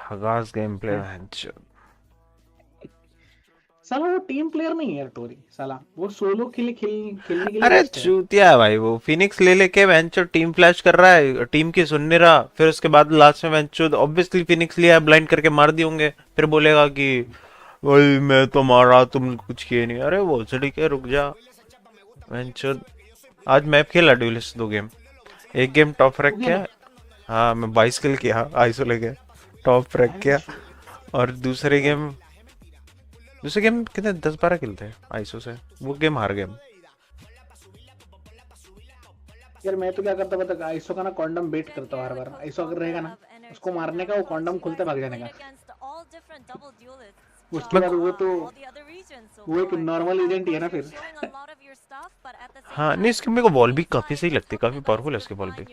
हगास game play. साला वो team player नहीं है यार टोरी, साला वो सोलो के लिए खेलने के लिए अरे बेस्ट है। चूतिया है भाई, वो फिनिक्स ले लेके वेंचर टीम फ्लैश कर रहा है, टीम की सुन नहीं रहा, फिर उसके बाद लास्ट में वेंचर ऑब्वियसली फिनिक्स लिया है, ब्लाइंड करके मार दिए होंगे, फिर बोलेगा कि वही मैं तो मारा, तुम कुछ किए नहीं। अरे वो चढ़ी के रुक जा वेंचर। आज मैप खेला ड्यूलिस्ट 2 गेम, एक गेम टॉप रैंक हो गया किया। ना। हाँ मैं 22 किल किया आइसो लेके, टॉप रैंक किया। और दूसरे गेम कितने 10-12 किल थे आइसो से, वो गेम हार गए। यार मैं तो क्या करता पता, आइसो का ना कॉन्डम बेट करता हूँ हर बार। आइसो अगर रहेगा ना, उसको मारने का, वो कॉन्डम खुलते भाग जाने का। उसके मैं बाद वो एक नॉर्मल एजेंट ही है ना फिर। हाँ नहीं, इसकी मेरे को वॉल भी काफी सही लगती है, काफी पावरफुल है इसकी वॉल भी,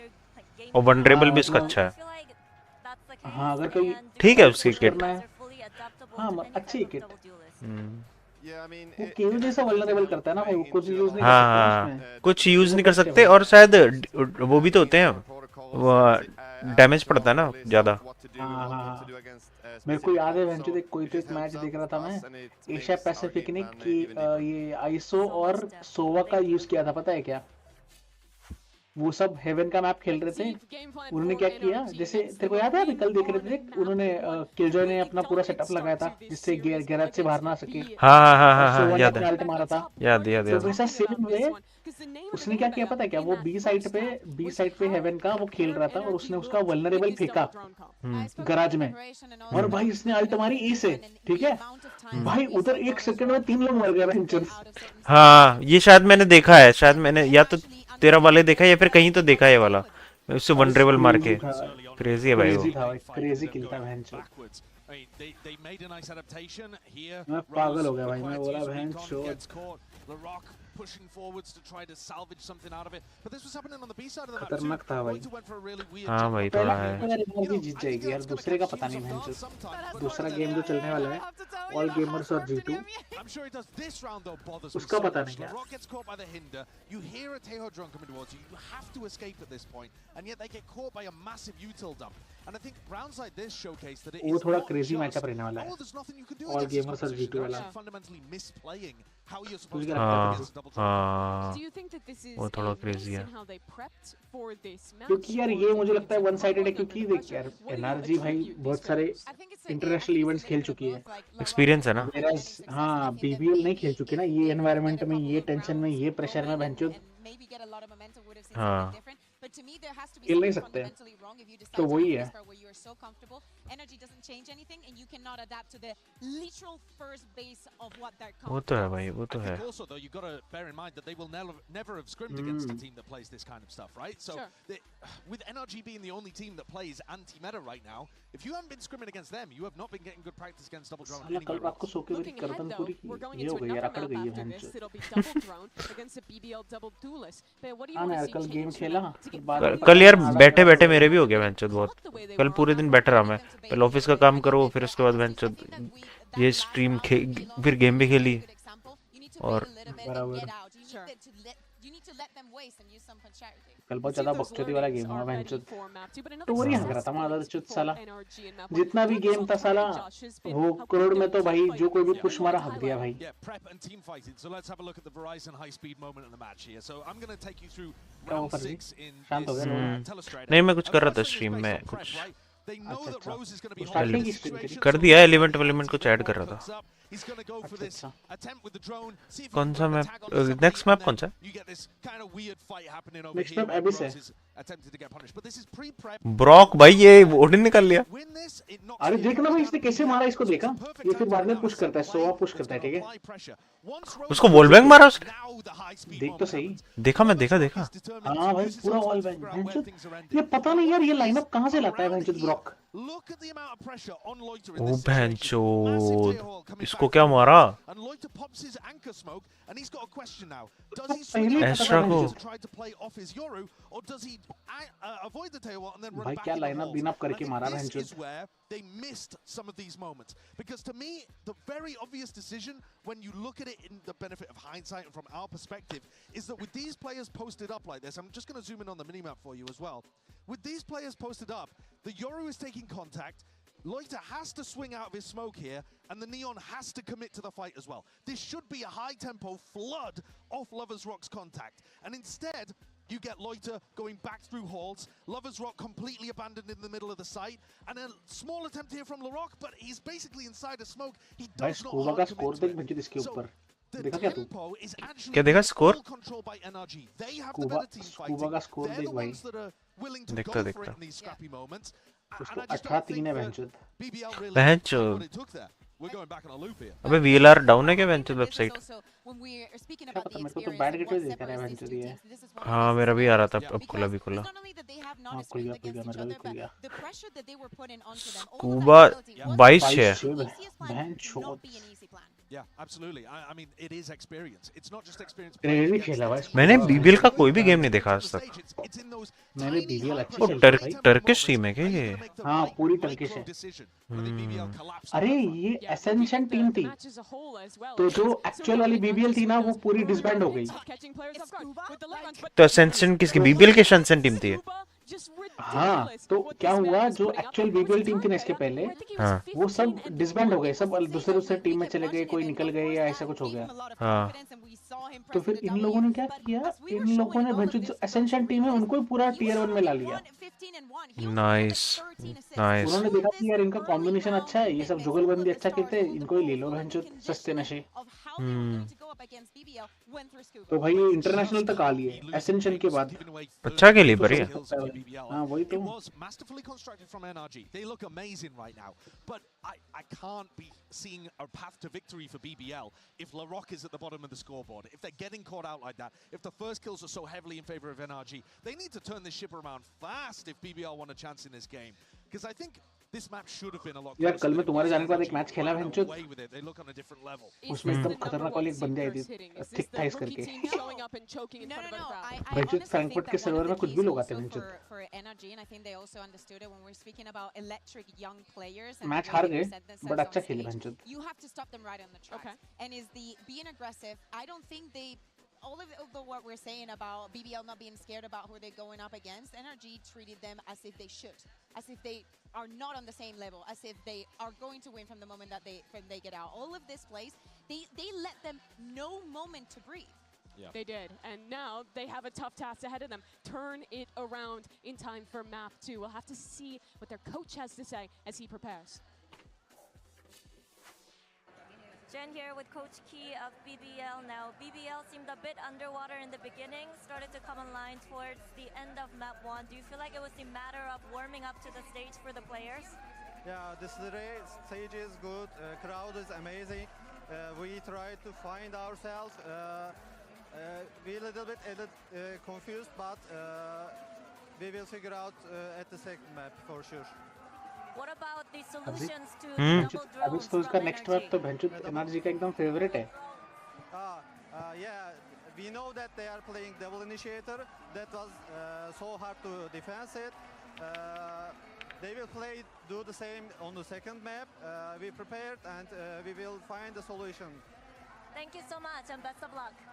और वनरेबल भी हाँ इसका मतलब, अच्छा है। हाँ अगर कोई ठीक है फाइट उसकी पुश किट। करना है, हाँ अच्छी है किट। हम्म, वो केयू जैसा वल्नरेबल करता है ना भाई, वो कुछ यूज नहीं कर हाँ सकते ना हाँ उसमें। कुछ तो यूज वो नहीं कर बेस्ट है सकते, भाई। और शायद वो भी तो होते हैं, वो डैमेज पड़ता है ना ज्यादा। हाँ हाँ हाँ, मेरे को याद है भैंचो, देख कोई तो एक मैच देख रहा था मैं, एशिया पैसिफिक ने कि ये आईसो और सोवा का यूज किया था, पता है क्या? वो सब हेवन का मैप खेल रहे थे, उन्होंने क्या किया, जैसे तेरे को याद है अभी कल देख रहे थे, उन्होंने किलजॉय ने अपना पूरा सेटअप लगाया था जिससे गैराज से बाहर ना आ सके, हाँ हाँ हाँ और हाँ हाँ सोवा ने याद अपने है, अल्ट मारा था। याद याद तो याद। वैसा सेम वे उसने क्या किया पता है क्या, वो बी साइड पे हेवन का वो खेल रहा था, और उसने उसका वल्नरेबल फेंका गराज में, और भाई उसने अल्ट मारी ए से, ठीक है भाई, उधर 1 सेकंड में 3 लोग मर गए वेंचर। हाँ ये शायद मैंने देखा है, शायद मैंने या तो तेरा वाले देखा है या फिर कहीं तो देखा है ये वाला, उससे भाई वनरेबल मार क्रेजी के। था, क्रेजी है भाई वो। क्रेजी था भाई, क्रेजी किल था वेंचर। मैं पागल हो गया भाई, मैं बोला वेंचर। खतरनाक था भाई। हाँ भाई पहला थोड़ा है। गेम यार एनआरजी जीत जाएगी यार, दूसरे का पता नहीं वेंचर। दूसरा गेम जो चलने वाला है, ऑल गेमर्स और G2, उसका पता नहीं यार। वो थोड़ा क्रेजी मैचअप रहने वाला है, ऑल गेमर्स और G2 वाला। तुझे क्या लगता है हाँ तुझे? हाँ वो थोड़ा क्रेजी है। क्योंकि यार ये मुझे लगता है वन साइडेड है, क्योंकि देख यार एनआरजी भाई बहुत सारे इंटरनेशनल इवेंट्स खेल चुकी है, एक्सपीरियंस है ना। वेराज हाँ बीबीएल नहीं खेल चुकी ना, ये एनवायरनमेंट में, ये टेंशन में, ये प्रेशर में बहनचोद हाँ खेल नहीं सकते। तो वही है। वो तो है भाई, वो तो है। हम्म। साला कल रात को सो के मेरी गर्दन पूरी ये हो गई यार, अकड़ गई है बहनचोद। हाँ ना यार, कल गेम खेला, फिर बाद में पता कल यार नहीं आधा बैठे खराब हो बैठे गया। मेरे भी हो गया बेंचोद बहुत। कल पूरे दिन बैठा रहा मैं, पहले ऑफिस का काम करो, फिर उसके बाद बेंचोद ये फिर गेम भी खेली। और बराबर। कल बहुत ज्यादा बकचोदी वाला गेम हुआ बहनचोद। टोरी हक रहा था मैं आधा चुत साला, जितना भी गेम था साला, वो करोड़ में तो भाई जो कोई भी पुश मारा हक दिया भाई। क्या वो फर्जी शांत हो गया लोड़ा? नहीं मैं कुछ कर रहा था स्ट्रीम में, कुछ अच्छा अच्छा, वो स्टार्ट नहीं की स्ट्रीम तेरी? कर दिया, एलिमेंट वेलिमेंट कुछ ऐड कर रहा था। अच्छा अच्छा। कौन सा मैप, नेक्स्ट मैप कौन सा नेक्स्ट मैप एबिस है। ब्रॉक भाई, ये ओडिन निकाल लिया। अरे देखना भाई इसने कैसे मारा, इसको देखा, ये फिर बाद में पुश करता है, सोवा पुश करता है, ठीक है उसको फिर वॉल से बैंग मारा उसने। देख तो सही। देखा, मैं देखा। हाँ भाई पूरा वॉल बैंग भैंचोद। ये पता नहीं यार ये लाइनअप कहाँ से लाता है भैंचोद ब्रॉक। ओ भैंचोद, इसको क्या मारा तो पहले ही पता था एस्ट्रा को। भैंचोद। भाई क्या लाइनअप बीनअप करके मारा भैंचोद। Loiter has to swing out of his smoke here, and the Neon has to commit to the fight as well. This should be a high-tempo flood off Lovers Rock's contact, and instead, you get Loiter going back through halls, Lovers Rock completely abandoned in the middle of the site, and a small attempt here from LaRock, but he's basically inside a smoke. He does not hard commit to it. So, the tempo is actually full control by NRG. They have the better team fighting. They're the ones that are willing to go for it in these scrappy moments. And I just don't think that BBL really knew what it took there. We're going back on a loop here. अबे VLR down है क्या venture website? क्या पता मेरे को तो bad gateway दिख रहा है वेंचर ये. हाँ मेरा भी आ रहा था अब खुला भी खुला. हाँ खुल गया मेरा भी खुल गया. स्कूबा 22 है. बहन छोड़. Yeah, absolutely. I mean, it is experience. It's not just experience. नहीं खेला भाई. मैंने BBL का कोई भी गेम नहीं देखा आज तक. मैंने BBL अच्छी वो खेली भाई. टर्किश टीम है क्या ये? हाँ पूरी टर्किश है. अरे ये एसेंशन टीम थी. तो जो एक्चुअल वाली BBL थी ना वो पूरी डिसबैंड हो गई. तो एसेंशन किसकी BBL की एसेंशन टीम थी? हाँ तो क्या हुआ जो एक्चुअल BBL टीम थी ना इसके पहले हाँ वो सब डिसबैंड हो गए. सब दूसरे टीम में चले गए. कोई निकल गए या ऐसा कुछ हो गया. हाँ तो फिर इन लोगों ने क्या किया. इन लोगों ने जो एसेंशियल टीम है उनको ही पूरा टियर 1 में ला लिया. Nice nice. उन्होंने देखा कि यार इनका कॉम्बिनेशन अच्छा है. ये सब जुगलबंदी अच्छा खेलते हैं. इनको ही ले लो भैंचो सस्ते नशे. तो भाई इंटरनेशनल तक आ लिए एसेंशियल के बाद. अच्छा खेली बढ़िया. हाँ वही तो. It was masterfully constructed from NRG. They look amazing right now. But I can't be seeing a path to victory for BBL if LaRock is at the bottom of the scoreboard. If they're getting caught out like that, if the first kills are so heavily in favor of NRG, they need to turn this ship around fast if BBL want a chance in this game. Because I think this map should have been a lot closer. यार कल मैं तुम्हारे जाने के बाद एक match खेला भैंचो. They look on a different level. उसमें एकदम खतरनाक वाली एक बंदी आई थी थिक थाइस करके. भैंचो फ्रैंकफर्ट के सर्वर में कुछ भी लोग आते हैं भैंचो. मैच हार गए बट अच्छा खेले भैंचो. All of what we're saying about BBL not being scared about who they're going up against, NRG treated them as if they should, as if they are not on the same level, as if they are going to win from the moment that they get out. All of this plays, they let them no moment to breathe. Yeah. They did, and now they have a tough task ahead of them. Turn it around in time for map 2. We'll have to see what their coach has to say as he prepares. Jen here with Coach Key of BBL now. BBL seemed a bit underwater in the beginning, started to come online towards the end of map 1. Do you feel like it was a matter of warming up to the stage for the players? Yeah, the stage is good, crowd is amazing. We try to find ourselves. We're a little bit confused, but we will figure out at the second map for sure. What about the solutions to double drones? अभी तो उसका next map तो भैंचो NRG का एकदम favourite है. Yeah, we know that they are playing double initiator. That was so hard to defense it. They will do the same on the second map. We prepared and we will find a solution. Thank you so much and best of luck.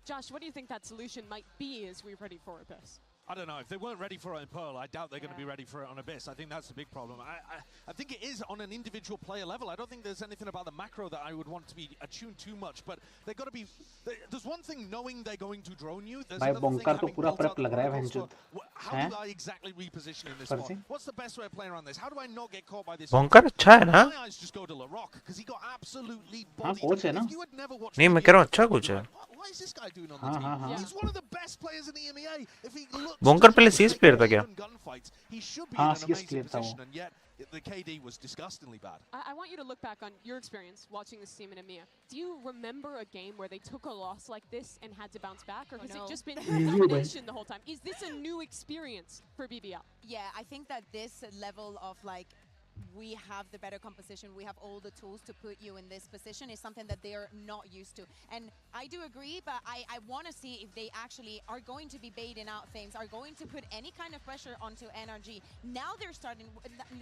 Josh, what do you think that solution might be as we're ready for Abyss? I don't know. If they weren't ready for it in Pearl, I doubt they're going to be ready for it on Abyss. I think that's the big problem. I think it is on an individual player level. I don't think there's anything about the macro that I would want to be attuned too much. But they've got to be... There's one thing knowing they're going to drone you. There's another thing having built out the roster. How do I exactly reposition in this spot? What's the best way of playing around this? How do I not get caught by this? Bonker अच्छा है ना? My eyes just go to LaRock because he got absolutely bodied. Coach है ना? If you had never watched... नहीं मैं कह रहा हूँ अच्छा कोच है. Why is this guy doing on the team? He's one of the best players in the EMEA. If he looks... Bonker पहले CS player था क्या? He should be in an amazing position, and yet the KD was disgustingly bad. I want you to look back on your experience watching this team in EMEA. Do you remember a game where they took a loss like this and had to bounce back, or has it just been domination the whole time? Is this a new experience for BBL? Yeah, I think that this level of like we have the better composition, we have all the tools to put you in this position is something that they're not used to. And I do agree, but I want to see if they actually are going to be baiting out things, are going to put any kind of pressure onto NRG. Now they're starting,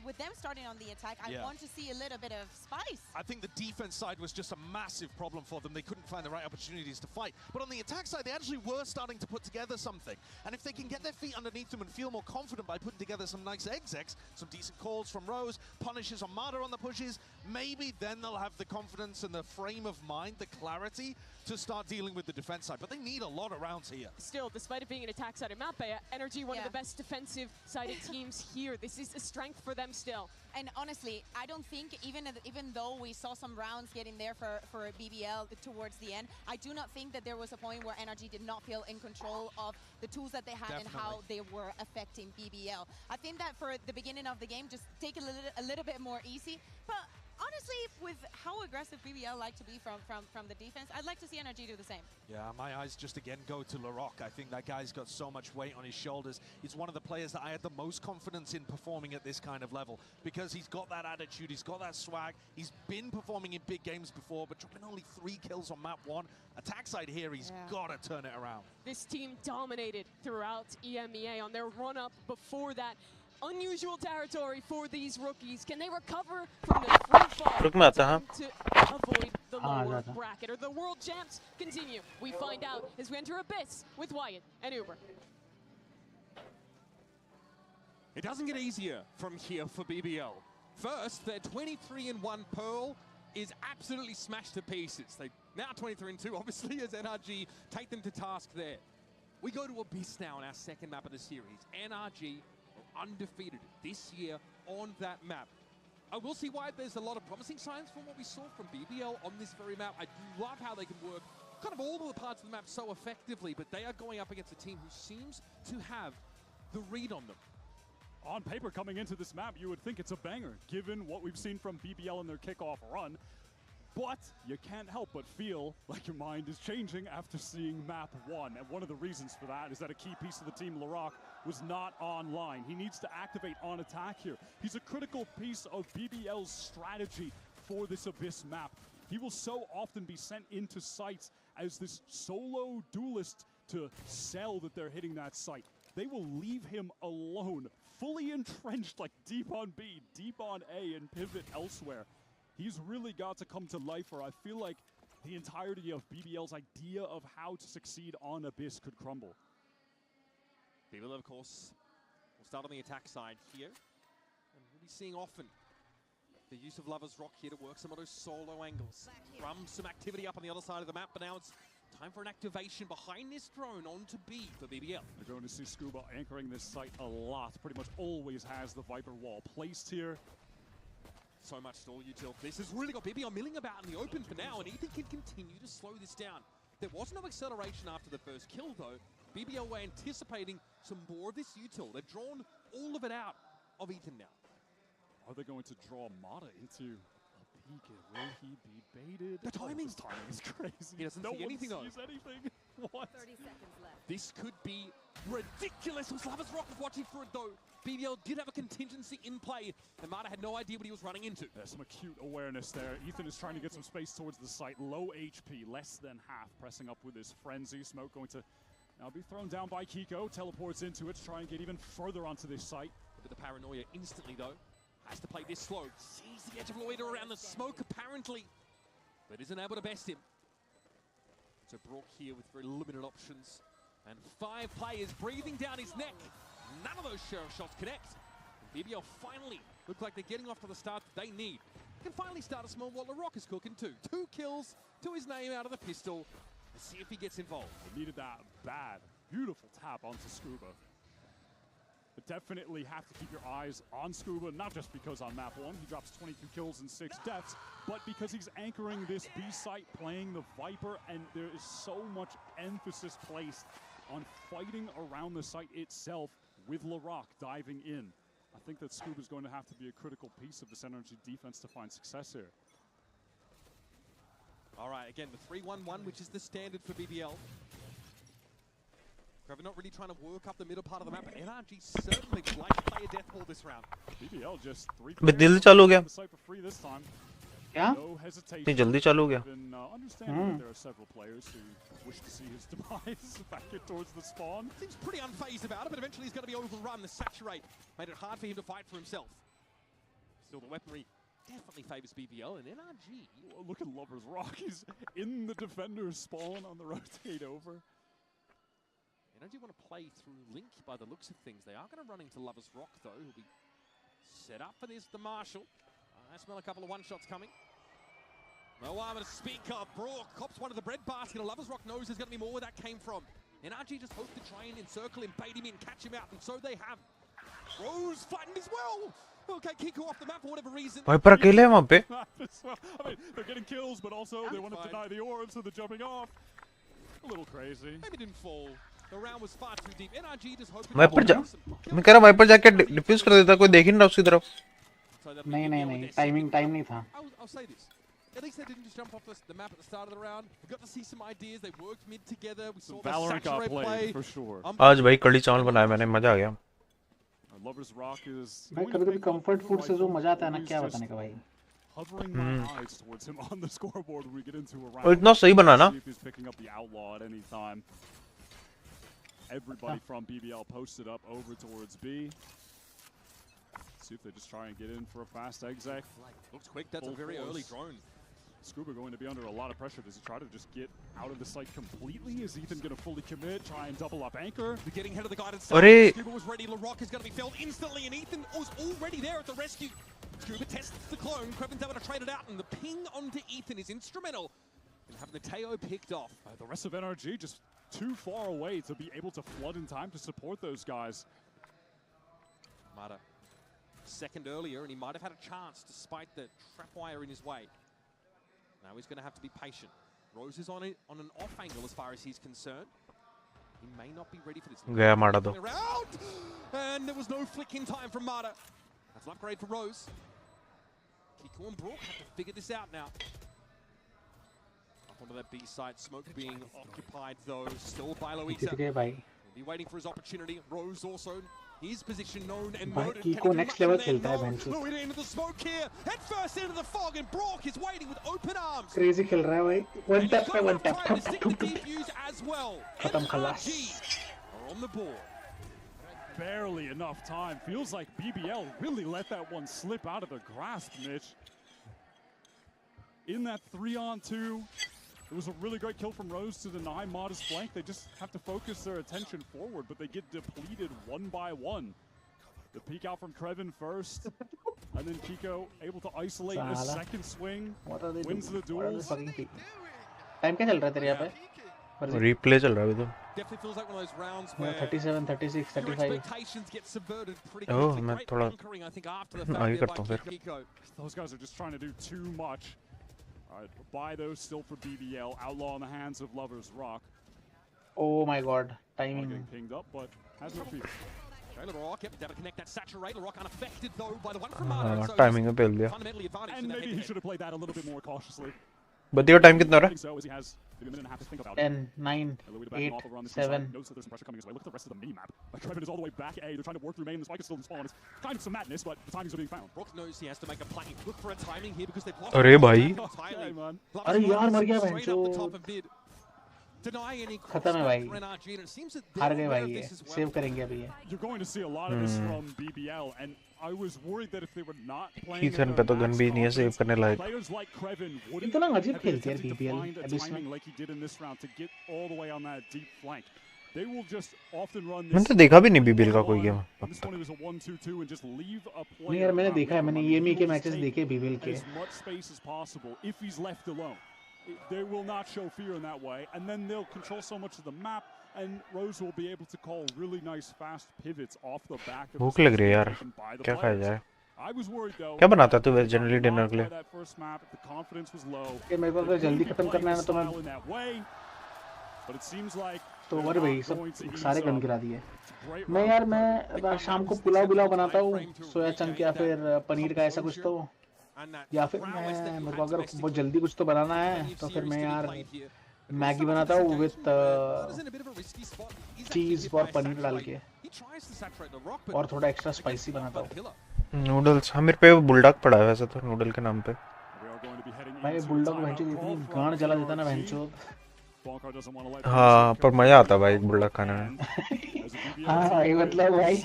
with them starting on the attack, I want to see a little bit of spice. I think the defense side was just a massive problem for them. They couldn't find the right opportunities to fight. But on the attack side, they actually were starting to put together something. And if they can get their feet underneath them and feel more confident by putting together some nice execs, some decent calls from Rose, punishes Armada on the pushes, maybe then they'll have the confidence and the frame of mind, the clarity to start dealing with the defense side. But they need a lot of rounds here. Still, despite it being an attack-sided map, NRG, one of the best defensive-sided teams here. This is a strength for them still. And honestly, I don't think, even though we saw some rounds getting there for BBL towards the end, I do not think that there was a point where NRG did not feel in control of the tools that they had and how they were affecting BBL. I think that for the beginning of the game, just take it a little bit more easy. But honestly, with how aggressive BBL like to be from the defense, I'd like to see NRG do the same. Yeah, my eyes just again go to Larocque. I think that guy's got so much weight on his shoulders. He's one of the players that I had the most confidence in performing at this kind of level because he's got that attitude, he's got that swag. He's been performing in big games before, but dropping only 3 kills on map 1. Attack side here, he's got to turn it around. This team dominated throughout EMEA on their run-up before that. Unusual territory for these rookies. Can they recover from the free fall to avoid the lower bracket? Or the world champs continue? We find out as we enter Abyss with Wyatt and Uber. It doesn't get easier from here for BBL. First, their 23-1 Pearl is absolutely smashed to pieces. They now 23-2, obviously, as NRG take them to task there. We go to Abyss now in our second map of the series. NRG undefeated this year on that map. I will see why there's a lot of promising signs from what we saw from BBL on this very map. I do love how they can work kind of all of the parts of the map so effectively, but they are going up against a team who seems to have the read on them. On paper, coming into this map, you would think it's a banger, given what we've seen from BBL in their kickoff run. But you can't help but feel like your mind is changing after seeing map 1. And one of the reasons for that is that a key piece of the team, Larocque, was not online. He needs to activate on attack here. He's a critical piece of BBL's strategy for this Abyss map. He will so often be sent into sites as this solo duelist to sell that they're hitting that site. They will leave him alone, fully entrenched, like deep on B, deep on A, and pivot elsewhere. He's really got to come to life, or I feel like the entirety of BBL's idea of how to succeed on Abyss could crumble. BBL, of course, will start on the attack side here. And we'll be seeing often the use of Lover's Rock here to work some of those solo angles. Drum some activity up on the other side of the map, but now it's time for an activation behind this drone onto B for BBL. We're going to see Scuba anchoring this site a lot. Pretty much always has the Viper wall placed here. So much stall util. This has really got BBL milling about in the open for now, and Ethan can continue to slow this down. There was no acceleration after the first kill, though. BBL were anticipating some more of this util. They've drawn all of it out of Ethan now. Are they going to draw Mata into a beacon? Will he be baited? The timing. His timing is crazy. He doesn't see anything though. Anything. What? 30 seconds left. This could be ridiculous. Lover's Rock was watching for it though. BBL did have a contingency in play, and Mata had no idea what he was running into. There's some acute awareness there. Ethan is trying to get some space towards the site. Low HP, less than half, pressing up with his Frenzy. Smoke going to now be thrown down by Kiko. Teleports into it to try and get even further onto this site. Look at the paranoia instantly though. Has to play this slow. Sees the edge of Loiter around the smoke apparently, but isn't able to best him. So Brock here with very limited options. And 5 players breathing down his neck. None of those sheriff shots connect. And BBL finally look like they're getting off to the start that they need. Can finally start to smell what Larocque is cooking too. 2 kills to his name out of the pistol. Let's see if he gets involved. They needed that bad. Beautiful tap onto Scuba. But definitely have to keep your eyes on Scuba, not just because on map 1 he drops 22 kills and 6 deaths, but because he's anchoring this B site, playing the Viper, and there is so much emphasis placed on fighting around the site itself with Larocque diving in. I think that Scuba's going to have to be a critical piece of this NRG defense to find success here. All right, again, the 3-1-1, which is the standard for BBL. Kraven not really trying to work up the middle part of the map, but NRG certainly would like to play a death ball this round. BBL just 3 बे दिल चालू हो गया क्या नहीं जल्दी चालू हो गया There are several players who wish to see his demise back in towards the spawn. Seems pretty unfazed about it, but eventually he's going to be overrun. The saturate made it hard for him to fight for himself. Still, the weaponry definitely favors BBL and NRG. Oh, look at Lover's Rock. He's in the defender's spawn on the rotate over. NRG want to play through Link by the looks of things. They are going to run into Lover's Rock, though. He'll be set up for this, the Marshall. I smell a couple of one-shots coming. No armor to speak of. Brock cops one of the bread basket. Lover's Rock knows there's going to be more where that came from. NRG just hopes to try and encircle him, bait him in, catch him out, and so they have. Rose fighting as well. Okay, Kiko off the map for whatever reason. Viper अकेले है वहाँ पे. I mean, they're getting kills, but also they want to deny the orb, so they're jumping off. A little crazy. Maybe didn't fall. The round was far too deep. NRG just hoping. Viper जा. मैं कह रहा wiper जाके diffuse कर देता, कोई देख ही नहीं रहा उसकी तरफ. नहीं टाइम नहीं था. I'll say this. At least they didn't just jump off the map at the start of the round. We got to see some ideas. They worked mid together. We saw the Valorant got saturate play played for sure. आज भाई कड़ी चावल बनाया मैंने, मजा आ गया. Lover's Rock is भाई कभी-कभी कंफर्ट फूड से जो मजा आता है ना, क्या बताने का भाई. Hovering my eyes towards him on the scoreboard when we get into a round. और इतना सही बना ना. He's picking up the outlaw at any time. Everybody from BBL posted up over towards B. See if they just try and get in for a fast exec. Looks quick. That's a very early drone. Scuba going to be under a lot of pressure. Does he try to just get out of the site completely? Is Ethan going to fully commit? Try and double up anchor? They're getting ahead of the guidance. Scuba was ready. LaRock is going to be felled instantly, and Ethan was already there at the rescue. Scuba tests the clone. Krevin's able to trade it out, and the ping onto Ethan is instrumental in having the Teo picked off. The rest of NRG just too far away to be able to flood in time to support those guys. Mata second earlier, and he might have had a chance despite the trapwire in his way. Now he's going to have to be patient. Rose is on an off angle as far as he's concerned. He may not be ready for this. गया मारा तो. And there was no flick in time from Mata. That's an upgrade for Rose. Kiko and Brook have to figure this out now. Up onto that B side, smoke being occupied though, still by Loita. He'll be waiting for his opportunity. Rose also. His position known and noted. Kiko next level खेलता है बेंचो. Loita into the smoke here. Head first into the fog, and Brock is waiting with open arms. Crazy खेल रहा है भाई. One tap पे one tap. As well. खत्म खलास. Are on the board. Barely enough time. Feels like BBL really let that one slip out of the grasp, Mitch. In that 3-on-2, it was a really great kill from Rose to deny Mata's flank. They just have to focus their attention forward, but they get depleted one by one. The peek out from Krevin first, and then Kiko able to isolate a second swing, wins the duels. Time क्या चल रहा है तेरे यहाँ पे? Replay चल रहा है अभी तो. Definitely feels like one of those rounds where 37, 36, 35. expectations get subverted pretty Oh, quickly. मैं Great थोड़ा bunkering, I think, after the fact आगे there करता by हूँ फिर. Kiko. Those guys are just trying to do too much. All right, buy those still for BBL. Outlaw in the hands of Lover's Rock. Oh my god, Getting timing. pinged up, but has no fear. LaRock able to connect that saturate. LaRock unaffected though by the one from Mata. So timing में पेल दिया. fundamentally advantage And in that maybe he head-to-head. should have played that a little bit more cautiously. बत्ती का time कितना I रहा? think so, as he has maybe a minute and a half to think about it. 10, 9, Louis backing 8, off over on this 7. side. Notice that there's some pressure coming his way. Look at the rest of the mini-map. Like, Trevin is all the way back A. They're trying to work through main. The spike is still in spawn. It's kind of some madness, but the timings are being found. Brook knows he has to make a play. Look for a timing here because they've lost. अरे भाई. Entirely. man. अरे यार मर गया Straight up the बेंचो. top of mid. Deny any खत्म है भाई. for NRG, and it seems that हार they're गए aware भाई of ये. this as well. सेव करेंगे अभी ये. You're going to see a lot of this from BBL, and I was worried that if they were not playing Ethan पे तो gun भी नहीं है सेव करने लायक. players like Krevin wouldn't इतना अजीब have खेलती है attempted to BBL find a अभी इसमें. timing like he did in this round to get all the way on that deep flank. They will just often run मैंने this. तो देखा भी नहीं BBL का कोई game. This one was a 1-2-2 and just leave a player. नहीं यार मैंने देखा है, मैंने EME के मैचेस देखे BBL के. As much space as possible if he's left alone. They will not show fear in that way, and then they'll control so much of the map, and Rose will be able to call really nice fast pivots off the back of भूख लग रही है यार. क्या खाया जाए? I was worried though. क्या बनाता है तू वैसे जनरली डिनर के लिए? That first map, the confidence was low. ये मेरे को अगर जल्दी खत्म करना है ना तो मैं In that way, but it seems like तो और भाई सब सारे गन गिरा दिए. मैं यार मैं शाम को पुलाव बनाता हूँ, सोया चंक या फिर पनीर का ऐसा कुछ तो, या फिर मैं मेरे को अगर बहुत जल्दी कुछ तो बनाना है तो फिर मैं यार मैगी बनाता हूँ विद चीज और पनीर डाल के और थोड़ा एक्स्ट्रा स्पाइसी बनाता हूँ। नूडल्स, हाँ मेरे पे वो बुलडॉग पड़ा है वैसे तो नूडल के नाम पे। भाई बुलडॉग भैंचो इतनी गांड जला देता ना भैंचो। हाँ पर मजा आता भाई बुलडॉग खाने में। हाँ भाई मतलब भाई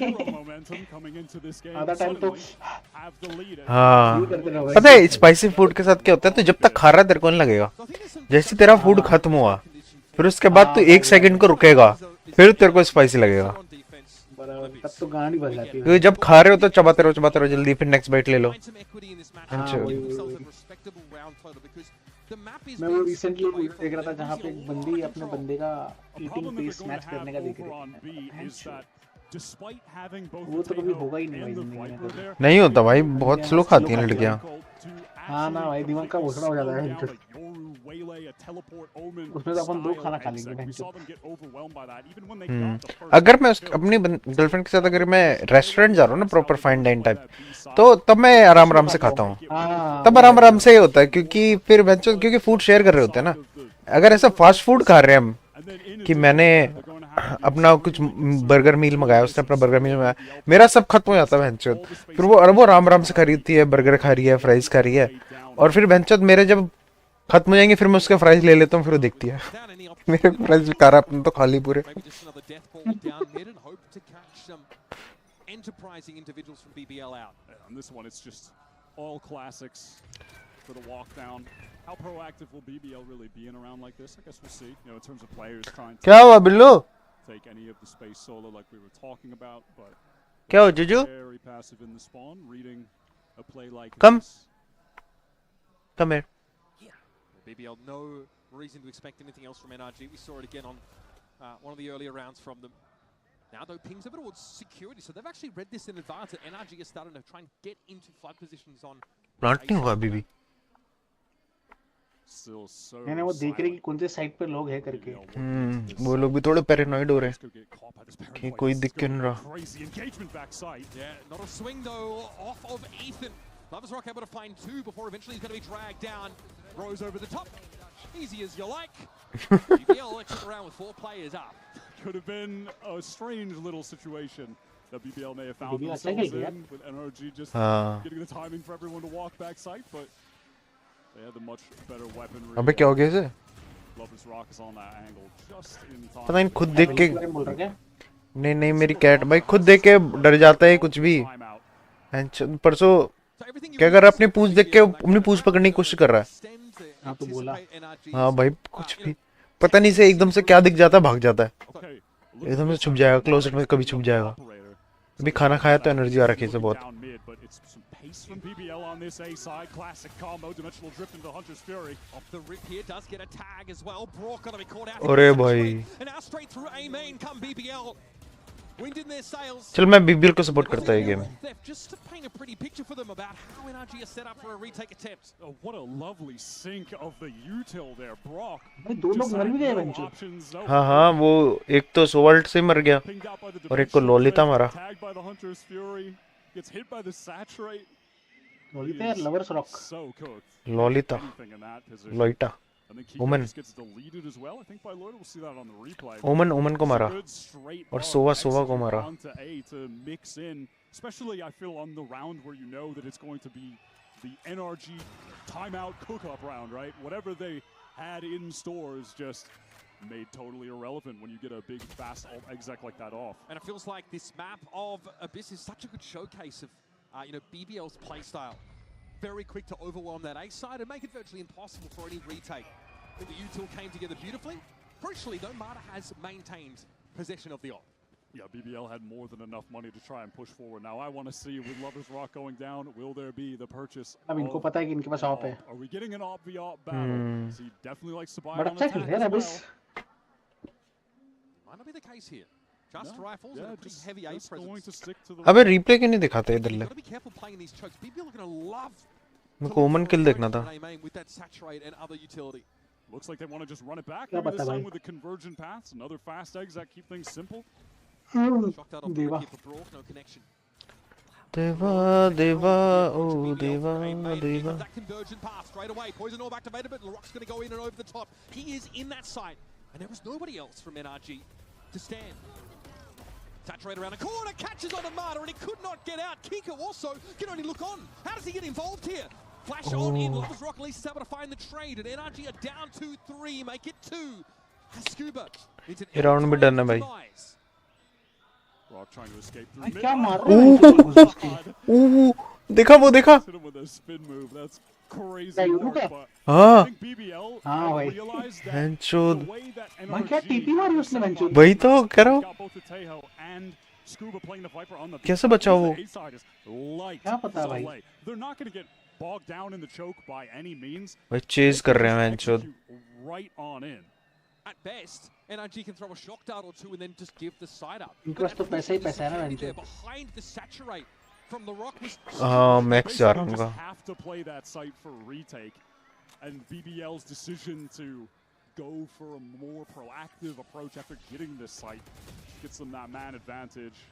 आधा टाइम तो हाँ ये करते रहो भाई। पता है स्पाइसी फूड के साथ क्या होता है, तो जब तक खा रहा है तेरे को नहीं लगेगा, जैसे तेरा फूड खत्म हुआ फिर उसके बाद तू 1 सेकंड को रुकेगा फिर तेरे को स्पाइसी लगेगा, बराबर तब तो गांड ही भर जाती है। क्योंकि जब खा रहे हो तो चबाते रहो जल्दी, फिर नेक्स्ट बाइट ले लो। हाँ वही। मैं वो रिसेंटली देख रहा था जहाँ पे एक बंदी अपने बंदे का ईटिंग पेस मैच करने का देख रही है। वो तो कभी होगा ही नहीं भाई जिंदगी में कभी। नहीं होता भाई, बहुत स्लो खाती हैं लड़कियां। हाँ ना भाई दिमाग का घोषणा हो जाता है भैंचो। उसमें तो अपन 2 खाना खा लेंगे भैंचो। अगर मैं अपनी गर्लफ्रेंड के साथ अगर मैं रेस्टोरेंट जा रहा हूँ ना प्रॉपर फाइन डाइन टाइप, तो तब मैं आराम आराम से खाता हूँ, तब आराम आराम से ही होता है, क्योंकि फिर बच्चों क्योंकि फूड शेयर कर रहे होते हैं ना। अगर ऐसा फास्ट फूड खा रहे हैं हम कि मैंने अपना कुछ बर्गर मील मंगाया, उसने अपना बर्गर मील मंगाया, मेरा सब खत्म हो जाता है भैंचोद। फिर वो आराम आराम से खरीदती है, बर्गर खा रही है, फ्राइज खा रही है, और फिर भैंचोद मेरे जब खत्म हो जाएंगे फिर मैं उसके फ्राइज ले लेता हूँ, फिर वो देखती है मेरे फ्राइज खा रहा अपने तो खा ली पूरे। Enterprising individuals from BBL out. On this one, it's just all classics for the walk down. How proactive will BBL really be in a round like this? I guess we'll see. You know, in terms of players trying क्या हुआ Billu? take any of the space solo like we were talking about, but क्या हो जीजू? very passive in the spawn, reading a play like Come. this. Come here. BBL, no reason to expect anything else from NRG. We saw it again on one of the earlier rounds from them. Now though, pings a bit towards security, so they've actually read this in advance, and NRG is starting to try and get into flood positions on. Plant नहीं हुआ अभी भी। Still so मैंने वो देख रही कि कौन से साइड पे लोग हैं करके। वो लोग भी थोड़े पैरानॉइड हो रहे हैं कि कोई दिख क्यों नहीं रहा। Crazy engagement backside. Yeah, not a swing though off of Ethan. Lovers Rock able to find 2 before eventually he's going to be dragged down. Rose over the top. Easy as you like. BBL electric around with 4 players up. Could have been a strange little situation that BBL may have found themselves in, with NRG just getting the timing for everyone to walk backside, but they had the much better weaponry. अबे क्या हो गया इसे? Lovers Rock is on that angle just in time. पता नहीं खुद देख के नहीं मेरी कैट भाई खुद देख के डर जाता है कुछ भी। परसों क्या कर रहा है, अपनी पूंछ देख के अपनी पूंछ पकड़ने की कोशिश कर रहा है। हाँ तो बोला। हाँ भाई कुछ भी पता नहीं से एकदम से क्या दिख जाता है, भाग जाता है, एकदम से छुप जाएगा, क्लोजेट में कभी छुप जाएगा। अभी खाना खाया तो एनर्जी आ रखी है बहुत। From BBL on this A side, classic combo, dimensional drift into the Hunter's Fury. Off the rip here, does get a tag as well. Brock gonna be caught out. अरे भाई। And now straight through A main come BBL. Wind in their sails. चल मैं BBL को support करता है game. Just to paint a pretty picture for them about how NRG is set up for a retake attempt. Oh, what a lovely sync of the util there, Brock. भाई 2 लोग मर भी गए बंचो। हाँ हाँ वो एक तो सोवल्ट से मर गया और एक को लोलिता मारा। Tagged by the Hunter's Fury, gets hit by the saturate. Lolita यार lovers rock. So cooked. Lolita लोइटा ओमन ओमन को मारा और सोवा को मारा। Especially I feel on the round where you know that it's going to be the NRG timeout cook-up round, right? Whatever they had in store is just made totally irrelevant when you get a big fast exec like that off. And it feels like this map of Abyss is such a good showcase of BBL's playstyle. Very quick to overwhelm that A side and make it virtually impossible for any retake. I think the util came together beautifully. Crucially though, Marta has maintained possession of the op. Yeah, BBL had more than enough money to try and push forward. Now I want to see with Lovers Rock going down, will there be the purchase? अब इनको पता है कि इनके पास op है। Are we getting an op v op battle? He definitely likes to buy बड़ा on अच्छा attack खेल रहा है as Abish. Might not be the case here. Just rifles and a pretty heavy A presence. अबे replay क्यों नहीं दिखाते इधर ले? Gotta be careful playing these chokes. BBL are gonna love. मेरे को ओमन किल देखना था। With that saturate and other utility. Looks like they want to just run it back. Maybe this time with the convergent paths, another fast exec, keep things simple. Shocked out of the rip here for Brock, no connection. Deva, Deva, oh Deva, Deva. That conversion pass straight away. Poison orb activated, but Larocque's going to go in and over the top. He is in that site, and there was nobody else from NRG to stand. Saturate around the corner, catches on Amada, and he could not get out. Kiko also can only look on. How does he get involved here? Flash on in, Lovers Rock at least is able to find the trade, and NRG are down 2-3, make it 2. Scuba. ये round में डरना भाई. Rock trying to escape through भाई mid. क्या मार रहे हैं बेंचो घुस घुस के. देखा वो देखा. Hit him with a spin move. That's crazy. क्या यूरू work, का? but हाँ. I think BBL हाँ भाई. realized that बेंचो. the way that भाई क्या टीपी मारी उसने बेंचो. वही तो कह रहा हूँ. got both the Tejo and Scuba playing the Viper on the कैसे बचा वो? क्या पता भाई. They're not going to get bogged down in the choke by any means. भाई चेज कर रहे हैं बेंचो. Right on in. At best, NRG can throw a shock dart or two and then just give the side up. इनके पास तो पैसा ही पैसा है ना बेंचो. Behind the saturate from the Rock was max जा रहा हूँ. Just have to play that site for retake, and BBL's decision to go for a more proactive approach after getting this site gets them that man advantage.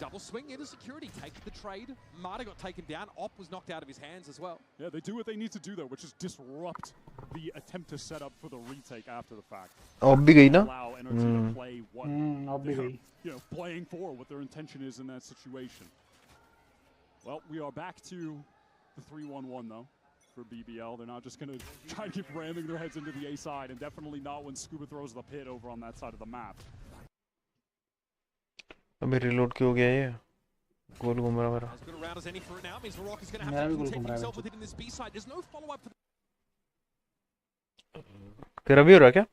Double swing into security, takes the trade. Marta got taken down. Op was knocked out of his hands as well. Yeah, they do what they need to do though, which is disrupt the attempt to set up for the retake after the fact. अब भी गई ना. Allow NRG to play what अब भी गई. you know, playing for what their intention is in that situation. Well, we are back to the 3-1-1 though for BBL. They're not just going to try to keep ramming their heads into the A side, and definitely not when Scuba throws the pit over on that side of the map. अबे reload क्यों हो गया ये? गोल घूम रहा मेरा. As good around as any for it now means Larocque is going to have to protect himself with it in this B side. There's no follow up for तेरा भी हो रहा क्या?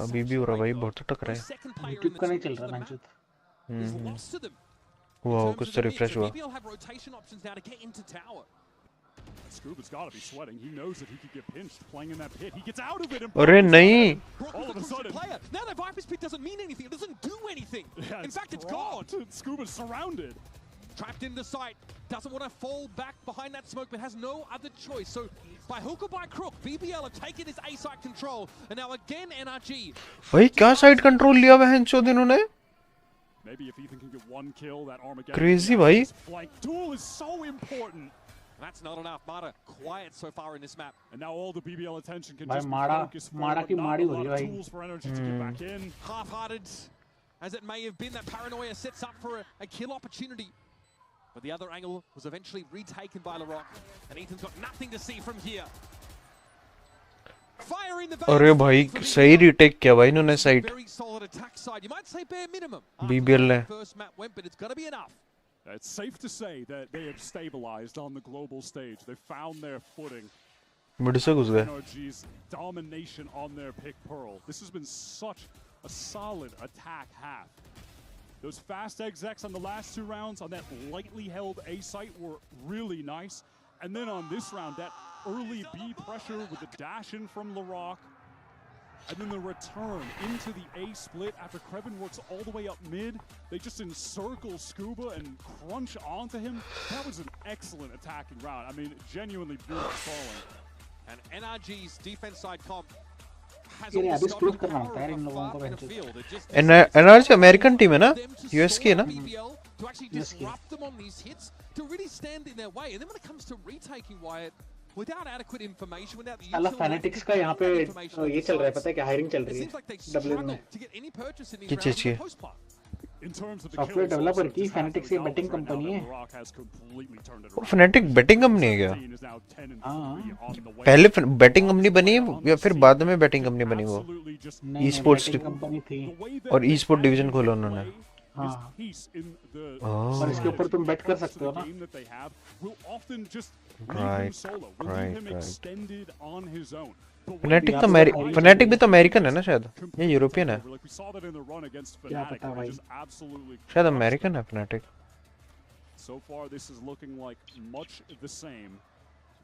अभी भी हो रहा भाई, बहुत टक रहा है. YouTube का नहीं चल रहा बेंचो. वाह कुछ तो रिफ्रेश हुआ. BBL have rotation options now to get into tower. Scuba's got to be sweating. He knows that he could get pinched playing in that pit. He gets out of it. And अरे नहीं. all of a sudden, now that Viper's pit doesn't mean anything. It doesn't do anything. Yeah, in fact, it's gone. Scuba's surrounded. Trapped in the site. Doesn't want to fall back behind that smoke, but has no other choice. So by hook or by crook, BBL have taken his A site control, and now again NRG. भाई क्या side control लिया बहनचोद इन्होंने? Maybe if Ethan can get one kill, that Armageddon. Crazy भाई. Flank duel is so important. That's not enough. Mara quiet so far in this map. And now all the BBL attention can भाई just focus माड़ा की माड़ी हो रही है भाई. tools for energy to get back in. Half-hearted as it may have been, that paranoia sets up for a kill opportunity. But the other angle was eventually retaken by Larocque, and Ethan's got nothing to see from here. Fire in the vein. अरे भाई सही retake किया भाई इन्होंने side. Very solid attack side. You might say bare minimum. BBL ने. First map went, but it's got to be enough. It's safe to say that they have stabilized on the global stage. They found their footing. Mid से घुस गए. NRG's domination on their pick Pearl. This has been such a solid attack half. Those fast execs on the last two rounds on that lightly held A site were really nice. And then on this round, that early B pressure with the dash in from Larocque. And then the return into the A split after Krevin works all the way up mid. They just encircle Scuba and crunch onto him. That was an excellent attacking round. I mean, genuinely beautiful falling. And NRG's defense side comp has ये almost अभी gotten split करना power होता है इन from लोगों को far in the बेंचो. field. It just NRG American team है ना? US की है ना? BBL to actually disrupt them on these hits, to really stand in their way. And then when it comes to retaking Wyatt, without adequate information, without the साला fanatics का यहाँ पे ये चल रहा है, पता है क्या? हायरिंग चल रही है डब्ल्यू में. किस चीज की? सॉफ्टवेयर डेवलपर की फैनेटिक्स की बैटिंग कंपनी है. वो फैनेटिक बैटिंग कंपनी है क्या? पहले बैटिंग कंपनी बनी या फिर बाद में बैटिंग कंपनी बनी वो? ई स्पोर्ट्स कंपनी थी और ई स्पोर्ट डिवीजन खोला उन्होंने. हाँ. और इसके ऊपर तुम बेट कर सकते हो ना. राइट. फैनेटिक भी तो अमेरिकन है ना शायद, या यूरोपियन है? क्या पता भाई. शायद अमेरिकन है fanatic. So far this is looking like much the same.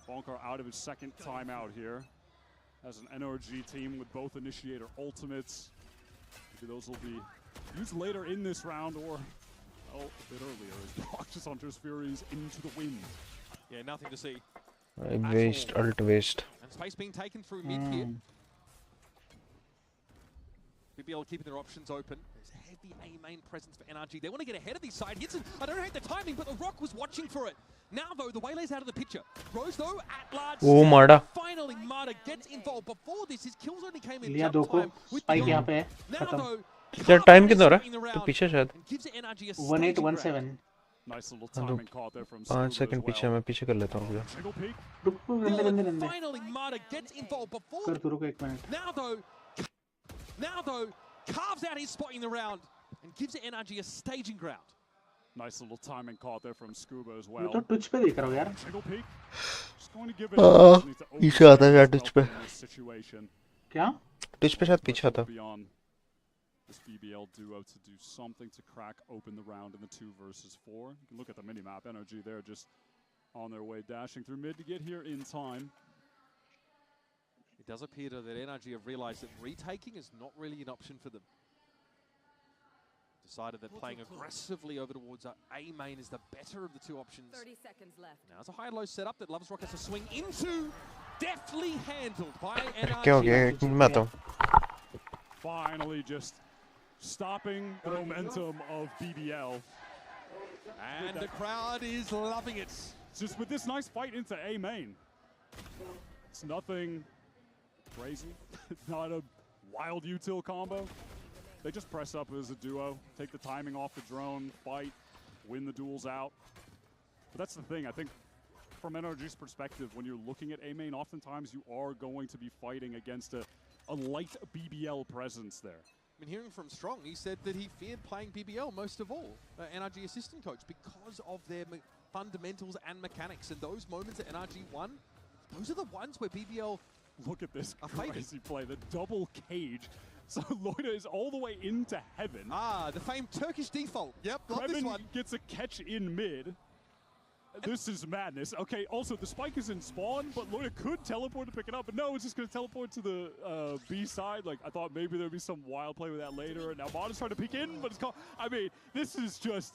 Bonker out of his second time out here as an NRG team with both initiator ultimates. Maybe those will be used later in this round or a bit earlier as Brock just hunters Furies into the wind. Yeah, nothing to see. Waste, ult waste. And space being taken through mid here. BBL keeping their options open. There's heavy A main presence for NRG. They want to get ahead of these side hits, and I don't hate the timing, but the Rock was watching for it. Now though, the Waylay's out of the picture. Rose though at large. Oh, Marda. Finally, Marda gets involved. Before this, his kills only came in लिया jump दो को time with spike the यहाँ पे है Now खत्म though, यार time कितना हो रहा है तो पीछे शायद and gives NRG a 1817 Nice little timing caught there from 5 Scuba second as पीछे well. मैं पीछे कर लेता हूँ Single peek. रुक रंदे रंदे रंदे Finally, Marda gets involved before. कर तू रुक एक minute Now though, carves out his spot in the round and gives NRG a staging ground. Nice little timing caught there from Scuba as ये well. तो Twitch पे देख रहा हूँ यार Single peek. Just going to give it. Needs to पीछे आता है यार ट्विच पे in this situation. क्या ट्विच पे शायद पीछे आता Beyond this BBL duo to do something to crack open the round in the 2 versus 4. You can look at the mini-map. NRG there just on their way, dashing through mid to get here in time. It does appear that NRG have realized that retaking is not really an option for them. Decided that playing aggressively over towards A main is the better of the two options. 30 seconds left. Now it's a high-low setup that Loves Rock has to swing into. Deftly handled by NRG. क्या हो गया मैं आता हूँ Finally just stopping the momentum of BBL. And the crowd is loving it. Just with this nice fight into A main. It's nothing crazy. It's not a wild util combo. They just press up as a duo, take the timing off the drone, fight, win the duels out. But that's the thing, I think from NRG's perspective, when you're looking at A main, oftentimes you are going to be fighting against a light BBL presence there. I've been hearing from Strong, he said that he feared playing BBL most of all, NRG assistant coach, because of their fundamentals and mechanics. And those moments that NRG won, those are the ones where BBL Look at this are faded. crazy play, the double cage. So Loida is all the way into heaven. Ah, the famed Turkish default. Yep, love this Kevin one. gets a catch in mid. This is madness. Okay, also the spike is in spawn, but Loida could teleport to pick it up, but no, it's just going to teleport to the B side. Like, I thought maybe there'd be some wild play with that later, and now Mod is trying to peek in, but it's called. I mean, this is just.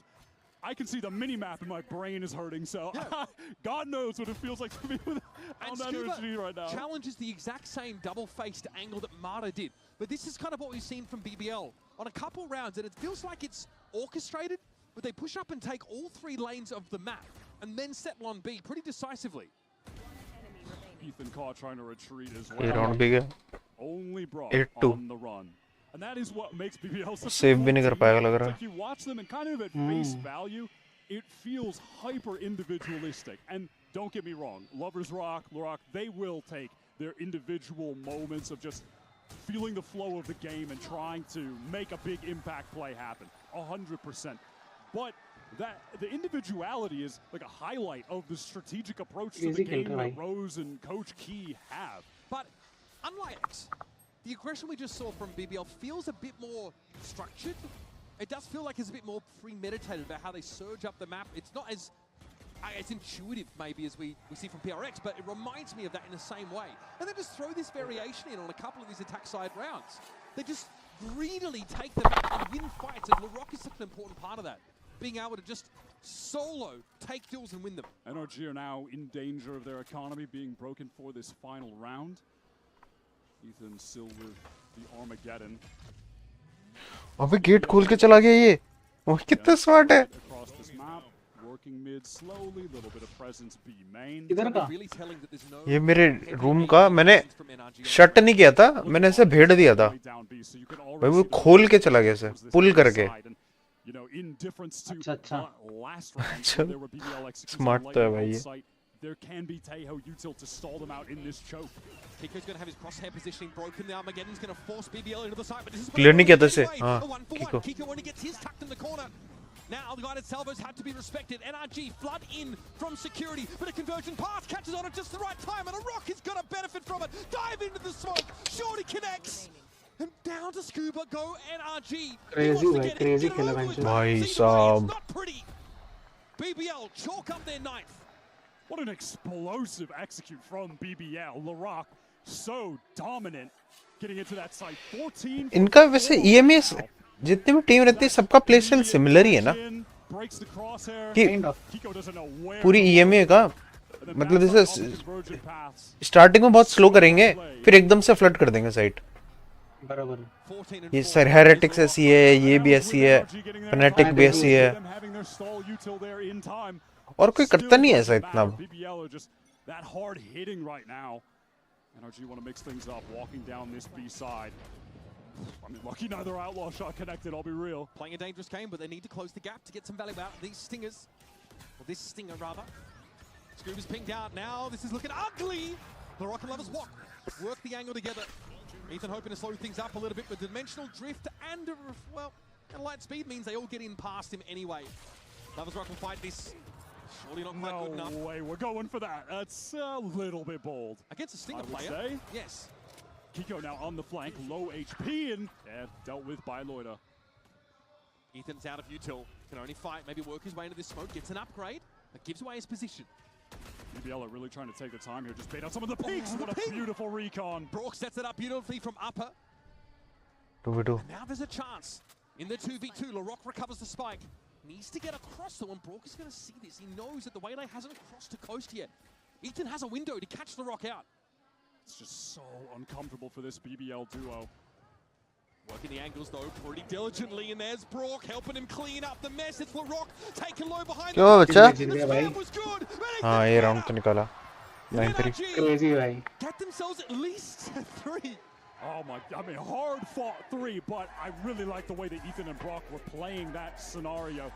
I can see the mini-map and my brain is hurting, so yeah. God knows what it feels like to be without energy right now. Challenges the exact same double-faced angle that Marta did. But this is kind of what we've seen from BBL on a couple rounds, and it feels like it's orchestrated, but they push up and take all 3 lanes of the map and then settle on B pretty decisively. Ethan Carr trying to retreat as ये well. Round भी गया Only brought 8-2 on the run. And that is what makes BBL such save a भी नहीं कर पाएगा लग रहा है Like you watch them and kind of at face value, it feels hyper individualistic. And don't get me wrong, Lovers Rock, Lorak, they will take their individual moments of just feeling the flow of the game and trying to make a big impact play happen, 100%. But the individuality is like a highlight of the strategic approach to the game that Rose and Coach Key have. But unlike X, the aggression we just saw from BBL feels a bit more structured. It does feel like it's a bit more premeditated about how they surge up the map. It's not as intuitive maybe as we see from PRX, but it reminds me of that in the same way. And they just throw this variation in on a couple of these attack side rounds. They just greedily take the map and win fights, and LaRock is such an important part of that. Being able to just solo take duels and win them. NRG are now in danger of their economy being broken for this final round. Ethan still with the Armageddon. अबे gate खोल के चला गया ये वो कितना smart है Across this map, working mid slowly, little bit of presence B main. किधर का ये मेरे रूम का मैंने शट नहीं किया था मैंने ऐसे भेड़ दिया था भाई वो खोल के चला गया ऐसे पुल करके You know, in difference to अच्छा last round, where there were BBL executions Smart late तो है on भाई ये site, there can be Taeho util to stall them out in this choke. Kiko's going to have his crosshair positioning broken. The Armageddon's going to force BBL into the site, but this is Clear नहीं किया था इसे हाँ Kiko. Kiko only gets his tucked in the corner. Now the guided salvos had to be respected. NRG flood in from security, but a conversion pass catches on at just the right time, and a Rock is going to benefit from it. Dive into the smoke. Shorty connects. And down to Scuba go NRG. Crazy खेला bench भाई साहब Not pretty. BBL chalk up their ninth. What an explosive execute from BBL. LaRock so dominant getting into that site. 14 इनका वैसे EMA जितने भी team रहती है सबका प्ले स्टाइल सिमिलर ही है ना कि पूरी EMA का मतलब जैसे स्टार्टिंग में बहुत स्लो करेंगे फिर एकदम से फ्लड कर देंगे साइट बराबर। 14 and ये 4. सर हेरेटिक्स ऐसी है, ये भी ऐसी है, फनेटिक भी ऐसी है, और कोई करता नहीं है ऐसा इतना। That hard hitting right now. NRG want to mix things up, walking down this B side. I mean, lucky neither outlaw shot connected, I'll be real. Playing a dangerous game, but they need to close the gap to get some value out. These stingers, or this stinger rather. Scuba's pinged out now. This is looking ugly. The Rocket Lovers work the angle together. Ethan hoping to slow things up a little bit, but dimensional drift and and light speed means they all get in past him anyway. Lovers Rock will fight this. Surely not quite good enough. No way, we're going for that. That's a little bit bold. Against a stinger player? Say. Yes. Kiko now on the flank, low HP, and dealt with by Loida. Ethan's out of util, can only fight, maybe work his way into this smoke, gets an upgrade, but gives away his position. BBL are really trying to take the time here, just bait out some of the peaks. What a beautiful recon. Brock sets it up beautifully from upper. 2v2. And now there's a chance. In the 2v2, LaRock recovers the spike. Needs to get across though, and Brock is going to see this. He knows that the Waylay hasn't crossed to coast yet. Ethan has a window to catch LaRock out. It's just so uncomfortable for this BBL duo. Working the angles though pretty diligently, and there's Brock helping him clean up the mess. It's LaRock taken low behind. क्यों बच्चा? Was good. हाँ ये round तो निकाला। 9-3. Crazy भाई। Get themselves at least 3. Oh my, I mean, hard fought 3, but I really like the way that Ethan and Brock were playing that scenario.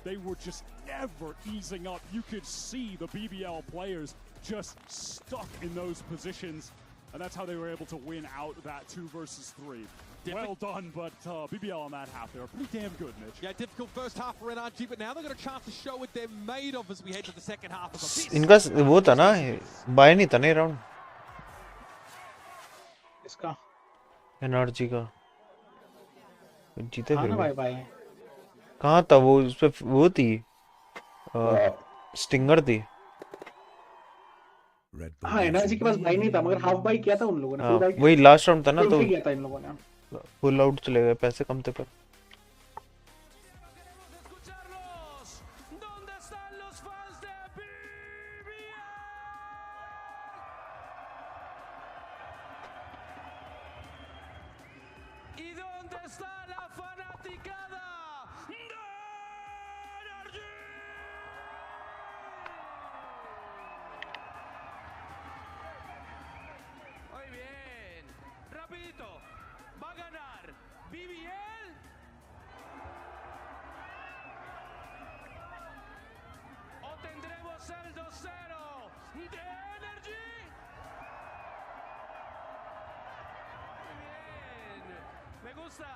They were just never easing up. You could see the BBL players just stuck in those positions, and that's how they were able to win out that 2 versus 3. Well done, but BBL on that half, they were pretty damn good, Mitch. Yeah, difficult first half for NRG, but now they've got a chance to show what they're made of as we head to the second half of this. इनका वो था ना, bye नहीं था ना round. इसका NRG का जीते फिर ना भाई भाई कहाँ था वो? उस पे वो थी स्टिंगर थी। हाँ एनआरजी के पास बाई नहीं था, मगर हाफ बाई किया था उन लोगों ने। हाँ, वही लास्ट राउंड था ना, तो किया था इन लोगों ने। फुल आउट चले गए, पैसे कम थे पर। Va a ganar BBL. O tendremos el 2-0 de NRG. Muy bien. Me gusta.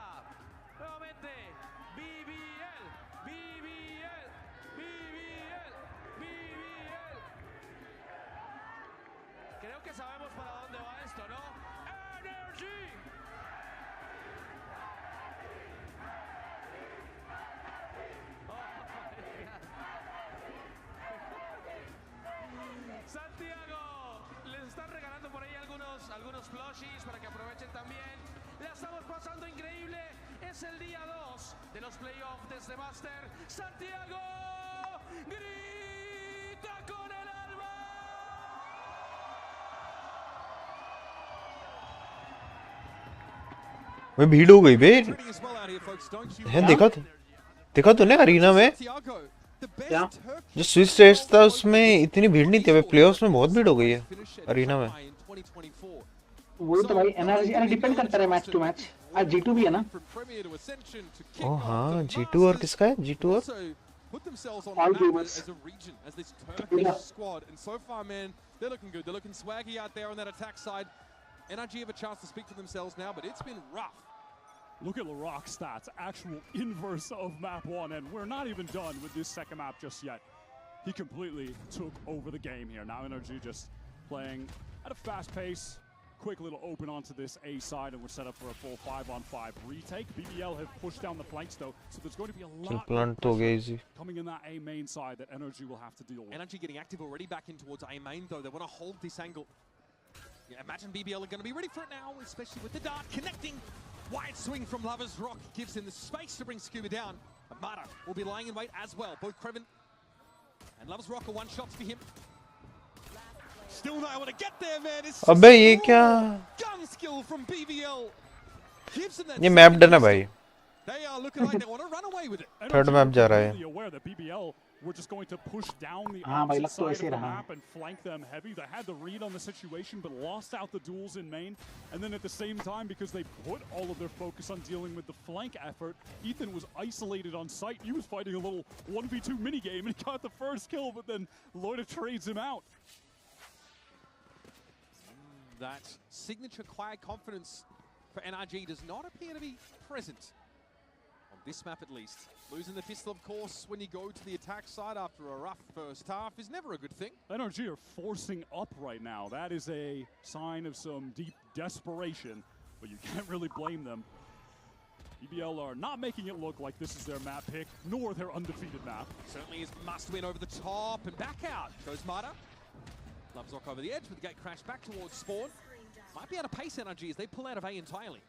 Nuevamente. BBL. BBL. BBL. BBL. Creo que sabemos para dónde va esto, ¿no? NRG. Santiago, les están regalando por ahí algunos plushies para que aprovechen también. La estamos pasando increíble. Es el día 2 de los playoffs desde Master. Santiago grita con el alma. मैं भीड़ हो गई बे। है देखा तूने arena में क्या? जो स्विच टेस्ट था उसमें इतनी भीड़ नहीं थी, अबे प्लेऑफ्स में बहुत भीड़ हो गई है अरीना में। वो तो भाई एनआरजी डिपेंड करता है मैच टू मैच। आज G2 भी है ना। ओह हाँ G2 और किसका है? G2 और All gamers. They're looking good. They're looking swaggy out there on that attack side. NRG have a chance to speak for themselves now, but it's been rough. Look at LaRock's stats, actual inverse of map 1, and we're not even done with this second map just yet. He completely took over the game here. Now NRG just playing at a fast pace. Quick little open onto this A side, and we're set up for a full 5-on-5 retake. BBL have pushed down the flanks though, so there's going to be a lot of pressure coming in that A main side that NRG will have to deal with. NRG getting active already back in towards A main though. They want to hold this angle. Yeah, imagine BBL are going to be ready for it now, especially with the dart connecting. Wide swing from Lovers Rock gives him the space to bring Scuba down. Amada will be lying in wait as well. Both Creven and Lovers Rock are one shots for him. Still not able to get there, man. It's अबे ये क्या? gun skill from BBL. gives them that. ये map done है भाई. They are looking like they want to run away with it. Third map जा रहा है. Aware that BBL were just going to push down the भाई opposite लग तो side ऐसे of the रहा. map and flank them heavy. They had the read on the situation, but lost out the duels in main. And then at the same time, because they put all of their focus on dealing with the flank effort, Ethan was isolated on site. He was fighting a little 1v2 minigame, and he got the first kill, but then Loida trades him out. That signature quiet confidence for NRG does not appear to be present. On this map at least. Losing the pistol, of course, when you go to the attack side after a rough first half is never a good thing. NRG are forcing up right now. That is a sign of some deep desperation, but you can't really blame them. BBL are not making it look like this is their map pick, nor their undefeated map. Certainly is must win over the top and back out. Goes Mata. Loves Rock over the edge with the gate crash back towards spawn. Might be able to pace NRG as they pull out of A entirely.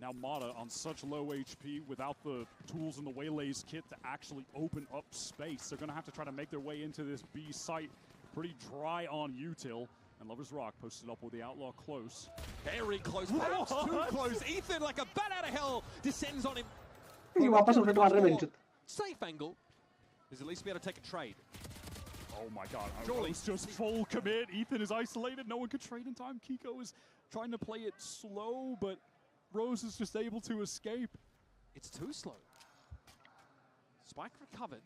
Now Mata on such low HP without the tools in the Waylay's kit to actually open up space. They're going to have to try to make their way into this B site. Pretty dry on util. And Lover's Rock posted up with the Outlaw close. Very close, perhaps too close. Ethan, like a bat out of hell, descends on him. Safe angle is at least be able to take a trade. Oh my god, Rose just full commit. Ethan is isolated, no one can trade in time. Kiko is trying to play it slow, but Rose is just able to escape. It's too slow. Spike recovered.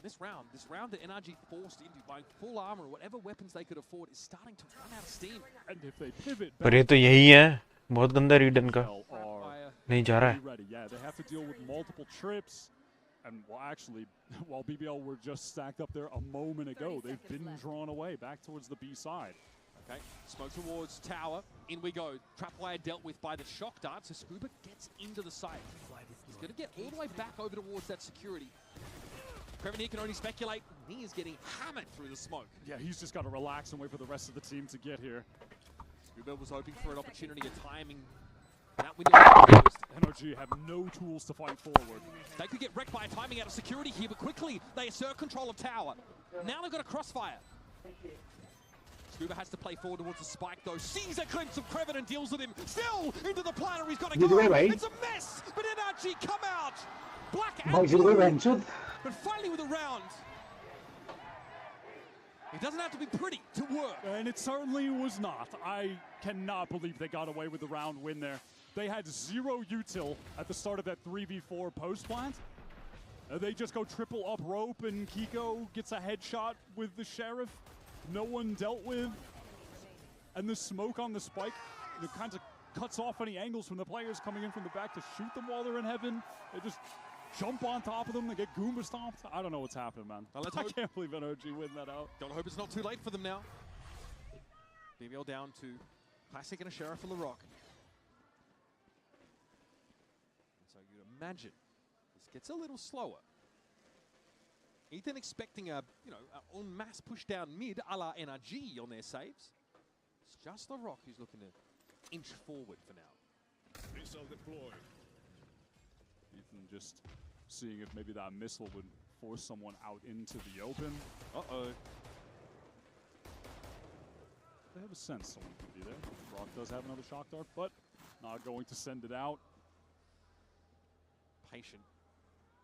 This round that NRG forced into buying full armor or whatever weapons they could afford is starting to run out of steam. And if they pivot पर ये तो यही है. बहुत गंदा read इनका. नहीं जा रहा है. Yeah, they have to deal with multiple trips. And well, actually, while BBL were just stacked up there a moment ago, they've been drawn away back towards the B side. Okay, smoke towards tower. In we go. Trapwire dealt with by the shock dart, so Scuba gets into the site. He's going to get all the way back over towards that security. Prevenir can only speculate. He is getting hammered through the smoke. Yeah, he's just got to relax and wait for the rest of the team to get here. Scuba was hoping for an opportunity, a timing. That window closed. NRG have no tools to fight forward. They could get wrecked by a timing out of security here, but quickly they assert control of tower. Now they've got a crossfire. Scuba has to play forward towards the spike though. Sees a glimpse of Creven and deals with him. Still into the planner, he's got to go. It's a mess, but NRG come out. Black and blue, but finally with a round. It doesn't have to be pretty to work. And it certainly was not. I cannot believe they got away with the round win there. They had 0 util at the start of that 3v4 post plant. They just go triple up rope and Kiko gets a headshot with the Sheriff. No one dealt with. And the smoke on the spike, it kind of cuts off any angles from the players coming in from the back to shoot them while they're in heaven. They just jump on top of them, they get Goomba stomped. I don't know what's happening, man. I can't believe NRG win that out. Don't hope it's not too late for them now. BBL down to Classic and a Sheriff for LaRock. So you'd imagine this gets a little slower. Ethan expecting a, en masse push down mid a la NRG on their saves. It's just LaRock who's looking to inch forward for now. Missile deployed. Ethan just seeing if maybe that missile would force someone out into the open. Uh-oh. They have a sense someone could be there. Rock does have another shock dart, but not going to send it out. Patient.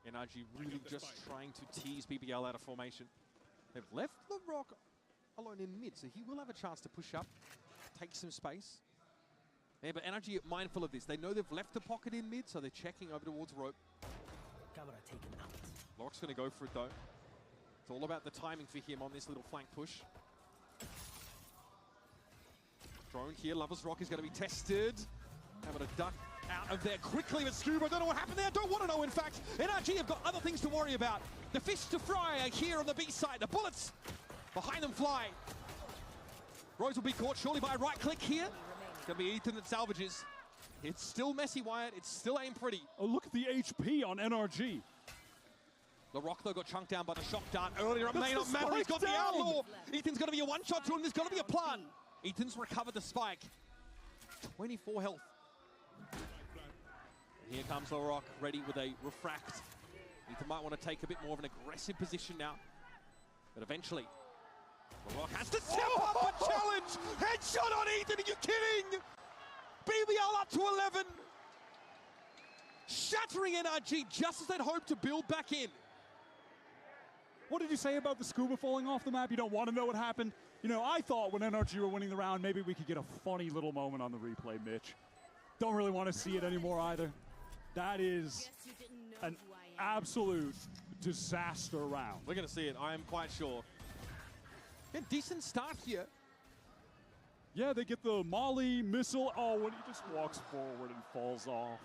NRG really just trying to tease BBL out of formation. They've left LaRock alone in mid, so he will have a chance to push up, take some space. Yeah, but NRG are mindful of this. They know they've left the pocket in mid, so they're checking over towards rope. LaRock's going to go for it, though. It's all about the timing for him on this little flank push. Drone here. Lover's Rock is going to be tested. Having a duck out of there quickly with Scuba. Don't know what happened there. Don't want to know, in fact. NRG have got other things to worry about. The fish to fry are here on the B side. The bullets behind them fly. Rose will be caught surely by a right click here. It's going to be Ethan that salvages. It's still messy, Wyatt. It still ain't pretty. Oh, look at the HP on NRG. LaRock, though, got chunked down by the shock dart earlier. It may not matter. He's got the outlaw. Ethan's going to be a one-shot to him. There's going to be a plan. Ethan's recovered the spike. 24 health. And here comes LaRock, ready with a refract. Ethan might want to take a bit more of an aggressive position now. But eventually, LaRock has to step up and challenge. Headshot on Ethan. Are you kidding? BBL up to 11. Shattering NRG just as they'd hoped to build back in. What did you say about the scuba falling off the map? You don't want to know what happened? You know, I thought when NRG were winning the round, maybe we could get a funny little moment on the replay, Mitch. Don't really want to see it anymore either. That is an absolute disaster round. We're going to see it, I am quite sure. Yeah, decent start here. Yeah, they get the Molly missile. Oh, when he just walks forward and falls off.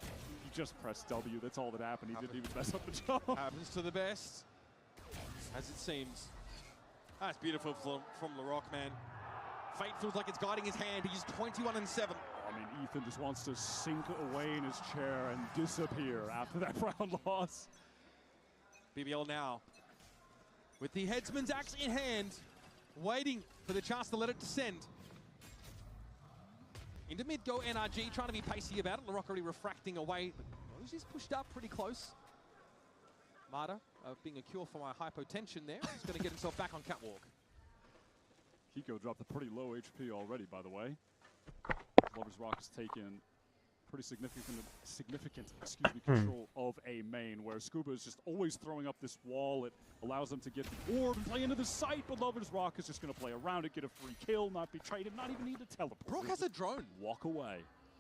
He just pressed W. That's all that happened. He didn't even mess up the jump. Happens to the best, as it seems. That's beautiful from LaRock, man. Fate feels like it's guiding his hand. He's 21-7. I mean, Ethan just wants to sink away in his chair and disappear after that round loss. BBL now, with the headsman's axe in hand, waiting for the chance to let it descend. Into mid go NRG, trying to be pacey about it. LaRock already refracting away. Rose is pushed up pretty close. Marta being a cure for my hypotension there. He's going to get himself back on catwalk. Kiko dropped a pretty low HP already, by the way. Lover's Rock has taken pretty significant control of a main, where Scuba is just always throwing up this wall. It allows them to get the orb and play into the site, but Lover's Rock is just going to play around it, get a free kill, not be traded, not even need to teleport. Brock has a drone. Walk away.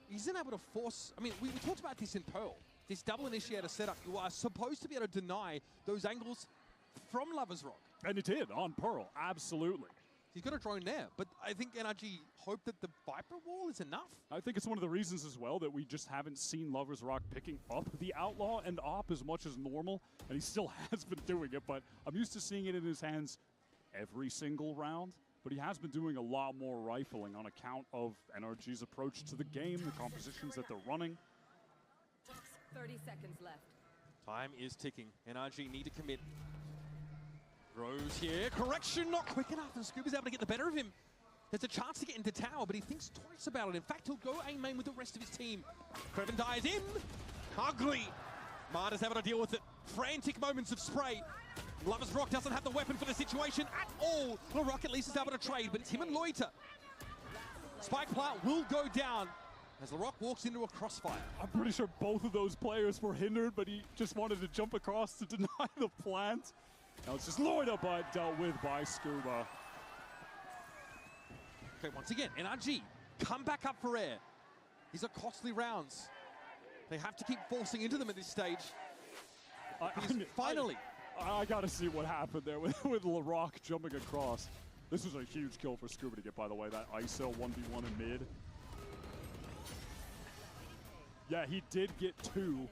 He's not able to force... I mean, we talked about this in Pearl. This double initiator setup, you are supposed to be able to deny those angles from Lover's Rock. And it did on Pearl, absolutely. He's got a drone there, but I think NRG hope that the Viper wall is enough. I think it's one of the reasons as well that we just haven't seen Lover's Rock picking up the Outlaw and Op as much as normal, and he still has been doing it, but I'm used to seeing it in his hands every single round. But he has been doing a lot more rifling on account of NRG's approach to the game, the compositions that they're running. 30 seconds left. Time is ticking. NRG need to commit. Rose here. Correction, not quick enough, and Scuba's able to get the better of him. There's a chance to get into tower, but he thinks twice about it. In fact, he'll go A main with the rest of his team. Creven dies in. Ugly. Marta's able to deal with it. Frantic moments of spray. Lover's Rock doesn't have the weapon for the situation at all. LaRock at least is able to trade, but it's him and Loiter. Spike plant will go down as LaRock walks into a crossfire. I'm pretty sure both of those players were hindered, but he just wanted to jump across to deny the plant. Now it's just Loiter, but dealt with by Scuba. Okay, once again, NRG, come back up for air. These are costly rounds. They have to keep forcing into them at this stage. Finally. I gotta see what happened there with LaRock jumping across. This was a huge kill for Scuba to get, by the way, that ISO 1v1 in mid. Yeah, he did get 2.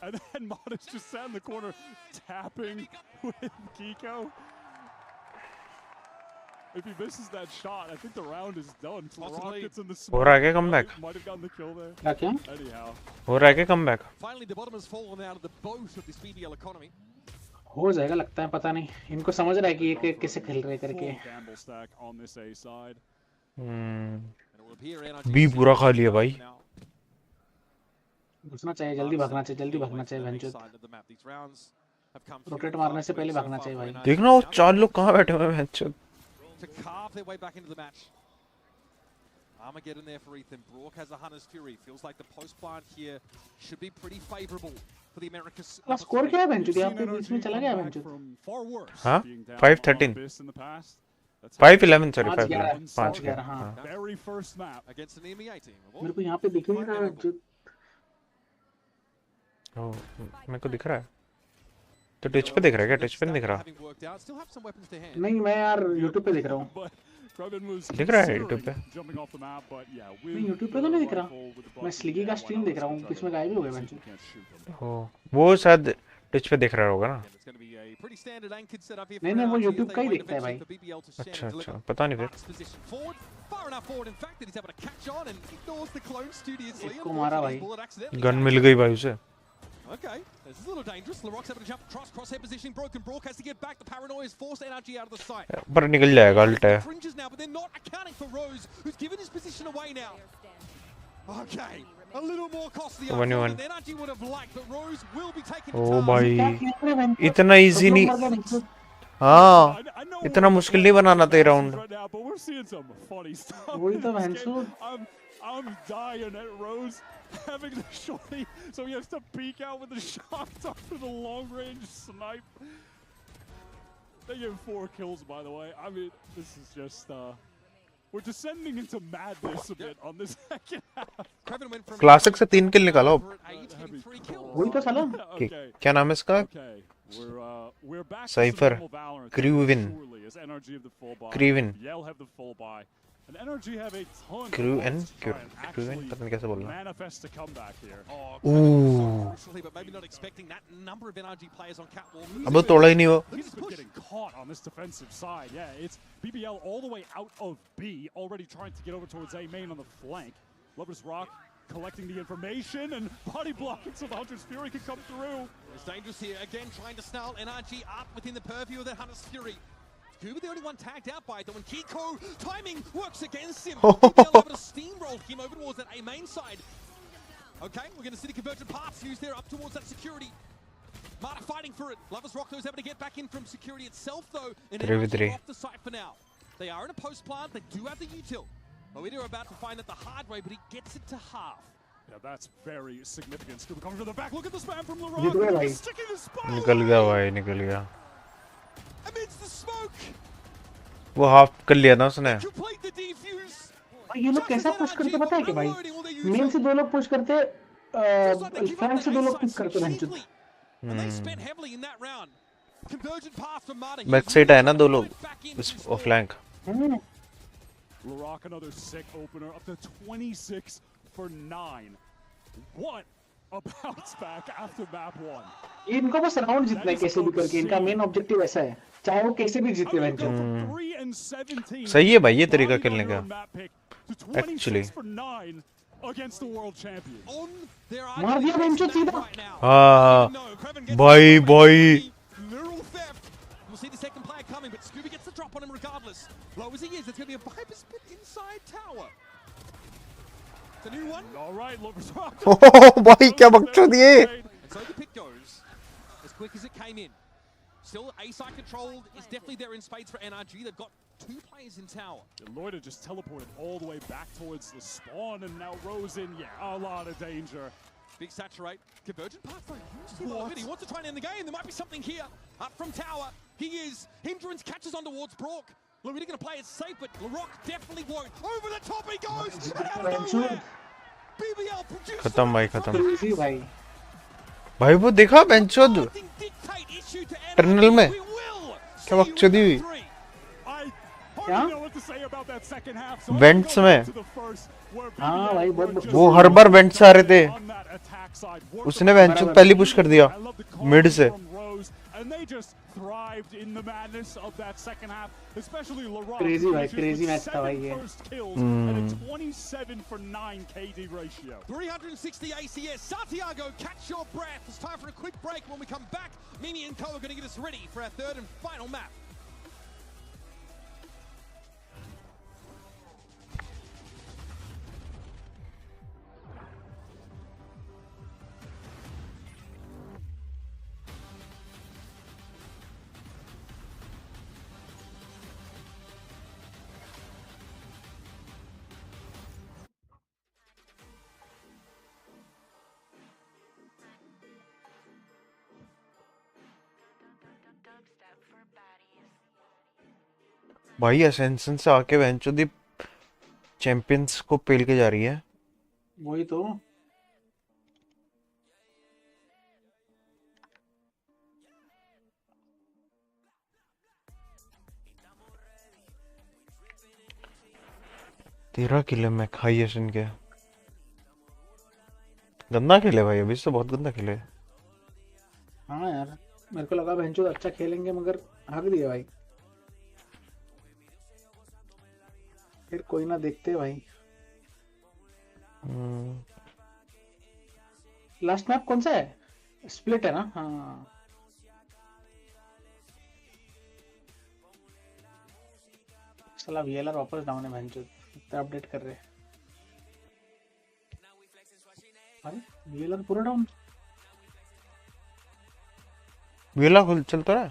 And then Modest just sat in the corner tapping with Kiko. If he misses that shot, I think the round is done. LaRock gets in the smoke. हो रहा है क्या comeback? Might have gotten the kill there. क्या? Anyhow. हो रहा है क्या comeback? Finally, the bottom has fallen out of the boat of this BBL economy. हो जाएगा लगता है, पता नहीं इनको समझ रहा है कि ये कैसे खेल रहे करके. बी पूरा खा लिया भाई. घुसना चाहिए, जल्दी भागना चाहिए वेंचर. रोटेट मारने से पहले भागना चाहिए भाई. देखना वो 4 लोग कहाँ बैठे हुए हैं venture. To carve their way back into the match. Armageddon there for Ethan. Brock has a Hunter's Fury. Feels like the post plant here should be pretty favorable for the Americas. Score क्या है venture? यहाँ पे बीच में चला गया venture. हाँ 5-13 5-11 sorry 5-11 5-11 हाँ. Very first map against an EMEA team. मेरे को यहाँ पे दिख नहीं रहा वेंचर. ओह मेरे को दिख रहा है. तो ट्विच पे दिख रहा है क्या? ट्विच पे नहीं दिख रहा. नहीं मैं यार YouTube पे दिख रहा हूँ. दिख रहा है YouTube पे. नहीं YouTube पे तो नहीं दिख रहा. मैं स्लिगी का स्ट्रीम देख रहा हूँ, बीच में गायब ही हो गया वेंचर. ओह वो शायद ट्विच पे दिख रहा होगा ना. नहीं वो YouTube का ही दिखता है भाई. अच्छा पता नहीं फिर. इसको मारा भाई. गन मिल गई भाई उसे. Okay, this is a little dangerous. LaRock's able to jump across, crosshair positioning broken. Brock has to get back. The paranoia has forced NRG out of the sight. पर निकल जाएगा अल्ट है. Fringes now, but they're not accounting for Rose, who's given his position away now. Okay, a little more costly than NRG would have liked, but Rose will be taken to ओ भाई इतना easy नहीं. हाँ इतना मुश्किल नहीं बनाना था round. वही तो venture. I'm dying at Rose having the shorty, so he has to peek out with the shock dart for the long range snipe. They get 4 kills, by the way. I mean, this is just we're descending into madness a bit on this second half. Classic से 3 किल निकाला वही तो साला क्या नाम है इसका We're back to cipher some normal Valorant. क्रूविन Surely, as NRG have the full buy. क्रूविन Yell have the full buy. And NRG have a ton क्रूविन of try and क्रूविन actually पता नहीं कैसे बोलना manifest to come back here. Ooh. But maybe not expecting that number of NRG players on catwalk. अब वो तोड़ा ही नहीं वो He's been getting caught on this defensive side. Yeah, it's BBL all the way out of B, already trying to get over towards A main on the flank. Lover's Rock collecting the information and body blocking so the Hunter's Fury can come through. It's dangerous here. Again, trying to snarl NRG up within the purview of that Hunter's Fury. Kuba the only one tagged out by it, though, when Kiko timing works against him. BBL able to steamroll him over towards that A main side. Okay, we're going to see the convergent paths used there up towards that security. Marta fighting for it. Lover's Rock, though, is able to get back in from security itself, though. And NRG off the site for now. They are in a post plant. They do have the util. Oida are about to find it the hard way, but he gets it to half. Yeah, that's very significant. Scuba coming to the back. Look at the spam from LaRock. He's sticking the spike. निकल गया भाई निकल गया Amidst the smoke. वो half कर लिया ना उसने Complete the defuse. ये लोग कैसा पुश करते पता है कि भाई मेन से 2 लोग पुश करते फ्लैंक से 2 लोग पुश करते हैं And they spent heavily in that round. Convergent path for Marta. Back side है ना 2 लोग इस flank LaRock another sick opener up to 26 for 9. What a bounce back after map 1. इनको बस राउंड जीतना है कैसे भी करके इनका मेन ऑब्जेक्टिव ऐसा है चाहे वो कैसे भी जीते वेंचर सही है भाई ये तरीका खेलने का actually against the world champion. मार दिया वेंचर सीधा हाँ भाई भाई We'll see the second player coming, but Scooby gets the drop on him regardless. Low as he is, it's going to be a Viper spit inside tower. It's a new one. All right, Lover's Rock. भाई क्या बकचोद ये And so the pick goes as quick as it came in. Still, A-side controlled is definitely there in spades for NRG. They've got 2 players in tower. Loida just teleported all the way back towards the spawn, and now Rose in. Yeah, a lot of danger. Big saturate. Convergent path for him. He wants to try and end the game. There might be something here. Up from tower. He is. Hindrance catches on towards Brock. Louis going to play it safe, but LaRock definitely won't. Over the top he goes. Out of nowhere. BBL produced. खत्म भाई खत्म crazy भाई भाई वो देखा बेंचोद tunnel में क्या बकचोदी हुई वेंट्स में हाँ भाई बहुत वो हर बार वेंट्स आ रहे थे उसने वेंचोद पहली पुश कर दिया मिड से And they just thrived in the madness of that second half, especially LaRock. Crazy भाई, crazy match था भाई ये. And a 27 for 9 KD ratio. 360 ACS. Santiago, catch your breath. It's time for a quick break. When we come back, Mimi and Co are going to get us ready for our third and final map. भाई ascension से आके वेंचोदी champions को पेल के जा रही है वही तो तेरह किले में खाई इनके गंदा खेले भाई अभी तो बहुत गंदा खेले हाँ यार मेरे को लगा बेंचो अच्छा खेलेंगे मगर हक दिया भाई फिर कोई ना देखते भाई लास्ट मैप कौन सा है स्प्लिट है ना हाँ साला वीएलआर वापस डाउन है बेंचो इतना अपडेट कर रहे अरे वीएलआर पूरा डाउन वीएलआर खुल चलता रहा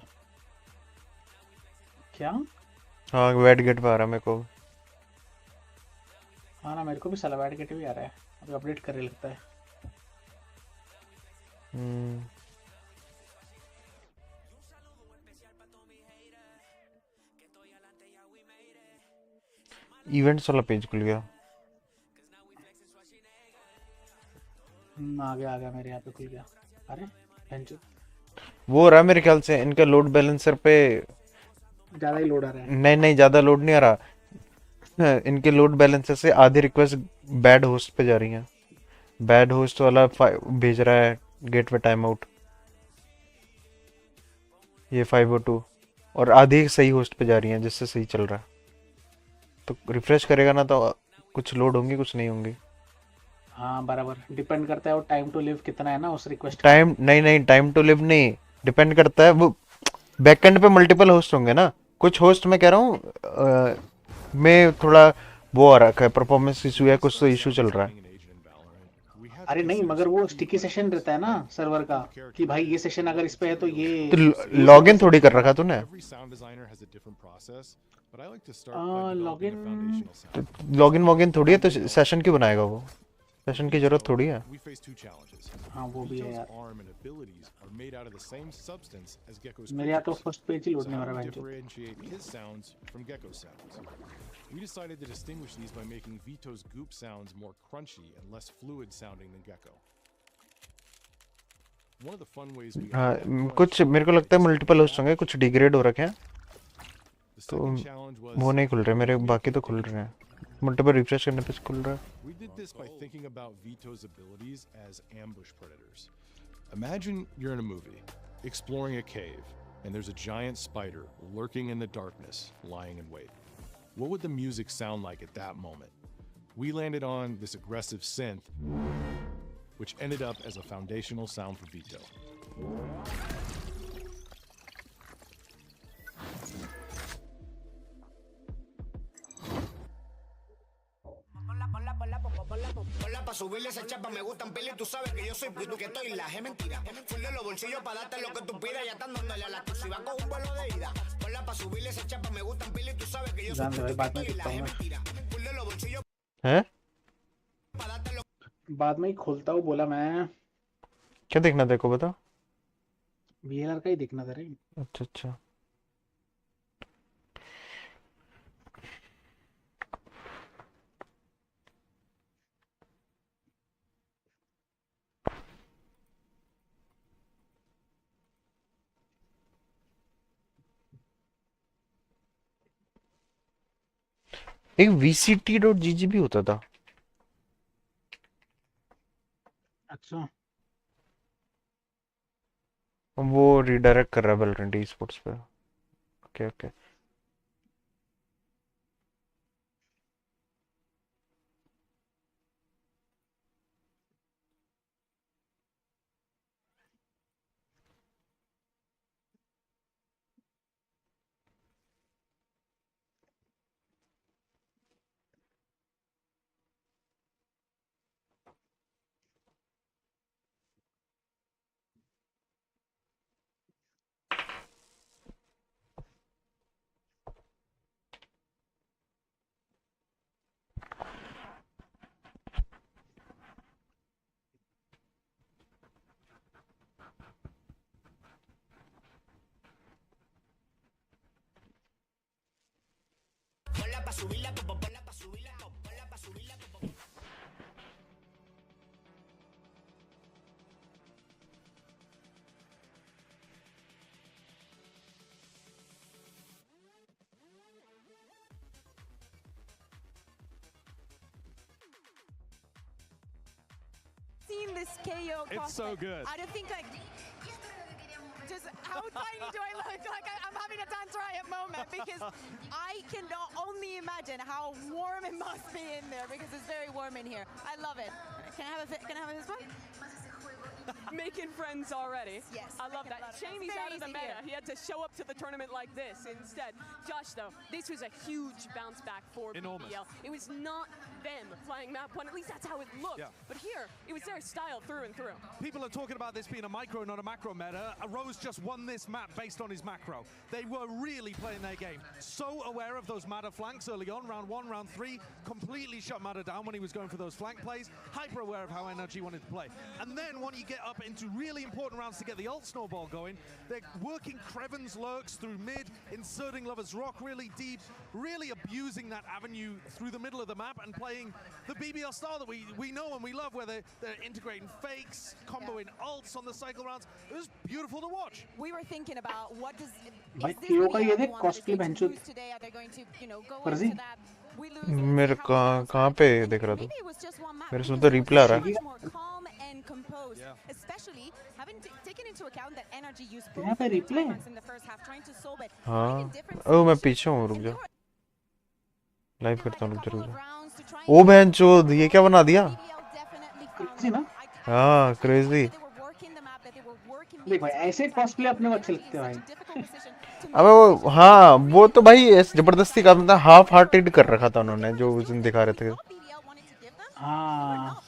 क्या हाँ वेट गेट पे आ रहा मेरे को हाँ ना, मेरे को भी साला बैड गेट भी आ रहा है, अभी अपडेट करने लगता है। इवेंट्स वाला पेज खुल गया। आ गया मेरे यहाँ पे खुल गया। अरे बेंचो वो हो रहा है मेरे ख्याल से, इनका लोड बैलेंसर पे ज्यादा ही लोड आ रहा है। नहीं ज्यादा लोड नहीं आ रहा, इनके लोड बैलेंसर से आधी रिक्वेस्ट बैड होस्ट पे जा रही हैं। बैड होस्ट वाला भेज रहा है गेटवे टाइम आउट, ये 502, और आधी सही होस्ट पे जा रही हैं जिससे सही चल रहा है। तो रिफ्रेश करेगा ना तो कुछ लोड होंगी, कुछ नहीं होंगी। हाँ बराबर, डिपेंड करता है वो टाइम टू लिव कितना है ना उस रिक्वेस्ट। टाइम नहीं टाइम टू लिव नहीं, डिपेंड करता है वो बैकएंड पे मल्टीपल होस्ट होंगे ना। कुछ होस्ट में कह रहा हूँ में थोड़ा वो आ रखा है, परफॉर्मेंस इशू है, कुछ तो इशू चल रहा है। अरे नहीं, मगर वो स्टिकी सेशन रहता है ना सर्वर का, कि भाई ये सेशन अगर इस पे है तो ये तो लॉगिन थोड़ी कर रखा तूने। लॉगिन वॉगिन थोड़ी है, तो सेशन क्यों बनाएगा वो? सेशन की जरूरत थोड़ी है। हाँ वो भी है यार। मेरे यहाँ तो फर्स्ट पेज ही लोड नहीं हो रहा है। We decided to distinguish these by making Vito's goop sounds more crunchy and less fluid sounding than Gecko. One of the fun ways we कुछ मेरे को लगता है मल्टीपल होस्ट होंगे, कुछ डिग्रेड हो रखे हैं तो वो नहीं खुल रहे मेरे, बाकी तो खुल रहे हैं। मल्टीपल रिफ्रेश करने पे खुल रहा है। We did this by thinking about Vito's abilities as ambush predators. Imagine you're in a movie, exploring a cave, and there's a giant spider lurking in the darkness, lying in wait. What would the music sound like at that moment? We landed on this aggressive synth, which ended up as a foundational sound for Vito. Pa' subirle esa chapa me gustan pila y tú sabes que yo soy pito que estoy la es mentira. Full de los bolsillos pa' darte lo que tú pidas, ya están dándole a la tu si va con un vuelo de ida. Ponla pa' subirle esa chapa me gustan pila y tú sabes que yo soy pito que estoy la es mentira. Full de los bolsillos हैं? बाद में ही खोलता हूँ बोला मैं। क्या देखना देखो बता। VLR का ही देखना था रे। अच्छा एक VCT.GG भी होता था। अच्छा वो रिडायरेक्ट कर रहा है Valorant esports पे। Okay ponla pa' subirla, ponla pa' subirla, ponla pa' subirla. Seen this KO. It's so good. I don't think just how tiny do I look? Like I'm having a dance riot moment because I can only imagine how warm it must be in there because it's very warm in here. I love it. Can I have this one? making friends already. Yes. I love that. Shame he's out of the meta. He had to show up to the tournament like this instead. Josh, though, this was a huge bounce back for BBL. It was not them playing map 1. At least that's how it looked. Yeah. But here, it was their style through and through. People are talking about this being a micro, not a macro meta. Rose just won this map based on his macro. They were really playing their game. So aware of those Mata flanks early on, round 1, round 3. Completely shut Mata down when he was going for those flank plays. Hyper aware of how NRG wanted to play. And then when you get up into really important rounds to get the ult snowball going, they're working Creven's lurks through mid, inserting Lover's Rock really deep, really abusing that avenue through the middle of the map and playing the BBL style that we know and we love, where they're integrating fakes, comboing ults on the cycle rounds. It was beautiful to watch. We were thinking about what does भाई KO का ये देख costly bench today, are they going to, you know, go Farzi? into that? We lose मेरे कहाँ पे देख रहा था मेरे सुन तो रिप्लाई आ रहा है especially having taken into account that energy used यहाँ पे reply in the first half trying to solve it. हाँ ओ मैं पीछे हूँ रुक जा लाइव करता हूँ रुक जा ओ बहन चोद ये क्या बना दिया क्रेजी ना हाँ क्रेजी देख भाई ऐसे कॉस्टली अपने को अच्छे लगते हैं भाई अबे वो हाँ वो तो भाई जबरदस्ती का मतलब हाफ हार्टेड कर रखा था उन्होंने जो उस दिन दिखा रहे थे हाँ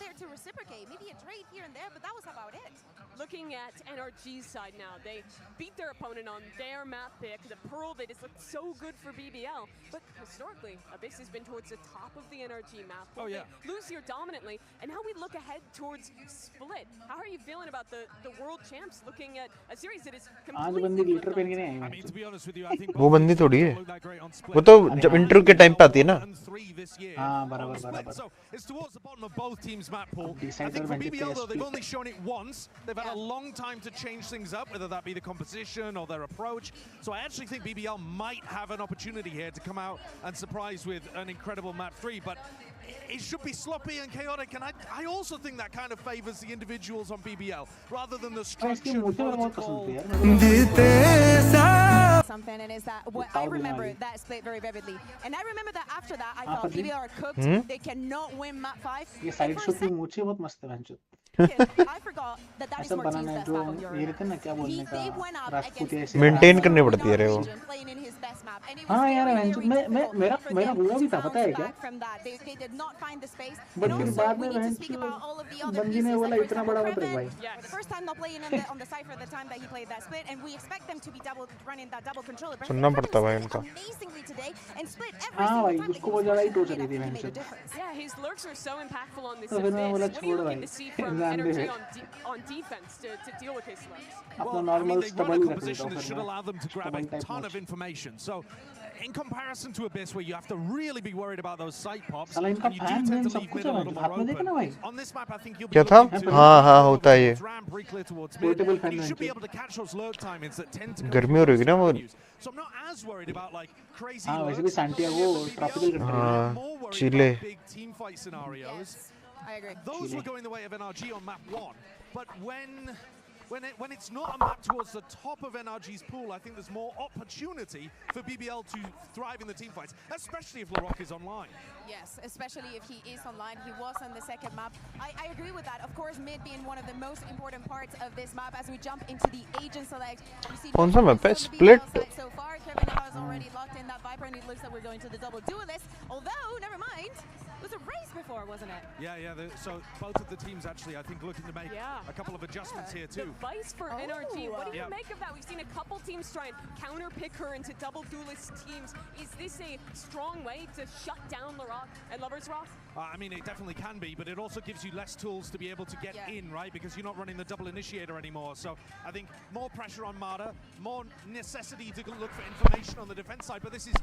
Looking at NRG's side now, they beat their opponent on their map pick. The Pearl, they just looked so good for BBL. But historically, Abyss has been towards the top of the NRG map. Oh, yeah. They lose here dominantly, and now we look ahead towards Split. How are you feeling about the world champs looking at a series that is completely different? I mean, to be honest with you, I think वो बंदी थोड़ी है वो तो जब interview के time पे आती है ना हाँ बराबर So it's towards the bottom of both teams' map pool. I think for BBL though, they've only shown it once. They've had a long time to change things up, whether that be the composition or their approach. So I actually think BBL might have an opportunity here to come out and surprise with an incredible map 3, but it should be sloppy and chaotic, and I also think that kind of favors the individuals on BBL rather than the structured protocol. Something, and is that what I remember that split very vividly, and I remember that after that I thought BBL are cooked. They cannot win map 5. ये side shot की मूछें बहुत मस्त है बहनचोद I forgot that is ऐसा बनाना है जो ये रहते हैं ना क्या बोलने का राजपूती ऐसे मेंटेन करनी पड़ती है रे वो हाँ यार बहनचोद मेरा हुआ भी था पता है क्या बट फिर बाद में बहनचोद बंदी ने बोला इतना बड़ा मत रख भाई सुनना पड़ता भाई उनका हाँ भाई उसको वो ज़्यादा ही टोच रही थी बहनचोद तो फिर मैं बोला छोड़ भाई जान दे on defense to deal with his lurks. अपना normal run a composition that should allow them to grab a ton of information. So in comparison to Abyss, where you have to really be worried about those side pops, and you do tend to leave mid a little more open. On this map, I think you'll be able to हाँ होता है ये ram pretty clear towards mid, and you should be able to catch those lurk timings that tend to गर्मी हो रही है ना वो So I'm not as worried about like crazy हाँ वैसे भी Santiago tropical country हाँ more worried Chile about big team fight scenarios. I agree. Those were going the way of NRG on map 1, but when it's not a map towards the top of NRG's pool, I think there's more opportunity for BBL to thrive in the team fights, especially if LaRock is online. Yes, especially if he is online. He was on the second map. I agree with that. Of course, mid being one of the most important parts of this map as we jump into the agent select. We see कौन सा map है split so far. Kevin has already locked in that Viper, and it looks like we're going to the double duelist. Although, never mind. It was a race before, wasn't it? Yeah. So both of the teams actually, I think, looking to make a couple of adjustments here too. The vice for NRG. What do you make of that? We've seen a couple teams try and counter pick her into double duelist teams. Is this a strong way to shut down LaRock and Lover's Rock? I mean, it definitely can be, but it also gives you less tools to be able to get in, right? Because you're not running the double initiator anymore. So I think more pressure on Mata, more necessity to look for information on the defense side. But this is,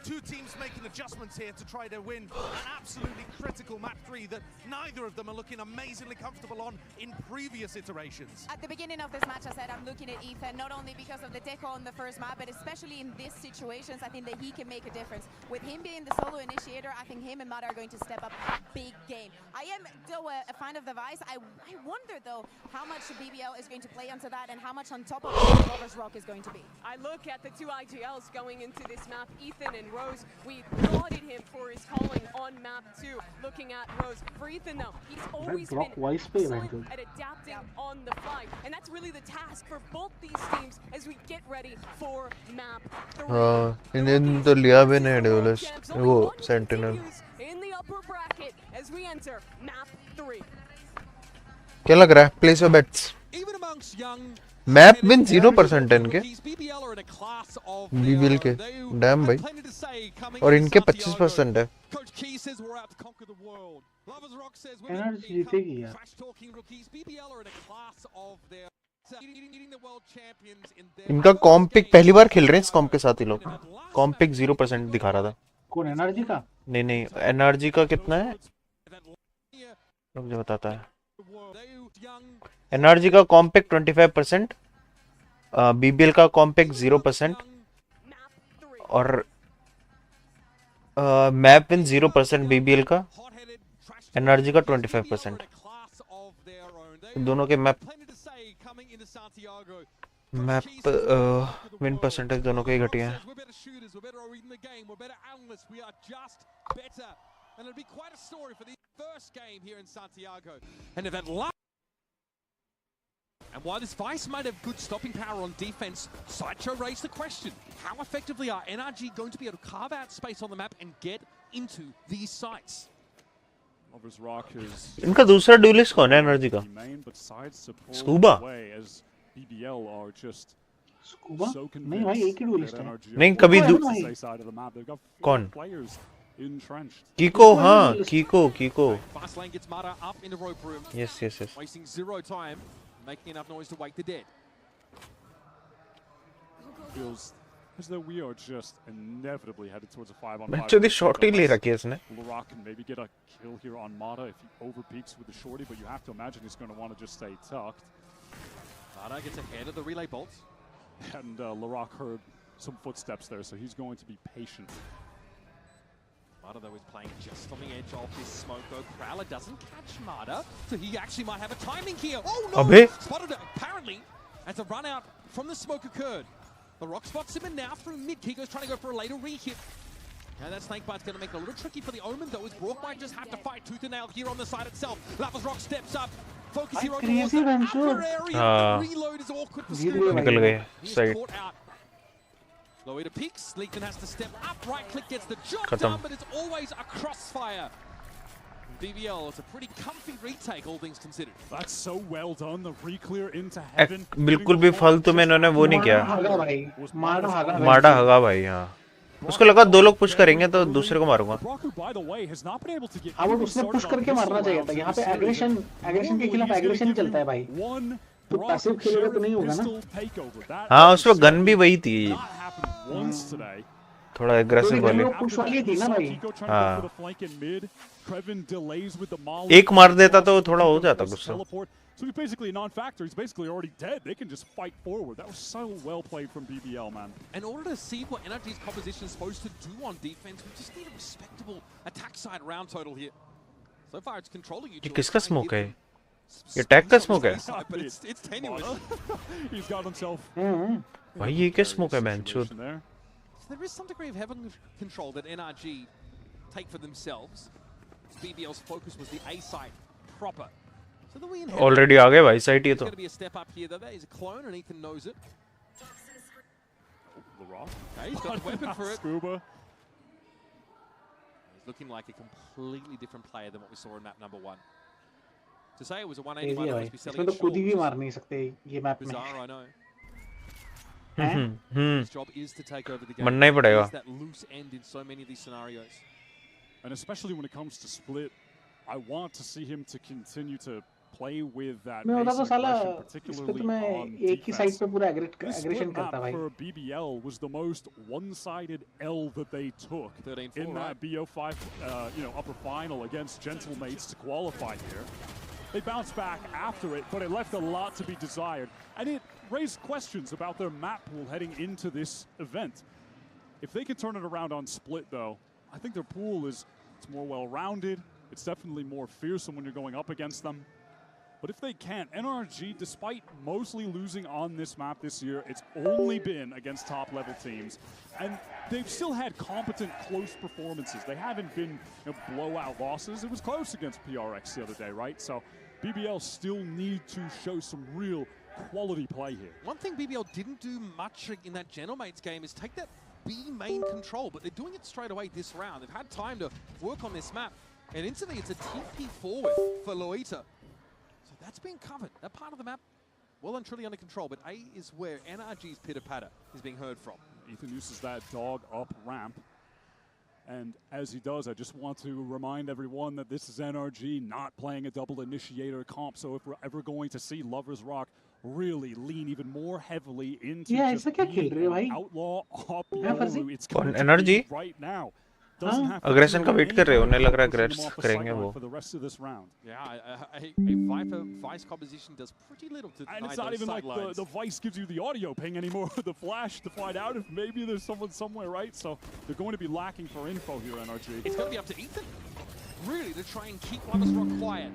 two teams making adjustments here to try to win an absolutely critical map 3 that neither of them are looking amazingly comfortable on in previous iterations. At the beginning of this match, I said I'm looking at Ethan, not only because of the deco on the first map, but especially in these situations, I think that he can make a difference. With him being the solo initiator, I think him and Mata are going to step up big game. I am still a fan of the Vice. I wonder though how much BBL is going to play onto that and how much on top of it Lover's Rock is going to be. I look at the two IGLs going into this map, Ethan and Rose. We lauded him for his calling on map too. Looking at Rose. For Ethan though, he's always been voice पे excellent at adapting on the fly. And that's really the task for both these teams as we get ready for map 3. इन्हें तो लिया भी नहीं duelist वो sentinel In the upper bracket as we enter map 3. क्या लग रहा है place your bets map win 0% है इनके BBL के डैम भाई और इनके 25% है एनर्जी जीतेगी यार इनका कॉम्प पिक पहली बार खेल रहे हैं इस कॉम्प के साथ ही लोग कॉम्प पिक 0% दिखा रहा था कौन एनर्जी का नहीं एनर्जी का कितना है मुझे बताता है एनर्जी का कॉम्पिक 25%, बीबीएल का कॉम्पिक 0% और मैप विन 0% बीबीएल का, एनर्जी का 25%। दोनों के मैप विन परसेंटेज दोनों के ही घटिया हैं। And it'll be quite a story for the first game here in Santiago. And if that and while this Vice might have good stopping power on defense, Sideshow raised the question, how effectively are NRG going to be able to carve out space on the map and get into these sites? इनका दूसरा dualist कौन है energy का? Scuba? Scuba? नहीं भाई एक ही dualist है। नहीं कभी कौन? कीको हाँ कीको yes wasting zero time making enough noise to wake the dead feels as though we are just inevitably headed towards a 5-on-5 बच्चों दी शॉट ही ले रखी है इसने Larock can maybe get a kill here on Mata if he overpeaks with the shorty but you have to imagine he's going to want to just stay tucked. Mata gets ahead of the relay bolts and Larock heard some footsteps there so he's going to be patient. Mata though is playing just on the edge of this smoke though. Prowler doesn't catch Mata, so he actually might have a timing here. Oh no! Abhi? Spotted it apparently as a run out from the smoke occurred. The Rock spots him and now through mid. Kiko's trying to go for a later re-hit. And that snake bite's going to make it a little tricky for the Omen though, as Brock might just have to fight tooth and nail here on the side itself. Lavas Rock steps up. Focus here on the upper area. Reload is awkward for Scuba. निकल गए side Loida peeks, Leekman has to step up, right click gets the job done, but it's always a crossfire. BBL is a pretty comfy retake, all things considered. That's so well done, the re-clear into heaven. बिल्कुल भी फालतू में इन्होंने वो नहीं किया। मारा हगा भाई हाँ। उसको लगा दो लोग पुश करेंगे तो दूसरे को मारूंगा। हाँ वो उसने पुश करके मारना चाहिए था। यहाँ पे एग्रेशन के खिलाफ एग्रेशन चलता है भाई। तो पैसिव खेलेगा तो नहीं होगा ना। हाँ उस वक्त गन भी वही थी। थोड़ा एग्रेसिव वाली। पुश वाली थी ना भाई। हाँ। एक मार देता तो थोड़ा हो जाता गुस्सा। So he's basically a non-factor. He's basically already dead. They can just fight forward. That was so well played from BBL, man. In order to see what NRG's composition is supposed to do on defense, we just need a respectable attack side round total here. So far, it's controlling you. ये किसका smoke है? ये tag का smoke है? But it's tenuous. He's got himself. भाई ये क्या smoke है बेंचोद? So there is some degree of heaven control that NRG take for themselves. BBL's focus was the A side proper. Already आ गए भाई साइट ये तो। Going to be a step up here though. That is a clone and Ethan knows it. Okay, he's got a weapon for it. Scuba. He's looking like a completely different player than what we saw in map number 1. To say it was a 180 must be selling short. तो खुद ही मार नहीं सकते ये map में। Bizarre, I know. His job is to take over the game. मरना ही पड़ेगा। That loose end in so many of these scenarios. And especially when it comes to split, I want to see him to continue to play with that basic aggression, particularly on defense. This split map for BBL was the most one-sided L that they took in that BO5, upper final against Gentlemates to qualify here. They bounced back after it, but it left a lot to be desired, and it raised questions about their map pool heading into this event. If they can turn it around on split, though, I think their pool is more well-rounded. It's definitely more fearsome when you're going up against them. But if they can't, NRG, despite mostly losing on this map this year, it's only been against top-level teams. And they've still had competent, close performances. They haven't been blowout losses. It was close against PRX the other day, right? So BBL still need to show some real quality play here. One thing BBL didn't do much in that Gentlemates game is take that B main control, but they're doing it straight away this round. They've had time to work on this map, and instantly it's a TP forward for Loita. So that's been covered. That part of the map, well and truly under control, but A is where NRG's pitter-patter is being heard from. Ethan uses that dog up ramp. And as he does, I just want to remind everyone that this is NRG not playing a double initiator comp. So if we're ever going to see Lovers Rock really lean even more heavily into just being an outlaw op, it's going to be right now. Aggression का wait कर रहे हो, उन्हें लग रहा है aggress करेंगे वो. Yeah, a Viper Vice composition does pretty little to deny. And it's not even like the Vice gives you the audio ping anymore, the flash to find out if maybe there's someone somewhere, right? So they're going to be lacking for info here, NRG. It's going to be up to Ethan, really, to try and keep Lovers Rock quiet.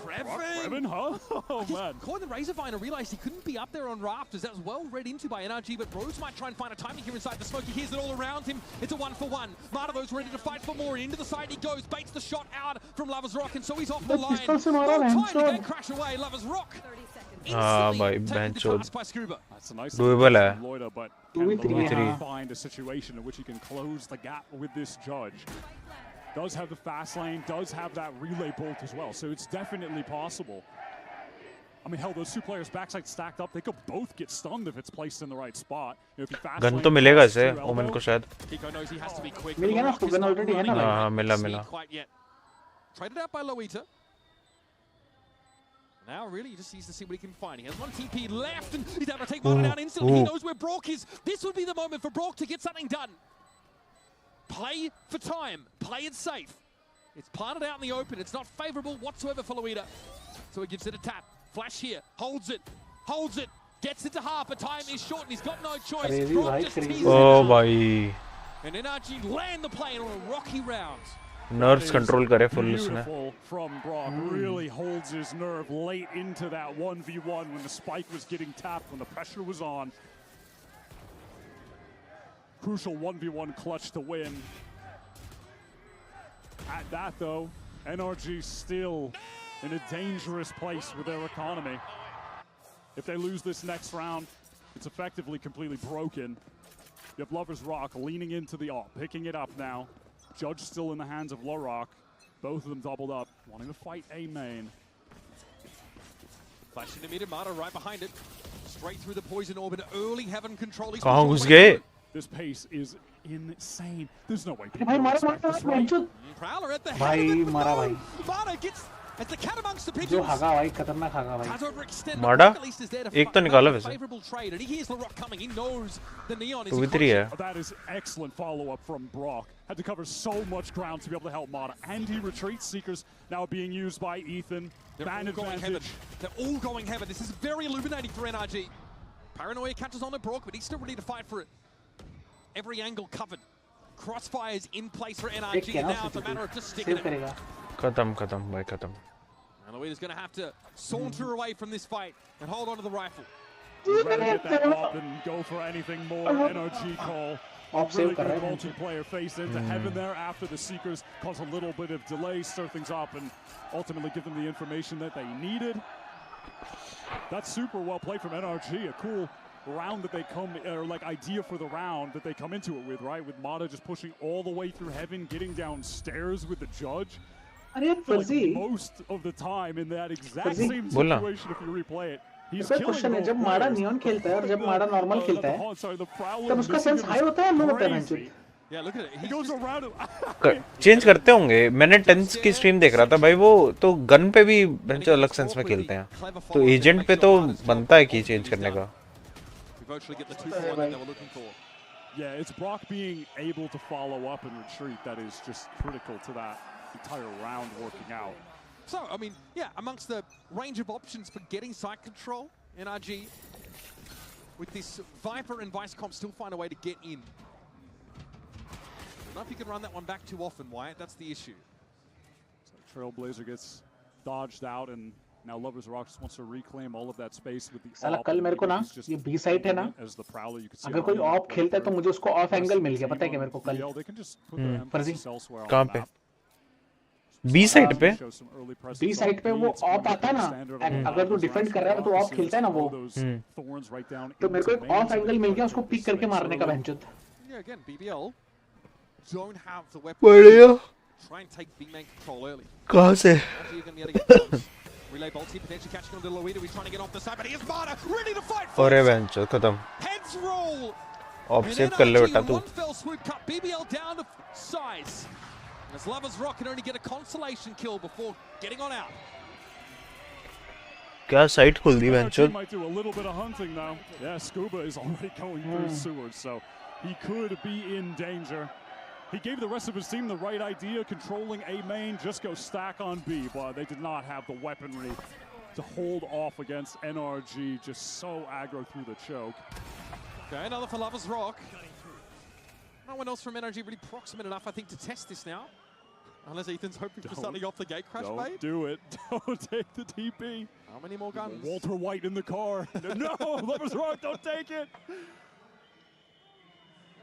Kreven, huh? Oh, man. Caught the Razorvine and realized he couldn't be up there on rafters. That was well read into by NRG, but Rose might try and find a timing here inside the smoke. He hears it all around him. It's a 1-for-1. Maravo's ready to fight for more. Into the side he goes, baits the shot out from Lovers Rock, and so he's off the line. No time to go crash away. Lovers Rock. भाई बेंचोद. That's a nice Doable है. Loida, but can find a situation in which he can close the gap with this judge. Does have the fast lane, does have that relay bolt as well, so it's definitely possible. I mean, hell, those two players backside stacked up, they could both get stunned if it's placed in the right spot. If you fast gun तो मिलेगा इसे, women को शायद. Kiko knows he has to be quick. मिल गया ना उसको, gun already है ना. हाँ, मिला. Traded out by Loita. Now, really, he just needs to see what he can find. He has one TP left, and he's able to take one down instantly. He knows where Brock is. This would be the moment for Brock to get something done. Play for time. Play it safe. It's planted out in the open. It's not favorable whatsoever for Loita. So he gives it a tap. Flash here. Holds it. Holds it. Gets it to half. But time is short, and he's got no choice. Brock just teases it भाई. And NRG land the plane on a rocky round. Nerves control करे full उसने. Beautiful from Brock. Really holds his nerve late into that 1v1 when the spike was getting tapped, when the pressure was on. Crucial 1v1 clutch to win. At that, though, NRG still in a dangerous place with their economy. If they lose this next round, it's effectively completely broken. You have Lovers Rock leaning into the op, picking it up now. Judge still in the hands of Lorock. Both of them doubled up, wanting to fight A main. Flash into mid, Mata right behind it. Straight through the poison orb, early heaven control. कहाँ घुस गए? This pace is insane. There's no way. Prowler at the head of it. भाई. Mata gets as the cat amongst the pigeons. जो हागा भाई, खतरनाक हागा भाई. माडा एक तो निकाला वैसे. Favorable trade, and he hears the rock coming. He knows the neon is. That is excellent follow-up from Brock. Had to cover so much ground to be able to help Mata, and he retreats. Seekers now being used by Ethan. They're all going heaven. They're all going heaven. This is very illuminating for NRG. Paranoia catches on to Brock, but he's still ready to fight for it. Every angle covered. Crossfires in place for NRG, and now it's a matter of just sticking it. खत्म भाई खत्म. And Loita's going to have to saunter away from this fight and hold on to the rifle. Ready to get that up and go for anything more. NRG call. Really good multiplayer face into heaven there after the Seekers cause a little bit of delay, stir things up, and ultimately give them the information that they needed. That's super well played from NRG. A cool round that they come, or like idea for the round that they come into it with, right? With Mata just pushing all the way through heaven, getting downstairs with the judge. Like most of the time in that exact same situation, if you replay it, he's killing both players. जब मारा neon खेलता है और जब मारा normal खेलता है, तब उसका सेंस हाई होता है, लो होता है bench. Yeah, look at it. He goes around it. Change करते होंगे. मैंने टेंस की स्ट्रीम देख रहा था भाई, वो तो गन पे भी बेंच अलग सेंस में खेलते हैं. तो एजेंट पे तो बनता है कि चेंज करने का. Yeah, it's Brock being able to follow up and retreat that is just critical to that entire round working out. So, I mean, yeah, amongst the range of options for getting site control, NRG, with this Viper and Vice comp still find a way to get in. I don't know if you can run that one back too often, Wyatt. That's the issue. So Trailblazer gets dodged out, and Now Lovers Rock just wants to reclaim all of that space with the साला कल मेरे को ना ये B side है ना, अगर कोई ऑफ खेलता है तो मुझे उसको ऑफ एंगल मिल गया, पता है क्या मेरे को कल फर्जी कहाँ पे बी साइड पे वो ऑफ आता ना, अगर तू डिफेंड कर रहा है तो ऑफ खेलता है ना वो, तो मेरे को एक ऑफ एंगल मिल गया उसको पिक करके मारने का बहनचोद। बढ़िया कहाँ से अरे बहनचोद खत्म ऑफ सेव कर ले बेटा तू। As Lovers Rock can only get a consolation kill before getting on out. क्या साइट खुल दी बहनचोद। Might do a little bit of hunting now. Yeah, Scuba is already going through sewers, so he could be in danger. He gave the rest of his team the right idea, controlling A main, just go stack on B, but they did not have the weaponry to hold off against NRG, just so aggro through the choke. Okay, another for Lovers Rock. No one else from NRG really proximate enough, I think, to test this now. Unless Ethan's hoping for something off the gate crash, Don't bait. do it. Don't take the TP. How many more guns? Walter White in the car. No, Lovers Rock, don't take it.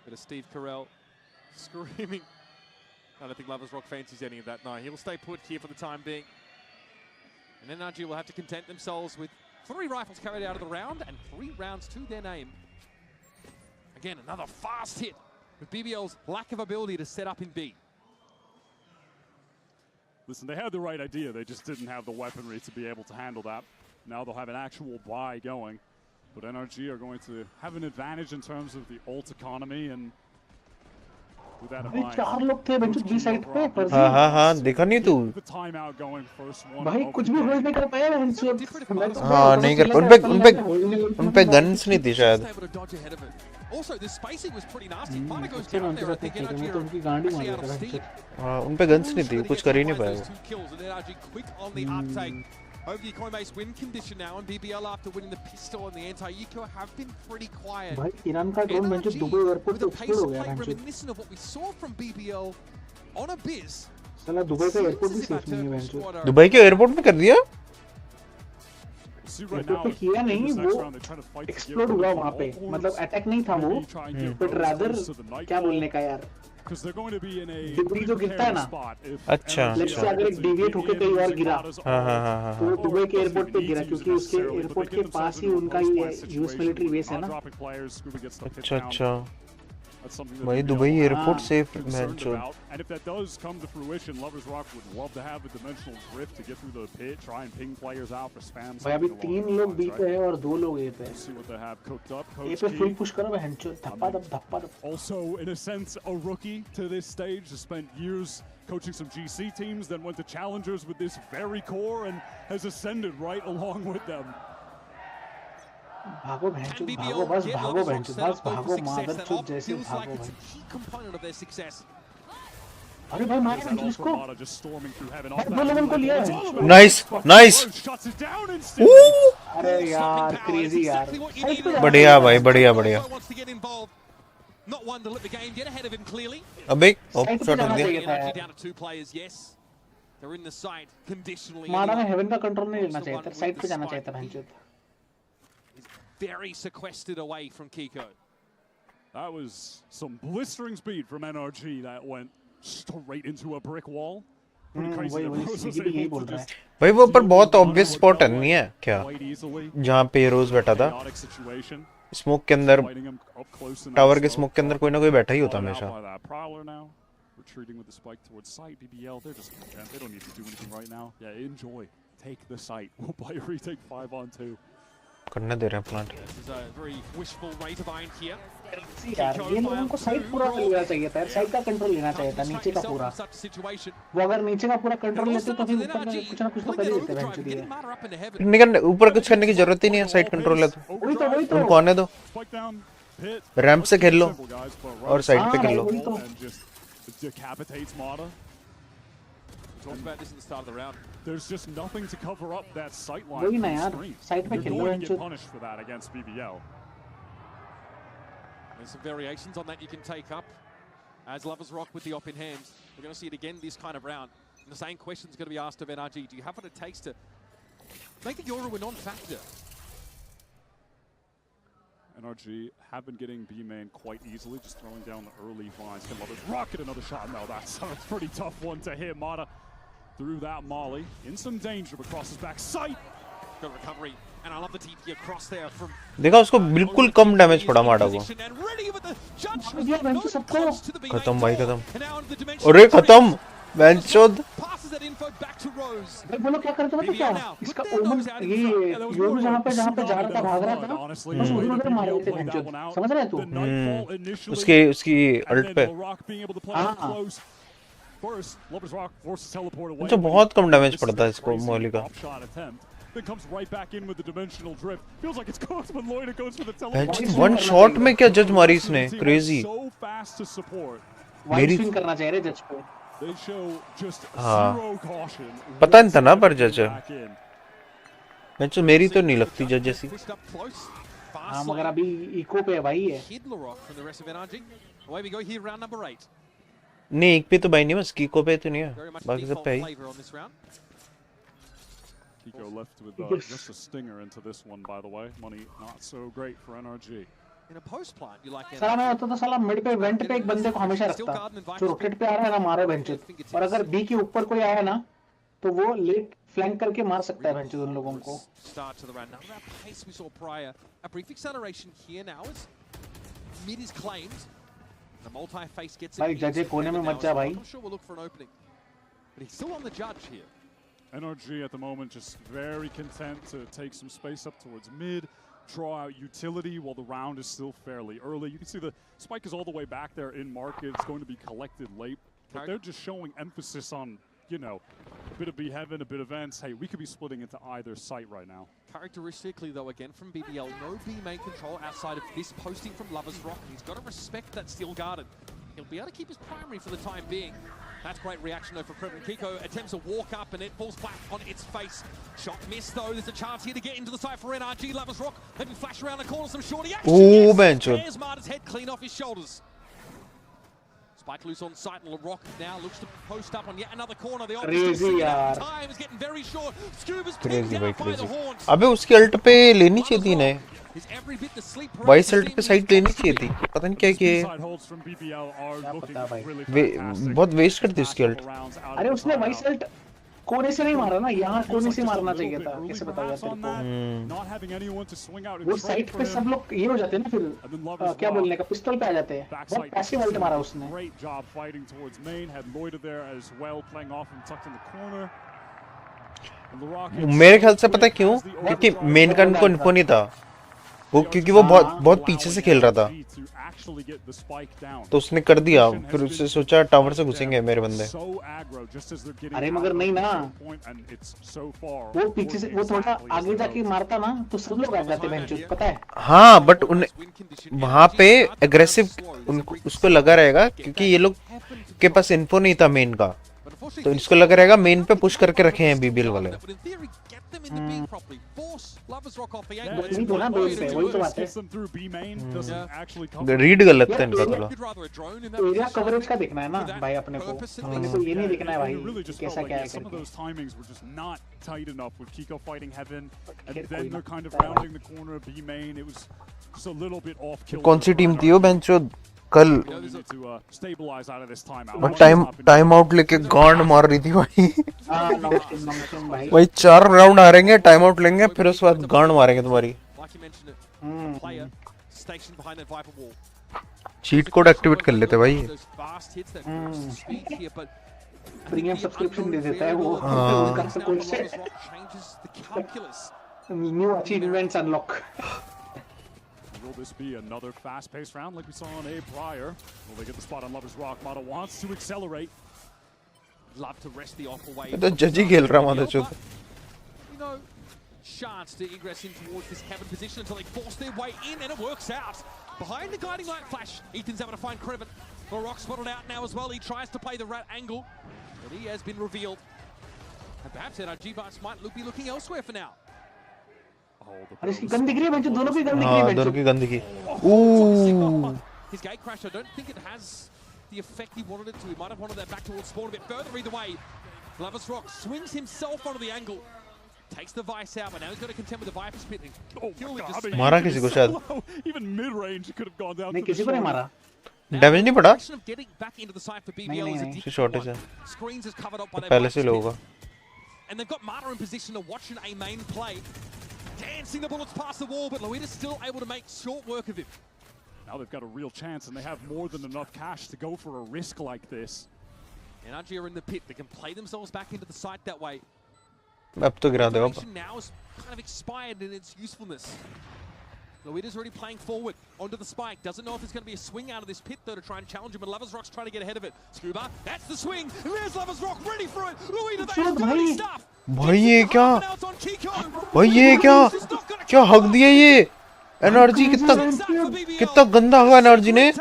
Bit of Steve Carell screaming. I don't think Lovers Rock fancies any of that. No, he'll stay put here for the time being. And NRG will have to content themselves with 3 rifles carried out of the round and 3 rounds to their name. Again, another fast hit with BBL's lack of ability to set up in B. Listen, they had the right idea. They just didn't have the weaponry to be able to handle that. Now they'll have an actual buy going. But NRG are going to have an advantage in terms of the ult economy, and with that in mind, 4 लोग थे बच्चों B side पे। हाँ देखा नहीं तू। the timeout going first one. भाई कुछ भी होल्ड नहीं कर पाया बहनचोद। हाँ नहीं कर उन पे गन्स नहीं थी शायद। Also, the spacing was pretty nasty. Mana goes down there. I think NRG are actually out of steam. हाँ उन पे गन्स नहीं थी, कुछ कर ही नहीं पाया। 2 kills and NRG quick on the uptake. Over the Coinbase win condition now, and BBL after winning the pistol and the anti-eco have been pretty quiet. भाई ईरान का ड्रोन बहनचोद दुबई एयरपोर्ट पे explode हो गया बहनचोद। Reminiscent of what we saw from BBL on a biz. साला Dubai का airport भी safe नहीं है बहनचोद। दुबई के एयरपोर्ट में कर दिया? तो किया नहीं, वो एक्सप्लोड हुआ वहाँ पे, मतलब अटैक नहीं था वो, बट रादर क्या बोलने का यार, डिब्री जो गिरता है ना, अच्छा लेट्स से अगर एक डिविएट होके कहीं और गिरा, तो वो दुबई के एयरपोर्ट पे गिरा, क्योंकि उसके एयरपोर्ट के पास ही उनका ये यूएस मिलिट्री बेस है ना। अच्छा भाई दुबई एयरपोर्ट सेफ बहनचोद। And if that does come to fruition, Lovers Rock would love to have a dimensional drift to get through the pit, try and ping players out for spam. भाई अभी 3 लोग B पे है और 2 लोग ए पे। See what they have cooked up. ए पे full push करो बहनचोद, धप्पा धप। Also, in a sense, a rookie to this stage, has spent years coaching some GC teams, then went to challengers with this very core and has ascended right along with them. भागो बहनचोद, भागो बस भागो बहनचोद, बस भागो मादरचोद जैसे भागो भाई। अरे भाई मार बहनचोद इसको। दो लेवल को लिया है। Nice nice. अरे यार क्रेजी यार। बढ़िया भाई बढ़िया। Not one to let the game get ahead of him clearly. अबे शॉट हो गया। Down to 2 players, yes. They're in the side conditionally. मारा में हेवन का कंट्रोल नहीं लेना चाहिए था, साइड पे जाना चाहिए था बहनचोद। Very sequestered away from Kiko. That was some blistering speed from NRG that went straight into a brick wall. भाई वो पर बहुत ऑब्वियस स्पॉट है नहीं है क्या, जहाँ पे रोज बैठा था स्मोक के अंदर, टावर के स्मोक के अंदर कोई ना कोई बैठा ही होता हमेशा। Retreating with the spike towards site. BBL, they're just content. They don't need to do anything right now. Yeah, enjoy. Take the site. We'll buy a retake 5-on-2. करने दे रहे हैं प्लांट। यार ये लोगों को साइड पूरा लेना चाहिए था, साइड का कंट्रोल लेना चाहिए था, नीचे का पूरा। वो अगर नीचे का पूरा कंट्रोल लेते तो फिर ऊपर कुछ ना कुछ तो कर ही देते बहनचोद। ऊपर कुछ करने की जरूरत ही नहीं है, साइड कंट्रोल है तो उनको आने दो, रैंप से खेल लो और साइड पे खेल लो। Talked about this at the start of the round. There's just nothing to cover up that sight line. वही ना यार, साइड पे खेलो। You're going to get punished for that against BBL. There's some variations on that you can take up. As Lovers Rock with the op in hands, we're going to see it again this kind of round. And the same question is going to be asked of NRG. Do you have what it takes to make the Yoru a non-factor. NRG have been getting B main quite easily, just throwing down the early vines. Can Lovers rocket another shot? No, that's a pretty tough one to hit. Mata through that molly, in some danger, but crosses back sight. Good recovery, and I love the TP across there from. देखा उसको बिल्कुल कम damage पड़ा माडा को। खत्म भाई खत्म। अरे खत्म। बेंचोद। भाई बोलो क्या करते हो क्या? इसका ओमन ये योरू जहाँ पे जा रहा था भाग रहा था, बस उधर मार रहे थे बेंचोद। समझ रहे तू? उसकी अल्ट पे। हाँ। अच्छा बहुत कम डैमेज पड़ता है इसको मौली का। वन शॉट में क्या जज मारी इसने? क्रेजी। मेरी स्विंग करना चाहिए रे जज पे। हाँ पता नहीं था ना पर जज मेरी तो नहीं लगती जज जैसी। हाँ मगर अभी इको पे है भाई है। नहीं एक पे तो भाई नहीं, बस इको पे तो नहीं है, बाकी सब पे ही। Kiko left with just a stinger into this one, by the way. Money not so great for NRG. In a post plant, you like साला मैं होता तो साला मिड पे वेंट पे एक बंदे को हमेशा रखता, जो रोटेट पे आ रहा है ना मारे बेंचेस, और अगर बी के ऊपर कोई आया ना तो वो लेट फ्लैंक करके मार सकता है बेंचेस उन लोगों को। Start to the round. Now that pace we saw prior, a brief acceleration here now is mid is claimed. The multi-face gets it. भाई जजे कोने में मत जा भाई। I'm sure we'll look for an opening, but he's still on the judge here. NRG at the moment just very content to take some space up towards mid, draw out utility while the round is still fairly early. You can see the spike is all the way back there in market. It's going to be collected late, but they're just showing emphasis on, you know, a bit of B heaven, a bit of ends. Hey, we could be splitting into either site right now. Characteristically though, again from BBL, no B main control outside of this posting from Lovers Rock. He's got to respect that Steel Garden. He'll be able to keep his primary for the time being. That's great reaction though for Krevin. Kiko attempts a walk up and it falls flat on its face. Shot missed though. There's a chance here to get into the side for NRG. Lovers Rock maybe flash around the corner. Some shorty action. Ooh, bench. There's Marta's head clean off his shoulders. Spike loose on sight, and LaRock now looks to post up on yet another corner. The crazy यार. Time is getting very short. Scuba's crazy भाई by the crazy. horns. अबे उसकी alt पे लेनी चाहिए थी ना, vice alt पे साइड लेनी चाहिए थी, पता नहीं क्या किया। बहुत वेस्ट करती उसकी अल्ट। अरे उसने वाइस अल्ट कोने से नहीं मारा ना, यहाँ कोने से मारना चाहिए था। कैसे बताया तेरे को? वो साइड पे सब लोग ये हो जाते हैं ना, फिर क्या बोलने का, पिस्तौल पे आ जाते हैं। बहुत पैसिव अल्ट मारा उसने। मेरे ख्याल से पता है क्यों? क्योंकि मेन गन को इन्फो नहीं था वो, क्योंकि वो बहुत पीछे से खेल रहा था, तो उसने कर दिया। फिर उससे सोचा टावर से घुसेंगे मेरे बंदे। अरे मगर नहीं ना, वो पीछे से वो थोड़ा आगे जाके मारता ना तो सब लोग आ जाते हैं, पता है। हाँ बट वहाँ पे एग्रेसिव उसको लगा रहेगा, क्योंकि ये लोग के पास इन्फो नहीं था मेन का, तो इसको लगा रहेगा मेन पे पुश करके रखे हैं बीबीएल वाले। रीड गलत है इनका थोड़ा। एरिया कवरेज का देखना है ना भाई अपने को ये नहीं देखना है भाई कैसा क्या है करके। कौन सी टीम थी वो बेंचो कल? टाइम आउट लेके गांड मार रही थी भाई। भाई 4 राउंड हारेंगे, टाइम आउट लेंगे, फिर उसके बाद गांड मारेंगे तुम्हारी। चीट कोड एक्टिवेट कर लेते भाई। प्रीमियम सब्सक्रिप्शन दे देता है वो। New achievements unlock. Will this be another fast-paced round like we saw on A prior? Will they get the spot on Lovers Rock? Mata wants to accelerate. Love to rest the off away. तो जजी खेल रहा माता चोद। You know, chance to ingress in towards this heaven position until they force their way in, and it works out. Behind the guiding light flash, Ethan's able to find Krevin. LaRock spotted out now as well. He tries to play the rat angle, but he has been revealed. And perhaps NRG Bars might be looking elsewhere for now. अरे इसकी gun दिख रही है बेंचो, दोनों की gun दिख रही है बेंचो। दोनों की गन दिखी। His gate crash, I don't think it has the effect he wanted it to. He might have wanted that back towards spawn a bit further either way. Lovers Rock swings himself onto the angle. takes the Vice out, but now he's got to contend with the Viper's pit. मारा किसी को शायद Even mid-range could have gone down. नहीं किसी को नहीं मारा. Damage नहीं पड़ा. नहीं. शॉर्टेज है. पहले से लोगा. And they've got Mata in position to watch an A main play. Dancing the bullets past the wall, but Loida's still able to make short work of him. Now they've got a real chance, and they have more than enough cash to go for a risk like this. NRG are in the pit. They can play themselves back into the site that way. अब तो गिरा देगा. Now is kind of expired in its usefulness. Loida's already playing forward onto the spike. Doesn't know if there's going to be a swing out of this pit though to try and challenge him. And Lovers Rock's trying to get ahead of it. Scuba, that's the swing. There's Lovers Rock ready for it. Loida, that's dirty stuff. भाई ये क्या? भाई ये क्या? क्या हक दिया ये? एनर्जी कितना गंदा हुआ एनर्जी ने.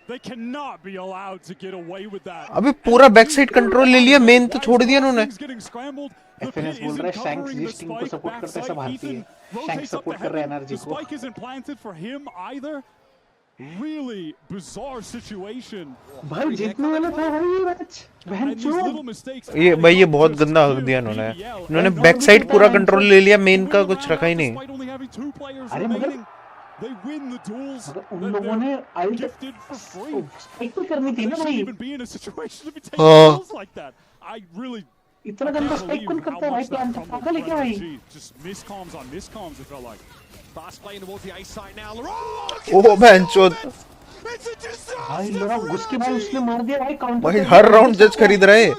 They cannot be allowed to get away with that. अबे पूरा बैक साइड कंट्रोल ले लिया. मेन तो छोड़ दिया उन्होंने. एफएनएस बोल रहा है शैंक्स जिस टीम को सपोर्ट करता है सब हारती है. शैंक्स सपोर्ट कर रहा है एनर्जी को. Spike isn't planted for him either. Really bizarre situation. भाई जीतने वाला था भाई ये मैच. ये भाई ये बहुत गंदा हक दिया इन्होंने. इन्होंने बैक साइड पूरा कंट्रोल ले लिया. मेन का कुछ रखा ही नहीं. अरे मगर They win the duels. उन लोगों ने gifted for free. स्पाइक भी करनी थी ना भाई. Even be in a situation to be taking duels like that. I really इतना गंदा स्पाइक कौन करता है भाई. प्लान तो पागल है क्या भाई. Just miscoms on miscoms it felt like. Fast play towards the A side now. ओह बेंचोद. भाई लड़ा घुस के भाई उसने मार दिया भाई. काउंटर भाई हर राउंड जज खरीद रहे हैं.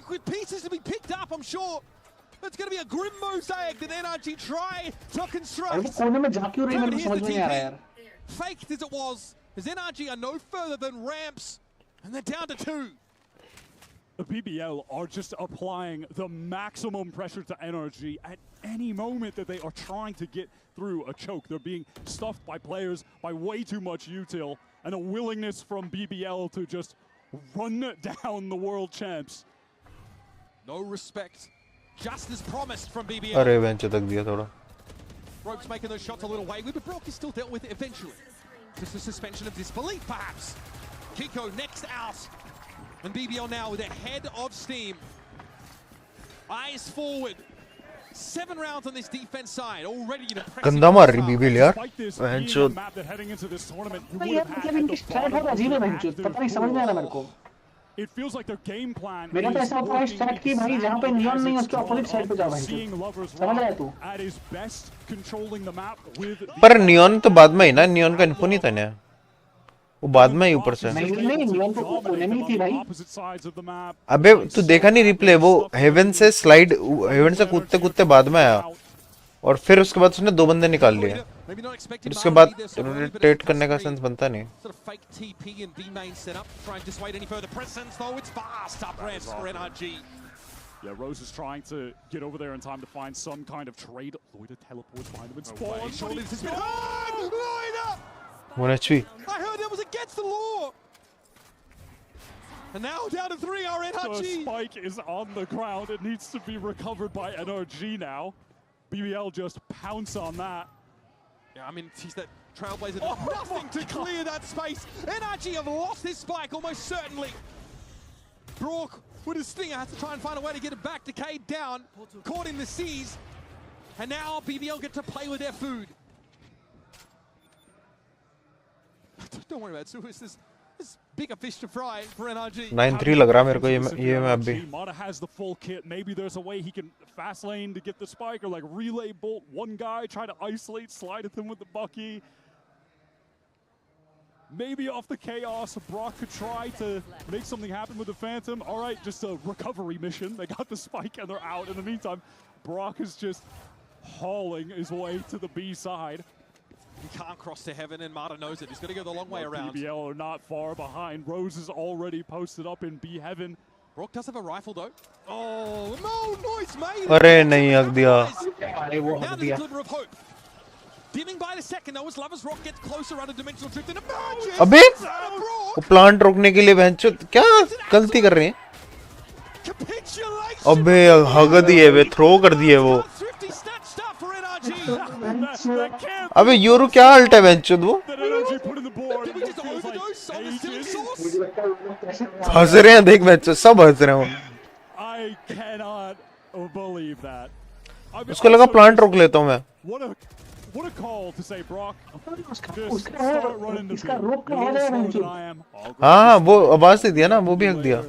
It's going to be a grim mosaic that NRG try to construct. अरे कोने में झांकी हो रही है. मेरे समझ में नहीं आ रहा यार. Faked as it was, as NRG are no further than ramps, and they're down to 2. The BBL are just applying the maximum pressure to NRG at any moment that they are trying to get through a choke. They're being stuffed by players by way too much util, and a willingness from BBL to just run down the world champs. No respect. Just as promised from BBL. अरे bench तक दिया थोड़ा. Rogue's making those shots a little wayward, but Brock is still dealt with it eventually. Just a suspension of disbelief, perhaps. Kiko next out. And BBL now with a head of steam. Eyes forward. 7 rounds on this defense side. Already an impressive. गंदा मार रही BBL यार. बेंचो. यार मतलब इनकी straight बहुत अजीब है बेंचो. पता नहीं समझ में आ रहा मेरे को. It feels like their game plan. मेरा तो ऐसा होता है स्टार्ट की भाई जहाँ पे नियॉन नहीं उसके ऑपोजिट साइड पे जाओ भाई. समझ रहा है तू. At his best, controlling the map with. पर नियॉन तो बाद में ही ना. नियॉन का इन्फो नहीं था ना. वो बाद में ही ऊपर से. नहीं नियॉन तो कोने में ही थी भाई. अबे तू देखा नहीं रिप्ले. वो हेवन से स्लाइड हेवन से कूदते कूदते बाद में आया. और फिर उसके बाद उसने 2 बंदे निकाल लिए. फिर उसके बाद रोटेट करने का सेंस बनता नहीं. Yeah, Rose is trying to get over there in time to find some kind of trade. Loida teleports behind him and spawns. Loida! 1 HP. I heard that was against the law. And now down to 3 are NRG. The spike is on the ground. It needs to be recovered by NRG now. BBL just pounce on that. Yeah, I mean, he's that trailblazer. Nothing to clear that space. NRG have lost this spike almost certainly. Brock with his stinger has to try and find a way to get it back. Decayed down, caught in the seas. And now BBL get to play with their food. Don't worry about it, Sue. This bigger fish to fry for NRG. 9-3 लग रहा है मेरे को ये map भी. Mata has the full kit. Maybe there's a way he can fast lane to get the spike or like relay bolt one guy, try to isolate, slide at him with the Bucky. Maybe off the chaos, Brock could try to make something happen with the Phantom. All right, just a recovery mission. They got the spike and they're out. In the meantime, Brock is just hauling his way to the B side. He can't cross to heaven, and Mata knows it. He's got to go the long way around. BBL are not far behind. Rose is already posted up in B heaven. Brock does have a rifle though. Oh, no, noise made. अरे नहीं हक दिया. Now there's a glimmer of hope. Dimming by the second though as Lovers Rock gets closer under dimensional drift and emerges. अबे वो plant रोकने के लिए बेंचो क्या गलती कर रहे हैं. अबे हग दिए वे. थ्रो कर दिए वो. अबे यूरो क्या अल्ट है बेंचो वो. हंस रहे हैं देख बेंचो. सब हंस रहे हैं. I cannot believe that. उसको लगा प्लांट रोक लेता हूँ मैं. What a call to say, Brock. इसका रोक के आ जाएगा बेंचो. हाँ वो आवाज दे दिया ना, वो भी हक दिया.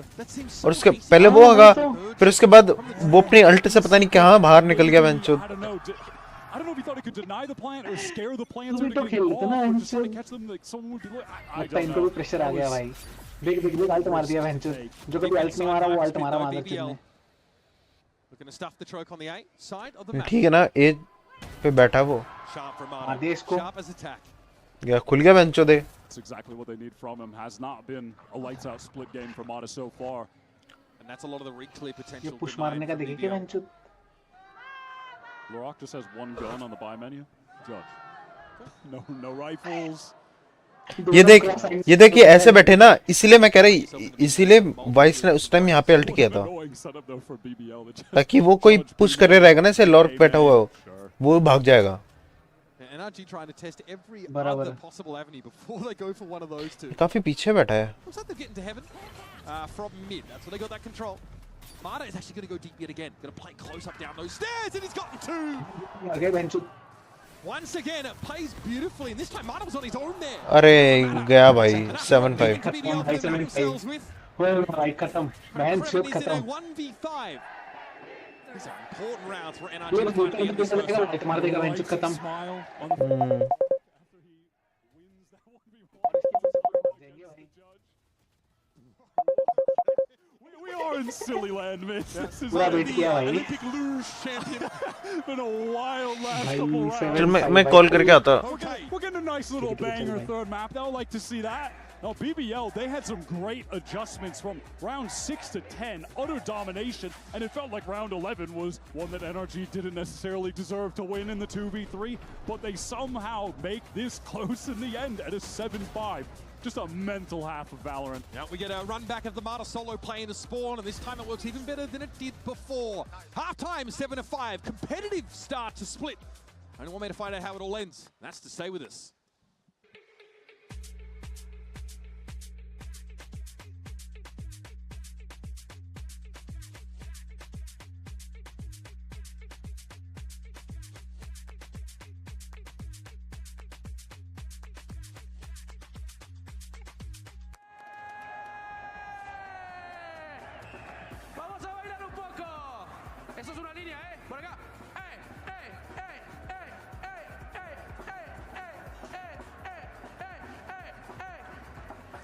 और उसके पहले वो हगा, फिर उसके बाद वो अपनी अल्ट से पता नहीं कहाँ बाहर निकल गया बेंचो. I don't know if he thought he could deny the plant or scare the plants into getting off or just try to catch them like someone would be like, I don't know. Pressure आ गया भाई. देख alt मार दिया बेंचो. जो कभी alt नहीं मारा वो अल्ट मारा मादरचोद ने. Looking to stuff the choke on the A side of the map. ठीक है ना, ए पे बैठा वो. मार दिया इसको. Sharp as attack. या खुल गया बेंचो दे. That's exactly what they need from him. Has not been a lights out split game for Mata so far. And that's a lot of the re-clear potential. ये पुश मारने का देखेंगे बेंचो. Lorak just has one gun on the buy menu. Judge. No rifles. ये देख ये ऐसे बैठे ना, इसीलिए मैं कह रही, इसीलिए वाइस ने उस टाइम यहाँ पे अल्ट किया था, ताकि वो कोई पुश करे रहेगा ना, ऐसे लॉर्क बैठा हुआ हो, वो भाग जाएगा. काफी पीछे बैठा है. Mata is actually going to go deep yet again. Going to play close up down those stairs, and he's gotten two. Okay, बेंचो. Once again, it plays beautifully, and this time Mata was on his own there. अरे गया भाई 7-5. Right खत्म. बेंचो खत्म. 1v5. These are important rounds for NRG. मार देगा बेंचो खत्म. We are in silly land, man. This is पूरा wait किया भाई. Olympic luge champion. Been a wild last couple rounds. चल मैं कॉल करके आता. Okay, we're getting a nice little banger third map. They'll like to see that. Now BBL, they had some great adjustments from round 6 to 10, utter domination, and it felt like round 11 was one that NRG didn't necessarily deserve to win in the 2v3, but they somehow make this close in the end at a 7-5. Just a mental half of Valorant. Yeah, we get a run back of the Mata solo play in the spawn, and this time it works even better than it did before. Half-time, 7-5. Competitive start to split. Only one way to find out how it all ends. That's to stay with us. Eso es una línea, por acá.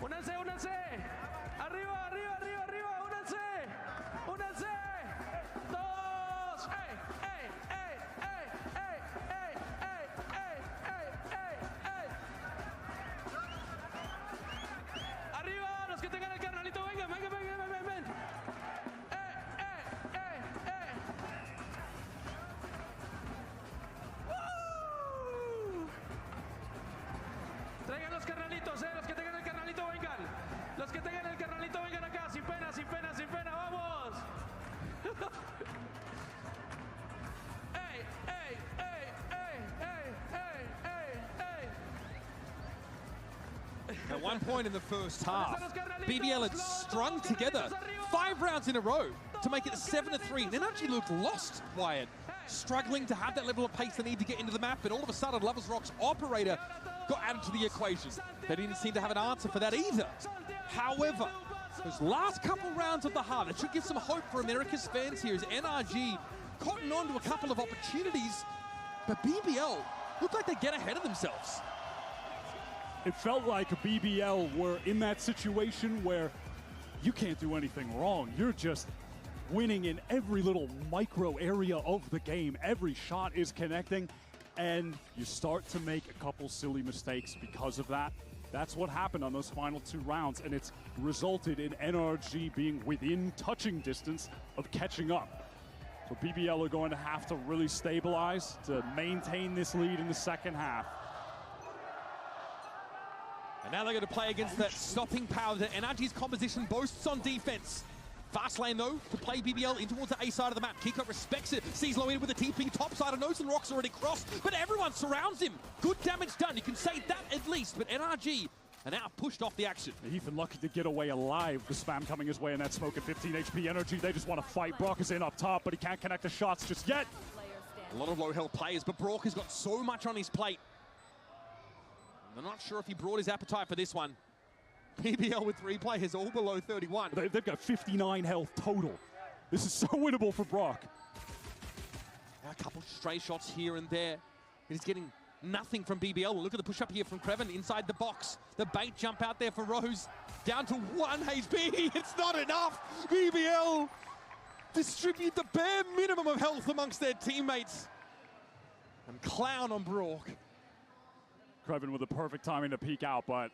Únanse, únanse. Arriba, arriba, arriba, arriba. Únanse. Únanse. Todos. Arriba, los que tengan el carnalito, vengan, vengan, vengan, vengan, vengan. Traigan los carnalitos, los que tengan el carnalito vengan. Los que tengan el carnalito vengan acá, sin pena, sin pena, sin pena, vamos. ¡Ey, ey, ey, ey, ey, ey, ey! At one point in the first half, BBL had strung together 5 rounds in a row to make it 7-3. Then actually looked lost, Wyatt. Struggling to have that level of pace they need to get into the map, but all of a sudden Lovers Rock's operator got added to the equation. They didn't seem to have an answer for that either. However, those last couple rounds of the half, that should give some hope for America's fans here as NRG cotton on to a couple of opportunities, but BBL looked like they get ahead of themselves. It felt like BBL were in that situation where you can't do anything wrong. You're just winning in every little micro area of the game. Every shot is connecting, and you start to make a couple silly mistakes because of that. That's what happened on those final 2 rounds, and it's resulted in NRG being within touching distance of catching up. So BBL are going to have to really stabilize to maintain this lead in the second half. And now they're going to play against that stopping power that NRG's composition boasts on defense. Fast lane though, to play BBL in towards the A side of the map. Kiko respects it, sees low in with a TP top side of Nose, and Rock's already crossed, but everyone surrounds him. Good damage done, you can say that at least, but NRG and now pushed off the action. Ethan lucky to get away alive. The spam coming his way in that smoke at 15 HP energy. They just want to fight. Brock is in up top, but he can't connect the shots just yet. A lot of low health players, but Brock has got so much on his plate. I'm not sure if he brought his appetite for this one. BBL with 3 players all below 31. They've got 59 health total. This is so winnable for Brock. A couple stray shots here and there. He's getting nothing from BBL. Look at the push up here from Creven inside the box. The bait jump out there for Rose. Down to 1 HP. It's not enough. BBL distribute the bare minimum of health amongst their teammates. And clown on Brock. Creven with the perfect timing to peek out, but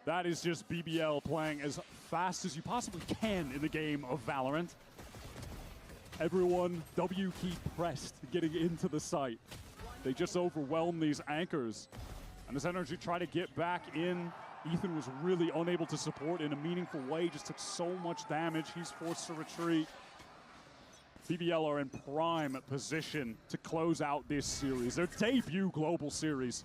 that is just BBL playing as fast as you possibly can in the game of Valorant. Everyone W key pressed getting into the site. They just overwhelm these anchors. And as NRG try to get back in, Ethan was really unable to support in a meaningful way, just took so much damage. He's forced to retreat. BBL are in prime position to close out this series, their debut global series.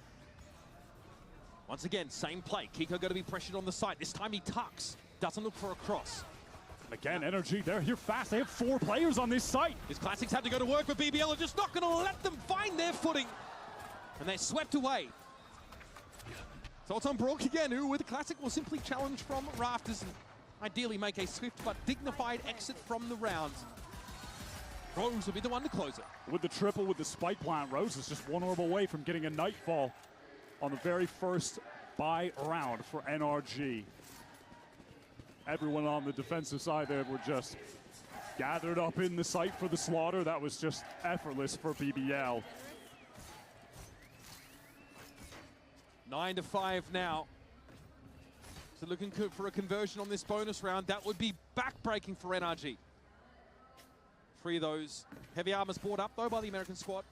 Once again, same play. Kiko going to be pressured on the side. This time he tucks. Doesn't look for a cross. Again, NRG, they're here fast. They have 4 players on this site. His classics had to go to work, but BBL are just not going to let them find their footing. And they're swept away. So it's on Brock again, who with the classic will simply challenge from rafters and ideally make a swift but dignified exit from the round. Rose will be the one to close it. With the triple with the spike plant, Rose is just 1 orb away from getting a nightfall on the very first buy round for NRG. Everyone on the defensive side there were just gathered up in the site for the slaughter. That was just effortless for BBL. 9-5 now. So looking for a conversion on this bonus round. That would be backbreaking for NRG. 3 of those heavy armors brought up though by the American squad.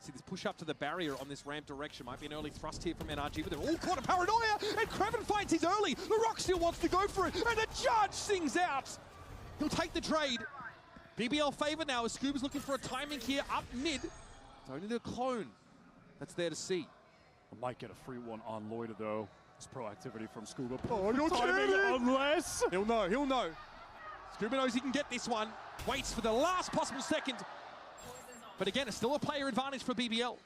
See this push up to the barrier on this ramp direction. Might be an early thrust here from NRG, but they're all caught in paranoia, and Creven finds his early. The Rock still wants to go for it, and the judge sings out. He'll take the trade. BBL favor now as Scuba's looking for a timing here up mid. It's only the clone that's there to see. I might get a free one on Loida though. It's proactivity from Scuba. Oh, you're timing, kidding! unless... He'll know. Scuba knows he can get this one. Waits for the last possible second. But again, it's still a player advantage for BBL.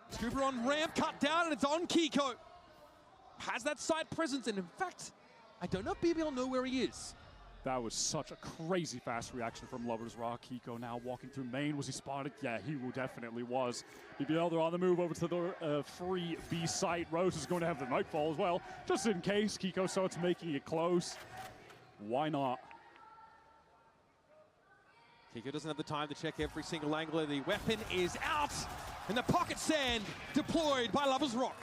Scuba on ramp, cut down, and it's on Kiko. Has that side presence, and in fact, I don't know if BBL know where he is. That was such a crazy fast reaction from Lovers Rock. Kiko now walking through main. Was he spotted? Yeah, he definitely was. BBL, they're on the move over to the free B site. Rose is going to have the nightfall as well, just in case. Kiko starts making it close. Why not? Kiko doesn't have the time to check every single angle. The weapon is out, and the pocket sand deployed by Lovers Rock.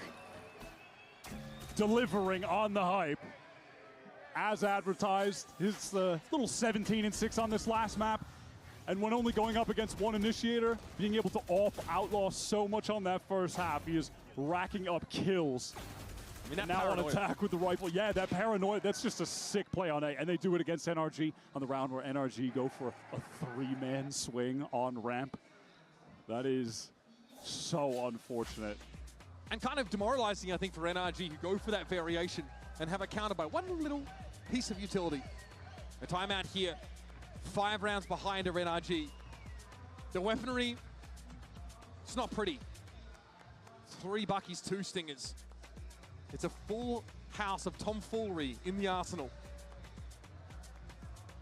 Delivering on the hype. As advertised, his little 17-6 on this last map. And when only going up against 1 initiator, being able to outlaw so much on that first half, he is racking up kills. I mean, that now paranoia. on attack with the rifle. Yeah, that paranoia, that's just a sick play on A. And they do it against NRG on the round where NRG go for a 3-man swing on ramp. That is so unfortunate. And kind of demoralizing, I think, for NRG, who go for that variation and have a counter by 1 little piece of utility. A timeout here. 5 rounds behind of NRG. The weaponry, it's not pretty. 3 Buckies, 2 Stingers. It's a full house of tomfoolery in the arsenal.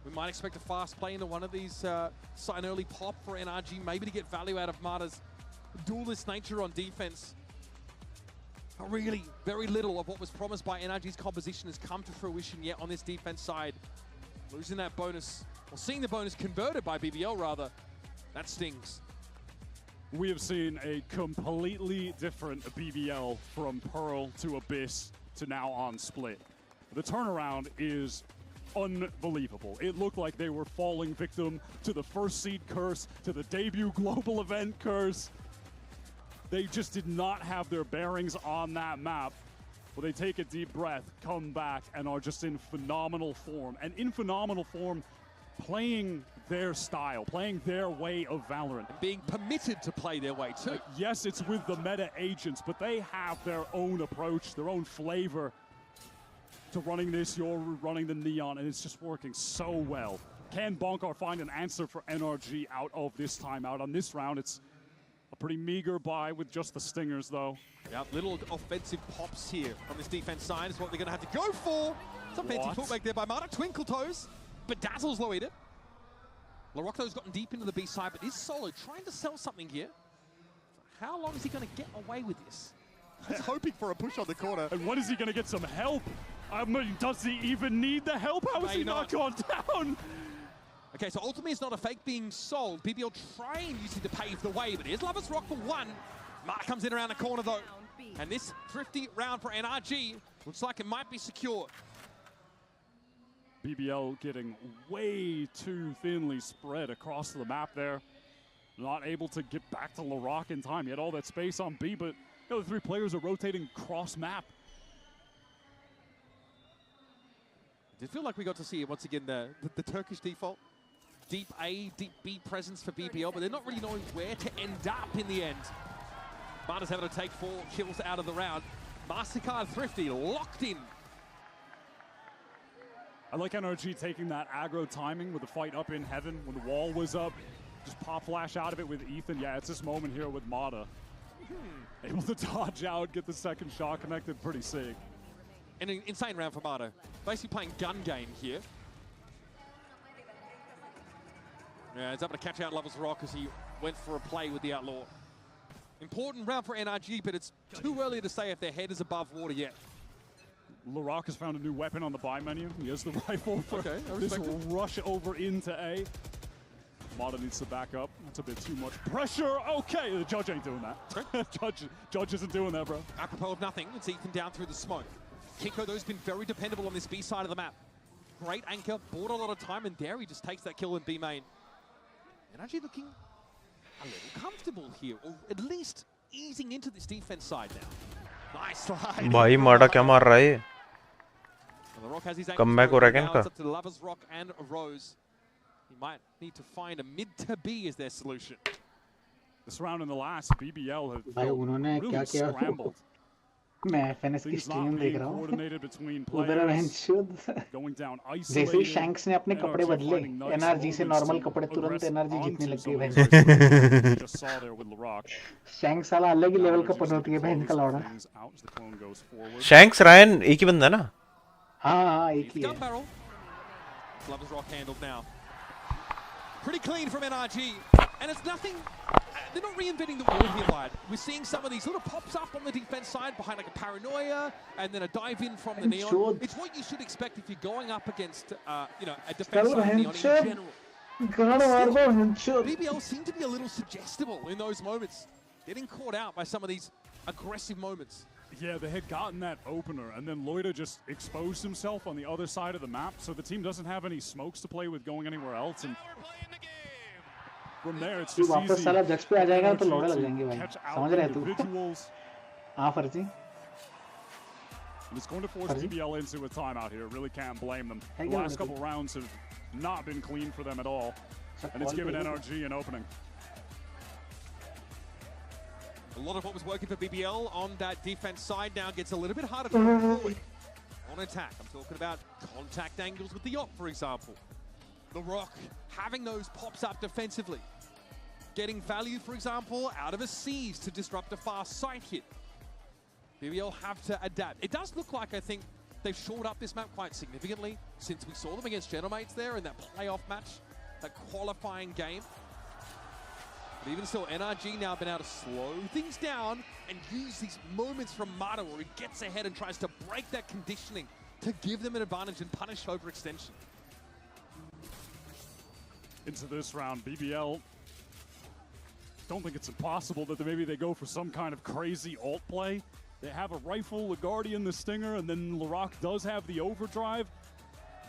We might expect a fast play into one of these, sign early pop for NRG, maybe to get value out of Marta's duelist nature on defense. But really, very little of what was promised by NRG's composition has come to fruition yet on this defense side. Losing that bonus, or seeing the bonus converted by BBL rather, that stings. We have seen a completely different BBL from Pearl to Abyss to now on Split. The turnaround is unbelievable. It looked like they were falling victim to the first seed curse, to the debut global event curse. They just did not have their bearings on that map. Well, they take a deep breath, come back, and are just in phenomenal form. And in phenomenal form playing their style, playing their way of Valorant. And being permitted to play their way too. Yes, it's with the meta agents, but they have their own approach, their own flavor to running this, you're running the Neon, and it's just working so well. Can Bonkar find an answer for NRG out of this timeout? On this round, it's a pretty meager buy with just the stingers, though. Yeah, little offensive pops here from this defense side is what they're going to have to go for. Some fancy footwork there by Marta. Twinkle Toes, but Dazzle's low it. Larocco's gotten deep into the B side, but is solid, trying to sell something here. How long is he going to get away with this? He's hoping for a push on the corner. And when is he going to get some help? I mean, does he even need the help? How is he not gone down? Okay, so ultimately it's not a fake being sold. BBL trying using to pave the way, but here's Lovers Rock for one. Marta comes in around the corner though. And this thrifty round for NRG looks like it might be secure. BBL getting way too thinly spread across the map there. Not able to get back to Larocque in time. He had all that space on B, but the other three players are rotating cross map. Did feel like we got to see once again the Turkish default. Deep A, deep B presence for BBL, but they're not really knowing where to end up in the end. Marta's having to take 4 kills out of the round. MasterCard Thrifty locked in. I like NRG taking that aggro timing with the fight up in heaven when the wall was up. Just pop flash out of it with Ethan. Yeah, it's this moment here with Mata. Able to dodge out, get the second shot connected, pretty sick. An insane round for Mata. Basically playing gun game here. Yeah, he's able to catch out Lovers Rock as he went for a play with the Outlaw. Important round for NRG, but it's too early to say if their head is above water yet. Larocque has found a new weapon on the buy menu. He has the rifle for this rush over into A. Mata needs to back up. That's a bit too much pressure. Okay, the judge ain't doing that. Judge isn't doing that, bro. Apropos of nothing, it's Ethan down through the smoke. Kiko, though, has been very dependable on this B side of the map. Great anchor, bought a lot of time, and there he just takes that kill in B main. NRG looking a little comfortable here, or at least easing into this defense side now. Nice slide. भाई माटा क्या मार रहा है? Comeback हो रहा है क्या इनका? Up to Lovers Rock and Rose. He might need to find a mid to B as their solution. This round and the last, BBL have really scrambled. मैं FNS की स्ट्रीम देख रहा हूँ उधर जैसे ही शैंक्स ने अपने कपड़े बदले एनआरजी से नॉर्मल कपड़े तुरंत एनआरजी जीतने लग गई शैंक्स साला अलग ही लेवल का पनौती है बहन का लौड़ा शैंक्स रायन एक ही बंदा ना हाँ एक ही है Lovers Rock handled now. Pretty clean from NRG, and it's nothing. They're not reinventing the wheel here, Lion. We're seeing some of these little pops up on the defense side behind like a Paranoia, and then a dive in from the Neon. It's what you should expect if you're going up against, you know, a defense side Neon in general. Still, BBL seem to be a little suggestible in those moments, getting caught out by some of these aggressive moments. Yeah, they had gotten that opener, and then Loida just exposed himself on the other side of the map, so the team doesn't have any smokes to play with going anywhere else. And from there, it's just easy. वापस साला jokes पे आ जाएगा तो लोड़े लग जाएंगे भाई समझ रहे तू हाँ फर्जी It's going to force BBL into a timeout here. Really can't blame them. The last couple rounds have not been clean for them at all, and it's given NRG an opening. A lot of what was working for BBL on that defense side now gets a little bit harder to move forward on attack. I'm talking about contact angles with the op, for example. The Rock having those pops up defensively. Getting value, for example, out of a C's to disrupt a fast side hit. BBL have to adapt. It does look like, I think, they've shored up this map quite significantly since we saw them against Genomates there in that playoff match, that qualifying game. But even still, NRG now been able to slow things down and use these moments from Mata where he gets ahead and tries to break that conditioning to give them an advantage and punish overextension. Into this round, BBL, don't think it's impossible that maybe they go for some kind of crazy ult play. They have a rifle, the Guardian, the Stinger, and then Larocque does have the overdrive.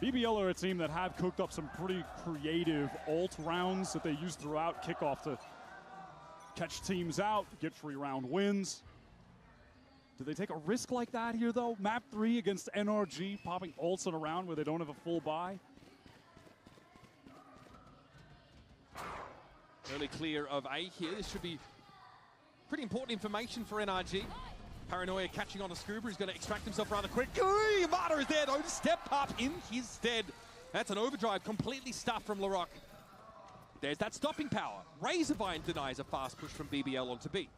BBL are a team that have cooked up some pretty creative ult rounds that they use throughout kickoff to catch teams out, get free round wins. Do they take a risk like that here, though? Map 3 against NRG, popping ults in a round where they don't have a full buy. Early clear of A here. This should be pretty important information for NRG. Paranoia catching on to Scuba. He's going to extract himself rather quickly. Mata is there though to step up in his stead. That's an overdrive completely stuffed from Larocque. There's that stopping power. Razorvine denies a fast push from BBL onto B.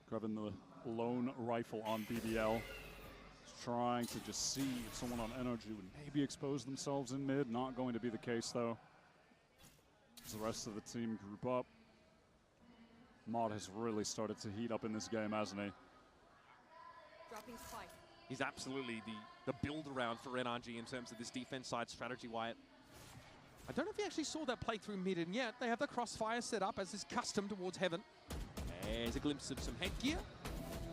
Grabbing the lone rifle on BBL. Trying to just see if someone on NRG would maybe expose themselves in mid. Not going to be the case though. As the rest of the team group up. Mod has really started to heat up in this game, hasn't he? Dropping spike. He's absolutely the build around for NRG in terms of this defense side strategy, Wyatt. I don't know if you actually saw that play through mid, and yet they have the crossfire set up as is custom towards heaven. There's a glimpse of some headgear.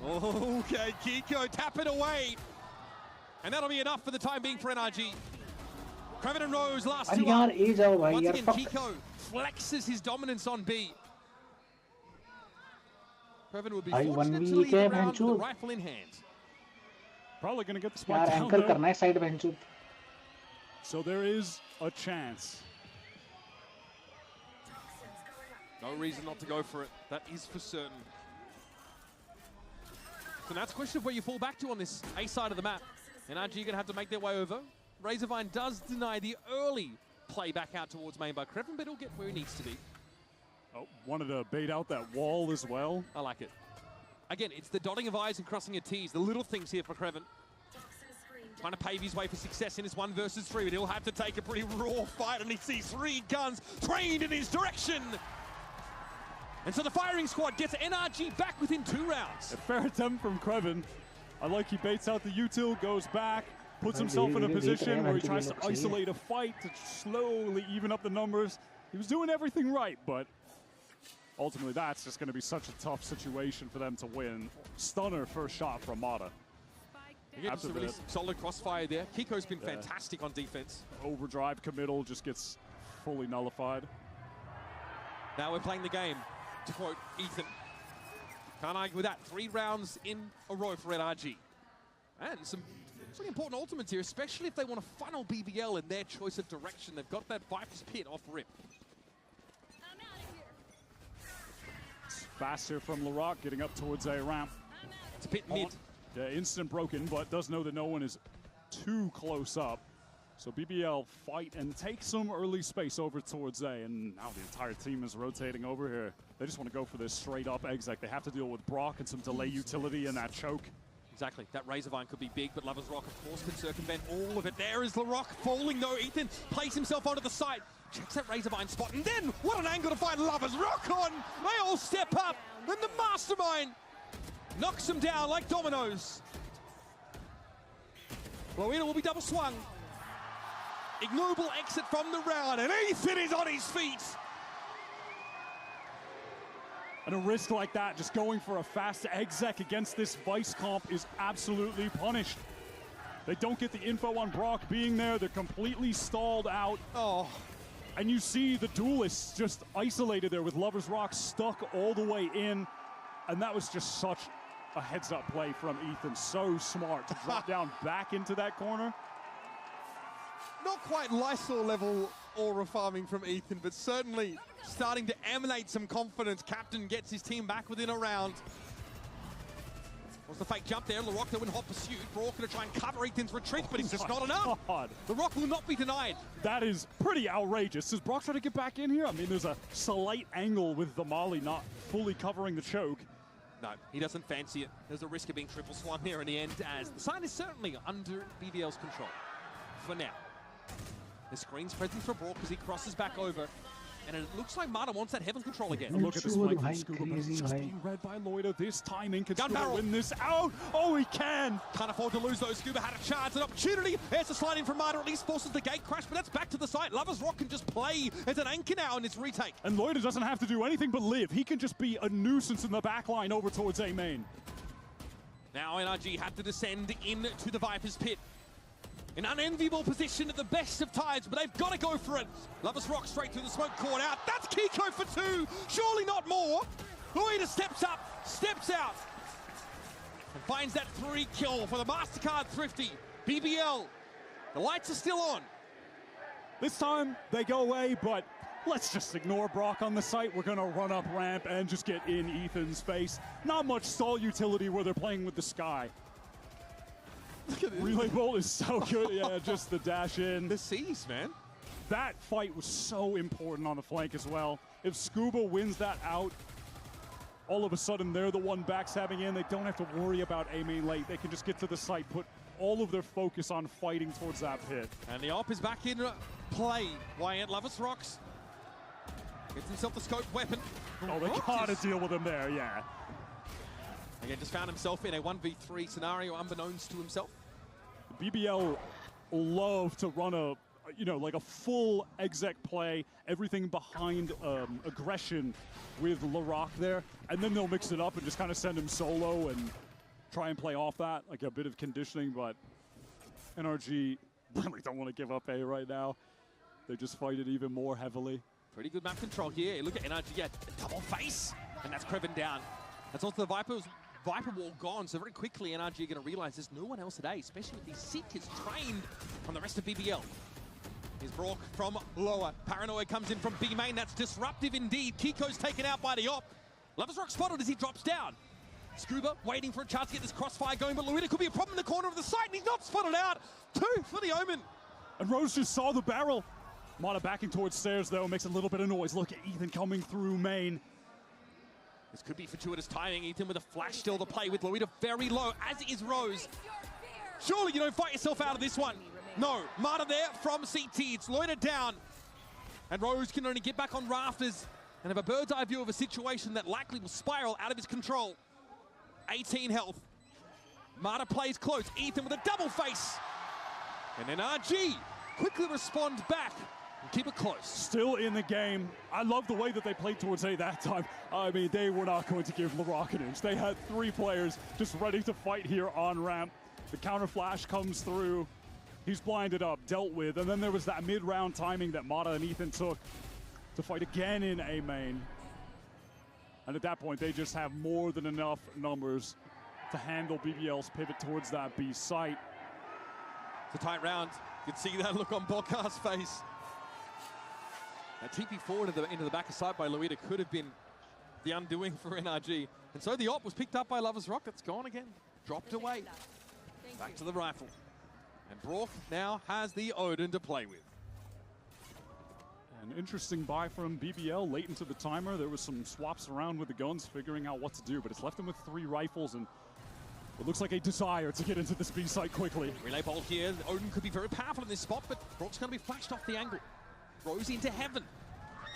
Okay, Kiko tapping away. And that'll be enough for the time being for NRG. Kraven and Rose last two up. Once again, Kiko flexes his dominance on B. Kraven will be fortunate to leave the round with the rifle in hand. Probably going to get the spot down though. So there is a chance. No reason not to go for it. That is for certain. So now it's a question of where you fall back to on this A side of the map. NRG going to have to make their way over. Razorvine does deny the early play back out towards main by Kraven, but he'll get where he needs to be. Oh, wanted to bait out that wall as well. I like it. Again, it's the dotting of I's and crossing of T's, the little things here for Kraven. Trying to pave his way for success in his 1 versus 3, but he'll have to take a pretty raw fight, and he sees 3 guns trained in his direction. And so the firing squad gets NRG back within 2 rounds. A fair attempt from Kraven. I like he baits out the util, goes back, puts himself in a position where he tries to isolate a fight to slowly even up the numbers. He was doing everything right, but ultimately that's just going to be such a tough situation for them to win. Stunner first shot from Mata. Again, just a really solid crossfire there. Kiko's been fantastic on defense. Overdrive committal just gets fully nullified. Now we're playing the game, to quote Ethan. Can't argue with that. 3 rounds in a row for NRG. And some really important ultimates here, especially if they want to funnel BBL in their choice of direction. They've got that Viper's Pit off rip. It's faster from Larocque, getting up towards a ramp. It's a bit mid. Yeah, instant broken, but does know that no one is too close up. So BBL fight and take some early space over towards A, and now the entire team is rotating over here. They just want to go for this straight up exec. They have to deal with Brock and some delay utility and that choke. Exactly. That Razorvine could be big, but Lover's Rock, of course, can circumvent all of it. There is Larocque falling, though. Ethan plays himself onto the side, checks that Razorvine spot, and then what an angle to find Lover's Rock on. They all step up, and the Mastermind knocks them down like dominoes. Bloina will be double swung. Ignoble exit from the round, and Ethan is on his feet. And a risk like that, just going for a fast exec against this Vice comp is absolutely punished. They don't get the info on Brock being there. They're completely stalled out. Oh. And you see the duelists just isolated there with Lover's Rock stuck all the way in. And that was just such a heads-up play from Ethan. So smart to drop down back into that corner. Not quite Lysol level aura farming from Ethan, but certainly starting to emanate some confidence. Captain gets his team back within a round. Was the fake jump there? Larocque though in hot pursuit. Brock going to try and cover Ethan's retreat, but it's just not enough. Larocque will not be denied. That is pretty outrageous. Does Brock try to get back in here? I mean, there's a slight angle with the Molly not fully covering the choke. No, he doesn't fancy it. There's a risk of being triple swung there in the end, as the side is certainly under BBL's control for now. The screen's present for Brock as he crosses back over. And it looks like Mata wants that heaven control again. Look at this flank from Scuba, but it's just being read by Loida. This timing can Scuba win this out. Oh, he can. Can't afford to lose though. Scuba had a chance, an opportunity. There's a slide in from Mata, at least forces the gate crash, but that's back to the site. Lover's Rock can just play as an anchor now in this retake. And Loida doesn't have to do anything but live. He can just be a nuisance in the back line over towards A main. Now NRG have to descend into the Viper's Pit. An unenviable position at the best of times, but they've got to go for it. Lover's Rock straight through the smoke, caught out. That's Kiko for 2, surely not more. Loida steps up, steps out, and finds that 3 kill for the MasterCard Thrifty. BBL, the lights are still on. This time they go away, but let's just ignore Brock on the site. We're going to run up ramp and just get in Ethan's face. Not much stall utility where they're playing with the sky. Look at this. Relay Bolt is so good. Yeah, just the dash in. The C's, man. That fight was so important on the flank as well. If Scuba wins that out, all of a sudden they're the one backstabbing in. They don't have to worry about A-main late. They can just get to the site, put all of their focus on fighting towards that pit. And the op is back in play. Wyatt Lovers Rocks gets himself the scope weapon. Oh, they gotta deal with him there, yeah. Again, just found himself in a 1v3 scenario unbeknownst to himself. BBL love to run a, you know, like a full exec play, everything behind aggression with Larock there, and then they'll mix it up and just kind of send him solo and try and play off that, like a bit of conditioning, but NRG really don't want to give up A right now. They just fight it even more heavily. Pretty good map control here. Look at NRG, yeah, double face, and that's Kreven down. That's also the Viper wall gone, so very quickly NRG are going to realize there's no one else today, especially with these Seekers trained on the rest of BBL. Here's Brock from lower. Paranoia comes in from B main. That's disruptive indeed. Kiko's taken out by the op. Lovers Rock spotted as he drops down. Scuba waiting for a chance to get this crossfire going, but Luida could be a problem in the corner of the site, and he's not spotted out. 2 for the Omen. And Rose just saw the barrel. Mata backing towards stairs, though, makes a little bit of noise. Look at Ethan coming through main. This could be fortuitous timing. Ethan with a flash still to play with Luida very low, as is Rose. Surely you don't fight yourself out of this one. No, Mata there from CT. It's Loiter down. And Rose can only get back on rafters and have a bird's eye view of a situation that likely will spiral out of his control. 18 health. Mata plays close. Ethan with a double face. And NRG quickly respond back and keep it close. Still in the game. I love the way that they played towards A that time. I mean, they were not going to give Larock an inch. They had 3 players just ready to fight here on ramp. The counter flash comes through. He's blinded up, dealt with, and then there was that mid-round timing that Mata and Ethan took to fight again in A main. And at that point, they just have more than enough numbers to handle BBL's pivot towards that B site. It's a tight round. You can see that look on Bokkar's face. That TP forward into the back of sight by Luida could have been the undoing for NRG. And so the op was picked up by Lovers Rock. That's gone again. Dropped away. Back to the rifle. And Brock now has the Odin to play with. An interesting buy from BBL late into the timer. There was some swaps around with the guns, figuring out what to do, but it's left them with 3 rifles and it looks like a desire to get into this B site quickly. Relay bolt here. Odin could be very powerful in this spot, but Brock's going to be flashed off the angle. Rose into heaven.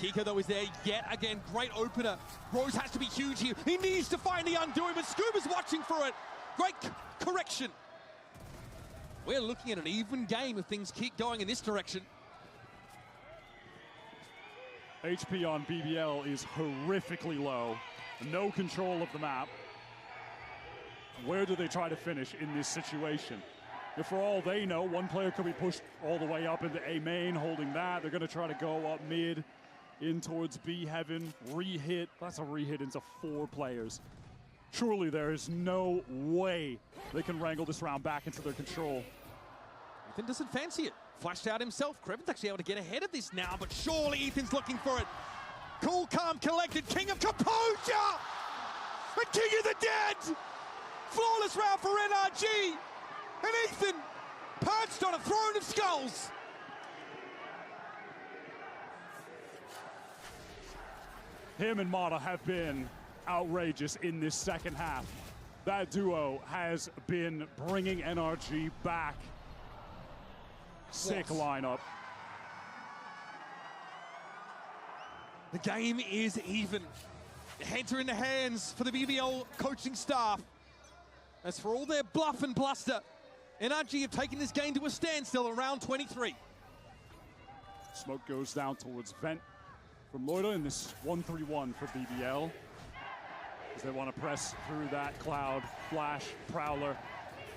Kiko, though, is there yet again. Great opener. Rose has to be huge here. He needs to find the undoing, but Scuba's watching for it. Great correction. We're looking at an even game if things keep going in this direction. HP on BBL is horrifically low. No control of the map. Where do they try to finish in this situation? If for all they know, one player could be pushed all the way up into A main, holding that. They're going to try to go up mid, in towards B heaven, re-hit. That's a re-hit into 4 players. Surely there is no way they can wrangle this round back into their control. Ethan doesn't fancy it. Flashed out himself. Kreven's actually able to get ahead of this now, but surely Ethan's looking for it. Cool, calm, collected, king of composure! The king of the dead! Flawless round for NRG! And Ethan perched on a throne of skulls! Him and Mata have been outrageous in this second half. That duo has been bringing NRG back. Sick lineup. The game is even. The heads are in the hands for the BBL coaching staff. As for all their bluff and bluster, NRG have taken this game to a standstill around 23. Smoke goes down towards Vent from Loida in this 1-3-1 for BBL. As they want to press through that cloud, flash, prowler.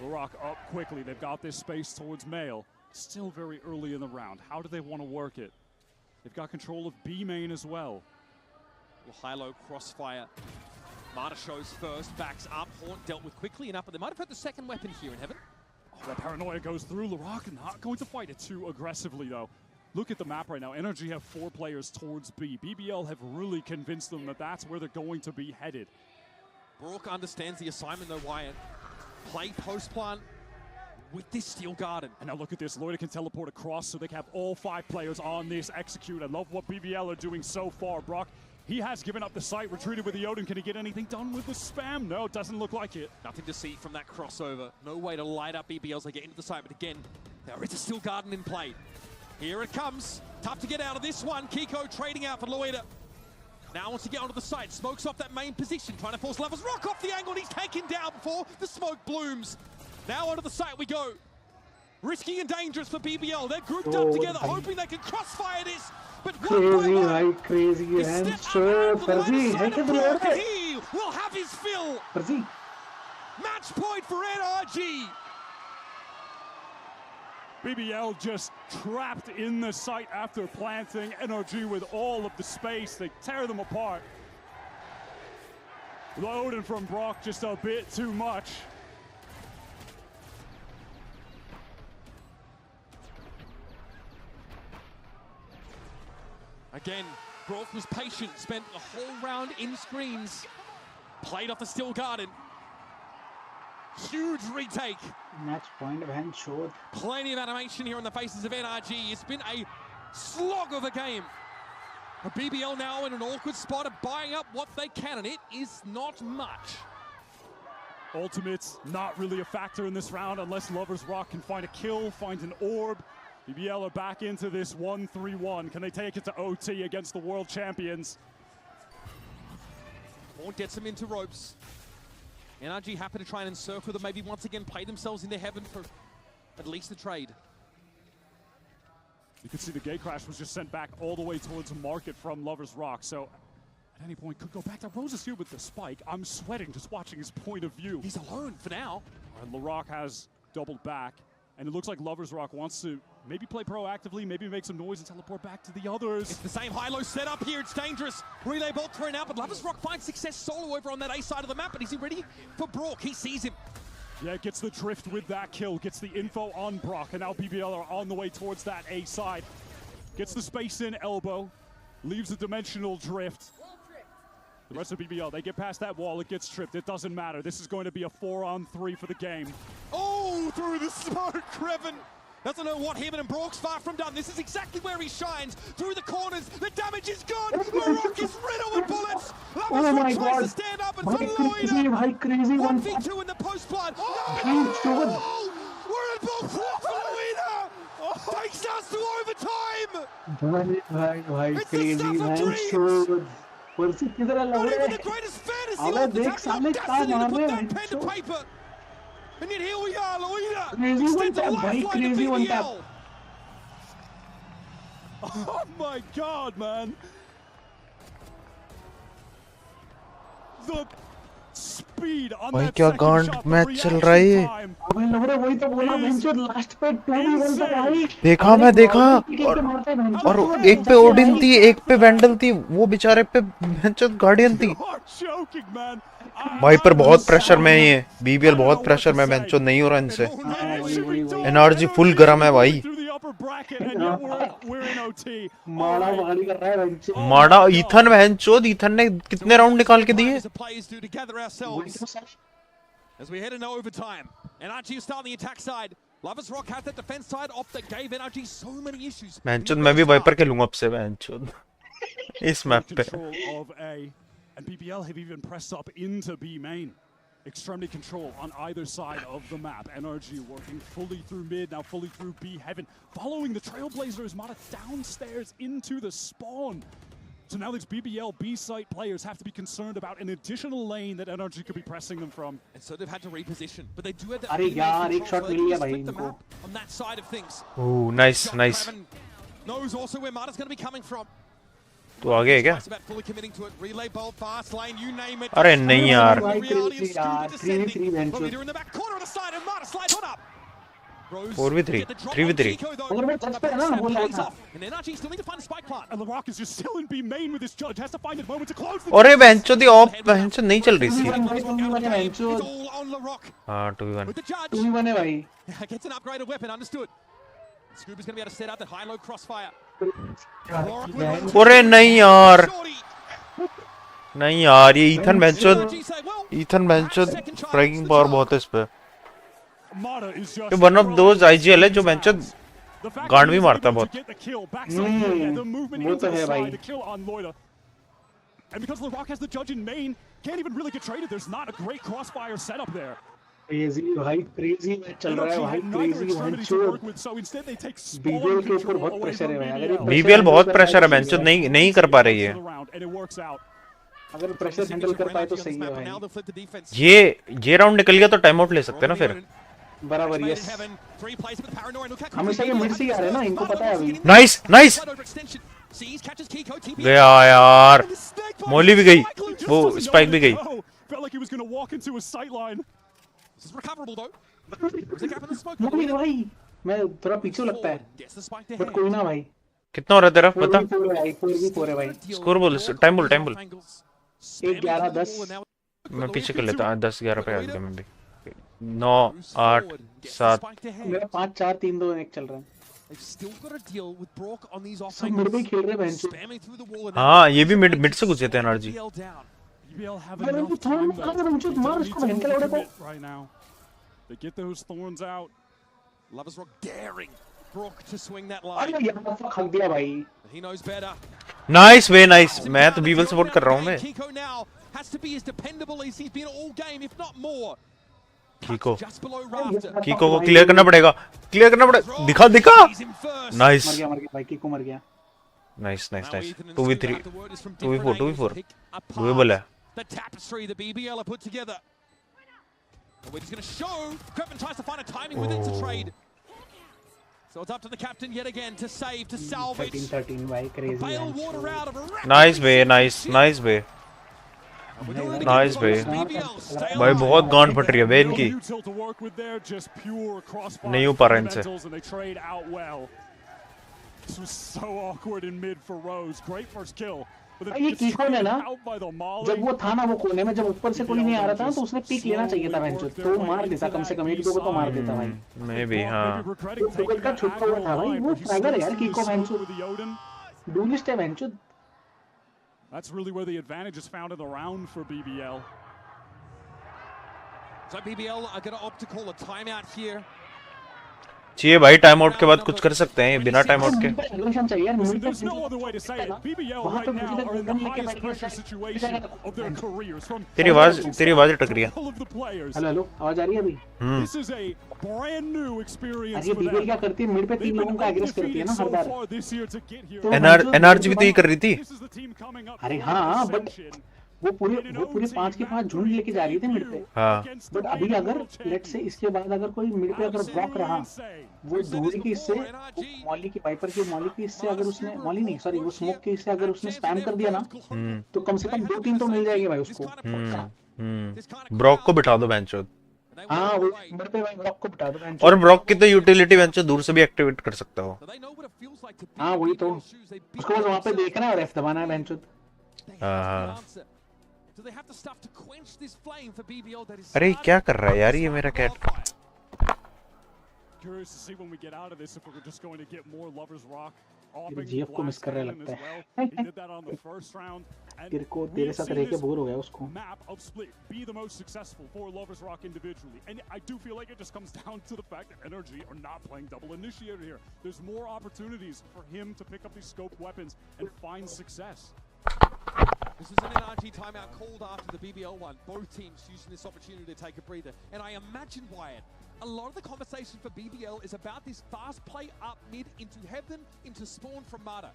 Larock up quickly. They've got this space towards Mail. Still very early in the round. How do they want to work it? They've got control of B main as well. High-low crossfire. Mata shows first, backs up. Haunt dealt with quickly enough, but they might have had the second weapon here in heaven. Oh, that paranoia goes through. Larock not going to fight it too aggressively, though. look at the map right now. NRG have 4 players towards B. BBL have really convinced them that that's where they're going to be headed. Brook understands the assignment though, Wyatt. Play post plant with this Steel Garden. And now look at this. Loiter can teleport across so they can have all 5 players on this execute. I love what BBL are doing so far. Brock, he has given up the site, retreated with the Odin. Can he get anything done with the spam? No, it doesn't look like it. Nothing to see from that crossover. No way to light up BBL as they get into the site. But again, there is a Steel Garden in play. Here it comes. Tough to get out of this one. Kiko trading out for Loiter. Now wants to get onto the side. Smokes off that main position. Trying to force Lovers Rock off the angle. And he's taken down before the smoke blooms. Now onto the site we go. Risky and dangerous for BBL. They're grouped up together, hoping they can crossfire this. But crazy, भाई, crazy and so Percy, he will have his fill. Percy. Match point for NRG. BBL just trapped in the site after planting. NRG with all of the space. They tear them apart. The Odin from Brock just a bit too much. Again, Brock was patient, spent the whole round in screens, played off the Steel Garden. Huge retake. Match point behind showed. Plenty of animation here on the faces of NRG. It's been a slog of a game. A BBL now in an awkward spot of buying up what they can, and it is not much. Ultimates not really a factor in this round unless Lovers Rock can find a kill, find an orb. BBL are back into this 1-3-1. Can they take it to OT against the world champions? Morn gets them into ropes. NRG happy to try and encircle them, maybe once again play themselves into heaven for at least the trade. You can see the gate crash was just sent back all the way towards market from Lovers Rock. So at any point could go back to Rose is here with the spike. I'm sweating just watching his point of view. He's alone for now. And LaRock has doubled back. And it looks like Lovers Rock wants to maybe play proactively, maybe make some noise and teleport back to the others. It's the same high-low setup here. It's dangerous. Relay bolt thrown out, but Lovers Rock finds success solo over on that A side of the map. But is he ready for Brock? He sees him. Yeah, gets the drift with that kill, gets the info on Brock, and now BBL are on the way towards that A side. Gets the space in, elbow, leaves the dimensional drift. The rest of BBL, they get past that wall, it gets tripped. It doesn't matter. This is going to be a 4-on-3 for the game. Oh, through the smoke, Kreven. Doesn't know what him and Brock's far from done. This is exactly where he shines. Through the corners, the damage is gone. LaRock is riddled with bullets. Lovers Rock tries to stand up and for Loiter. 1v2 in the post plant. No! We're in both for Loiter. Takes us to overtime. It's the stuff of dreams. Percy किधर है लौड़े? अबे देख सामने कहाँ मार रहे हैं? Pen to paper. And yet here we are, Loiter. Crazy one tap, भाई, crazy one tap. Oh my God, man! The speed on भाई that क्या second गांड shot, the मैच चल reaction रहा है ये। time. अबे लौड़े वही तो बोला बेंचो लास्ट पे 2v1 पे भाई। देखा मैं देखा और एक पे ओडिन थी एक पे वैंडल थी वो बेचारे पे बेंचो गार्डियन थी। वाइपर बहुत प्रेशर में है ये बीबीएल बहुत प्रेशर में बेंचो नहीं हो रहा इनसे। एनआरजी फुल गरम है भाई। माड़ा ईथन बेंचो ईथन ने कितने राउंड निकाल के दिए? As we head into overtime, NRG is starting the attack side. Lovers Rock has that defense side off that gave NRG so many issues. बेंचो मैं भी वाइपर के लूंगा अब से बेंचो इस मैप पे। And BBL have even pressed up into B main. Extremity control on either side of the map. NRG working fully through mid, now fully through B heaven. Following the Trailblazers, Mata downstairs into the spawn. So now these BBL B site players have to be concerned about an additional lane that NRG could be pressing them from. And so they've had to reposition, but they do have that. अरे यार एक shot मिल गया भाई इनको. On that side of things. Oh, nice, nice. Knows also where Mata's going to be coming from. तो आगे है क्या? अरे नहीं यार। 4v3, 3v3. अरे बेंचो दी ऑफ बेंचो नहीं चल रही थी। हाँ 2v1 है भाई। Gets an upgraded weapon, understood. Scuba's going to be able to set out that high-low crossfire. अरे नहीं यार, नहीं यार, ये ईथन बेंचोद स्ट्राइकिंग पावर बहुत है इस पे। ये वन ऑफ दोज आईजीएल है जो बेंचोद गांड भी मारता है बहुत। वो तो है भाई। And because LeRock has the judge in main, can't even really get traded. There's not a great crossfire setup there. Crazy भाई, क्रेजी मैच चल रहा है भाई, क्रेजी बेंचोद। So instead they take BBL के ऊपर बहुत प्रेशर है भाई। अगर बीबीएल बहुत प्रेशर है, बेंचोद नहीं कर पा रही है। अगर प्रेशर हैंडल कर पाए तो सही है भाई। ये राउंड निकल गया तो टाइम आउट ले सकते हैं ना फिर। बराबर, यस। हमेशा ये मिड से ही आ रहे हैं ना, इनको पता है अभी। नाइस नाइस गया यार, मौली भी गई, वो स्पाइक भी गई। भाई मैं थोड़ा पीछे लगता है, बट कोई ना भाई। कितना हो रहा है तेरा बता? 4 है भाई। स्कोर बोल, टाइम बोल। 1-11-10। मैं पीछे कर लेता हूँ, 10-11 पे आ गया मैं भी। 9-8-7 मेरा 5-4-3-2 1 चल रहा है। सब मिड पे खेल रहे हैं बेंच। हाँ ये भी मिड से घुसे थे एनर्जी। अरे वो थॉर्न मार उसको बहन के लौड़े को। They get those thorns out. Lovers Rock daring Brook to swing that line. अरे यार खक दिया भाई। He knows better. Nice way nice, मैं तो बीबीएल सपोर्ट कर रहा हूँ मैं। Kiko now has to be as dependable as he's been all game, if not more. कीको को क्लियर करना पड़ेगा, दिखा नाइस। मर गया भाई, कीको मर गया। नाइस 2v3 2v4 डुएबल है। The tapestry the BBL have put together. We're just going to show. Krepin tries to find a timing with it to trade. So it's up to the captain yet again to save, to salvage. 13 भाई, crazy bail water out of a nice bay, nice bay भाई, बहुत गांड फट रही है बे इनकी, नहीं हो पा रहा इनसे। ये कीको ने ना, जब वो था ना वो कोने में, जब ऊपर से कोई नहीं आ रहा था तो उसने पीक लेना चाहिए था बेंचो, तो मार देता, कम से कम 1-2 को तो मार देता भाई। मैं भी हाँ, वो का छुट्टा हुआ था भाई, वो ट्राइगर है यार कीको बेंचो, डुलिस्ट है बेंचो। That's really where the advantage is found in the round for BBL. So BBL are going to opt to call a timeout here. चाहिए भाई, टाइम आउट के बाद कुछ कर सकते हैं बिना टाइम आउट के। तेरी आवाज अटक रही है। हेलो आवाज आ रही है अभी? अरे बीबीएल क्या करती है, मिड पे 3 लोगों का एग्रेस करती है ना हर बार। एनआरजी भी तो ये कर रही थी। अरे हाँ, बट वो पूरे 5 के 5 झुंड लेके जा रही थी मिड पे। हाँ। बट अभी अगर लेट से इसके बाद अगर कोई मिड पे अगर ब्लॉक रहा, वो धूल की इससे, मॉली की वाइपर की मॉली की इससे अगर उसने, मॉली नहीं सॉरी, वो स्मोक की इससे अगर उसने स्पैम कर दिया ना, तो कम से कम 2-3 तो मिल जाएंगे भाई उसको। ब्रॉक को बिठा दो बेंचो। हाँ वो मिड पे भाई ब्रॉक को बिठा दो बेंचो। और ब्रॉक की तो यूटिलिटी बेंचो दूर से भी एक्टिवेट कर सकता हो। हाँ वही तो, उसको बस वहाँ पे देखना है और एफ दबाना है बेंचो। अरे क्या कर रहा है यार ये मेरा कैट? जीएफ को मिस कर रहा लगता है। तेरे को तेरे साथ रह के बोर हो गया उसको। This is an NRG timeout called after the BBL one. Both teams using this opportunity to take a breather. And I imagine, Wyatt, a lot of the conversation for BBL is about this fast play up mid into heaven, into spawn from Mata.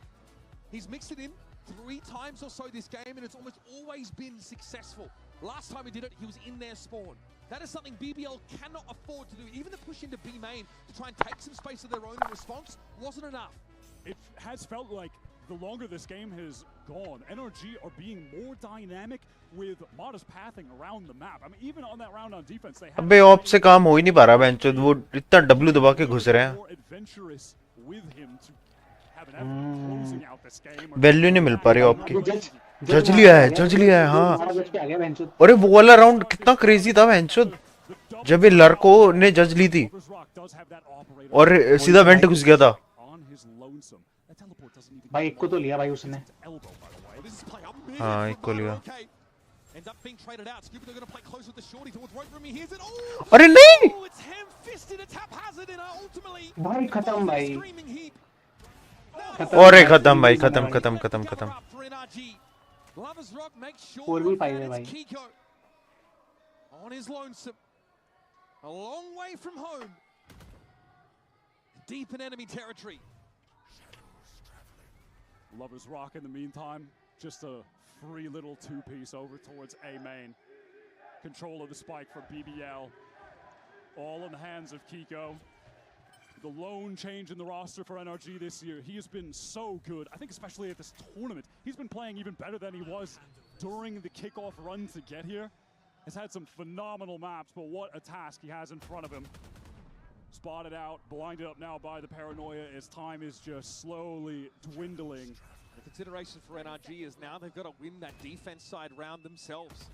He's mixed it in 3 times or so this game, and it's almost always been successful. Last time he did it, he was in their spawn. That is something BBL cannot afford to do. Even the push into B main to try and take some space of their own in response wasn't enough. It has felt like the longer this game has gone, NRG are being more dynamic with Mata's pathing around the map. I mean, even on that round on defense, they have. अबे op से काम हो ही नहीं पा रहा बेंचो, वो इतना W दबा के घुस रहे हैं। वैल्यू नहीं मिल पा रही ऑप की। जज लिया है हाँ। अरे वो वाला राउंड कितना क्रेजी था बेंचो। जब ये लड़को ने जज ली थी और सीधा वेंट घुस गया था। भाई एक को तो लिया भाई उसने। हाँ एक को लिया। अरे नहीं भाई खत्म भाई। और खत्म भाई, खत्म खत्म खत्म खत्म। 4v5 है भाई। On his lonesome, a long way from home, deep in enemy territory. Lovers Rock in the meantime, just a free little two-piece over towards A main. Control of the spike for BBL. All in the hands of Kiko. The lone change in the roster for NRG this year. He has been so good. I think especially at this tournament, he's been playing even better than he was during the kickoff run to get here. Has had some phenomenal maps, but what a task he has in front of him. Spotted out, blinded up now by the paranoia as time is just slowly dwindling. The consideration for NRG is now they've got to win that defense side round themselves.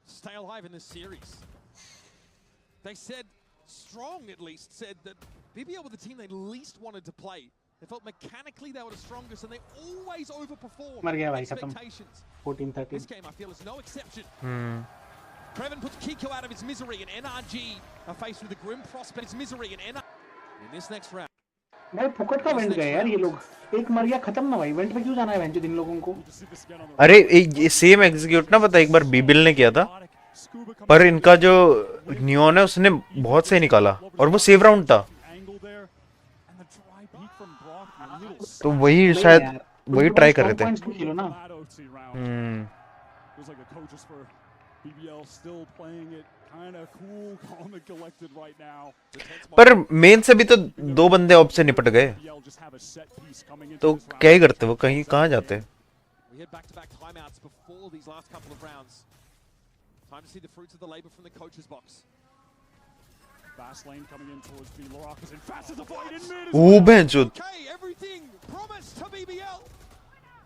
Stay alive in this series. They said, Strong at least, said that BBL were the team they least wanted to play. They felt mechanically they were the strongest and they always overperformed expectations. 14-13. This game I feel is no exception. Previn puts Kiko out of his misery and NRG are faced with a grim prospect. His misery and NRG in this next round. भाई फुकट का went गए यार ये लोग। एक मर गया खत्म ना भाई। वेंट पे क्यों जाना है वेंट इन लोगों को? अरे ये सेम एग्जीक्यूट ना पता एक बार बीबीएल ने किया था, पर इनका जो नियॉन है उसने बहुत सही निकाला और वो सेव राउंड था, तो वही शायद वही ट्राई कर रहे थे। BBL still playing it kind of cool, calm and collected right now. पर मेन से भी तो दो बंदे ऑफ से निपट गए, तो क्या ही करते वो, कहीं कहाँ जाते? We head back to back timeouts before these last couple of rounds. Time to see the fruits of the labor from the coach's box. Fast lane coming in towards B. Larock is in fast as a fight in mid. Oh, benchud. Okay, everything promised to BBL.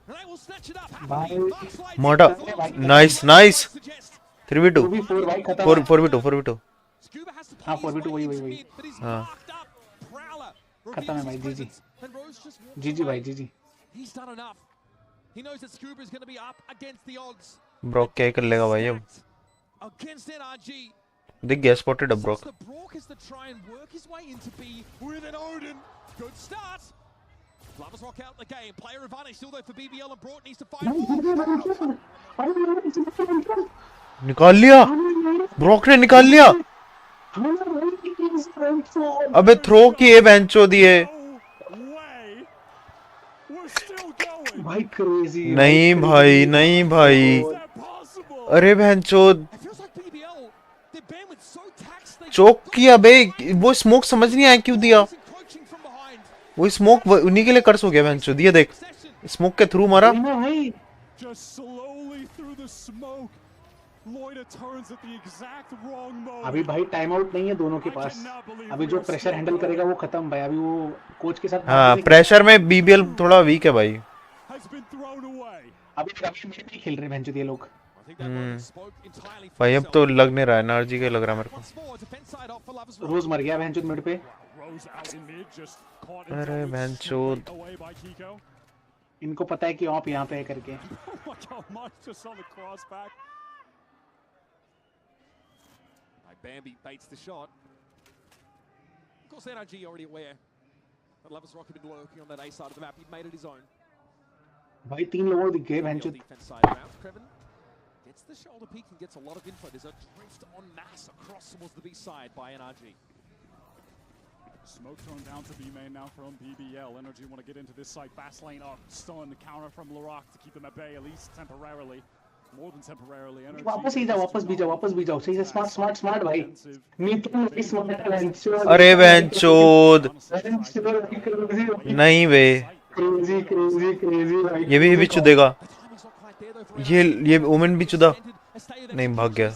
And they will snatch it up. Murder. Nice, nice. 3v2. 4v2. हाँ 4v2 वही। हाँ। खत्म है भाई जीजी। जीजी भाई जीजी। He's done enough. He knows that Scuba is going to be up against the odds. Brock क्या कर लेगा भाई अब? Against NRG. दिख गया, spotted अब Brock. Brock is to try and work his way into B with an Odin. Good start. Lovers Rock out the game. Player advantage still there for BBL and Brock needs to fight. निकाल लिया, Brock ने निकाल लिया। अबे throw किए बेंचो दिए। भाई crazy. नहीं भाई, नहीं भाई। अरे बेंचो चोक किया बे, वो स्मोक समझ नहीं आया क्यों दिया। वो स्मोक उन्हीं के लिए कर्स हो गया बेंचो। दिया देख, स्मोक के थ्रू मारा। अभी भाई टाइम आउट नहीं है दोनों के पास। अभी जो प्रेशर हैंडल करेगा वो खत्म भाई। अभी वो कोच के साथ हाँ प्रेशर में बीबीएल थोड़ा वीक है भाई। अभी नहीं खेल रहे भैंचो ये लोग। भाई अब तो लग नहीं रहा है, एनर्जी का लग रहा है मेरे को। रोज मर गया भैंचो मिड पे। अरे भैंचो इनको पता है कि ऑप यहाँ पे है करके। Bambi baits the shot. Of course, NRG already aware that Lovers Rock had been working on that A side of the map. He'd made it his own. भाई तीन लोगों दिख गए भैंचो। Gets the shoulder peek and gets a lot of info. There's a drift en masse across towards the B side by NRG. Smoke thrown down to B main now from BBL. NRG want to get into this side. Fast lane up, stun, counter from Larock to keep them at bay, at least temporarily. More than temporarily. NRG वापस ही जाओ, वापस भी जाओ। सही से smart भाई। Neetu smart भैंचो। अरे भैंचोद नहीं बे। क्रेजी ये भी चुदेगा। ये ओमेन भी चुदा। नहीं भाग गया।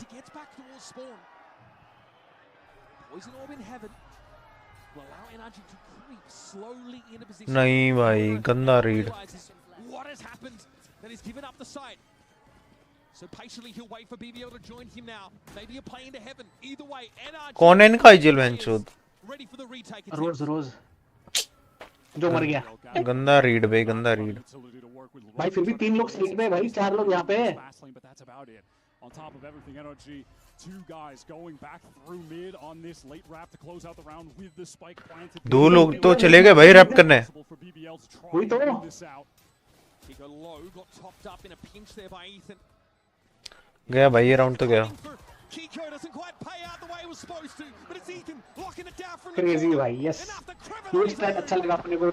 नहीं भाई गंदा read. So patiently he'll wait for BBL to join him now. Maybe a play into heaven. Either way, NRG कौन है इनका आईजीएल वेंचोद? ready for the retake. रोज जो मर गया। गंदा रीड भाई, गंदा रीड। भाई फिर भी 3 लोग साइड पे, भाई 4 लोग यहाँ पे। On top of everything, NRG, 2 guys going back through mid on this late wrap to close out the round with the spike planted. 2 लोग तो चले गए भाई रैप करने। वही तो। He got low, got topped up in a pinch there by Ethan. गया भाई, ये राउंड तो गया। Kiko doesn't quite pay out the way it was supposed to, but it's Ethan locking it down from crazy भाई, yes. ये strike अच्छा लगा अपने को।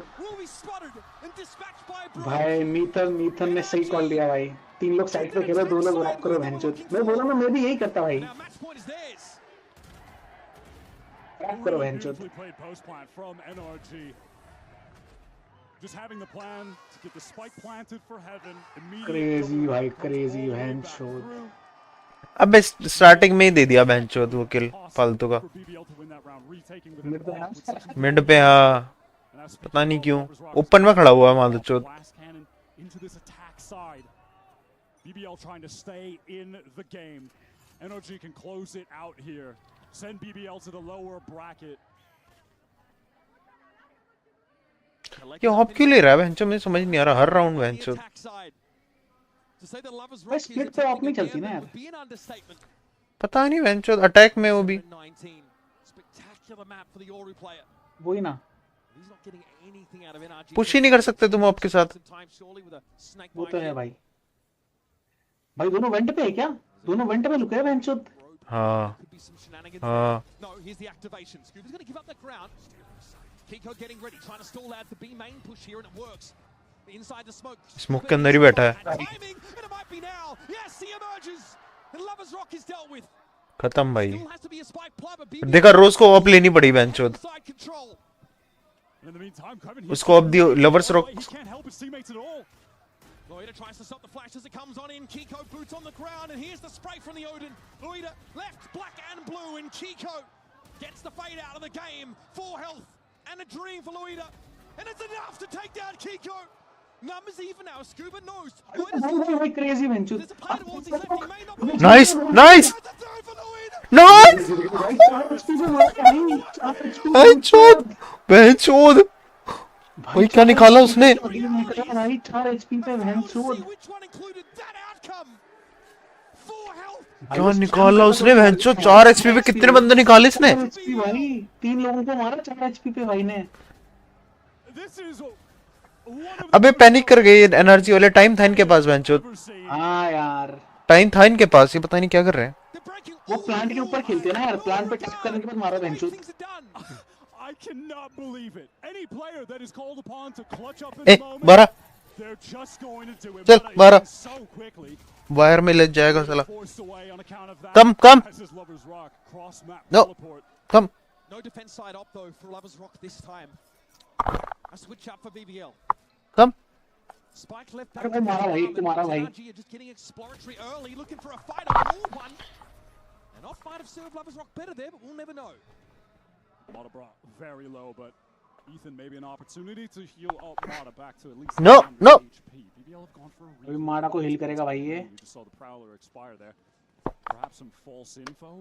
भाई मीथन ने सही कॉल दिया भाई। 3 लोग साइड पे खेलो, 2 लोग रैप करो भैंचोद। मैं बोला ना, मैं भी यही करता भाई। रैप करो भैंचोद। Just having the plan to get the spike planted for heaven. Crazy भाई, क्रेजी भैंचोद। अबे स्टार्टिंग में ही दे दिया भैंचोद वो किल फालतू का। मिड पे हाँ, पता नहीं क्यों ओपन में खड़ा हुआ है मादरचोद। BBL trying to stay in the game. NRG can close it out here. Send BBL to the lower bracket. ये हॉप क्यों ले रहा है भैंचोद? मुझे समझ नहीं आ रहा हर राउंड भैंचोद। भाई स्प्लिट पे ऑफ नहीं चलती ना यार। पता नहीं भैंचोद, अटैक में वो भी वही ना, पुश ही नहीं कर सकते तुम ऑप के साथ। वो तो है भाई। भाई दोनों वेंट पे है क्या? दोनों वेंट पे लुके हैं भैंचोद। हाँ हाँ। Kiko getting ready, trying to stall out the B main push here, and it works. Inside the smoke. Smoke के अंदर ही बैठा है। Timing, and it might be now. Yes, he emerges. And Lovers Rock is dealt with. खत्म भाई। देखा रोज को op लेनी पड़ी बेंचोद। उसको op the lovers rock. Loida tries to stop the flash as it comes on in. Kiko boots on the ground, and here's the spray from the Odin. Loida left, black and blue, and Kiko gets the fade out of the game. 4 health. And a dream for Loida, and it's enough to take down Kiko. Numbers even now. Scuba knows. Crazy venture. Nice, nice, nice. बेंचोद भाई क्या निकाला उसने? क्या निकाला उसने बेंचोद? 4 HP पे कितने बंदे निकाले इसने? भाई 3 लोगों को मारा 4 एचपी पे भाई ने। अबे पैनिक कर गए एनर्जी वाले। टाइम था इनके पास बेंचोद। हाँ यार टाइम था इनके पास, ये पता नहीं क्या कर रहे हैं। वो प्लांट के ऊपर खेलते हैं ना यार, प्लांट पे टैप करने के बाद मारा बेंचोद। I cannot believe it. Any player that is called upon to clutch up in the moment, बारा they're just going to do it. चल बारा So quickly. वायर में लग जाएगा साला। कम कम no come. No defense side up though for Lovers Rock this time. A switch up for BBL. Come. Spike left back. अरे मारा भाई, तो मारा भाई। Just getting exploratory early, looking for a fight of all one. And off might have served Lovers Rock better there, but we'll never know. Mata brought very low, but Ethan maybe an opportunity to heal up Mata back to at least no no HP. BBL have gone for a अभी मारा को heal करेगा भाई ये। You just saw the Prowler expire there. Perhaps some false info.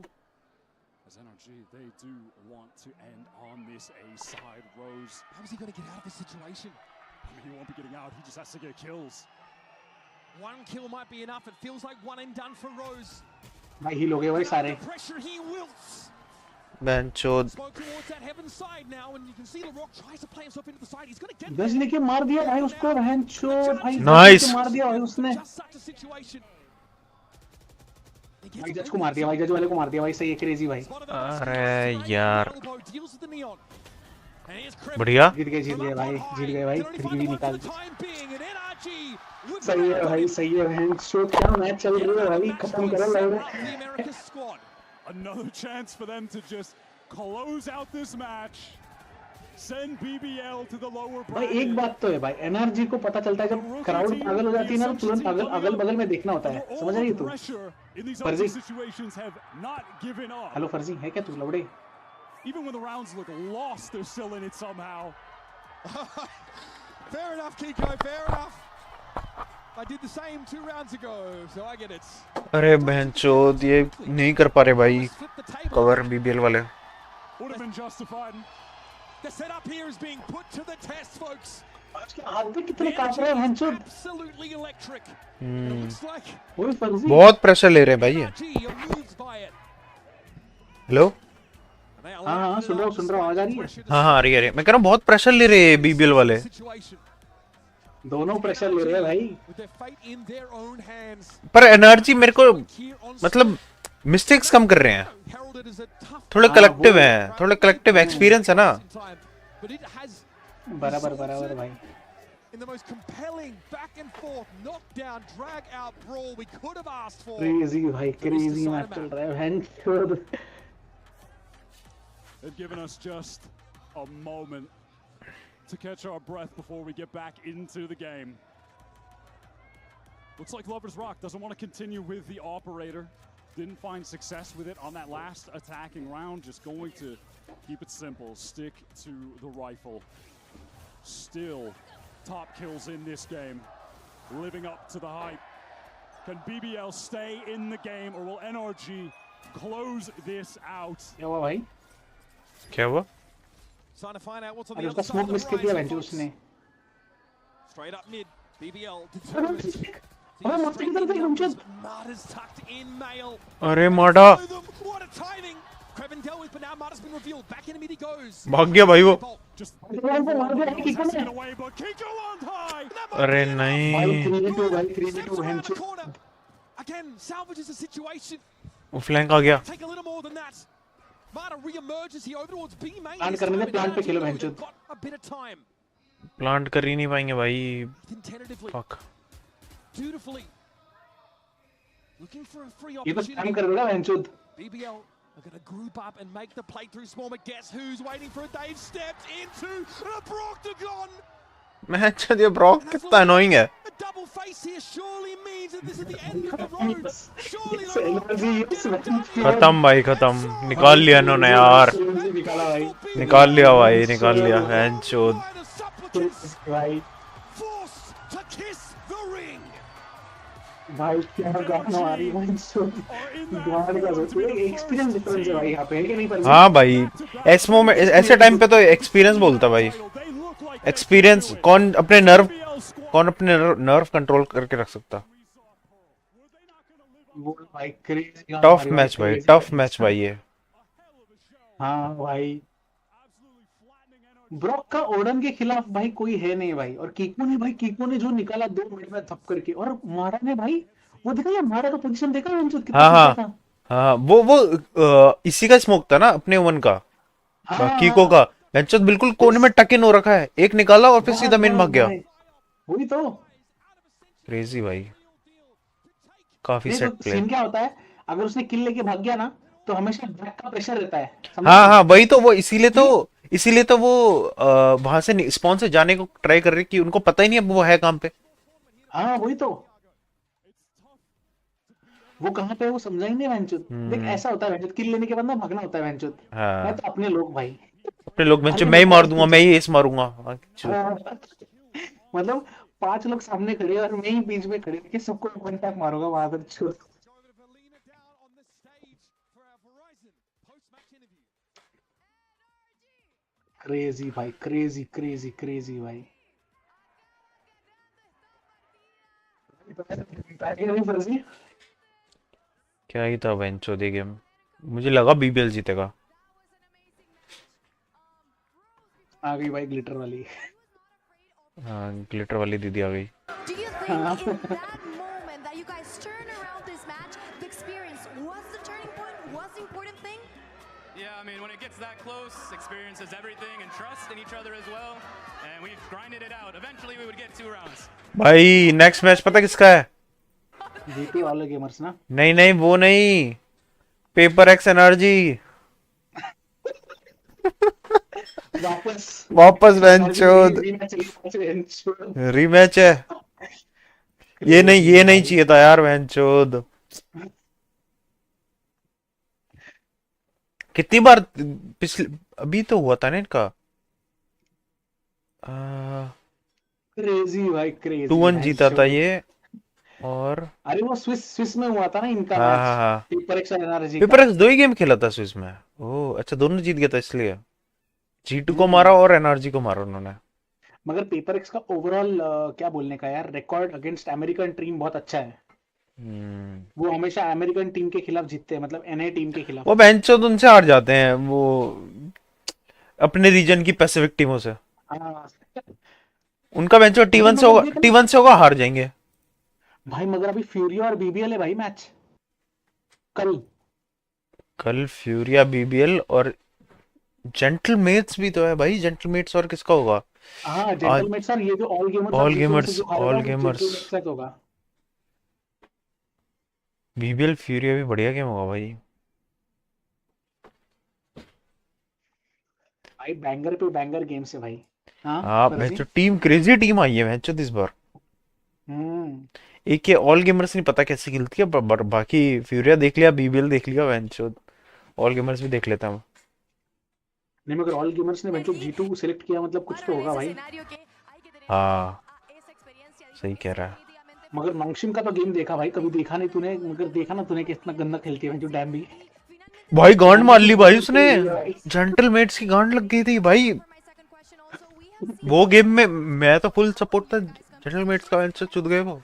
As NRG, they do want to end on this A side. Rose, how is he going to get out of this situation? I mean, he won't be getting out. He just has to get kills. 1 kill might be enough. It feels like one and done for Rose. भाई heal हो गए भाई सारे। Pressure, he wilts. बेंचोद दस लेके मार दिया भाई उसको। बेंचोद भाई नाइस मार दिया भाई उसने। भाई जज को मार दिया भाई, जज वाले को मार दिया भाई। सही है क्रेजी भाई। अरे यार बढ़िया। जीत गए भाई, जीत गए भाई। 3v निकाल दी। सही है भाई, सही है। बेंचोद क्या मैच चल रहा है भाई, खत्म करो live. Another chance for them to just close out this match. Send BBL to the lower bracket. भाई एक बात तो है भाई, एनआरजी को पता चलता है जब क्राउड पागल हो जाती है ना, तुरंत अगल बगल में देखना होता है। समझ रही है तू? फर्जी हेलो फर्जी है क्या तू लौड़े? Even when the rounds look lost, they're still in it somehow. Fair enough, Kiko. Fair enough. I did the same 2 rounds ago, so I get it. अरे बहनचोद ये नहीं कर पा रहे भाई कवर बीबीएल वाले. Would have been justified. The setup here is being put to the test, folks. हाथ पे कितने काट रहे हैं बहनचोद. Absolutely electric. It looks like वही फर्जी. बहुत प्रेशर ले रहे हैं भाई ये. हेलो. हाँ सुन रहा हूँ आवाज आ रही है. हाँ आ रही है. मैं कह रहा हूँ बहुत प्रेशर ले रहे हैं बीबीएल वाले. दोनों प्रेशर ले रहे हैं भाई. पर एनर्जी मेरे को मतलब मिस्टेक्स कम कर रहे हैं. थोड़े कलेक्टिव हैं. थोड़े कलेक्टिव एक्सपीरियंस है ना. बराबर भाई. In the most compelling back and forth knockdown drag out brawl we could have asked for. Crazy भाई, crazy मैच चल रहा है बहनचोद. They've given us just a moment to catch our breath before we get back into the game. Looks like Lovers Rock doesn't want to continue with the operator. Didn't find success with it on that last attacking round. Just going to keep it simple. Stick to the rifle. Still top kills in this game. Living up to the hype. Can BBL stay in the game or will NRG close this out? क्या हुआ भाई? क्या हुआ? अरे उसका smoke miss कर दिया बहनचोद उसने. Straight up mid. BBL अबे मत किधर गई बहनचोद? Marta's tucked in male. अरे माडा. What a timing. Creven dealt with, but now Marta's been revealed. Back in mid he goes. भाग गया भाई वो. अरे नहीं. भाई 3v2 बहनचोद. Again salvages the situation. वो फ्लैंक आ गया. Take a little more than that. Marta re-emerges here over towards B main. Plant करने दे, प्लांट पे खेलो बहनचोद. A bit of time. Plant कर ही नहीं पाएंगे भाई. Fuck. Dutifully. Looking for a free ये तो opportunity. स्पैम कर देगा बहनचोद. BBL are going to group up and make the playthrough small, but guess who's waiting for it? They've stepped into a Broctagon. मैं ये ब्रॉक कितना annoying है. A double face here surely means that this is the end of the road. Surely खत्म भाई खत्म. निकाल लिया इन्होंने यार. निकाल लिया भाई निकाल लिया. बहनचोद. भाई forced to kiss the ring. भाई क्या गाना आ रही बहनचोद. गाने का सोच एक्सपीरियंस डिफरेंस है भाई यहाँ पे कि नहीं. हाँ भाई ऐसे मोमेंट ऐसे टाइम पे तो एक्सपीरियंस बोलता भाई. एक्सपीरियंस कौन अपने नर्व कंट्रोल करके रख सकता. टफ मैच भाई. टफ मैच भाई ये. हाँ भाई ब्रॉक का ओडन के खिलाफ भाई कोई है नहीं भाई. और कीको ने जो निकाला 2 मिनट में थप करके. और मारा ने भाई वो देखा या मारा का पोजीशन देखा बहनचोद कितना. हाँ वो इसी का स्मोक था ना अपने वन का. कीको का बहनचोद बिल्कुल कोने में टक इन हो रखा है. एक निकाला और फिर सीधा मेन भाग गया. वही तो क्रेजी भाई. काफी सेट प्ले. सीन क्या होता है अगर उसने किल लेके भाग गया ना तो हमेशा बैक का प्रेशर रहता है. हाँ वही तो वो इसीलिए तो वो वहां से स्पॉन से जाने को ट्राई कर रहे कि उनको पता ही नहीं अब वो है कहाँ पे. हाँ वही तो वो कहाँ पे वो समझा ही नहीं बहनचोद. देख ऐसा होता है बहनचोद. किल लेने के बाद ना भागना होता है बहनचोद. मैं तो अपने लोग भाई अपने लोग मैं ही मार दूंगा. मैं ही एस मारूंगा. मतलब 5 लोग सामने खड़े और मैं ही बीच में खड़े कि सबको वन टैप मारूंगा वहां पर. छोड़ क्रेजी भाई. क्रेजी भाई. क्या ही था बेंचो दे गेम. मुझे लगा बीबीएल जीतेगा. आ गई भाई ग्लिटर वाली. हाँ ग्लिटर वाली दीदी आ गई. Yeah, I mean, when it gets that close, experience is everything, and trust in each other as well. And we've grinded it out. Eventually, we would get 2 rounds. भाई next match पता किसका है? GT वाले gamers ना. नहीं वो नहीं. Paper x energy. वापस बेंचोद. रीमैच है. ये नहीं चाहिए था यार बेंचोद. कितनी बार पिछले अभी तो हुआ था ना इनका. क्रेजी भाई क्रेजी. 2-1 जीता था ये. और अरे वो स्विस में हुआ था ना इनका हाँ मैच, हाँ हाँ, पेपर एक्स एनआरजी पेपर का। एक्स 2 ही गेम खेला था स्विस में। ओह अच्छा, दोनों जीत गया था इसलिए। G2 को मारा हम्म। और एनआरजी को मारा उन्होंने। मगर पेपर एक्स का ओवरऑल क्या बोलने का यार, रिकॉर्ड अगेंस्ट अमेरिकन टीम बहुत अच्छा है। हम्म। वो हमेशा अमेरिकन टीम के खिलाफ जीतते हैं, मतलब एनए टीम के वो खिलाफ। बेंचो उनसे हार जाते हैं वो, अपने रीजन की पैसिफिक टीमों से। हाँ उनका बेंचो भाई T1 से मगर होगा, देख ना T1 से होगा, हार जाएंगे। भाई, मगर अभी फ्यूरी और बीबीएल है भाई मैच कल। कल फ्यूरिया बीबीएल और जेंटलमेट्स भी तो है भाई। जेंटलमेट्स और किसका होगा हाँ आज? जेंटलमैन सर, ये जो ऑल गेमर्स और ऑल जीतो में से गेमर्स, जो हारेगा ऑल वो गेमर्स। जेंटलमैन साथ होगा। बीबीएल फ्यूरिया भी बढ़िया गेम होगा भाई। भाई बैंगर पे बैंगर गेम से भाई। हाँ हाँ फर्जी। बेंचो टीम, क्रेजी टीम आई है बेंचो इस बार। हम्म। एक ये ऑल गेमर्स नहीं पता कैसे खेलती है, बाकी फ्यूरिया देख लिया, बीबीएल देख लिया, बेंचो ऑल गेमर्स भी देख लेता हूँ। नहीं मगर ऑल गेमर्स ने बच्चों G2 सेलेक्ट किया, मतलब कुछ तो होगा भाई। हाँ सही कह रहा है। मगर नॉन्गशिम का तो गेम देखा भाई, कभी देखा नहीं तूने, मगर देखा ना तूने कितना गंदा खेलती है जो डैम भी। भाई गांड डैम मार भी ली बहुत भाई गंदी उसने। खेल रही है भाई। जेंटलमेट्स की गांड लग गई थी भाई। वो गेम में मैं तो फुल सपोर्ट था जेंटलमेट्स का, बेंचो चुद गए वो।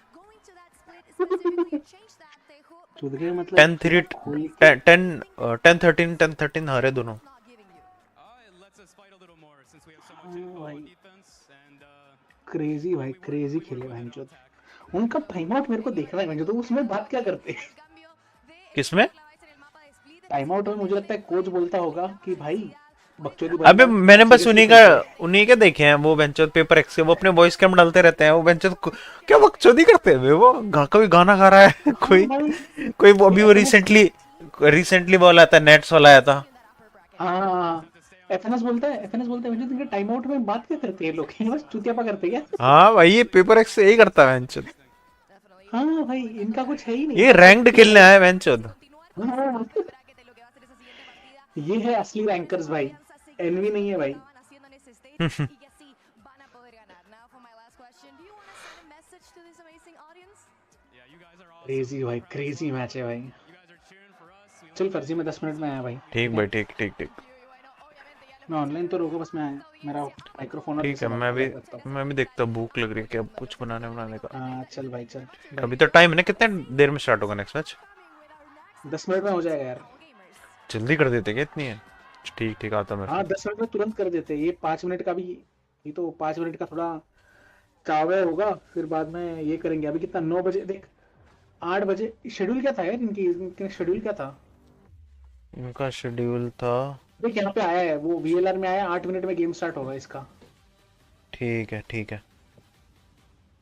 चूत गए मतलब 10-3, पूरा खोल के। 10-13 हारे दोनों। हाँ भाई क्रेजी भाई, क्रेजी खेले भाई जो। उनका टाइम आउट मेरे को देखना है जो, तो उसमें बात क्या करते हैं। किसमें? टाइम आउट में मुझे लगता है कोच बोलता होगा कि भाई बकचोदी बंद अबे कर, मैंने मैच बस सीरियसली उन्हीं का, खेलते हैं। उन्हीं के देखे हैं वो बेंचो पेपर एक्स के। वो अपने वॉइस कैम डालते रहते हैं वो बेंचो। क्या बकचोदी करते हैं वे वो। कोई गाना गा रहा है हाँ कोई, भाई। कोई वो ये अभी वो एफएनएस। रिसेंटली, रिसेंटली बॉल आया था, नेट्स वाला आया था। हाँ एफएनएस बोलता है, एफएनएस बोलता है मुझे, टाइम आउट में बात क्या करते हैं लोग, बस चुतियापा करते हैं क्या। हाँ भाई ये पेपर एक्स से यही करता है बेंचो। हाँ भाई इनका कुछ है ही नहीं, ये इनका सब रैंक्ड कुछ खेलने है। आया है बेंचो। हाँ, ये है असली रैंकर्स भाई, एनवी नहीं है भाई। क्रेजी भाई, क्रेजी मैच है भाई। चल फर्जी में 10 मिनट में आया भाई, ठीक ठीक है। भाई, ठीक ठीक ठीक। मैं ऑनलाइन तो रुको, बस मैं मेरा माइक्रोफोन और ठीक पीछे है, कनेक्ट कर रखता हूँ। मैं भी देखता हूँ, भूख लग रही है क्या कुछ बनाने बनाने का। हाँ चल भाई चल बाय। अभी तो टाइम है ना, कितने देर में स्टार्ट होगा नेक्स्ट मैच? 10 मिनट में हो जाएगा यार। जल्दी कर देते क्या इतनी है? ठीक ठीक, आता मैं हाँ फिर। 10 मिनट में तुरंत कर देते हैं, ये 5 मिनट का भी। ये तो 5 मिनट का थोड़ा चावे होगा, फिर बाद में ये करेंगे। अभी कितना 9 बजे देख, 8 बजे शेड्यूल क्या था यार इनकी, इनका शेड्यूल क्या था। इनका शेड्यूल था। देख यहाँ पे आया है, वो वीएलआर में आया, 8 मिनट में गेम स्टार्ट होगा इसका। ठीक है ठीक है।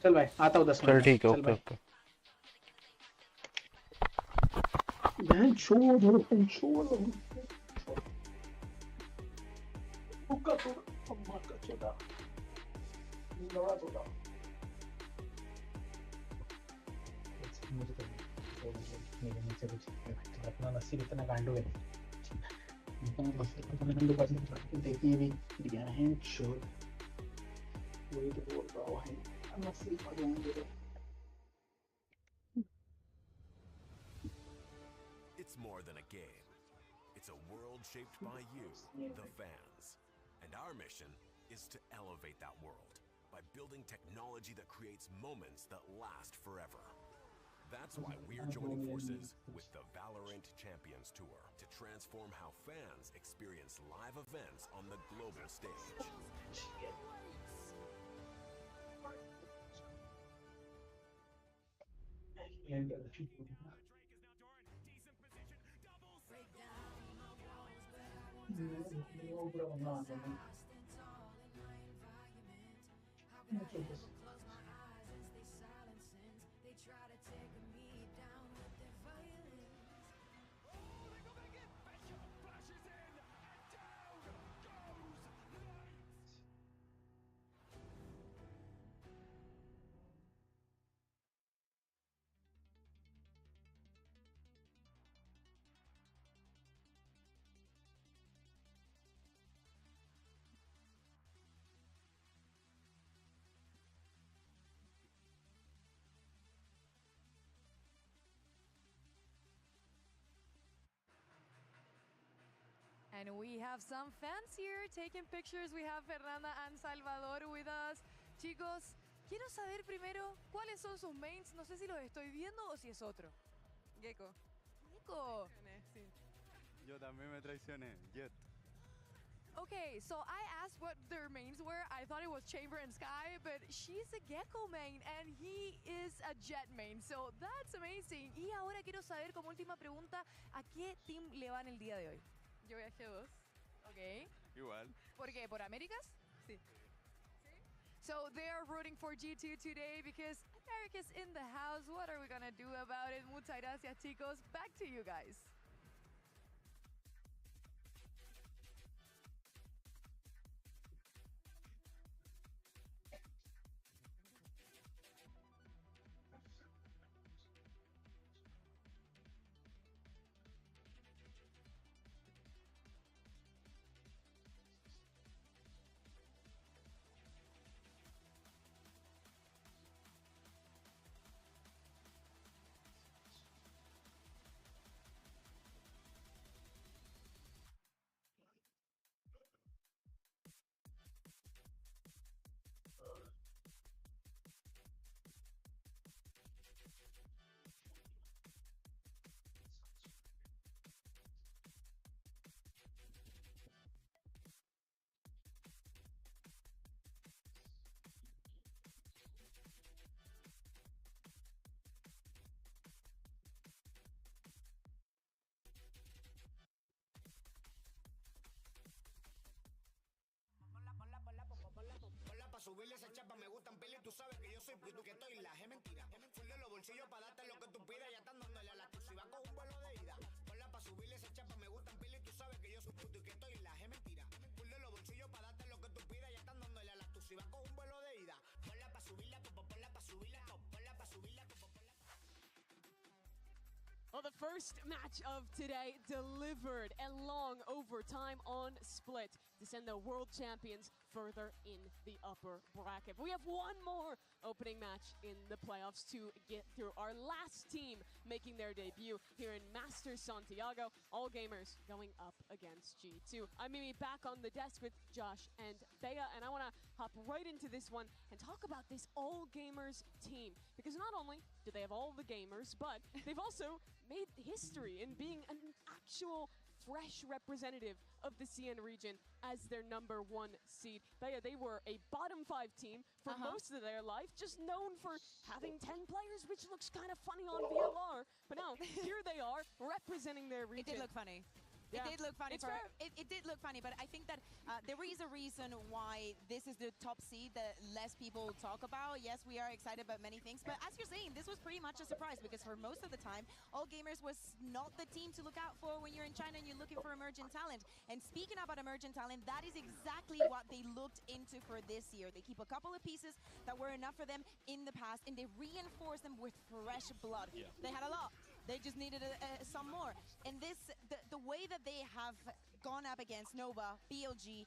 चल भाई आता हूँ 10 मिनट चल में, ठीक है, चल ओके भाई। ओके। बहन छोड़ बहन छोड़। रुका तो, अम्मा का चोदा, लड़ा चोदा। मुझे तो मेरे नीचे कुछ अपना नसीब इतना गांडू है। देखिए भी दिया है छोड़, वही तो बोल रहा है, नसीब भगवान दे दे। It's more than a game. It's a world shaped by you, the fans. And our mission is to elevate that world by building technology that creates moments that last forever. That's why we're joining forces with the Valorant Champions Tour to transform how fans experience live events on the global stage. And we have some fans here taking pictures. We have Fernanda and Salvador with us. Chicos, quiero saber primero cuáles son sus mains. No sé si los estoy viendo o si es otro. Gecko. Gecko. Sí. Yo también me traicioné. Jet. Okay, so I asked what their mains were. I thought it was Chamber and Sky, but she's a Gecko main and he is a Jet main. So that's amazing. Y ahora quiero saber como última pregunta, ¿a qué team le van el día de hoy? Yo voy a G2. Okay. Igual. ¿Por qué? ¿Por Américas? Sí. So they are rooting for G2 today because America's in the house. What are we gonna do about it? Muchas gracias, chicos. Back to you guys. Subirle esa chapa me gustan peli, tú sabes que yo soy puto que estoy la es mentira. Full de los bolsillos para darte lo que tú pidas, ya están dándole a la exclusiva con un vuelo de ida. Ponla pa' subirle esa chapa me gustan peli, tú sabes que yo soy puto que estoy la es mentira. Full de los bolsillos para darte lo que tú pidas, ya están dándole a la exclusiva con un vuelo de ida. Ponla pa' subirla, ponla pa' subirla, ponla pa' subirla, Well, the first match of today delivered a long overtime on Split to send the world champions further in the upper bracket. We have one more opening match in the playoffs to get through. Our last team making their debut here in Masters Santiago. All gamers going up against G2. I'm Mimi back on the desk with Josh and Bea, and I want to hop right into this one and talk about this all gamers team. Because not only do they have all the gamers, but they've also made history in being an actual fresh representative of the CN region as their #1 seed. They were a bottom 5 team for most of their life, just known for having 10 players, which looks kind of funny on VLR. But now, here they are, representing their region. It did look funny. Yeah. It did look funny. It's fair. It did look funny, but I think that there is a reason why this is the top seed that less people talk about. Yes, we are excited about many things, but as you're saying, this was pretty much a surprise because for most of the time, All Gamers was not the team to look out for when you're in China and you're looking for emerging talent. And speaking about emerging talent, that is exactly what they looked into for this year. They keep a couple of pieces that were enough for them in the past, and they reinforce them with fresh blood. Yeah. They had a lot. They just needed some more. And this, the way that they have gone up against Nova, BLG,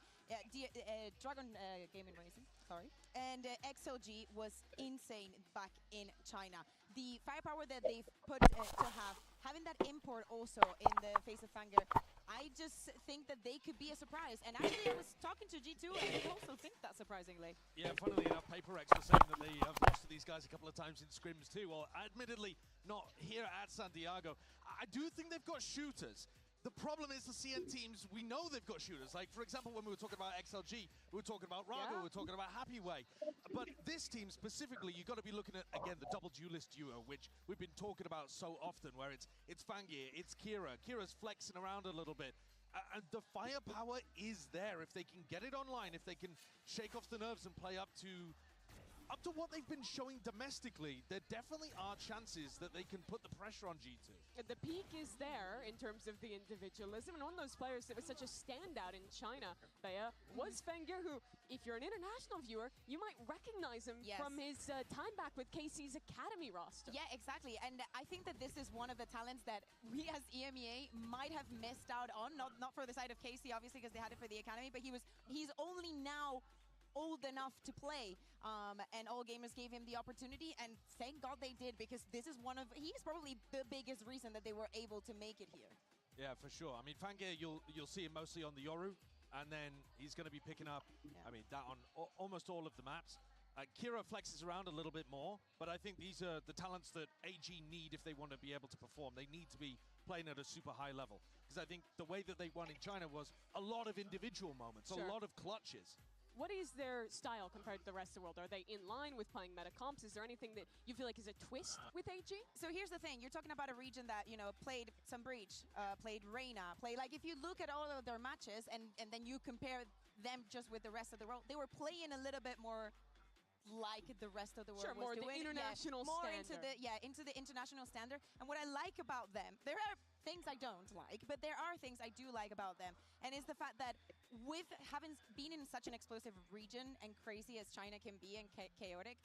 Dragon Gaming Racing, sorry, and XLG was insane back in China. The firepower that they've put to have, having that import also in the face of Fanger, I just think that they could be a surprise. And actually, I was talking to G2, and they also think that surprisingly. Yeah, funnily enough, PaperX was saying that they have lost to these guys a couple of times in scrims too. Well, admittedly, not here at Santiago. I do think they've got shooters. The problem is the CN teams, we know they've got shooters. Like, for example, when we were talking about XLG, we were talking about Rago, we were talking about Happy Way. But this team specifically, you've got to be looking at, again, the double duelist duo, which we've been talking about so often, where it's Fangir, it's Kira. Kira's flexing around a little bit. And the firepower is there. If they can get it online, if they can shake off the nerves and play up to what they've been showing domestically, there definitely are chances that they can put the pressure on G2. The peak is there in terms of the individualism, and one of those players that was such a standout in China, Bea, was Fengir, who, if you're an international viewer, you might recognize him from his time back with KC's Academy roster. Yeah, exactly, and I think that this is one of the talents that we as EMEA might have missed out on, not for the side of KC, obviously, because they had it for the Academy, but he's only now old enough to play, and All Gamers gave him the opportunity, and thank God they did, because this is he's probably the biggest reason that they were able to make it here. Yeah, for sure. I mean, Fangir, you'll see him mostly on the Yoru, and then he's going to be picking up, I mean, that on almost all of the maps. Kira flexes around a little bit more, but I think these are the talents that AG need if they want to be able to perform. They need to be playing at a super high level, because I think the way that they won in China was a lot of individual moments, a lot of clutches. What is their style compared to the rest of the world? Are they in line with playing meta comps? Is there anything that you feel like is a twist with AG? So here's the thing. You're talking about a region that, you know, played some Breach, played Reyna, like if you look at all of their matches and then you compare them just with the rest of the world, they were playing a little bit more like the rest of the world Sure, was more doing. the international more standard. into the international standard. And what I like about them, there are things I don't like, but there are things I do like about them. And it's the fact that with having been in such an explosive region and crazy as China can be and chaotic,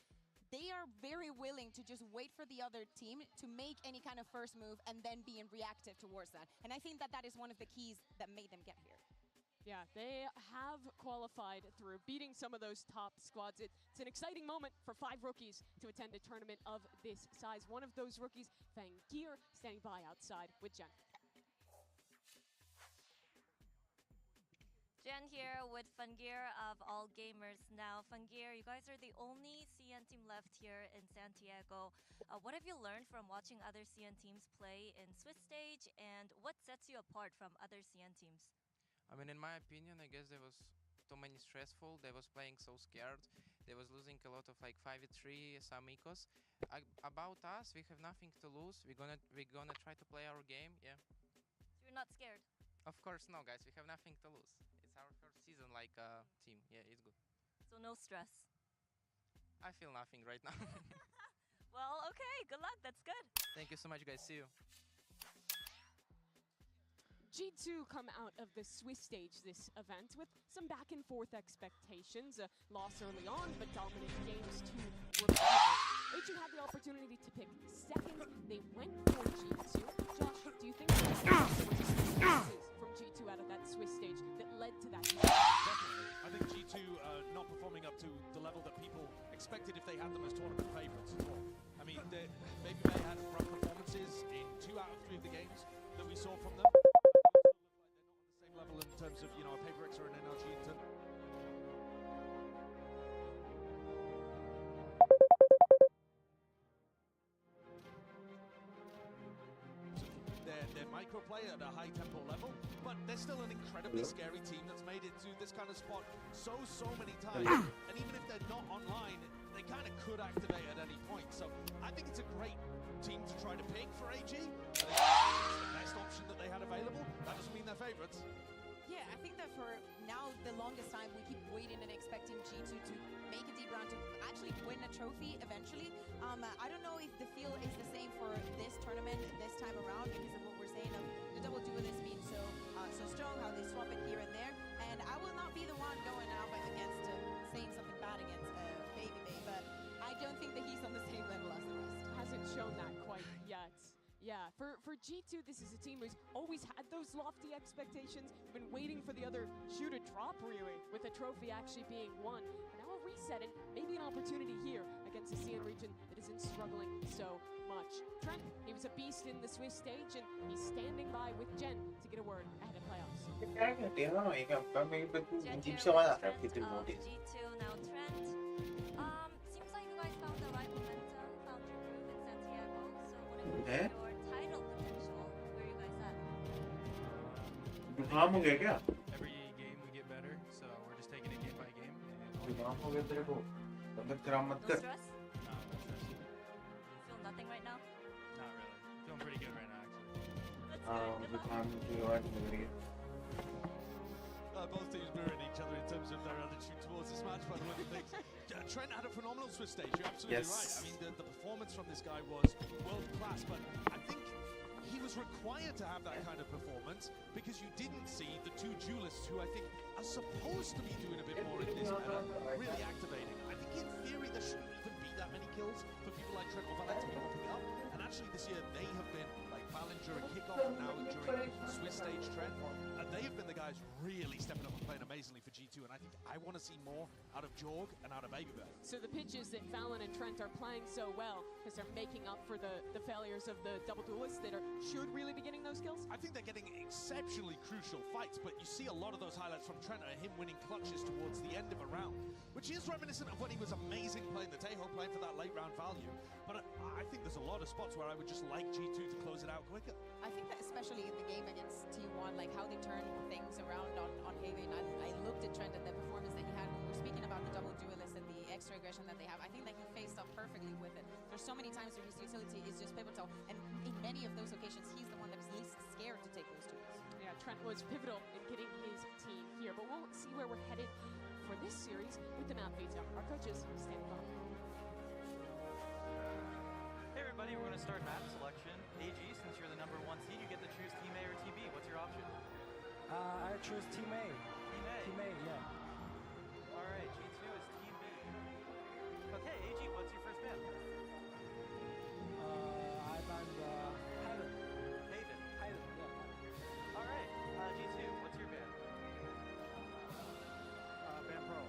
they are very willing to just wait for the other team to make any kind of first move and then being reactive towards that. And I think that that is one of the keys that made them get here. Yeah, they have qualified through beating some of those top squads. It's an exciting moment for 5 rookies to attend a tournament of this size. One of those rookies, Fangir, standing by outside with Jen. Jen here with Fangir of All Gamers. Now, Fangir, you guys are the only CN team left here in Santiago. What have you learned from watching other CN teams play in Swiss stage, and what sets you apart from other CN teams? I mean, in my opinion, I guess there was too many stressful. They was playing so scared. They was losing a lot of like 5v3 some ecos. About us, we have nothing to lose. We're gonna try to play our game. Yeah. So you're not scared? Of course, no, guys. We have nothing to lose. It's our first season like team. Yeah, it's good. So no stress. I feel nothing right now. Well, okay. Good luck. That's good. Thank you so much, guys. See you. G2 come out of the Swiss stage this event with some back and forth expectations. Loss early on, but dominant games to recover. AG had the opportunity to pick second. They went for G2. Josh, do you think there was from G2 out of that Swiss stage that led to that? Definitely. I think G2 not performing up to the level that people expected if they had them as tournament favorites at all. I mean, maybe they had rough performances in 2 out of 3 of the games that we saw from them. Level in terms of, you know, a PaperX or an NRG. Their micro play at a high tempo level, but they're still an incredibly scary team that's made it to this kind of spot so many times. And even if they're not online, they kind of could activate at any point. So I think it's a great team to try to pick for AG. I think it's the best option that they had available. That doesn't mean they're favorites. Yeah, I think that for now, the longest time, we keep waiting and expecting G2 to make a deep round to actually win a trophy eventually. I don't know if the feel is the same for this tournament this time around because of what we're saying of the double duelist being so strong, how they swap it here and there. And I will not be the one going out against saying something bad against Baby, but I don't think that he's on the same level as the rest. Hasn't shown that quite yet. Yeah, for G2, this is a team who's always had those lofty expectations. Been waiting for the other shoe to drop, really, with a trophy actually being won. But now a reset and maybe an opportunity here against a CN region that isn't struggling so much. Trent, he was a beast in the Swiss stage, and he's standing by with Jen to get a word ahead of playoffs. Jen here with Trent of G2, now Trent. Seems like you guys found the right momentum, found your groove in Santiago. So what if your title potential? Where are you guys at? Every game we get better, so we're just taking it game by game. No stress? No stress. Feel nothing right now? Not really. Feeling pretty good right now, actually. Both teams mirroring each other in terms of their attitude towards this match, by the way of things. Trent had a phenomenal Swiss stage, you're absolutely right. I mean, the performance from this guy was world class, but I think he was required to have that kind of performance because you didn't see the 2 duelists who I think are supposed to be doing a bit more in this meta, really activating. I think in theory there shouldn't even be that many kills for people like Trent or Valorant to be popping up, and actually this year they have been, like Valorant during kickoff and now during Swiss stage Trent, and they have been the guys really stepping up and playing amazingly for G2, and I think I want to see more out of Jorg and out of BBL. So the pitches that Fallon and Trent are playing so well because they're making up for the failures of the double duelists that should really be getting those kills? I think they're getting exceptionally crucial fights, but you see a lot of those highlights from Trent are him winning clutches towards the end of a round, which is reminiscent of when he was amazing playing the Taeho, playing for that late round value. But I think there's a lot of spots where I would just like G2 to close it out quicker. I think that especially in the game against T1, like how they turn things around on Haven. I looked at Trent and the performance that he had. We were speaking about the double duelist and the extra aggression that they have. I think that he faced up perfectly with it. There's so many times where his utility is just pivotal, and in many of those occasions, he's the one that is least scared to take those duels. Yeah, Trent was pivotal in getting his team here, but we'll see where we're headed for this series with the map Vita. Our coaches standing by. Hey everybody, we're going to start map selection. AG, since you're the #1 seed, you get to choose Team A or Team B. What's your option? I choose Team A. Team A? Team A, yeah. Alright, G2 is Team B. Okay, AG, what's your first ban? I banned Haven. Haven? Haven, yeah. Alright, G2, what's your ban? Ban Pearl.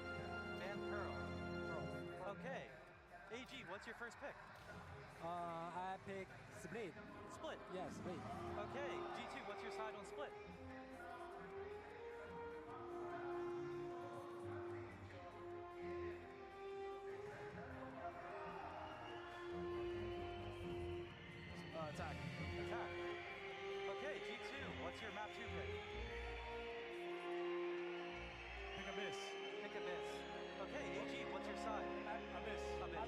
Ban Pearl. Pearl. Okay. AG, what's your first pick? I pick Split. Split? Yeah, Split. Okay, G2, what's your side on Split? Attack. Attack. Okay, G2, what's your map 2 pick? Pick Abyss. Pick Abyss. Okay, AG, what's your side? Abyss. Abyss. Attack.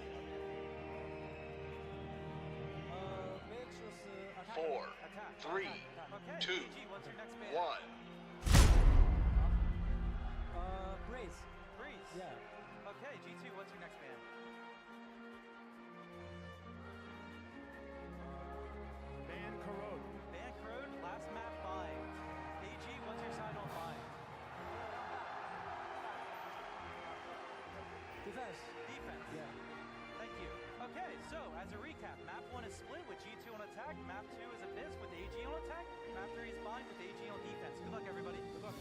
4, Attack. 3, Okay, 2, AG, what's your next ban? 1. Breeze. Breeze. Yeah. Okay, G2, what's your next ban? Ban Corrode. Ban Corrode, last map Bind. AG, what's your side on Bind? Defense. Defense. Yeah. Thank you. Okay, so as a recap, map 1 is Split with G2 on attack, map 2 is Abyss with AG on attack, map 3 is Bind with AG on defense. Good luck, everybody. Good luck.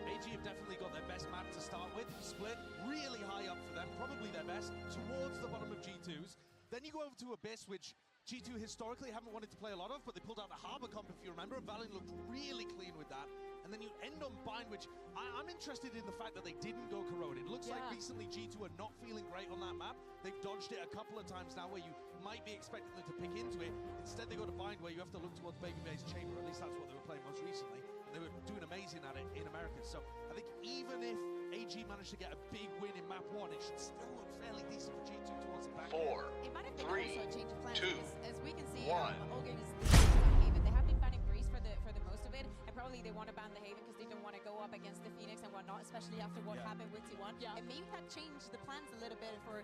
AG have definitely got their best map to start with. Split, really high up for them, probably their best, towards the bottom of G2's. Then you go over to Abyss, which G2 historically haven't wanted to play a lot of, but they pulled out the Harbor comp, if you remember. Valiant looked really clean with that. And then you end on Bind, which I'm interested in the fact that they didn't go Corrode. It looks like recently G2 are not feeling great on that map. They've dodged it a couple of times now where you might be expecting them to pick into it. Instead, they go to Bind, where you have to look towards BBL's chamber. At least that's what they were playing most recently. And they were doing amazing at it in America. So I think even if AG managed to get a big win in map 1, it should still look fairly decent for G2 towards the back. 4, It might have been 3, also a change of plans 2, because, as we can see, 1. Allgame is on Haven. They have been banning Breeze for the most of it, and probably they want to ban the Haven because they don't want to go up against the Phoenix and whatnot, especially after what happened with T1. And maybe that changed the plans a little bit for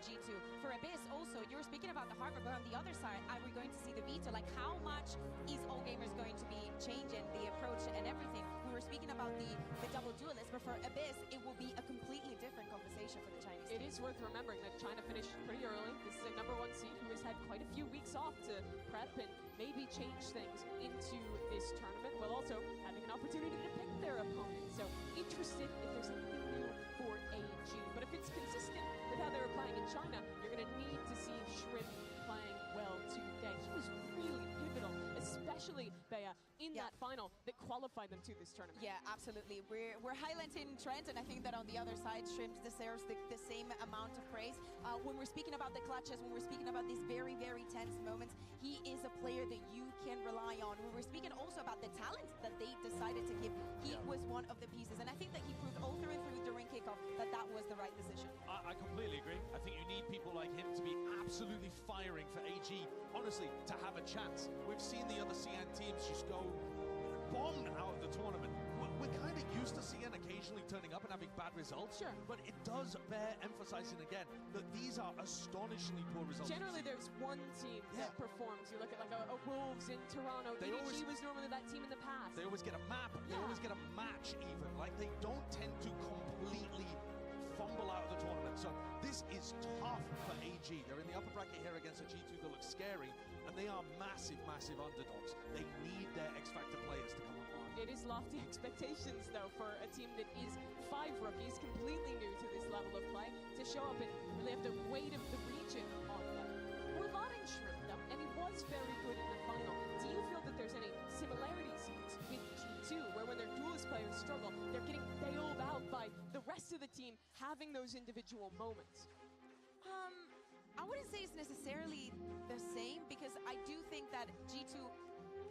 G2. For Abyss, also, you were speaking about the Harbor, but on the other side, are we going to see the Vita? Like, how much is Allgamers going to be changing the approach and everything? We were speaking about the double duelist, but for Abyss, it will be a completely different conversation for the Chinese. It is worth remembering that China finished pretty early. This is a #1 seed who has had quite a few weeks off to prep and maybe change things into this tournament, while also having an opportunity to pick their opponent. So interested if there's anything new for AG. But if it's consistent with how they were playing in China, you're going to need to see Shrimp playing well today. He was really pivotal, especially Bea, in that final that qualified them to this tournament. Yeah, absolutely. We're highlighting Trent, and I think that on the other side, Shrimp deserves the same amount of praise. When we're speaking about the clutches, when we're speaking about these very, very tense moments, he is a player that you can rely on. When we're speaking also about the talent that they decided to give, he was one of the pieces, and I think that he proved all through and through during kickoff that that was the right decision. I completely agree. I think you need people like him to be absolutely firing for AG, honestly, to have a chance. We've seen the other CN teams just go bombed out of the tournament. We're kind of used to CN occasionally turning up and having bad results. Sure. But it does bear emphasizing again that these are astonishingly poor results. Generally, there's one team that performs. You look at like a Wolves in Toronto. DDG was normally that team in the past. They always get a map. They always get a match even. Like, they don't tend to completely fumble out of the tournament. So this is tough for AG. They're in the upper bracket here against a G2 that looks scary. and they are massive, massive underdogs. They need their X-Factor players to come online. It is lofty expectations, though, for a team that is 5 rookies, completely new to this level of play, to show up and really have the weight of the region on them. We're not in Shrimp, though, and he was very good in the final. Do you feel that there's any similarities with G2, where when their duelist players struggle, they're getting bailed out by the rest of the team having those individual moments? I wouldn't say it's necessarily the same, because I do think that G2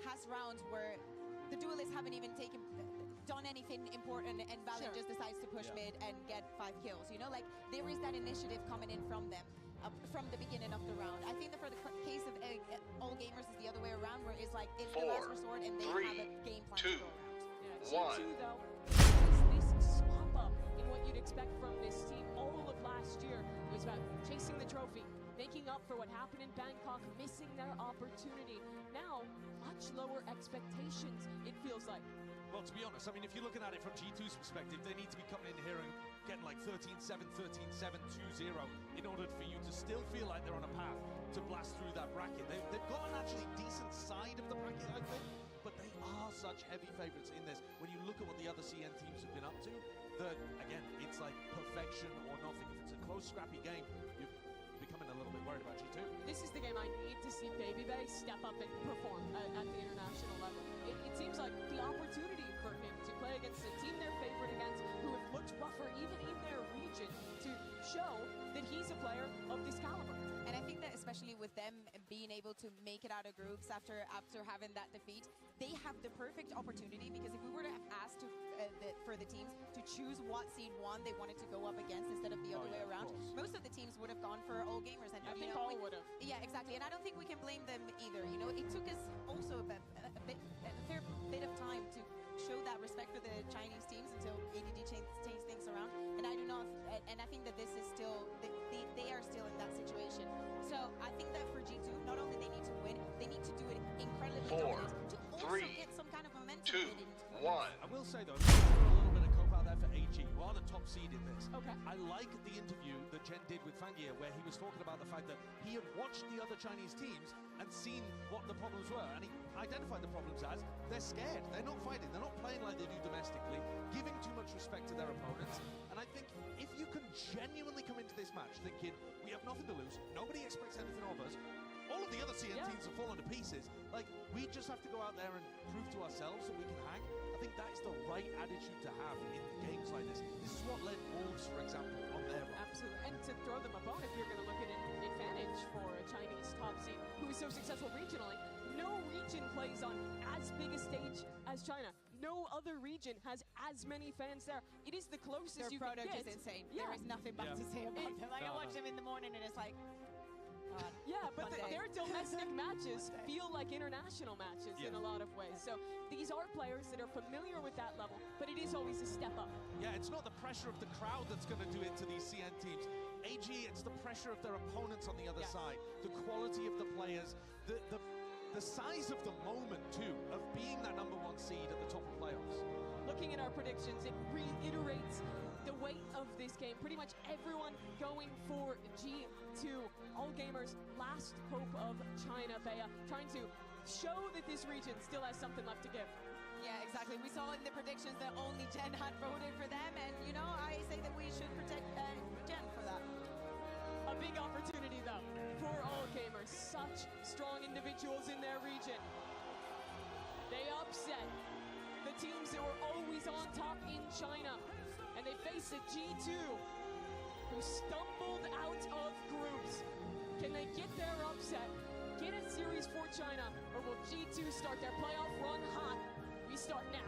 has rounds where the duelists haven't even done anything important, and Valorant just decides to push mid and get 5 kills. You know, like there is that initiative coming in from them from the beginning of the round. I think that for the case of all gamers is the other way around, where it's like it's the last resort and they have a game plan to go around. G2, though, this swap up in what you'd expect from this team all of last year. It was about chasing the trophy, making up for what happened in Bangkok, missing their opportunity. Now, much lower expectations, it feels like. Well, to be honest, I mean, if you're looking at it from G2's perspective, they need to be coming in here and getting like 13-7, 13-7, 2-0 in order for you to still feel like they're on a path to blast through that bracket. They've got an actually decent side of the bracket, I think, but they are such heavy favourites in this. When you look at what the other CN teams have been up to, that, again, it's like perfection or nothing. If it's a close, scrappy game, you're becoming a little bit worried about G2. This is the game I need to see BBL step up and perform at the international level. It seems like the opportunity for him to play against a team they're favored against, who have looked rougher even in their region, to show that he's a player of this caliber. And I think that especially with them being able to make it out of groups after having that defeat, they have the perfect opportunity, because if we were to have asked for the teams to choose what seed 1 they wanted to go up against instead of the other way around, most of the teams would have gone for all gamers. And I think all would have. Yeah, exactly. And I don't think we can blame them either. You know, it took us also a fair bit of time to show that respect for the Chinese teams until ADD changed things around. And I do not, and I think that this is still, they are still in that situation. So I think that for G2, not only they need to win, they need to do it incredibly dominant to also get some kind of momentum. 2, 1. I will say though, there's a little bit of cope out there for AG, who are the top seed in this. Okay. I like the interview that Jen did with Fangia, where he was talking about the fact that he had watched the other Chinese teams and seen what the problems were, and he identified the problems as they're scared, they're not fighting, they're not playing like they do domestically, giving too much respect to their opponents. And I think if you can genuinely come into this match thinking we have nothing to lose, nobody expects anything of us, all of the other CN teams have fallen to pieces, like we just have to go out there and prove to ourselves that we can hang. I think that is the right attitude to have in games like this. This is what led Wolves, for example, on their run. Absolutely, and to throw them a bone, if you're going to look at an advantage for a Chinese top seed who is so successful regionally, no region plays on as big a stage as China. No other region has as many fans there. It is the closest Their you can product get. is insane. Yeah. There is nothing bad to say about them. Like I watch them in the morning and it's like, God. Yeah, but their domestic matches feel like international matches in a lot of ways. So these are players that are familiar with that level, but it is always a step up. Yeah, it's not the pressure of the crowd that's going to do it to these CN teams. AG, it's the pressure of their opponents on the other side, the quality of the players, the size of the moment too, of being that #1 seed at the top of playoffs. Looking at our predictions, it reiterates the weight of this game. Pretty much everyone going for G2. All gamers, last hope of China, Bea, trying to show that this region still has something left to give. Yeah, exactly. We saw in the predictions that only Jen had voted for them, and you know, I say that we should protect Jen for that. A big opportunity though for all gamers. Such strong individuals in their region. They upset the teams that were always on top in China, and they face a G2 who stumbled out of groups. Can they get their upset, get a series for China, or will G2 start their playoff run hot? We start now.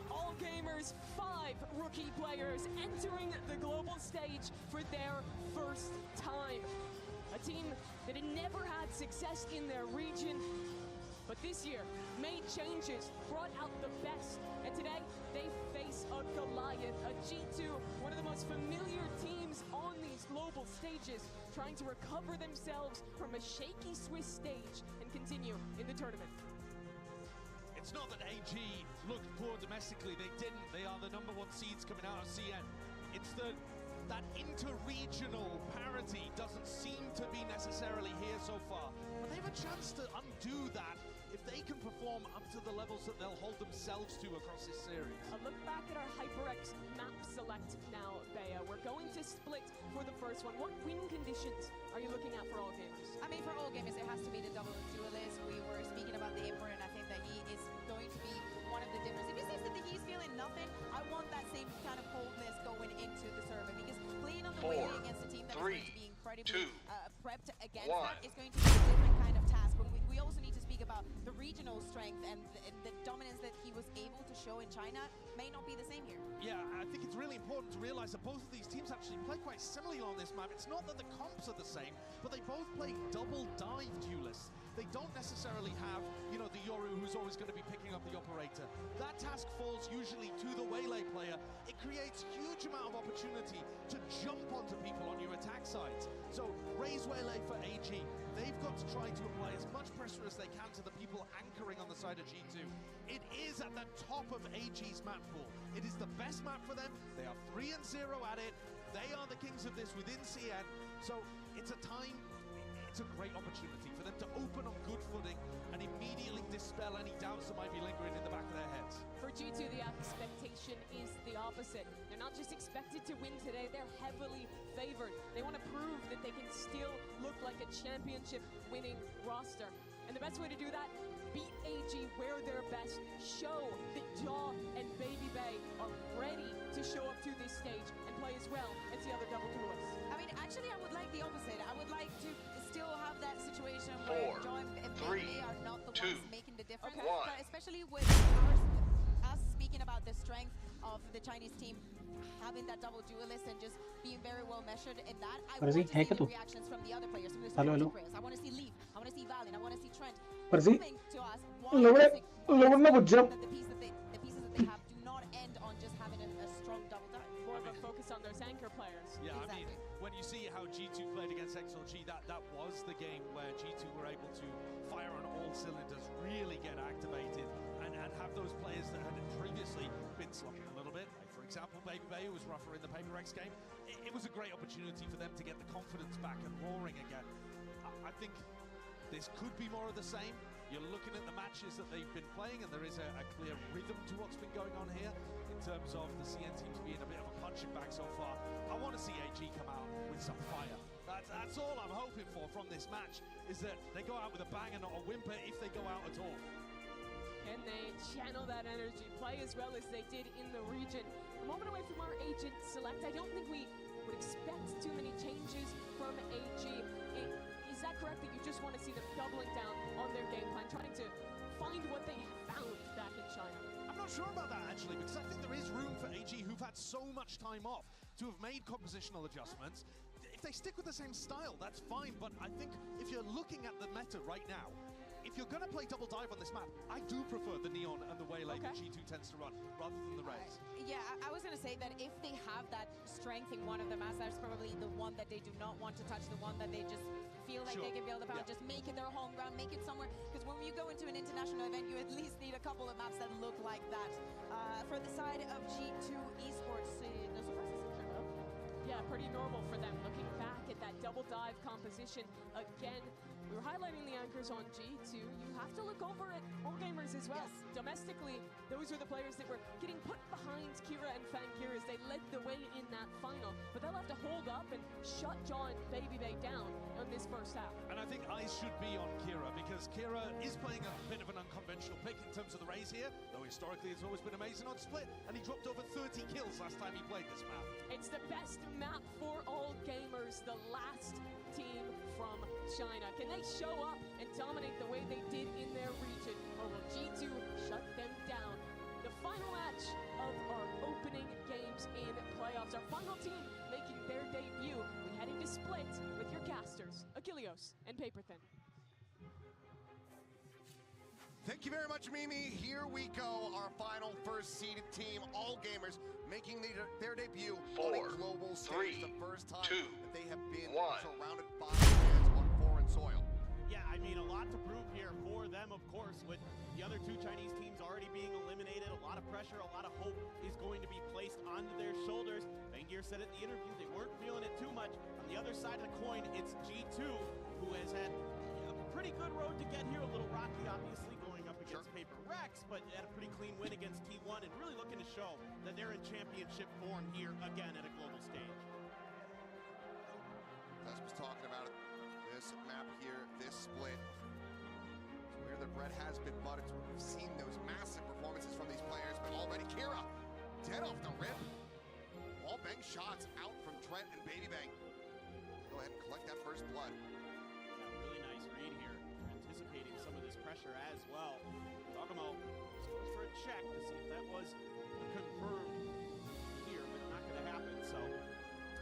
All gamers, 5 rookie players entering the global stage for their first time. A team that had never had success in their region, but But this year, made changes, brought out the best. And today, they face a Goliath, a G2, one of the most familiar teams on these global stages, trying to recover themselves from a shaky Swiss stage and continue in the tournament. It's not that AG looked poor domestically, they didn't. They are the #1 seeds coming out of CN. It's that inter-regional parity doesn't seem to be necessarily here so far. But they have a chance to undo that if they can perform up to the levels that they'll hold themselves to across this series. A look back at our HyperX map select now, Bea. We're going to split for the first one. What win conditions are you looking at for all gamers? I mean, for all gamers, it has to be the double duelist. We were speaking about the import, and I think that he is going to be one of the difference. If he says that he's feeling nothing, I want that same kind of coldness going into the server, because playing on the way against a team that is going to be incredibly prepped against that is going to be a different kind of task. But we also need to speak about the regional strength and the dominance that he was able to show in China may not be the same here. Yeah, I think it's really important to realize that both of these teams actually play quite similarly on this map. It's not that the comps are the same, but they both play double dive duelists. They don't necessarily have, you know, the Yoru who's always going to be picking up the operator. That task falls usually to the Waylay player. It creates huge amount of opportunity to jump onto people on your attack sides. So raise Waylay for AG. They've got to try to apply as much pressure as they can to the people anchoring on the side of G2. It is at the top of AG's map pool. It is the best map for them. They are 3-0 at it. They are the kings of this within CN. So it's a great opportunity for them to open on good footing and immediately dispel any doubts that might be lingering in the back of their heads. For G2, the expectation is the opposite. They're not just expected to win today, they're heavily favored. They want to prove that they can still look like a championship winning roster. And the best way to do that, beat AG where they're best. Show that Jaw and Baby Bay are ready to show up to this stage and play as well as the other double duelists. I mean, actually, I would like the opposite. I would like to still have that situation where Jaw and Baby Bay are not the ones making the difference. Okay. But especially with us speaking about the strength of the Chinese team, having that double duelist and just being very well measured in that, I want to see the reactions from the other players, from the Hello. Players. I want to see Leaf, I want to see Valen, I want to see Trent coming to us. The pieces that they have do not end on just having a strong double dive. More of a focus on those anchor players. Yeah, exactly. I mean, when you see how G2 played against XLG, that was the game where G2 were able to fire on all cylinders, really get activated, and have those players that had previously been slumping a little bit. Like, for example, Baby Bay, who was rougher in the PaperX game. It was a great opportunity for them to get the confidence back and roaring again. I think this could be more of the same. You're looking at the matches that they've been playing, and there is a clear rhythm to what's been going on here in terms of the CN teams being a bit of a punching bag so far. I want to see AG come out with some fire. That's all I'm hoping for from this match, is that they go out with a bang and not a whimper if they go out at all. Can they channel that energy, play as well as they did in the region? A moment away from our agent select. I don't think we would expect too many changes from AG. Is that correct, that you just want to see them doubling down on their game plan, trying to find what they found back in China? I'm not sure about that, actually, because I think there is room for AG, who've had so much time off, to have made compositional adjustments. If they stick with the same style, that's fine, but I think if you're looking at the meta right now, if you're going to play double dive on this map, I do prefer the Neon and the Waylay that G2 tends to run, rather than the Rays. Yeah, I was going to say that if they have that strength in one of the maps, that's probably the one that they do not want to touch, the one that they just feel like they can build upon, just make it their home ground, make it somewhere. Because when you go into an international event, you at least need a couple of maps that look like that. For the side of G2 Esports, no surprises? Yeah, pretty normal for them. Looking back at that double dive composition again, we were highlighting the anchors on G2. You have to look over at all gamers as well. Yes. Domestically, those are the players that were getting put behind Kira and Fangir as they led the way in that final. But they'll have to hold up and shut Jaw and Baby Bay down on this first half. And I think eyes should be on Kira, because Kira is playing a bit of an unconventional pick in terms of the Rays here, though historically it's always been amazing on Split, and he dropped over 30 kills last time he played this map. It's the best map for all gamers, the last team from China. Can they show up and dominate the way they did in their region, or will G2 shut them down? The final match of our opening games in playoffs. Our final team making their debut. We heading to Split with your casters, Achilleos and Paperthin. Thank you very much, Mimi. Here we go, our final first seeded team, all gamers, making their debut on a global stage. The first time that they have been surrounded by fans on foreign soil. Yeah, I mean, a lot to prove here for them, of course, with the other two Chinese teams already being eliminated. A lot of pressure, a lot of hope is going to be placed onto their shoulders. Bangir said at the interview they weren't feeling it too much. On the other side of the coin, it's G2, who has had a pretty good road to get here. A little rocky, obviously, going up against Paper Rex, but had a pretty clean win against T1 and really looking to show that they're in championship form here again at a global stage. Tess was talking about it. This map here, this split. It's weird that Brett has been butted. We've seen those massive performances from these players, but already Kira dead off the rip. Wall bang shots out from Trent and Baby Bang. Go ahead and collect that first blood. Yeah, really nice read here, anticipating some of this pressure as well. Giacomo just goes for a check to see if that was confirmed here, but not going to happen. So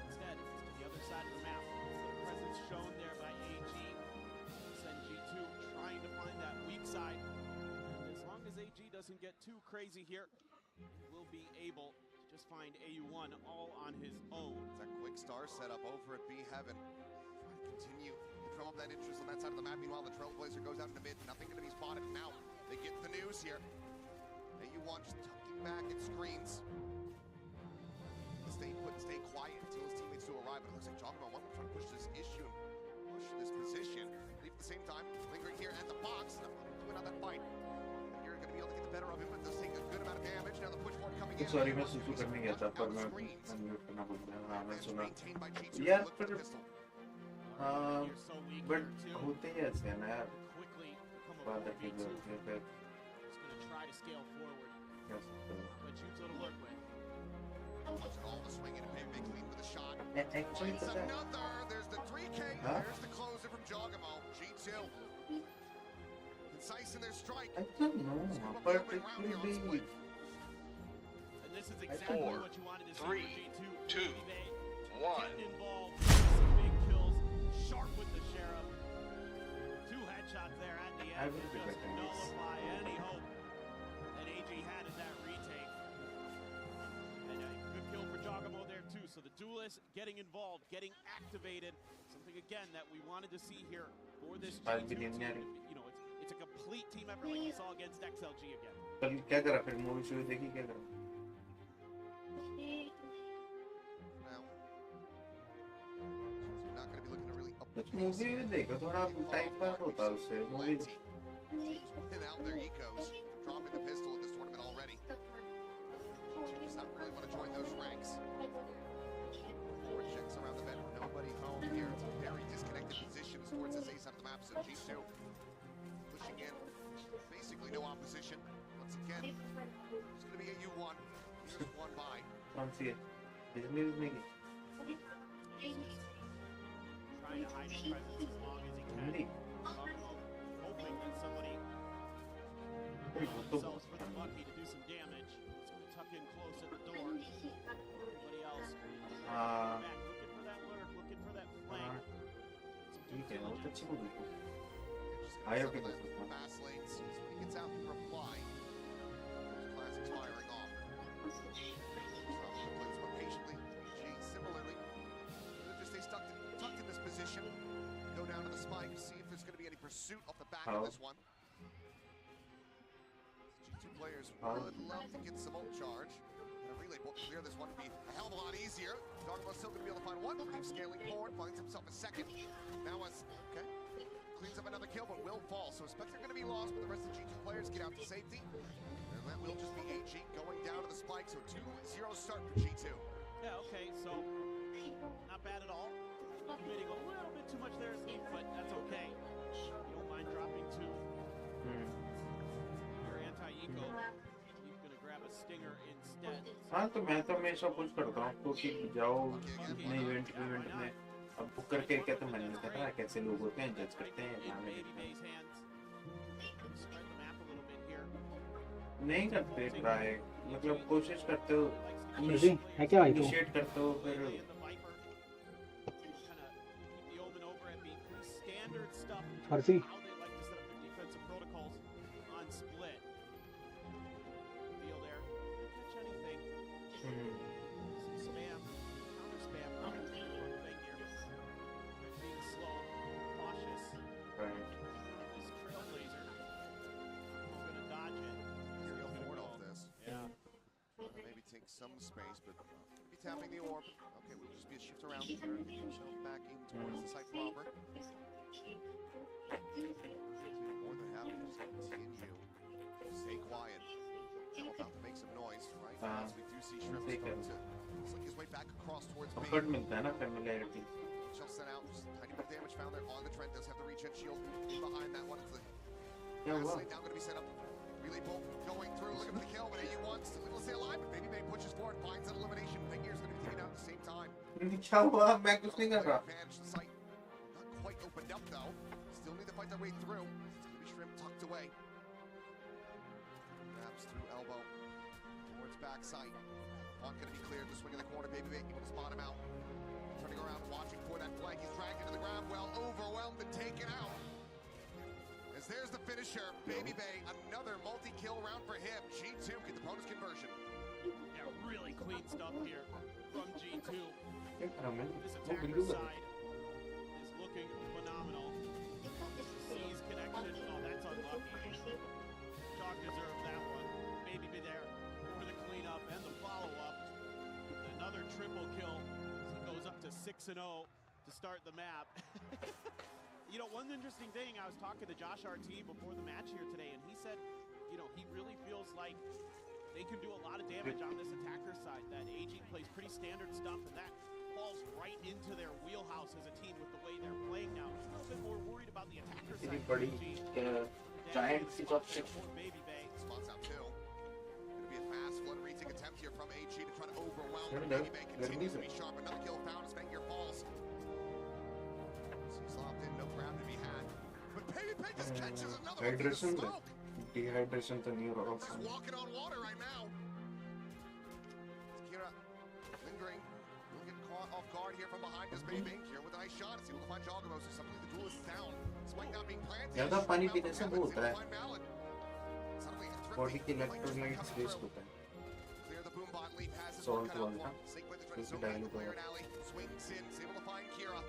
instead, it's to the other side of the map. The presence shown there by AG. Send G2 trying to find that weak side. And as long as AG doesn't get too crazy here, he will be able to just find AU1 all on his own. It's that quick star setup over at B Heaven. Trying to continue to drum up that interest on that side of the map. Meanwhile, the Trailblazer goes out into mid. Nothing going to be spotted. Now they get the news here. AU1 just tucking back at screens. Stay put and stay quiet until his teammates do arrive. But it looks like Giacomo will try to push this issue and push this position. But at the same time, lingering here at the box. Not doing out that fight. You're going to be able to get the better of him, but does take a good amount of damage. Now the push forward coming in. Sorry, मैं सुसु करने गया था पर मैं unmute करना भूल गया. हाँ मैं सुना. यार पर but होते ही ऐसे हैं ना यार. बात है कि जो फिर try to scale forward. Yes. But Jutsu to work with. All the swing in and big clean with a shot. Actually, it's another. There's the 3K. Huh? There's the closer from Giacomo. G2. Concise in their strike. I don't know. Perfectly big. And this is exactly what you wanted to see from G2. 2, 1. Getting involved. Some big kills. Sharp with the Sheriff. 2 headshots there at the end. Just nullify any hope that AG had in that retake. And a good kill for Giacomo there too. So the duelist getting involved, getting activated. Something again that we wanted to see here for this G2 team. You know, it's a complete team effort like we saw against XLG again. कल क्या करा फिर movie शुरू देखी क्या करा? Not going to be looking to really up. Movie भी देखो थोड़ा टाइम पास होता है उससे movie. And out there he goes, dropping the pistol in this tournament already. Does not really want to join those ranks. 4 checks around the bed, nobody home here. It's a very disconnected position towards this ace out of the map. So G2 pushing in, basically no opposition. Once again, it's going to be a U1. Here's one by. कौन सी है? इसमें भी नहीं. Trying to hide his presence as long as he can. Hoping that somebody themselves for the lucky to do some damage. It's going to tuck in close at the door. Everybody else back, looking for that lurk, looking for that flank. ठीक है वो तो अच्छी movie है. आयो के बस. Fast lanes, so he gets out and reply. Those classics firing off. Plays one patiently. G similarly. Just stay tucked in this position. Go down to the spike, see if there's going to be any pursuit off the back of this one. G2 players would love to get some ult charge. And a relay bolt to clear this one would be a hell of a lot easier. Giacomo's still going to be able to find one. Keeps scaling forward, finds himself a second. Now okay. Cleans up another kill, but will fall. So Spectre going to be lost, but the rest of the G2 players get out to safety. And that will just be AG going down to the spike. So 2-0 start for G2. Yeah, okay, so not bad at all. Committing a little bit too much there, Steve, but that's okay. You don't mind dropping to your anti-eco. He's going to grab a stinger instead. हाँ तो मैं तो हमेशा push करता हूँ क्योंकि जाओ अपने इवेंट में अब बुक करके क्या तो मैंने कहा कैसे लोग होते हैं जज करते हैं नहीं करते ट्राई मतलब कोशिश करते हो है क्या भाई इनिशिएट करते हो फिर Farsi some space, but be tapping the orb. Okay, we'll just be a shift around here. Get yourself back in towards the site proper. More than happy to just continue. Stay quiet. I'm about to make some noise, right? As we do see Shrimp start to slick his way back across towards B. Comfort मिलता है ना familiarity. Shell sent out, just tiny bit of damage found there on the Trent. Does have the regen shield in behind that one. It's the Gaslight now going to be set up. Relay bolt going through, looking for the kill, but AU1 still able to stay alive, but Baby Bay pushes forward, finds that elimination. Figure's going to be taken out at the same time. क्या हुआ? मैं कुछ नहीं कर रहा. Advantage the site. Not quite opened up though. Still need to fight their way through. It's going to be Shrimp tucked away. Grabs through elbow towards backside. Not going to be cleared. The swing in the corner. Baby Bay able to spot him out. Turning around, watching for that flank. He's dragged into the ground. Well, overwhelmed and taken out. As there's the finisher. Baby Bay, another multi-kill round for him. G2 get the bonus conversion. Yeah, really clean stuff here from G2. This वो attacker side is looking phenomenal. Sees connection. Oh, that's unlucky. Chalk deserved that one. Baby Bay there for the cleanup and the follow-up. Another triple kill as he goes up to 6-0 to start the map. You know, one interesting thing, I was talking to Josh RT before the match here today, and he said, you know, he really feels like they can do a lot of damage on this attacker side. That AG plays pretty standard stuff, and that falls right into their wheelhouse as a team with the way they're playing now. He's a little bit more worried about the attacker side for AG. Giant For Baby Bay. Spots out two. Going to be a fast flood retake attempt here from AG to try to overwhelm, but Baby Bay continues to be sharp. Another kill found as Fengier falls. Slopped in, no grab to be had. But Baby Bay just catches another one through the smoke. Dehydration तो नहीं हो रहा. He's walking on water right now. It's Kira lingering. He'll get caught off guard here from behind this Baby. Kira with a nice shot. It's able to find Jogamo, so suddenly the duelist is down. Spike not being planted. ज़्यादा पानी पीने से वो होता है. Suddenly a Body thrifty के electrolytes waste होता है. Clear the boom bot leap has his Salt work cut out वाला. for him. Snake with the क्योंकि zone back dilute to player होगा. alley. Swings in, is able to find Kira.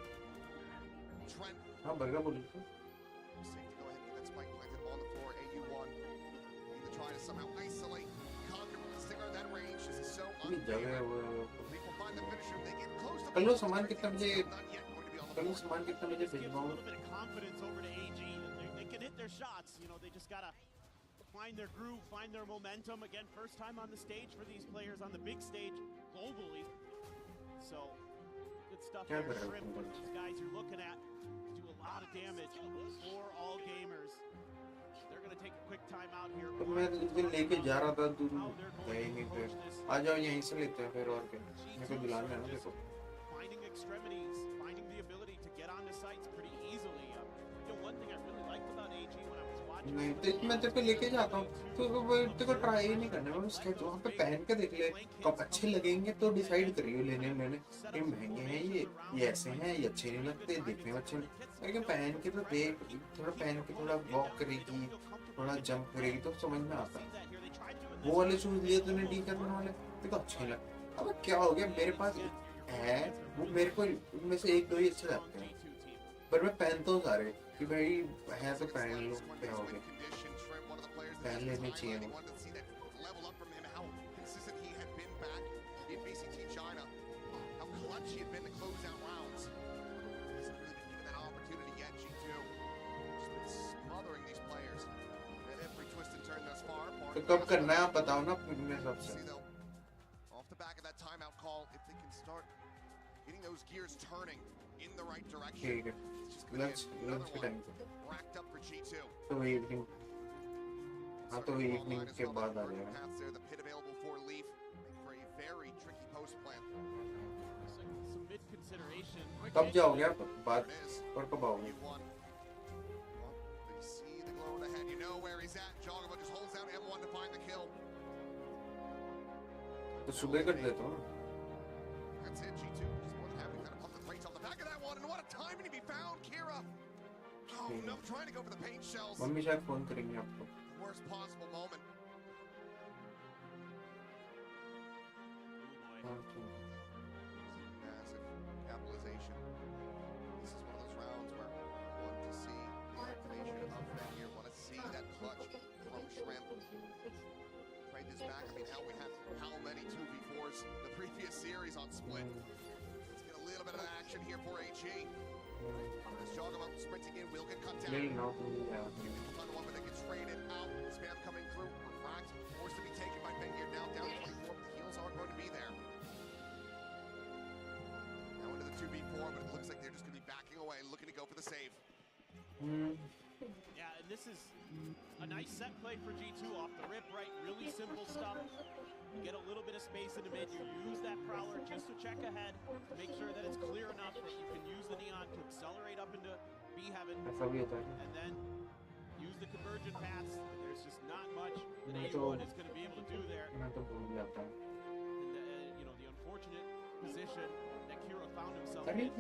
Trent हाँ burger बोली. safe to go ahead and get that spike planted on the floor. AU1 need to try to somehow isolate Conquer with the stinger at that range. This is so ये जगह unfair. वो. Leap will find the finisher. They get close to कल वो सामान कितना बजे? not yet going to be on the कल वो floor. सामान कितना बजे Gives a भेजवाऊँ? little bit of confidence over to AG that they can hit their shots. You know, they just gotta find their groove, find their momentum. Again, first time on the stage for these players on the big stage globally. So, good stuff क्या there. कर रहे हो Shrimp, तुम? these guys you're looking at do a lot of damage for all gamers. They're gonna take a quick time out here. तो मैं इस दिन लेके जा रहा था दूर गए नहीं फिर. आ जाओ यहीं से लेते हैं फिर और क्या. मेरे को बुलाना है ना देखो. Finding extremities, finding the ability to get onto sites pretty easily. You know, one thing I really liked about AG when I was watching. नहीं तो मैं तेरे को लेके जाता हूँ. तो वो तेरे को ट्राई ही नहीं करना. मैं उसके वहाँ पे पहन के देख ले. कब अच्छे लगेंगे तो डिसाइड करिए लेने लेने. ये महंगे हैं ये ऐसे हैं ये अच्छे नहीं लगते देखने में अच्छे. लेकिन पहन के तो देख थोड़ा पहन के थोड़ा वॉक करेगी थोड़ा जंप करेगी तो समझ में आता है. वो वाले शूज लिए तूने डी करने वाले देखो अच्छे नहीं लगते. अब क्या हो गया मेरे पास है वो मेरे को उनमें से एक दो ही अच्छे लगते हैं पर मैं पहनता हूँ सारे कि भाई है तो पहन लो क्या हो गया. पहन लेने चाहिए वो. Wanted to see that level up from him, how consistent he had been back in VCT China, how clutch he had been to close out rounds. Hasn't really been given that opportunity yet, G2. Just been smothering these players at every twist and turn thus far. तो कब करना है आप बताओ ना मेरे हिसाब से. See though, off the back of that timeout call, if they can start getting those gears turning in the right direction, ठीक है. it's just going to lunch be another के one टाइम पे. racked up for G2. तो evening हाँ तो evening के बाद आ जाएगा. Paths there, the pit available for Leaf, make for a very tricky post plan. Some mid consideration. कब जाओगे आप बात और कब आओगे? They see the glow in the head, you know where he's at. Jogamo just holds down M1 to find the kill. तो सुबह कर देता हूँ. That's it, G2 just more than happy to kind of pump the brakes off the back of that one, and what a timing to be found, Kira. Oh no, trying to go for the paint shells. Mummy शायद phone करेंगे आपको. Worst possible moment. Massive capitalization. This is one of those rounds where I want to see the activation of Fengier, want to see that clutch from Shrimp. Trade this back. I mean, hell, we have how many 2v4 course, the previous series on Split. Let's get a little bit of action here for AG. As Jogamo sprinting in, will get cut down. Find the one where they get traded out. Spam coming through. Refract, forced to be taken by Bengear. Now down to 24, but the heals aren't going to be there. Now into the 2v4, but it looks like they're just going to be backing away, looking to go for the save. Yeah, and this is a nice set play for G2 off the rip, right? Really simple stuff. You get a little bit of space in the mid. You use that Prowler just to check ahead, to make sure that it's clear enough that you can use the Neon to accelerate up into B heaven, and then use the convergent paths. There's just not much that A1 is going to be able to do there. And you know, the unfortunate position that Kira found himself in.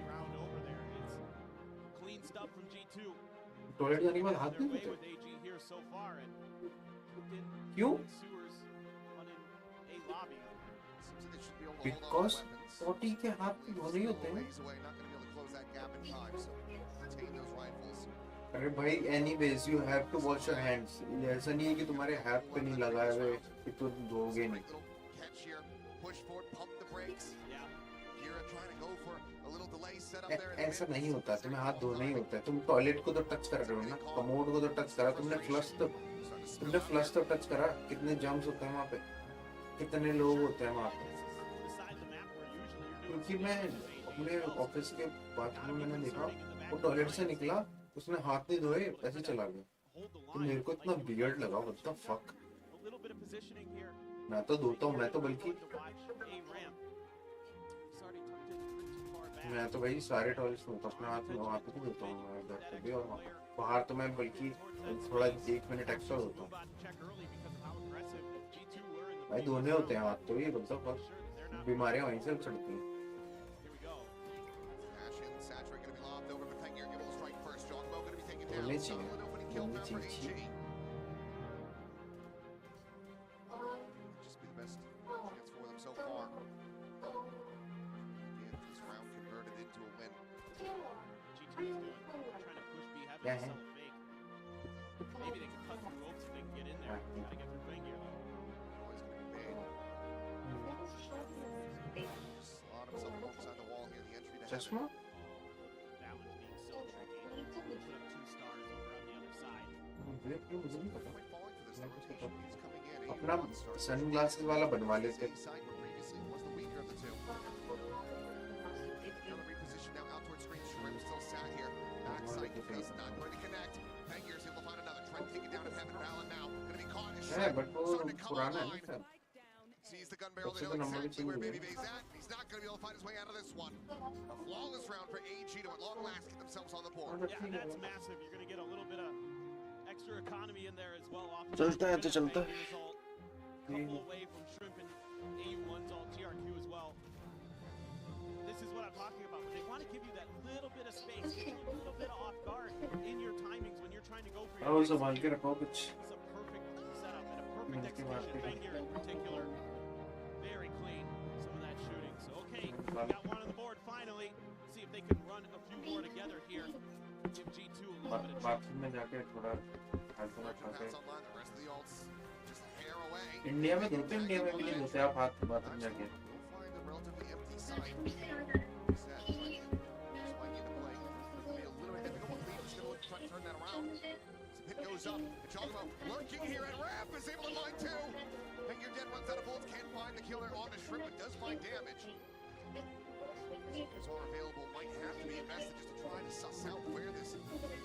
Round over there. It's clean stuff from G2. Toilet जाने के बाद हाथ नहीं धोते क्यों? Because पोटी के हाथ धोने ही होते हैं। अरे भाई anyways you have to wash your hands. ऐसा नहीं है कि तुम्हारे हाथ पे नहीं लगाए हुए कि तुम धोगे नहीं। ऐसा नहीं होता, तुम्हें हाथ धोना ही होता है। तुम टॉयलेट को तो टच कर रहे हो ना, कमोड को तो टच करा, तुमने फ्लश तो टच करा। कितने जम्स होते हैं वहाँ पे, कितने लोग होते हैं वहाँ पे। क्योंकि मैं अपने ऑफिस के बाथरूम में मैंने देखा, वो टॉयलेट से निकला, उसने हाथ नहीं धोए, ऐसे चला गया। तो मेरे को इतना वियर्ड लगा, व्हाट द फक। मैं तो धोता हूँ, मैं तो बल्कि मैं तो भाई सारे टॉयलेट्स धोता हूँ अपने हाथ में, वहाँ पे भी धोता हूँ घर पे भी, और बाहर तो मैं बल्कि थोड़ा 1 मिनट एक्स्ट्रा धोता हूँ। भाई धोने होते हैं हाथ तो, ये मतलब बहुत बीमारियां वहीं से चढ़ती हैं। धोने चाहिए, धोने चाहिए। क्या है? Maybe they can cut through ropes if they can get in there. Gotta get through Bengear though. चश्मा? That one's being so tricky. Put up 2 stars over on the other side. मुझे नहीं पता। अपना सनग्लासेस वाला बनवा लेते। है but वो पुराना है ना। Sees the gun barrel to know exactly where Baby Bay's at. He's not going to be able to find his way out of this one. A flawless round for AG to at long last get themselves on the board. Yeah, that's massive. You're going to get a little bit of extra economy in there as well. चलता है तो चलता है। Couple away from Shrimp and A1's all TRQ as well. This is what I'm talking about. They want to give you that little bit of space, get you a little bit of off guard in your timings when you're trying to go for your और संभाल के रखो कुछ। It's a perfect setup and a perfect execution. Bengear in particular, very clean. Some of that shooting. So okay, we got one on the board finally. See if they can run a few more together here. Give G2 a little bit of bathroom में जाके थोड़ा हाथ धोना चाहते हैं। India में धोते, India में भी नहीं धोते आप हाथ बाथरूम जाके। Hit goes up, and Jogamo lurking here, and Raph is able to find 2. Bengear dead, runs out of bullets, can't find the killer on the Shrimp, but does find damage. Scissors are available, might have to be invested just to try to suss out where this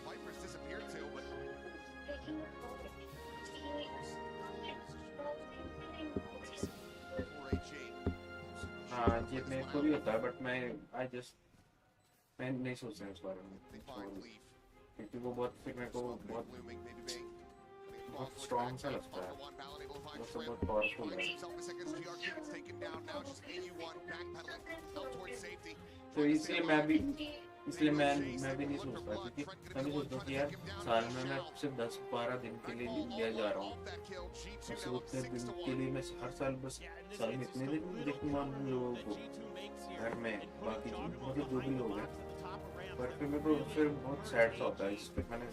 Viper's disappeared to, but... हाँ ये मेरे को भी होता है, but मैं नहीं सोचता इस बारे में, क्योंकि वो बहुत फिर मेरे को बहुत स्ट्रॉन्ग सा लगता है, वो सब बहुत पावरफुल है। तो इसलिए मैं भी नहीं सोचता, क्योंकि मैं भी सोचता हूँ कि यार साल में मैं सिर्फ 10-12 दिन के लिए इंडिया जा रहा हूँ, उससे उतने दिन के लिए मैं हर साल बस साल में इतने दिन देखूंगा उन लोगों को घर में, बाकी मतलब जो भी लोग हैं पर फिर मेरे को फिर बहुत सैड सा होता है इस पे मैंने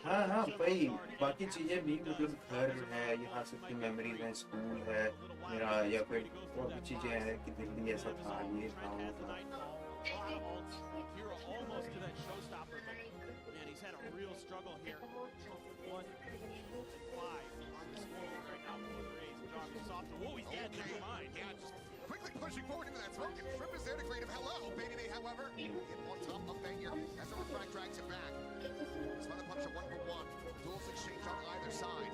हाँ हाँ भाई बाकी चीजें भी मतलब घर है यहाँ से की मेमोरीज हैं स्कूल है मेरा या फिर और भी चीजें हैं कि दिल्ली ऐसा था ये था वो था Man, he's had a real struggle here. 1-5 on the scoreboard right now for the Rays. Jogging soft. Whoa, he's dead. Never mind. Yeah, just quickly pushing forward into that smoke, and Trip is there to greet him. Hello, Baby Bay, however, get on top of Banger as the refract drags him back. This mother puncher 1-for-1. Duels exchange on either side.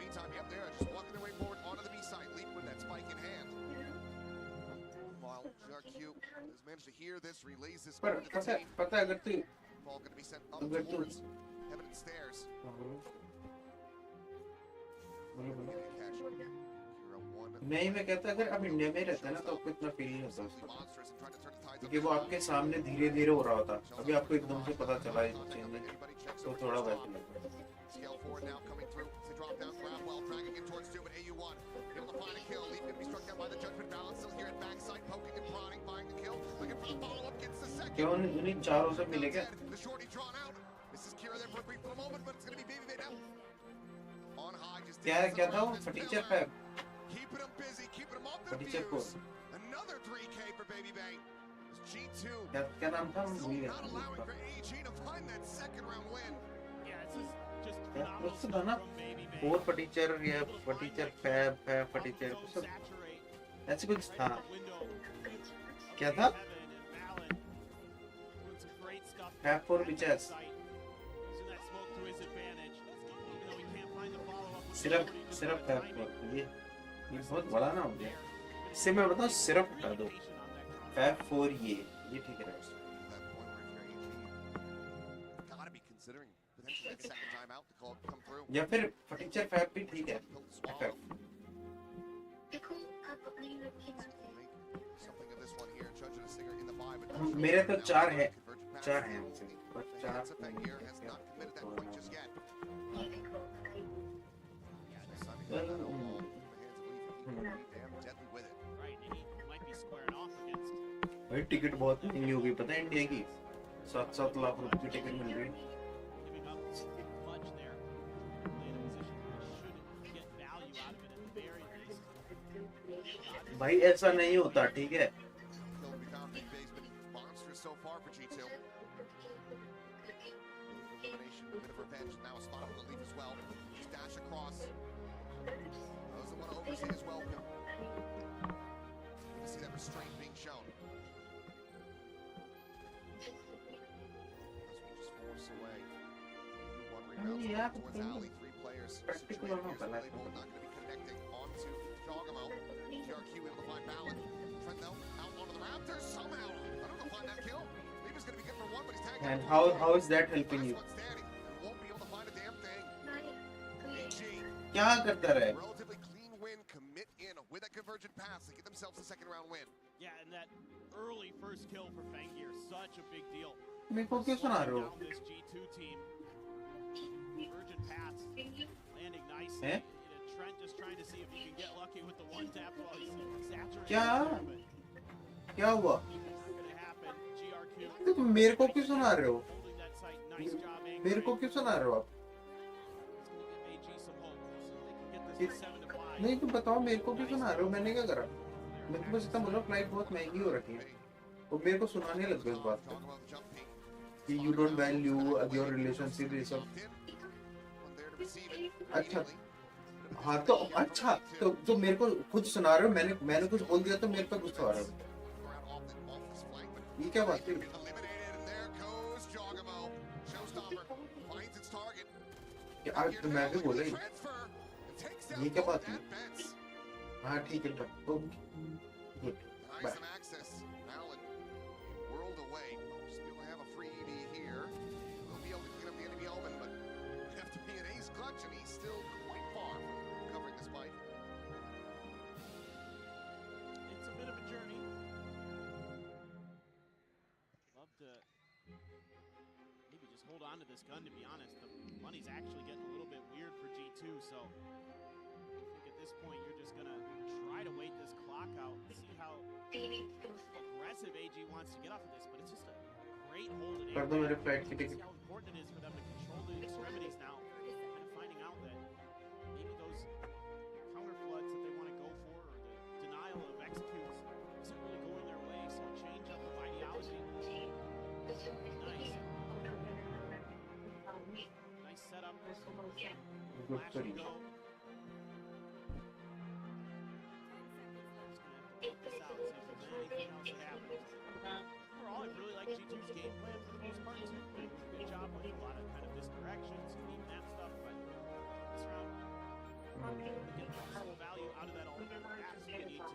Meantime, yep, they're just walking their way forward onto the B side, Leap with that spike in hand. While GRQ has managed to hear this, relays this over to the team. पता है अगर तू Ball going to be sent up towards heaven and stairs. नहीं मैं कहता अगर आप India में रहते हैं ना तो आपको इतना फील नहीं होता उसका क्योंकि वो आपके सामने धीरे धीरे हो रहा होता अभी आपको एकदम से पता चला इस चीज तो थोड़ा वैसे लगता है Scale forward now coming through. It's a drop down grab while dragging it towards 2, but AU1 able to find a kill. Leaf going to be struck down by the judgment balance. Still here at backside, poking and prodding, buying the kill. Looking for a follow up, gets the second. क्यों उन्हीं चारों से मिले क्या The shorty drawn out. This is Kira there for a brief little moment, but it's going to be Baby Bay now. On high, just क्या था वो फटीचर फैब keeping him busy, keeping him off the फटीचर fuse. Another 3K for Baby Bay. G2 क्या नाम था still not allowing for AG to find that second round win. Yeah, this is just उससे था ना फोर फटीचर या फटीचर फैब फैब फटीचर सब ऐसे कुछ था क्या था फैब फोर फीचर्स सिर्फ सिर्फ फैब फोर ये बहुत बड़ा नाम हो गया इससे मैं बताऊं सिर्फ हटा दो फैब फोर ये ठीक है या फिर फटीचर फैब भी ठीक है मेरे तो चार है मुझसे चार भाई टिकट बहुत महंगी हो गई पता है इंडिया की 7-7 लाख रुपए की टिकट मिल रही भाई ऐसा नहीं होता ठीक है प्रैक्टिकल होना पड़ा GRQ able to find Ballard. Trent though out onto the Raptors somehow. I don't know if find that kill. Leaf is going to be good for one, but he's tagged. And how is that helping you? Won't be able to find a damn thing. EG. क्या करता रहे? Relatively clean win. Commit in with that convergent pass to get themselves a second round win. Yeah, and that early first kill for Fangir, such a big deal. मेरे को क्यों सुना रहे हो? This G2 team. Convergent pass landing nicely. Trent just trying to see if he can get lucky with the one tap while he's saturated. क्या हुआ? देखो मेरे को क्यों सुना रहे हो? मेरे को क्यों सुना रहे हो आप? नहीं तुम बताओ मेरे को क्यों सुना रहे हो? मैंने क्या करा? मैं तो बस इतना बोला फ्लाइट बहुत महंगी हो रखी है और मेरे को सुनाने लग गए इस बात पे कि you don't value your relationship ये सब अच्छा हाँ तो अच्छा तो मेरे को खुद सुना रहे हो मैंने कुछ बोल दिया तो मेरे पे गुस्सा आ रहा है ये क्या बात है यार तो मैं भी बोला ये क्या बात है हाँ ठीक है good bye Hold on to this gun, to be honest. The money's actually getting a little bit weird for G2, so I think at this point you're just gonna wants to get off of this, but it's just a great hold in कर दो मेरे flight की see ticket how important it is for them to control the extremities now. Kind of finding out that maybe those counter floods that they want to go for, or the denial of executes, isn't really going their way. So a change up of ideology. Nice setup. Flash and go. Overall, I really like G2's game plan for the most part too. Good job with a lot of kind of misdirections, unique map stuff, but this round, get some value out of that ult. Absolutely need to.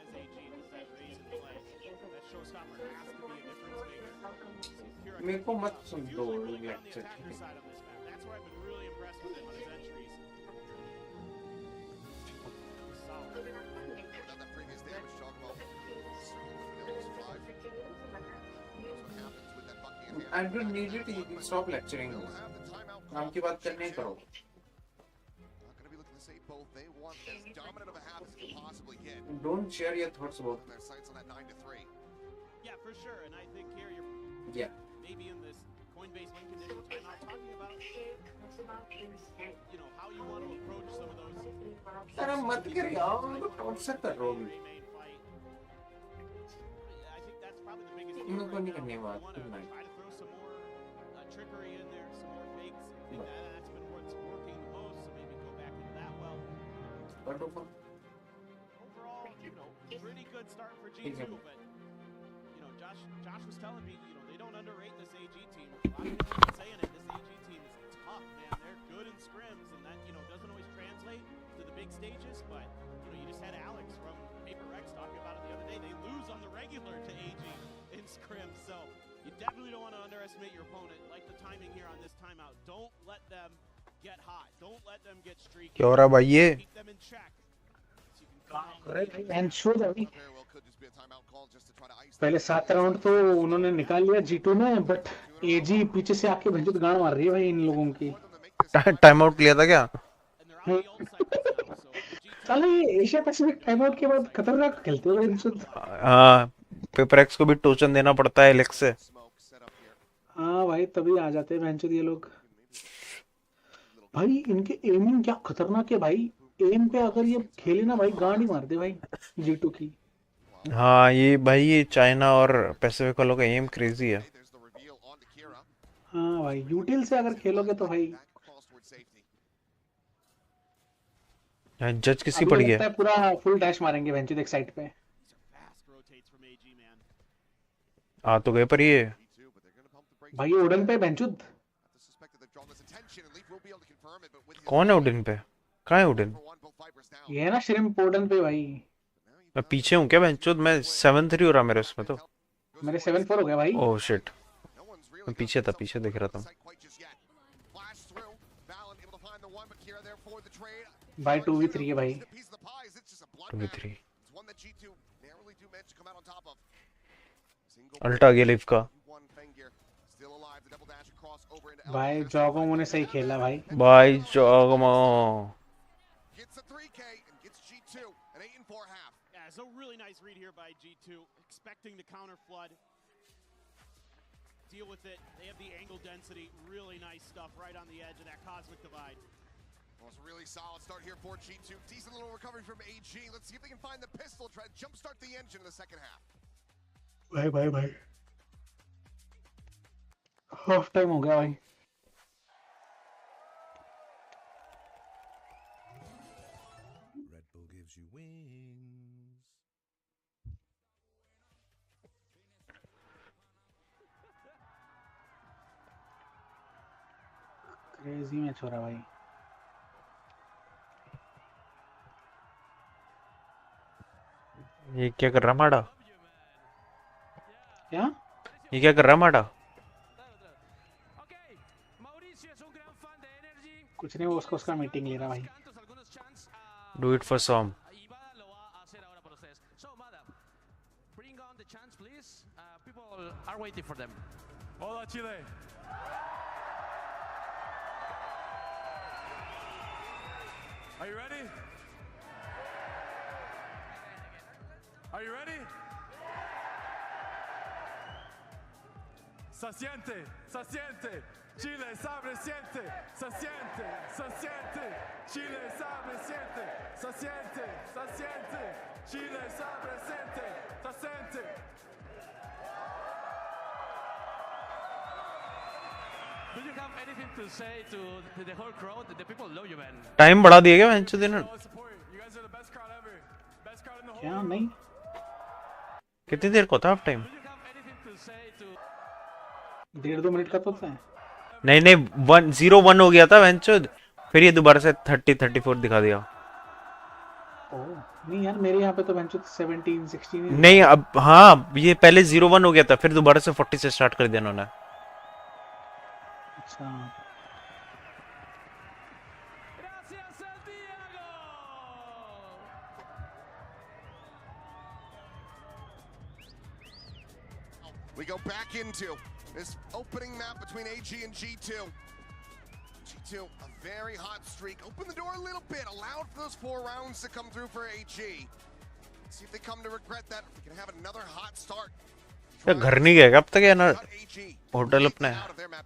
As AG with that raise and play, that showstopper has to be a difference maker. मेरे को मत सुन दो On the lecture attacker side on this map, that's where I've been really impressed with him on his entries. Solid. Without that previous damage, talk about I don't need it. You can stop lecturing. नाम की बात करने करो. not going to be looking to save both. They want as dominant of a half as you can possibly get. Don't share your thoughts about. Their sights on that 9-3. Yeah, for sure. And I think here you're maybe in this Coinbase win condition timeout talking about how you want to approach some of those. अरे मत कर यार, कौन सा कर रहे हो? I think that's probably the biggest इनको deal नहीं right करने now. बात You want to करना है. try to throw some more trickery in there, some more fakes. I think that's been what's working the most. So maybe go back into that well. Overall, pretty good start for G2, but Josh was telling me, they don't underrate this AG team. A lot of people have been saying it. This AG team is tough, man. They're good in scrims, and that doesn't always translate to the big stages. But you just had Alex from Paper Rex talking about it the other day. They lose on the regular to AG in scrims, so you definitely don't want to underestimate your opponent. Like the timing here on this timeout. Don't let them get hot. Don't let them get streaky. क्या हो रहा है भाई ये? Keep them in check. पहले 7 round तो उन्होंने निकाल लिया G2 में, बट एजी पीछे से आके भंजुत गांड मार रही है भाई इन लोगों की. टाइम आउट लिया था क्या? साले ये एशिया पैसिफिक टाइम आउट के बाद खतरनाक खेलते हो भंजुत. हाँ, पेपरएक्स को भी टोचन देना पड़ता है एलेक्स से. हाँ भाई, तभी आ जाते हैं भंजुत ये लोग. भाई इनके एमिंग क्या खतरनाक है भाई. एम पे अगर ये खेले ना भाई, गांड ही मार दे भाई G2 की. हाँ ये चाइना और पैसिफिक वालों का एम क्रेजी है. हाँ भाई, यूटिल से अगर खेलोगे तो भाई. जज किसकी पड़ गया? पूरा फुल डैश मारेंगे भंजुत एक साइड पे. आ तो गए पर ये भाई ओडन पे भंजुत. कौन है ओडन पे? कहाँ है ओडन? ये है ना श्रिम्प ओडन पे भाई. मैं पीछे हूँ क्या बेंचोद? मैं 7-3 हो रहा मेरे उसमें तो. मेरे 7-4 हो गया भाई. ओह शिट, मैं पीछे था, पीछे देख रहा था. भाई 2v3 है भाई. 2v3 अल्टा गया लिव का. भाई जॉगोमो ने सही खेला भाई. भाई जॉगोमो. It's a really nice read here by G2, expecting the counter flood. Deal with it. They have the angle density. Really nice stuff right on the edge of that cosmic divide. Well, it's a really solid start here for G2. Decent little recovery from AG. Let's see if they can find the pistol, try to jumpstart the engine in the second half. भाई half time हो गया भाई. Red Bull gives you wings. Crazy match हो रहा भाई. ये क्या कर रहा माड़ा? क्या? ये क्या कर रहा माड़ा? कुछ नहीं, वो उसका मीटिंग ले रहा भाई. Do it for some. Bring on the chance, please. People are waiting for them. Hola, Chile. Are you ready? Are you ready? Se siente, se siente. Chile sabe siente, se siente, se siente. Chile sabe siente, se siente, se siente. Chile sabe siente, se siente. Do you have anything to say to the whole crowd? The people love you, man. Time बढ़ा दिया क्या वेंचो दिन? क्या नहीं? कितनी देर को था half time? 1.5-2 minute का तो था। नहीं नहीं 1-0-1 हो गया था वेंचो, फिर ये दोबारा से 30-34 दिखा दिया। ओह नहीं यार, मेरे यहाँ पे तो वेंचो 17-16 नहीं अब हाँ, ये पहले 0-1 हो गया था, फिर दोबारा से 40 से स्टार्ट कर दिया उन्होंने। अच्छा We go back into this opening map between AG and G2. G2, a very hot streak. Open the door a little bit, allowed for those 4 rounds to come through for AG. Let's see if they come to regret that. We can have another hot start. क्या घर नहीं गया अब तक? है ना hotel अपना है,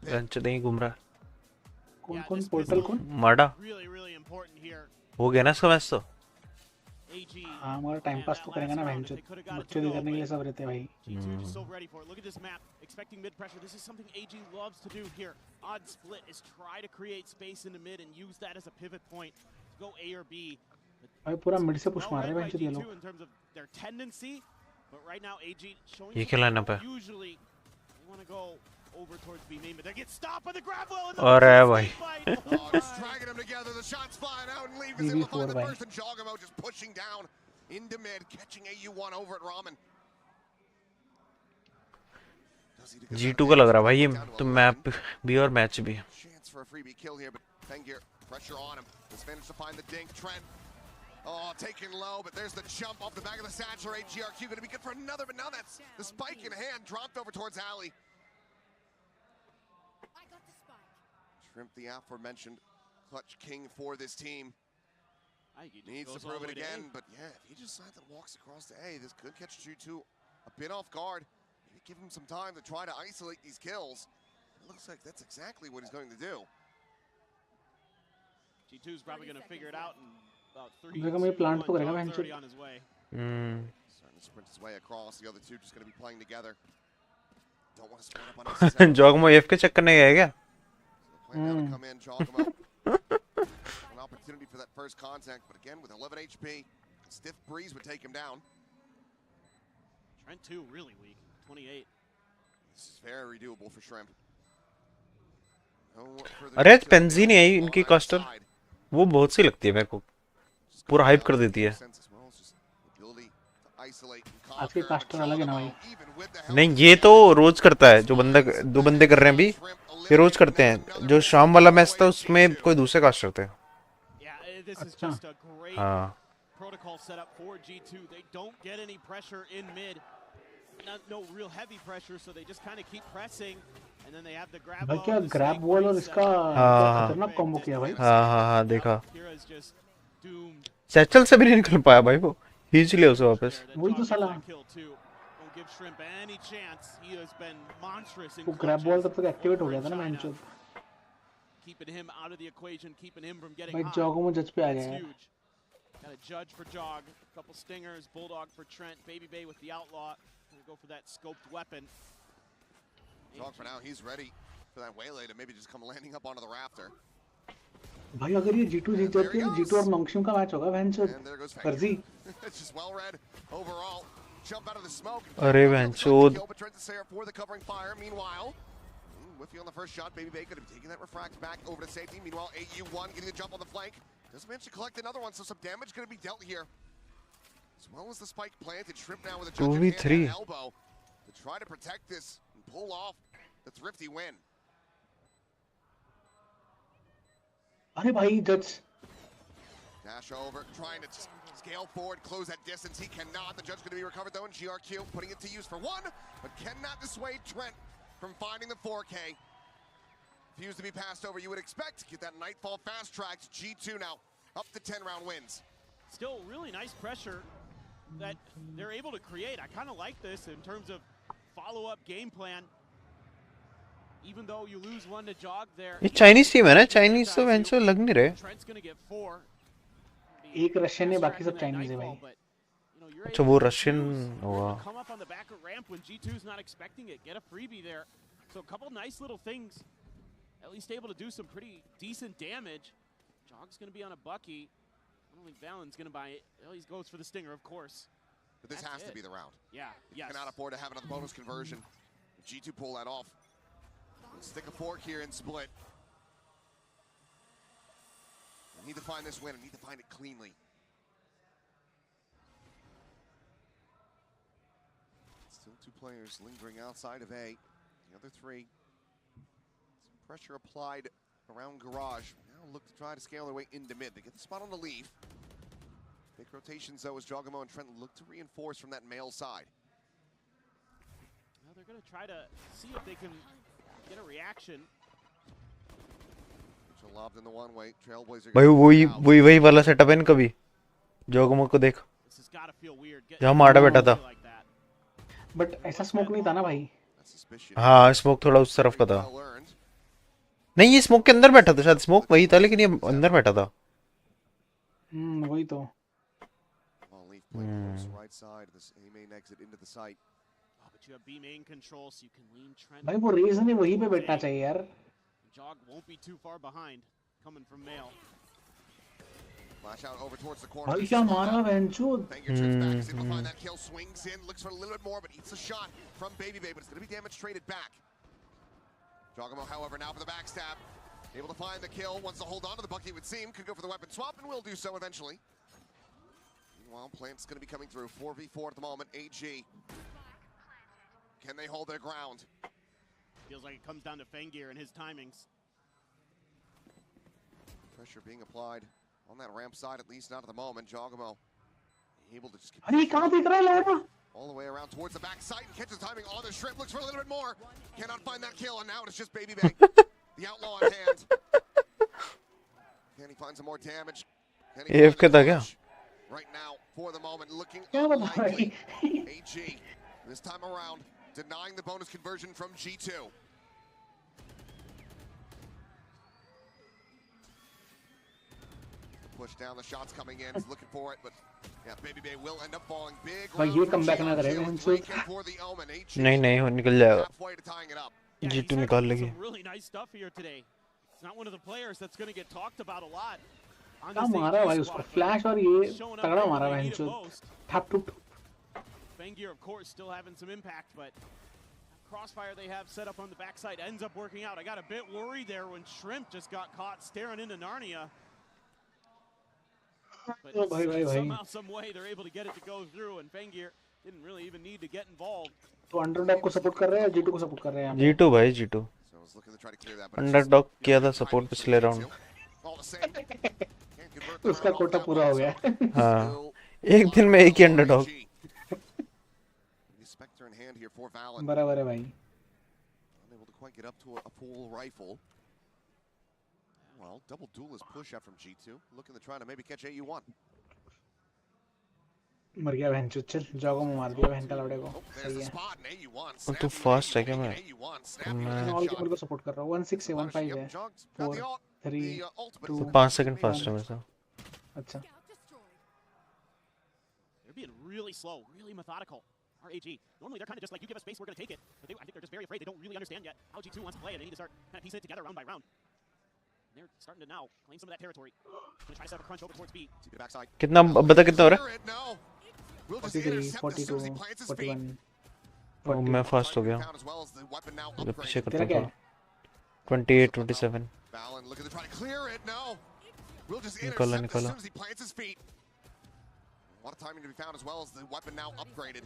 वेंचो नहीं घूम रहा। कौन पोर्टल कौन? माडा हो गया ना इसका मैच तो। हाँ मगर टाइम पास तो करेंगे ना वेंचो, बच्चों भी करने के लिए सब रहते हैं भाई। G2 so ready for it. Look at this map, expecting mid pressure. This is something AG loves to do here. Odd split is try to create space in the mid and use that as a pivot point to go A or B. भाई पूरा mid से push मार रहे हैं वेंचो ये लोग। In terms of their tendency, but right now AG showing ये क्या लाइनअप है? usually they want to go over towards B main, but they get stopped by the grab well. अरे भाई Just dragging them together. The shots flying out and leaving him behind the first, and Jogamo just pushing down into mid, catching AU1 over at Ramen. G2 का लग रहा भाई ये तो map भी और मैच भी। Chance for a freebie kill here, but Fengir pressure on him. Just managed to find the dink. Trent, oh, taken low, but there's the jump off the back of the satchel. AGRQ going to be good for another, but now that's the spike in hand, dropped over towards Alley. Shrimp, the aforementioned clutch king for this team. Needs to prove it again, but yeah, if he just silently walks across to A, this could catch G2 a bit off guard. Maybe give him some time to try to isolate these kills. It looks like that's exactly what he's going to do. G2's probably going to figure it out in about 30 on his way. Starting to sprint his way across. The other two just going to be playing together. Don't want to split up unnecessarily. जॉगमो एफ के चक्कर नहीं गया क्या? Come in, Jogamo. An opportunity for that first contact, but again with 11 HP, stiff breeze would take him down. Trent too, really weak, 28. This is very doable for Shrimp. अरे pansy नहीं आई इनकी कास्टर, वो बहुत सी लगती है मेरे को, पूरा हाइप कर देती है। आज के कास्टर अलग है ना भाई। नहीं ये तो रोज करता है, जो बंदा 2 बंदे कर रहे हैं अभी, ये रोज करते हैं। जो शाम वाला मैच था उसमें कोई दूसरे कास्टर थे। अच्छा हाँ protocol set up for G2. They don't get any pressure in mid. No real heavy pressure, so they just kind of keep pressing, and then they have the grab. भाई क्या grab wall और इसका खतरनाक combo किया भाई। हाँ देखा। Satchel से भी नहीं निकल पाया भाई वो, खींच लिया उसे वापस। वही तो साला। वो ग्रैब वॉल तब तक एक्टिवेट हो गया था ना मैंचो। Keeping him out of the equation, keeping him from getting भाई hot. जॉगमो जज पे आ गया यार। Got a judge for Jog, a couple stingers, Bulldog for Trent, Baby Bay with the outlaw. Gonna go for that scoped weapon. Jog for now, he's ready for that waylay to maybe just come landing up onto the rafter. भाई अगर ये G2 जीत जाती है, G2 और नॉक्शिम का match होगा वैंचो फर्जी। It's just well read overall. Jump out of the smoke. अरे वैंचो for the covering fire. Meanwhile, Whiffy on the first shot. Baby Bay could have taken that refract back over to safety. Meanwhile, AU1 getting the jump on the flank. Doesn't manage to collect another one, so some damage going to be dealt here. As well as the spike planted. Shrimp now with a judge in hand and elbow to try to protect this and pull off the thrifty win. अरे भाई जज Dash over, trying to scale forward, close that distance. He cannot. The judge going to be recovered though, and GRQ putting it to use for one, but cannot dissuade Trent from finding the 4K. Refused to be passed over. You would expect to get that Nightfall fast tracked. G2 now up to 10 round wins. Still really nice pressure that they're able to create. I kind of like this in terms of follow-up game plan. Even though you lose one to Jog there. ये Chinese team है ना, Chinese तो venture लग नहीं रहे। Trent's going to get 4. एक Russian है, बाकी सब चाइनीज है भाई। अच्छा वो रशियन होगा। Come up on the back ramp when G2's not expecting it. Get a freebie there. So a couple nice little things. At least able to do some pretty decent damage. Jog's going to be on a Bucky. I don't think Valen's going to buy it. Well, he goes for the Stinger, of course. But this has to be the round. Yeah, You cannot afford to have another bonus conversion. G2 pull that off. Stick a fork here and split. We need to find this win. We need to find it cleanly. Still 2 players lingering outside of A. The other 3. Some pressure applied around Garage. Now look to try to scale their way into mid. They get the spot on the leaf. Big rotations though as Jogamo and Trent look to reinforce from that male side. Well, they're going to try to see if they can get a reaction. Lobbed in the one way. Trailblazer. भाई वही वाला setup है इनका भी। जोगमो को देख। यहाँ मारा बैठा था। बट ऐसा स्मोक नहीं था ना भाई। हाँ स्मोक थोड़ा उस तरफ का था। नहीं ये स्मोक के अंदर बैठा था शायद, स्मोक वही था लेकिन ये अंदर बैठा था। वही तो। भाई वो रीजन ही वहीं पे बैठना चाहिए यार। Jog won't be too far behind coming from male. Flash out over towards the corner. भाई क्या मारा वेंचूद। Simplifying that kill, swings in, looks for a little bit more, but eats a shot from Baby Bay, but it's going to be damage traded back. Jogamo, however, now for the backstab. Able to find the kill, wants to hold on to the bucket, it would seem. Could go for the weapon swap, and will do so eventually. Meanwhile, Plant's going to be coming through. 4v4 at the moment, AG. Can they hold their ground? Feels like it comes down to Fengir and his timings. Pressure being applied on that ramp side, at least not at the moment. Jogamo able to just keep all the way around towards the back side and catches the timing on the shrimp. Looks for a little bit more. Cannot find that kill, and now it's just Baby Bay, the outlaw on hand. Can he find some more damage? AFK था क्या? Right now, for the moment, looking unlikely. AG this time around denying the bonus conversion from G2. Push down, the shots coming in, he's looking for it, but yeah, Baby Bay will end up falling big. ये comeback ना करेगा वेंचूद। नहीं निकल जाएगा। G2 निकाल लेगी। Really nice stuff here today. It's not one of the players that's going to get talked about a lot. क्या मारा भाई उसको, फ्लैश और ये तगड़ा मारा वेंचूद। Tap two. Fengir, of course, still having some impact, but crossfire they have set up on the backside ends up working out. I got a bit worried there when Shrimp just got caught staring into Narnia. But somehow, some way, they're able to get it to go through, and Fengir didn't really even need to get involved. तो underdog को support कर रहे हैं, G2 को support कर रहे हैं। G2 भाई G2। अंडरडॉग किया था सपोर्ट पिछले राउंड। उसका कोटा पूरा हो गया। हाँ, एक दिन में एक ही अंडरडॉग। बराबर है भाई। Unable to quite get up to a full rifle. Well, double duelist push out from G2, looking to try to maybe catch AU1. मर गया बहन चुत, चल जॉगो में मार दिया बहन का लड़े को। सही है। और तू फास्ट है क्या? मैं ऑल कीपर को सपोर्ट कर रहा हूँ। 16 है 15 है 4 3 2 5 सेकंड फास्ट है वैसा। अच्छा। They're being really slow, really methodical. RAG. Normally they're kind of just like, you give us space, we're going to take it. But I think they're just very afraid. They don't really understand yet how G2 wants to play it. They need to start kind of piecing it together round by round. They're starting to now claim some of that territory. Going to try to set up a crunch over towards B. कितना बता कितना हो रहा है? 43 42 41 ओ मैं fast हो गया। ये पीछे करता था। 28 27 निकाला। A lot of timing to be found as well as the weapon now upgraded.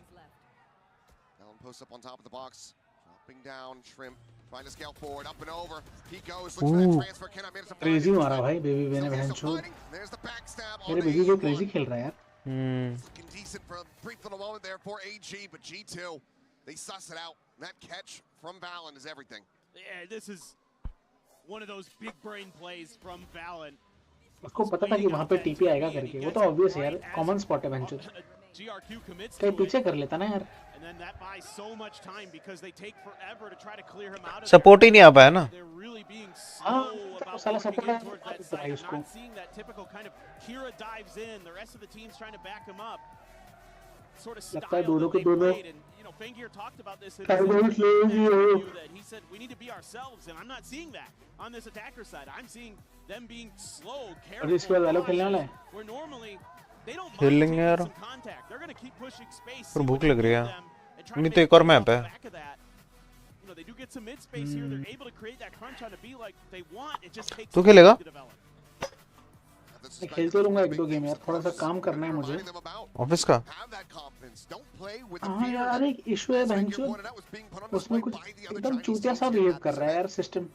Allen posts up on top of the box, dropping down. Shrimp trying to scale forward, up and over. He goes, looks for that transfer. Cannot make it. Crazy मारा भाई baby बे ने बहन चोद। There's the backstab. मेरे baby जो crazy खेल रहा है यार। Looking decent for a brief little moment there for AG, but G2 they suss it out. That catch from Valen is everything. Yeah, this is one of those big brain plays from Valen. उसको पता था कि वहाँ पे TP आएगा करके, वो तो ऑब्वियस है यार, कॉमन स्पॉट है बहन चोद। GRQ commits कहीं to पीछे it, कर लेता ना यार. and then that buys so much time because they take forever to try to clear him out of support ही नहीं आ पाया ना. They're really being हाँ, slow about साला working support in towards that है side. भाई I'm उसको. not seeing that typical kind of Kira dives in, the rest of the team's trying to back him up. Sort of लगता है style दोनों that के they दोनों. played, and you know, Fangir talked about this in time his बहुत slow ही हो. interview that he said we need to be ourselves, and I'm not seeing that on this attacker side. I'm seeing them being slow, और इसके बाद वालों खेलने वाला cautious, है. where normally they don't खेल mind लेंगे taking यार. some contact. They're going to keep pushing space. पर see भूख what you लग रही give है. them, and try to नहीं make तो एक और plays मैप off है. the back of that. You know, they do get some mid space here. They're able to create that crunch on a B like they want. It just takes तू time खेलेगा? to develop. मैं खेलते रहूंगा एक दो game यार. थोड़ा सा काम करना है मुझे. ऑफिस का. हाँ यार एक इशू है बहनचोद. उसमें कुछ एकदम चूतिया सा बिहेव कर रहा है यार सिस्टम.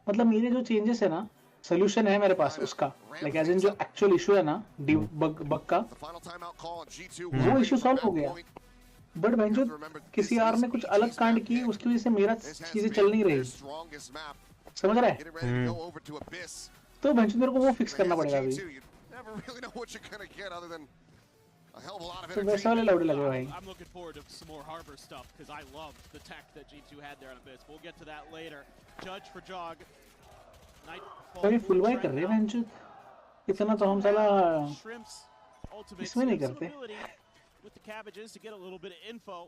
मतलब मेरे जो चेंजेस है ना, सोल्यूशन है मेरे पास उसका. लाइक एज इन जो एक्चुअल इशू है ना, बग का, वो इशू सॉल्व हो गया. बट बहनचोद किसी यार ने कुछ अलग कांड की, उसकी वजह से मेरा चीजें चल नहीं रही. समझ रहा है? तो बहनचोद मेरे को वो फिक्स करना पड़ेगा अभी. तो वैसे वाले लौड़े लगे भाई. I'm looking forward to some more Harbor stuff because I love the tech that G2 had there on Abyss. We'll get to that later. Judge for Jog. तो ये फुल बाय कर रहे हैं बहनचोद. इतना तो हम साला इसमें नहीं करते. With the cabbages to get a little bit of info.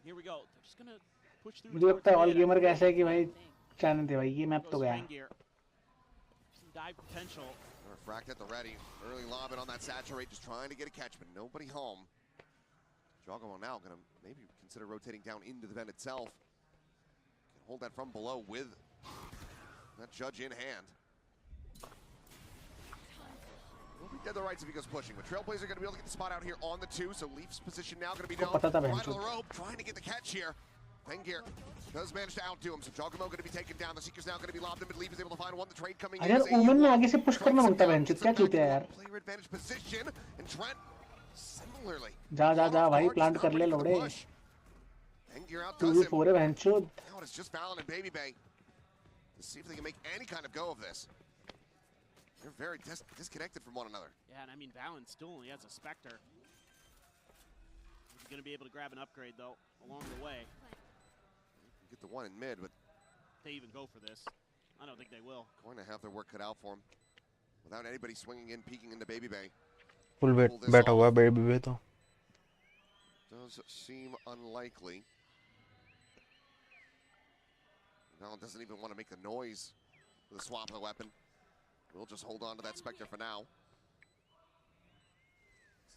Here we go. They're just gonna push through. मुझे लगता है ऑल गेमर का ऐसा है कि भाई चैनल थे भाई, ये मैप तो गया. Some dive potential. Fracked at the ready. Early lob it on that saturate, just trying to get a catch, but nobody home. Jogomo now gonna maybe consider rotating down into the vent itself. Can hold that from below with that Judge in hand. Will be dead the rights if he goes pushing, but Trailblazer gonna be able to get the spot out here on the 2, so Leaf's position now gonna be down. Right on the rope, trying to get the catch here. Fengir does manage to outdo him, so Jogomo going to be taken down. The Seeker's now going to be lobbed in, but Leaf is able to find one. The trade coming in. यार ओमन में आगे से push करना होता है बहनचोद. क्या चूते हैं यार. Player advantage position, and Trent similarly. जा भाई प्लांट कर ले लोड़े. 2v4 है बहनचोद. Now it's just Valen and Baby Bay to see if they can make any kind of go of this. They're very disconnected from one another. Yeah, and I mean Valen still only has a Spectre. He's going to be able to grab an upgrade though along the way. Get the one in mid, but they even go for this. I don't think they will. Going to have their work cut out for him. Without anybody swinging in, peeking into Baby Bay. Full बैठा हुआ है baby बे तो. Does seem unlikely. Valen doesn't even want to make the noise with the swap of the weapon. We'll just hold on to that Spectre for now.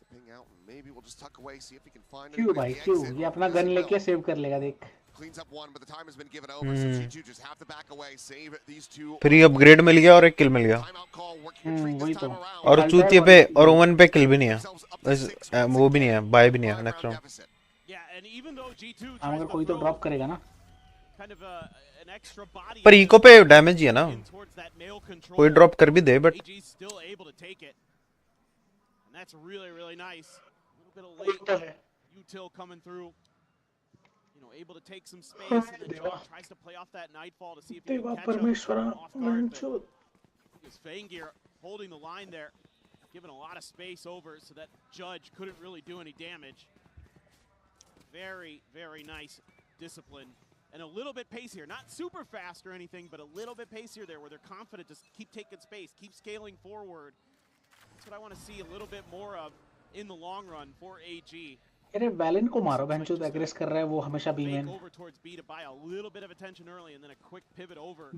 Ping out, and maybe we'll just tuck away, see if we can find क्यों भाई क्यों? ये अपना gun लेके save कर लेगा देख. Cleans up one, but the time has been given over, so G2 just have to back away, save these two. Free upgrade मिल गया और एक किल मिल गया. वही तो. और चूतिए पे और ओमन पे किल भी नहीं है. वो भी नहीं है, बाय भी नहीं है नेक्स्ट राउंड. हम अगर कोई तो ड्रॉप करेगा ना. पर इको पे डैमेज ही है ना. कोई ड्रॉप कर भी दे but that's really, really nice. A little bit of late util coming through. You know, able to take some space, and then Jog tries to play off that Nightfall to see if he can catch up off guard. Because Fangir holding the line there, giving a lot of space over so that Judge couldn't really do any damage. Very, very nice discipline. And a little bit pacier. Not super fast or anything, but a little bit pacier there where they're confident to keep taking space, keep scaling forward. That's what I want to see a little bit more of in the long run for AG. अरे valent को मारो बहनचोद. एग्रेस कर रहा है वो हमेशा B में.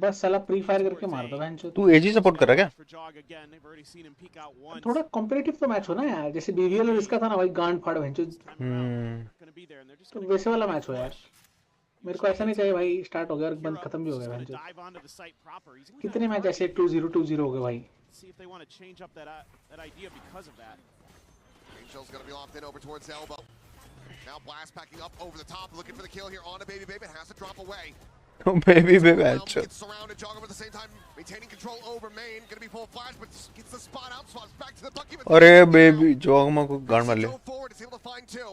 बस साला प्री फायर करके मार दो बहनचोद. तू एजी सपोर्ट कर रहा है क्या? थोड़ा कॉम्पिटिटिव तो मैच हो ना यार. जैसे बीबीएल और इसका था ना भाई, गांड फाड़ बहनचोद. तो वैसे वाला मैच हो यार. मेरे को ऐसा नहीं चाहिए भाई स्टार्ट हो गया और बंद खत्म भी हो गया बहनचोद. कितने मैच ऐसे 2-0 हो गए भाई. See if they want to change up that idea because of that. Angel's going to be locked in over towards elbow. Now Blast packing up over the top, looking for the kill here on a Baby Baby. Has to drop away. Oh, Baby Baby. Gets surrounded, Jogger at the same time, maintaining control over main. Going to be full flash, but gets the spot out, swaps back to the bucket. अरे Baby, Jogma को गाड़ मार ले. Forward, is able to find two.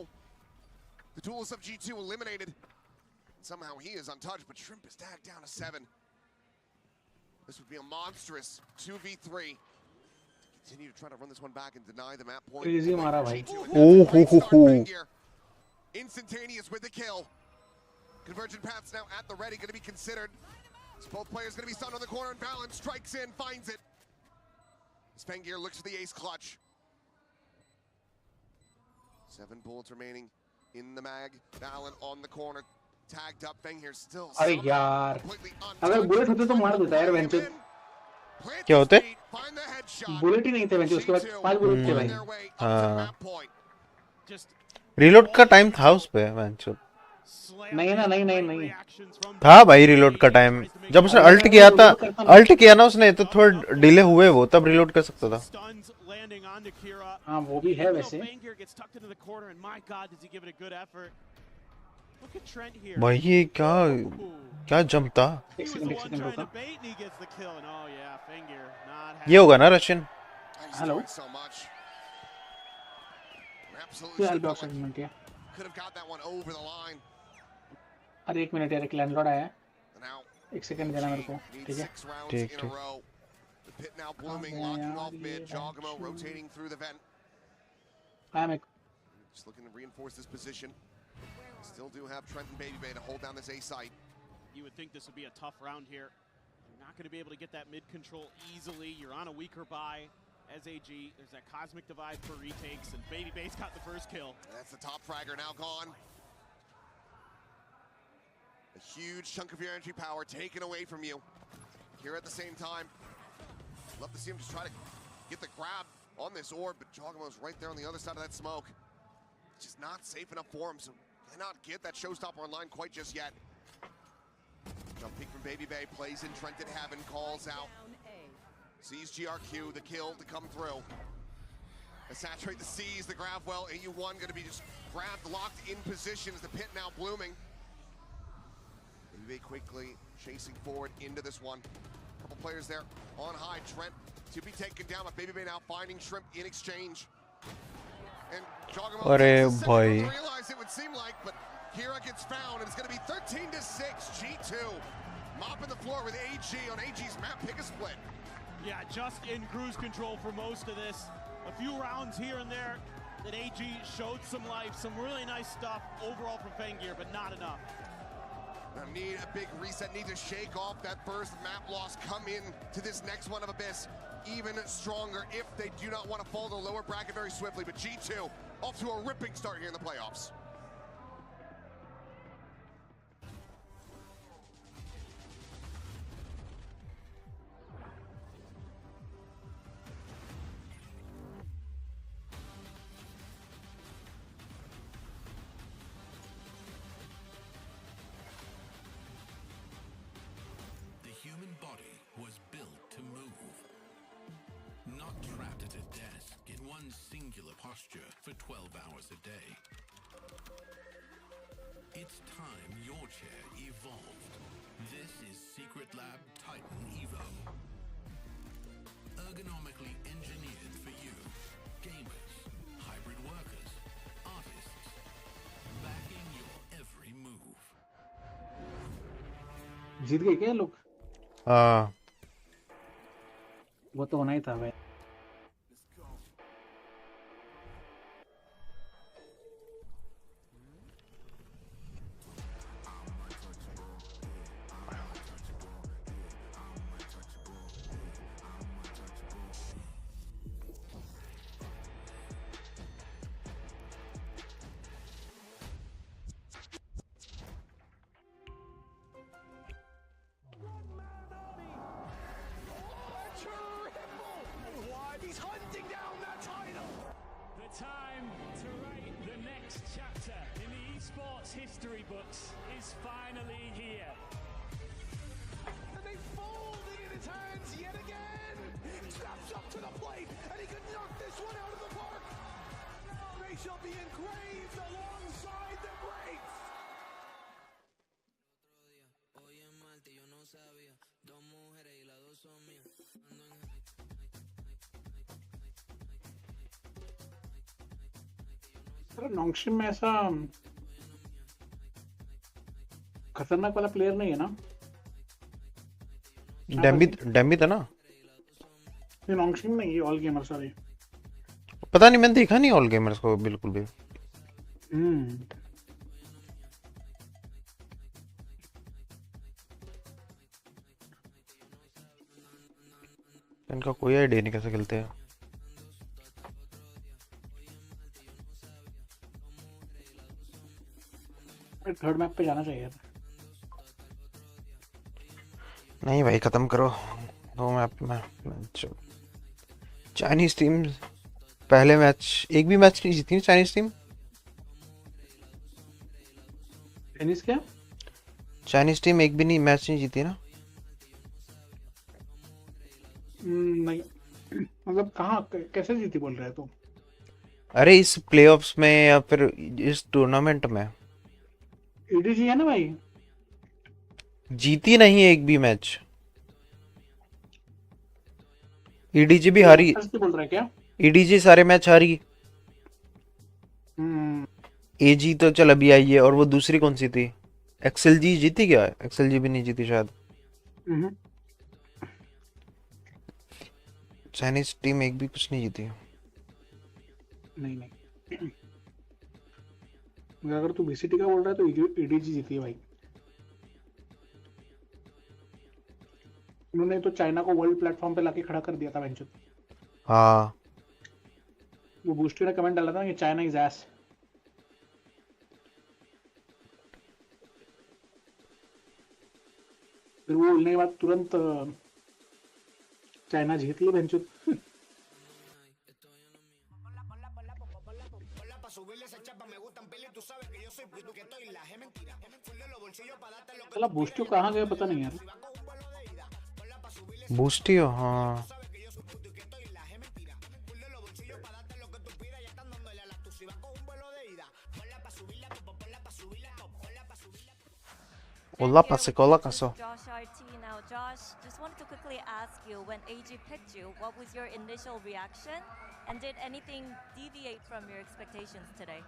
The duelist of G2 eliminated. Somehow he is untouched, but Shrimp is tagged down to 7. This would be a monstrous 2v3 to Continue to try to run this one back and deny the map point. Crazy मारा भाई. Instantaneous with the kill. Convergent paths now at the ready, going to be considered. So both players going to be stunned on the corner, and Valorant strikes in, finds it. Spengear looks for the ace clutch. 7 bullets remaining in the mag. Valorant on the corner, tagged up. Fengear still. अरे यार, अगर bullet होते तो मार देता यार venture. क्या होते? बुलेट ही नहीं थे वेंचर, उसके बाद 5 बुलेट थे भाई. हाँ. रिलोड का टाइम था उस पे वेंचर. नहीं ना, नहीं था भाई रिलोड का टाइम. जब उसने अल्ट किया ना उसने, तो थोड़ा डिले हुए वो, तब रिलोड कर सकता था. हाँ वो भी है वैसे. भाई ये क्या जमता. ये होगा ना रशियन. हेलो. अरे 1 मिनट यार, एक लैंडलॉर्ड आया है. 1 सेकंड देना मेरे को. ठीक है. ठीक. Pit now blooming, locking off mid. Jogamo rotating through the vent. Just looking to reinforce this position. Still do have Trent and Baby Bay to hold down this A site. You would think this would be a tough round here. You're not going to be able to get that mid control easily. You're on a weaker buy as AG. There's that cosmic divide for retakes, and Baby Bay's got the first kill. That's the top fragger now gone. A huge chunk of your energy power taken away from you. Here at the same time. Love to see him just try to get the grab on this orb, but Jogamo's right there on the other side of that smoke. Just not safe enough for him, so cannot get that showstopper online quite just yet. Jump peek from Baby Bay, plays in Trenton Heaven, calls out. Sees GRQ, the kill to come through. To saturate the C's, the grab well, AU1 gonna be just grabbed, locked in positions, the pit now blooming. Baby Bay quickly chasing forward into this one. Couple players there on high. Trent to be taken down, but Baby Bay now finding Shrimp in exchange. And Jogamo realized it would seem like, but Kira gets found, and it's going to be 13-6. G2 mopping the floor with AG on AG's map. Pick a split. Yeah, just in cruise control for most of this. A few rounds here and there that AG showed some life, some really nice stuff overall from Fengear, but not enough. Need a big reset, need to shake off that first map loss, come in to this next one of Abyss even stronger if they do not want to fall to the lower bracket very swiftly. But G2 off to a ripping start here in the playoffs. For 12 hours a day. It's time your chair evolved. This is Secret Lab Titan Evo. Ergonomically engineered for you. Gamers, hybrid workers, artists. Backing your every move. जीत गए क्या लोग? हाँ. वो तो होना ही था भाई. History books is finally here. And they fold it in his hands yet again. Steps up to the plate, and he could knock this one out of the park. They shall be engraved alongside the greats. नॉन्गशिम में ऐसा खतरनाक वाला player नहीं है ना? डैम्बी था ना? ये नॉन्गशिंग नहीं, ये ऑल गेमर सॉरी। पता नहीं, मैंने देखा नहीं ऑल गेमर्स को बिल्कुल भी। इनका कोई आइडिया नहीं कैसे खेलते हैं। थर्ड मैप पे जाना चाहिए था। नहीं भाई, खत्म करो 2 मैप में। चाइनीज टीम पहले मैच एक भी मैच नहीं जीती चाइनीज टीम। चाइनीज क्या? चाइनीज टीम एक भी नहीं मैच नहीं जीती ना। नहीं मतलब कहाँ कैसे जीती बोल रहे तुम? अरे इस प्लेऑफ्स में या फिर इस टूर्नामेंट में ईडीजी है ना भाई। जीती नहीं है एक भी मैच। ईडीजी भी हारी। बोल रहा है क्या? ईडीजी सारे मैच हारी। एजी तो चल अभी आई है, और वो दूसरी कौन सी थी? एक्सएलजी जीती क्या? एक्सएलजी भी नहीं जीती शायद। चाइनीज टीम एक भी कुछ नहीं जीती। नहीं अगर तू बीसीटी का बोल रहा है तो ईडीजी जीती है भाई। उन्होंने तो चाइना को वर्ल्ड प्लेटफॉर्म पे लाके खड़ा कर दिया था वेंचर। हाँ वो बूस्टी ने कमेंट डाला था कि चाइना इज एस। फिर वो बोलने के बाद तुरंत चाइना जीत ली वेंचर। चला बूस्टी कहाँ गया पता नहीं यार। बूस्टी हो हाँ। Hola, hola, caso. Josh RT now. Josh, just wanted to quickly ask you, when AG picked you, what was your initial reaction? And did anything deviate from your expectations today?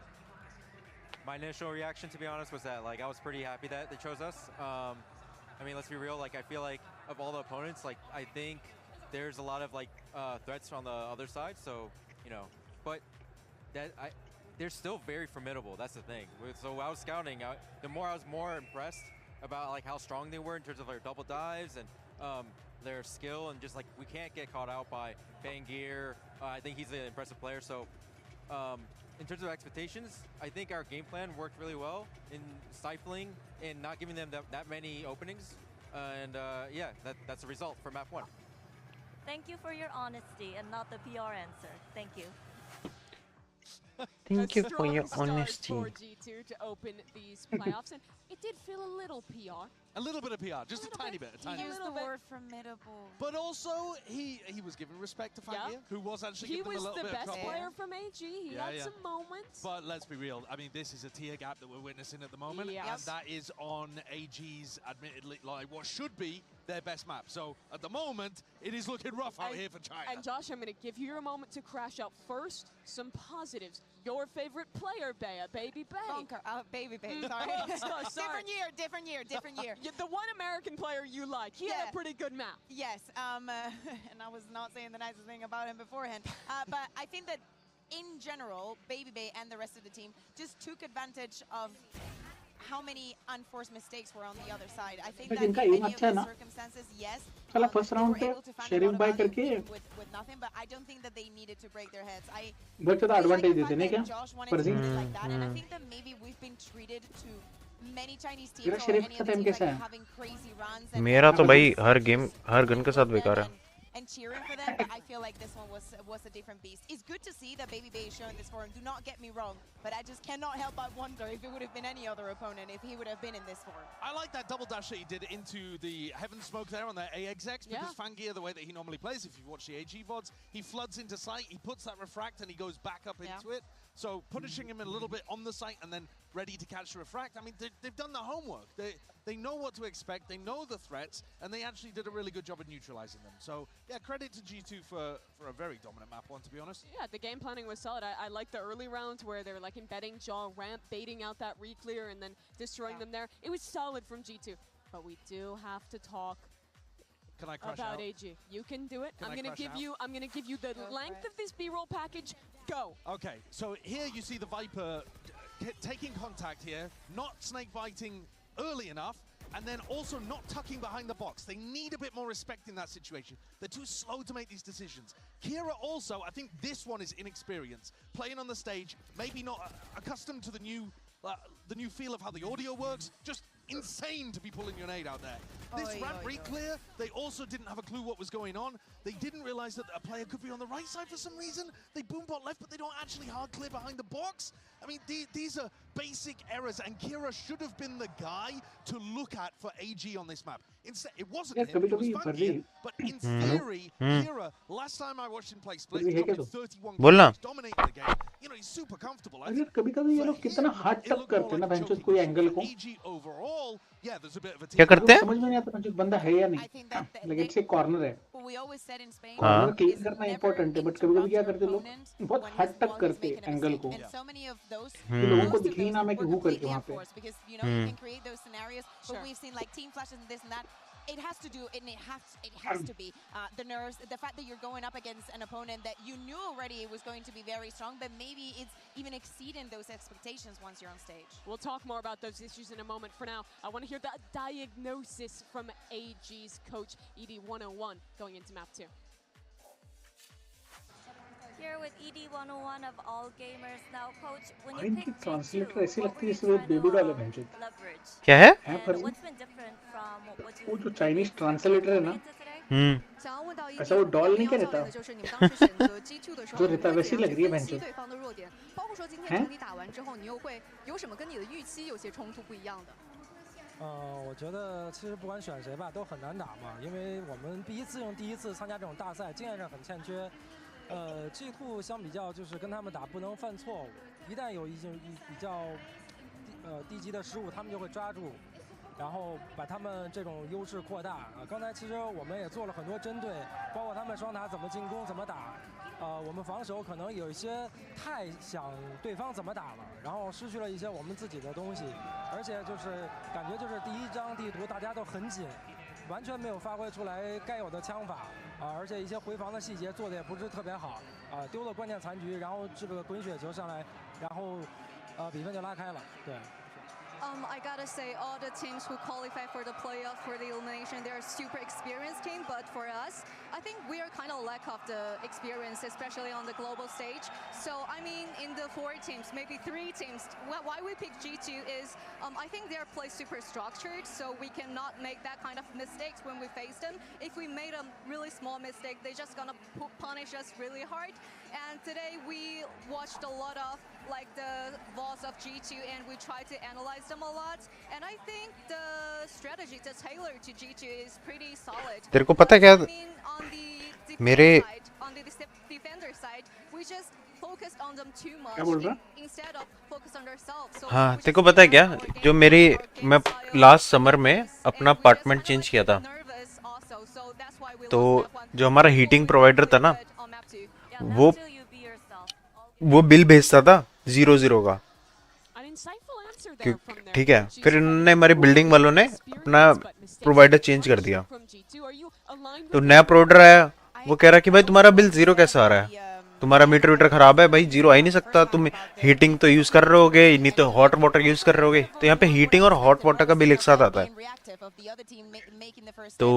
My initial reaction, to be honest, was that I was pretty happy that they chose us. I mean, let's be real. I feel like of all the opponents, I think there's a lot of threats on the other side. So, but they're still very formidable. That's the thing. So while I was scouting, the more I was more impressed about how strong they were in terms of their double dives and their skill, and just we can't get caught out by Bangir. I think he's an impressive player. So in terms of expectations, I think our game plan worked really well in stifling and not giving them that many openings. And yeah, that's the result for map 1. Thank you for your honesty and not the PR answer. Thank you. Thank you for your honesty. For G2 to open these playoffs, and it did feel a little PR. A little bit of PR, just a tiny bit. He used the word formidable. But also, he was giving respect to Fangir, who was actually giving them a little bit of trouble. He was the best player from AG. He had some moments. But let's be real. I mean, this is a tier gap that we're witnessing at the moment, and that is on AG's, admittedly, what should be their best map. So at the moment, it is looking rough out here for China. And Josh, I'm going to give you a moment to crash out. First, some positives. Your favorite player, Baby Bay. Bunker, Baby Bay, sorry. Sorry. Different year. The one American player you like. He had a pretty good map. Yes, and I was not saying the nicest thing about him beforehand. But I think that in general, Baby Bay and the rest of the team just took advantage of how many unforced mistakes were on the other side. I think that in many of the circumstances, yes, they were able to find a lot of value with nothing, but I don't think that they needed to break their heads. I really like the fact that Josh wanted to play like that, and I think that maybe we've been treated to many Chinese teams or any other teams having crazy runs. मेरा तो भाई हर gun के साथ बेकार है. And cheering for them, but I feel like this one was a different beast. It's good to see that Baby Bay is showing this form. Do not get me wrong, but I just cannot help but wonder if it would have been any other opponent, if he would have been in this form. I like that double dash that he did into the Heaven Smoke there on the AXX, because Fangir, the way that he normally plays, if you watch the AG VODs, he floods into sight, he puts that refract, and he goes back up into it. So punishing him a little bit on the site and then ready to catch the refract. I mean, they've done the homework. They know what to expect. They know the threats, and they actually did a really good job of neutralizing them. So yeah, credit to G2 for a very dominant map one, to be honest. Yeah, the game planning was solid. I like the early rounds where they're embedding jaw ramp, baiting out that re-clear, and then destroying them there. It was solid from G2. But we do have to talk Can I crash about out? AG. You can do it. Can I'm I gonna crash give out? you. I'm gonna give you the length of this B-roll package. Go. Okay, so here you see the Viper taking contact here, not snake biting early enough, and then also not tucking behind the box. They need a bit more respect in that situation. They're too slow to make these decisions. Kira also, I think this one is inexperienced. Playing on the stage, maybe not accustomed to the new feel of how the audio works. Just insane to be pulling your nade out there. This ramp re-clear, they also didn't have a clue what was going on. They didn't realize that a player could be on the right side for some reason. They boombot left, but they don't actually hard clear behind the box. I mean, these are basic errors, and Kira should have been the guy to look at for AG on this map. Instead, it wasn't him, it was Funky, but in theory, Kira, last time I watched him play Split, he dropped 31 kills, dominating the game. You know, he's super comfortable. I think कभी-कभी ये लोग कितना hard टक करते हैं ना बेंचोस कोई angle को overall, yeah, there's a bit of a क्या करते हैं? समझ में नहीं आता बेंचोस बंदा है या नहीं, लेकिन इससे कॉर्नर है, कॉर्नर क्लीन करना इंपॉर्टेंट है, बट कभी-कभी क्या करते हैं लोग बहुत hard टक करते हैं एंगल को, कि लोगों को दिख ही ना मैं कि हूँ करके वहाँ पे. It has to do, and it has to be the nerves, the fact that you're going up against an opponent that you knew already was going to be very strong, but maybe it's even exceeding those expectations once you're on stage. We'll talk more about those issues in a moment. For now, I want to hear that diagnosis from AG's coach, ED101, going into map 2. Here with ED101 of all gamers. Now, coach, when you इनकी pick translator ऐसी लगती है जैसे वो baby doll है बेंचोस. क्या है? what's been different from what वो जो चाइनीज ट्रांसलेटर है ना, ऐसा वो डॉल नहीं क्या रहता, जो रहता वैसी लग रही है बेंचोस. 包括说今天整体打完之后，你又会有什么跟你的预期有些冲突不一样的？我觉得其实不管选谁吧，都很难打嘛，因为我们第一次参加这种大赛，经验上很欠缺。G2 相比较就是跟他们打不能犯错误，一旦有一些比较低级的失误，他们就会抓住，然后把他们这种优势扩大啊。刚才其实我们也做了很多针对，包括他们双塔怎么进攻怎么打。我们防守可能有一些太想对方怎么打了，然后失去了一些我们自己的东西，而且就是感觉就是第一张地图大家都很紧，完全没有发挥出来该有的枪法啊，而且一些回防的细节做的也不是特别好啊，丢了关键残局，然后这个滚雪球上来，然后比分就拉开了，对。I gotta say, all the teams who qualify for the playoff, for the elimination, they're a super experienced team. But for us, I think we are kind of lack of the experience, especially on the global stage. So, I mean, in the 4 teams, maybe 3 teams, why we pick G2 is, I think their play super structured, so we cannot make that kind of mistakes when we face them. If we made a really small mistake, they're just gonna punish us really hard. And today we watched a lot of like the VODs of G2 and we try to analyze them a lot. And I think the strategy to tailor to G2 is pretty solid. तेरे को पता है क्या? मेरे on the defender side, we just focused on them too much क्या बोल रहा? instead of focus on ourselves. So हाँ, तेरे को पता है क्या? जो मैं लास्ट समर में अपना अपार्टमेंट चेंज किया था, तो जो हमारा हीटिंग प्रोवाइडर था ना, वो बिल भेजता था 0-0 का, ठीक है. फिर इन्होंने हमारे बिल्डिंग वालों ने अपना प्रोवाइडर चेंज कर दिया, तो नया प्रोवाइडर आया, वो कह रहा कि भाई तुम्हारा बिल 0 कैसे आ रहा है, तुम्हारा मीटर खराब है, भाई 0 आ ही नहीं सकता, तुम हीटिंग तो यूज कर रहे होगे, नहीं तो हॉट वाटर यूज कर रहे होगे. तो यहाँ पे हीटिंग और हॉट वाटर का बिल एक साथ आता है. तो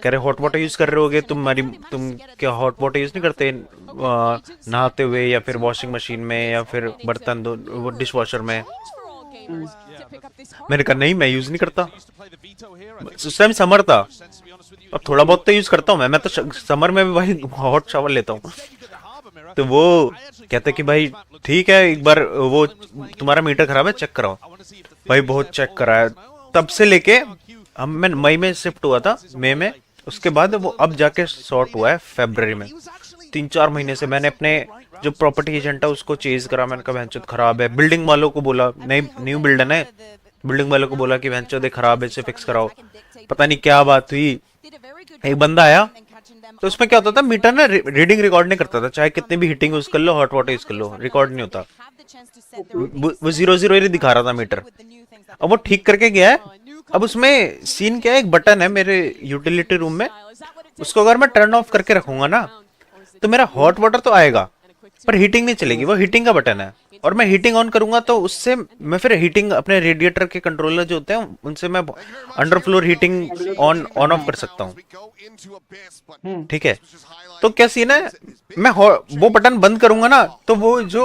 कह रहे हॉट वाटर यूज कर रहे होगे, तुम क्या हॉट वाटर यूज नहीं करते नहाते हुए या फिर वॉशिंग मशीन में या फिर बर्तन डिश वॉशर में? मैंने कहा नहीं, मैं यूज नहीं करता. उस टाइम समर था, अब थोड़ा बहुत तो यूज करता हूँ मैं तो समर में भी भाई हॉट शावर लेता हूँ. तो वो कहते कि भाई ठीक है, एक बार वो तुम्हारा मीटर खराब है, चेक कराओ. भाई बहुत चेक कराया, तब से लेके मैं मई में शिफ्ट हुआ था, मई में, उसके बाद वो अब जाके सॉर्ट हुआ है फरवरी में. 3-4 महीने से मैंने अपने जो प्रॉपर्टी एजेंट है उसको चेज करा, मैंने कहा भैंचोद खराब है. बिल्डिंग वालों को बोला, न्यू बिल्डर है, बिल्डिंग वालों को बोला कि भैंचोद खराब है, इसे फिक्स कराओ. पता नहीं क्या बात हुई, एक बंदा आया, तो उसमें क्या होता था, मीटर ना रीडिंग रिकॉर्ड नहीं करता था, चाहे कितनी भी हीटिंग यूज कर लो, हॉट वाटर यूज कर लो, रिकॉर्ड नहीं होता. वो 0-0 ही दिखा रहा था मीटर. अब वो ठीक करके गया है. अब उसमें सीन क्या है, एक बटन है मेरे यूटिलिटी रूम में, उसको अगर मैं टर्न ऑफ करके रखूंगा ना तो मेरा हॉट वाटर तो आएगा पर हीटिंग नहीं चलेगी, वो हीटिंग का बटन है और मैं हीटिंग ऑन करूंगा तो उससे मैं फिर हीटिंग अपने रेडिएटर के कंट्रोलर जो होते हैं उनसे मैं under floor heating on off कर सकता हूँ। ठीक है, तो क्या सीन है, मैं वो बटन बंद करूंगा ना तो वो जो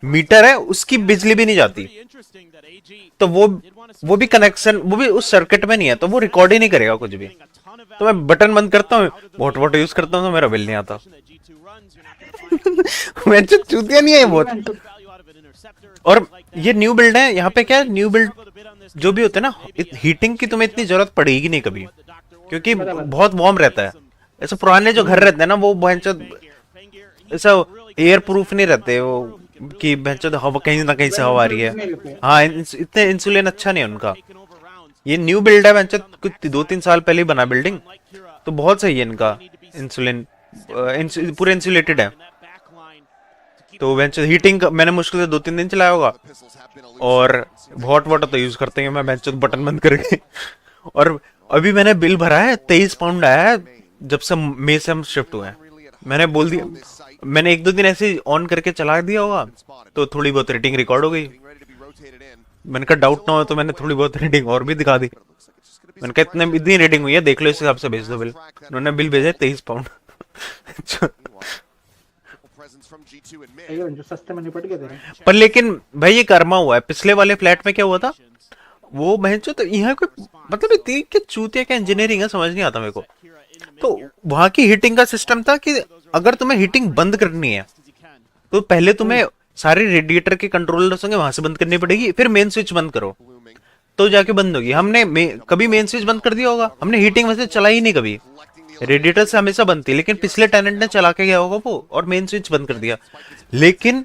मीटर है उसकी बिजली भी नहीं जाती, तो वो भी कनेक्शन वो भी उस सर्किट में नहीं है, तो वो रिकॉर्ड ही नहीं करेगा कुछ भी। तो मैं बटन बंद करता हूँ, हॉट वाटर यूज करता हूँ तो मेरा बिल नहीं आता। मैं चूतिया नहीं है बहुत। और ये न्यू बिल्ड है, यहाँ पे क्या है, न्यू बिल्ड जो भी होते हैं ना हीटिंग की तुम्हें इतनी जरूरत पड़ेगी नहीं कभी, क्योंकि बहुत वार्म रहता है। ऐसे पुराने जो घर रहते हैं ना वो ऐसा एयर प्रूफ नहीं रहते, वो कि हवा कहीं ना कहीं से हवा आ रही है। हाँ, इतने इंसुलेशन अच्छा नहीं है उनका। ये न्यू बिल्ड है कुछ 2-3 साल पहले ही बना बिल्डिंग, तो बहुत सही है इनका इंसुलिन, पूरे इंसुलेटेड है। तो हीटिंग मैंने मुश्किल से 2-3 दिन चलाया होगा और हॉट वाटर तो यूज करते हैं मैं बटन बंद करके। और अभी मैंने बिल भरा है 23 पाउंड आया है जब से मई से हम शिफ्ट हुए हैं। मैंने बोल दिया, मैंने 1-2 दिन ऐसे ऑन करके चला दिया होगा तो थोड़ी बहुत रेटिंग रिकॉर्ड हो गई। मैंने कहा डाउट ना हो तो मैंने थोड़ी बहुत रेटिंग और भी दिखा दी। मैंने कहा इतनी रेटिंग हुई है, देख लो इस हिसाब से भेज दो बिल। उन्होंने बिल भेजा 23 पाउंड। जो सस्ते में निपट गए थे। पर लेकिन भाई ये कर्मा हुआ है। पिछले वाले फ्लैट में क्या हुआ था, वो बहनचोद तो यहाँ कोई मतलब इतनी क्या चूतिया क्या इंजीनियरिंग है समझ नहीं आता मेरे को। तो वहां की हीटिंग का सिस्टम था कि अगर तुम्हें हीटिंग बंद करनी है तो पहले तुम्हें सारे रेडिएटर के कंट्रोलर्स होंगे वहां से बंद करनी पड़ेगी, फिर मेन स्विच बंद करो तो जाके बंद होगी। हमने कभी मेन स्विच बंद कर दिया होगा, हमने हीटिंग वैसे चलाई ही नहीं कभी, रेडिएटर से हमेशा बनती, लेकिन पिछले टेनेंट ने चला के गया होगा वो और मेन स्विच बंद कर दिया। लेकिन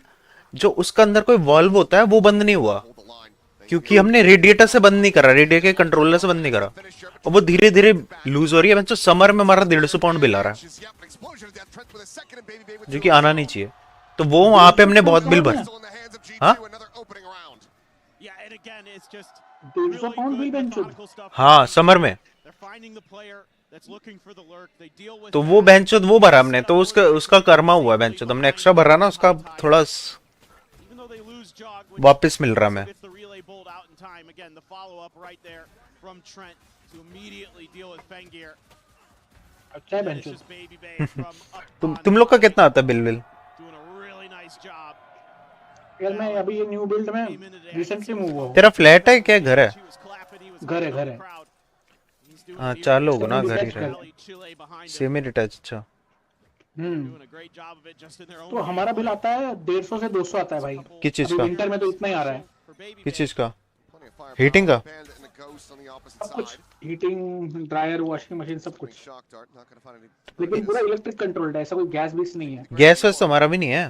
जो उसका अंदर कोई वॉल्व होता है वो बंद नहीं हुआ, क्योंकि हमने रेडिएटर से बंद नहीं करा, रेडिएटर के कंट्रोलर से बंद नहीं करा, और वो धीरे धीरे लूज हो रही है। तो समर में हमारा 150 पाउंड बिल आ रहा है जो कि आना नहीं चाहिए। तो वो वहां पे हमने बहुत बिल भरा। हाँ हाँ, समर में तो वो बेंचोद वो भरा हमने, तो उसका कर्मा हुआ है बेंचोद, हमने एक्स्ट्रा भरा ना, उसका थोड़ा वापस मिल रहा मैं। अच्छा है बेंचोद। तुम लोग का कितना आता है बिल? यार मैं अभी ये न्यू बिल्ड में रिसेंटली मूव हुआ हूं। तेरा फ्लैट है क्या घर है? घर है। हाँ 4 लोग हो ना, घर ही रहे, सेमी डिटैच। अच्छा तो हमारा बिल आता है 150 से 200 आता है भाई। किस चीज का? विंटर में तो इतना ही आ रहा है। किस चीज का? हीटिंग का? सब कुछ, हीटिंग, ड्रायर, वॉशिंग मशीन, सब कुछ, लेकिन पूरा इलेक्ट्रिक कंट्रोल्ड है, ऐसा कोई गैस बीस नहीं है। गैस वैसे हमारा भी नहीं है,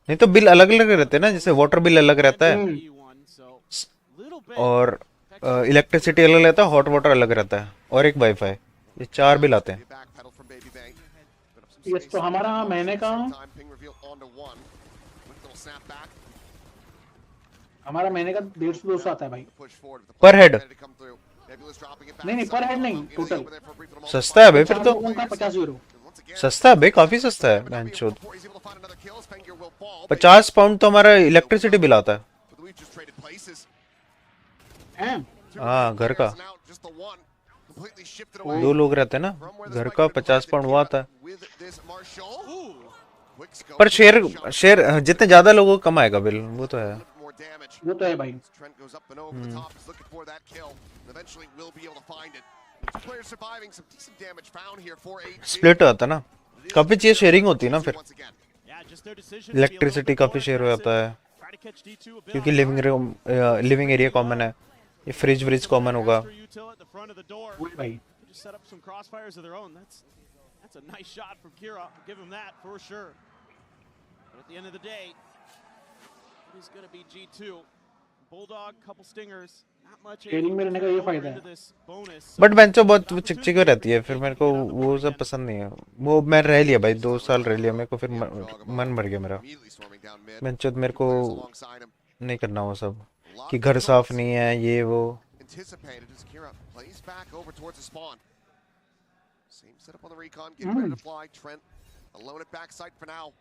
नहीं तो बिल अलग अलग रहते हैं ना, जैसे वाटर बिल अलग रहता है और इलेक्ट्रिसिटी अलग रहता है, हॉट वाटर अलग रहता है और एक वाईफाई, ये 4 बिल आते हैं। यस, तो हमारा महीने का 150-200 आता है भाई पर हेड। नहीं पर हेड नहीं, टोटल। सस्ता है भाई फिर तो, 50 यूरो सस्ता है भाई, काफी सस्ता है बहनचोद। 50 पाउंड तो हमारा इलेक्ट्रिसिटी बिल आता है। हाँ घर का 2 लोग रहते हैं ना, घर का 50 पाउंड वो आता है। पर शेयर जितने ज्यादा लोगों को कम आएगा बिल, वो तो है, वो तो है भाई। स्प्लिट आता ना, काफी चीज शेयरिंग होती है ना, फिर इलेक्ट्रिसिटी काफी शेयर हो जाता है क्योंकि लिविंग एरिया कॉमन है, ये फ्रिज व्रिज कॉमन होगा भाई। शेयरिंग में रहने का ये फायदा है। बट बेंचो बहुत चिकचिक रहती है, फिर मेरे को वो सब पसंद नहीं है। वो मैं रह लिया भाई, 2 साल रह लिया, मेरे को फिर मन भर गया मेरा। बेंचो मेरे को नहीं करना वो सब कि घर साफ नहीं है ये वो। Same setup on the recon, getting ready to fly. Trent alone at backside for now.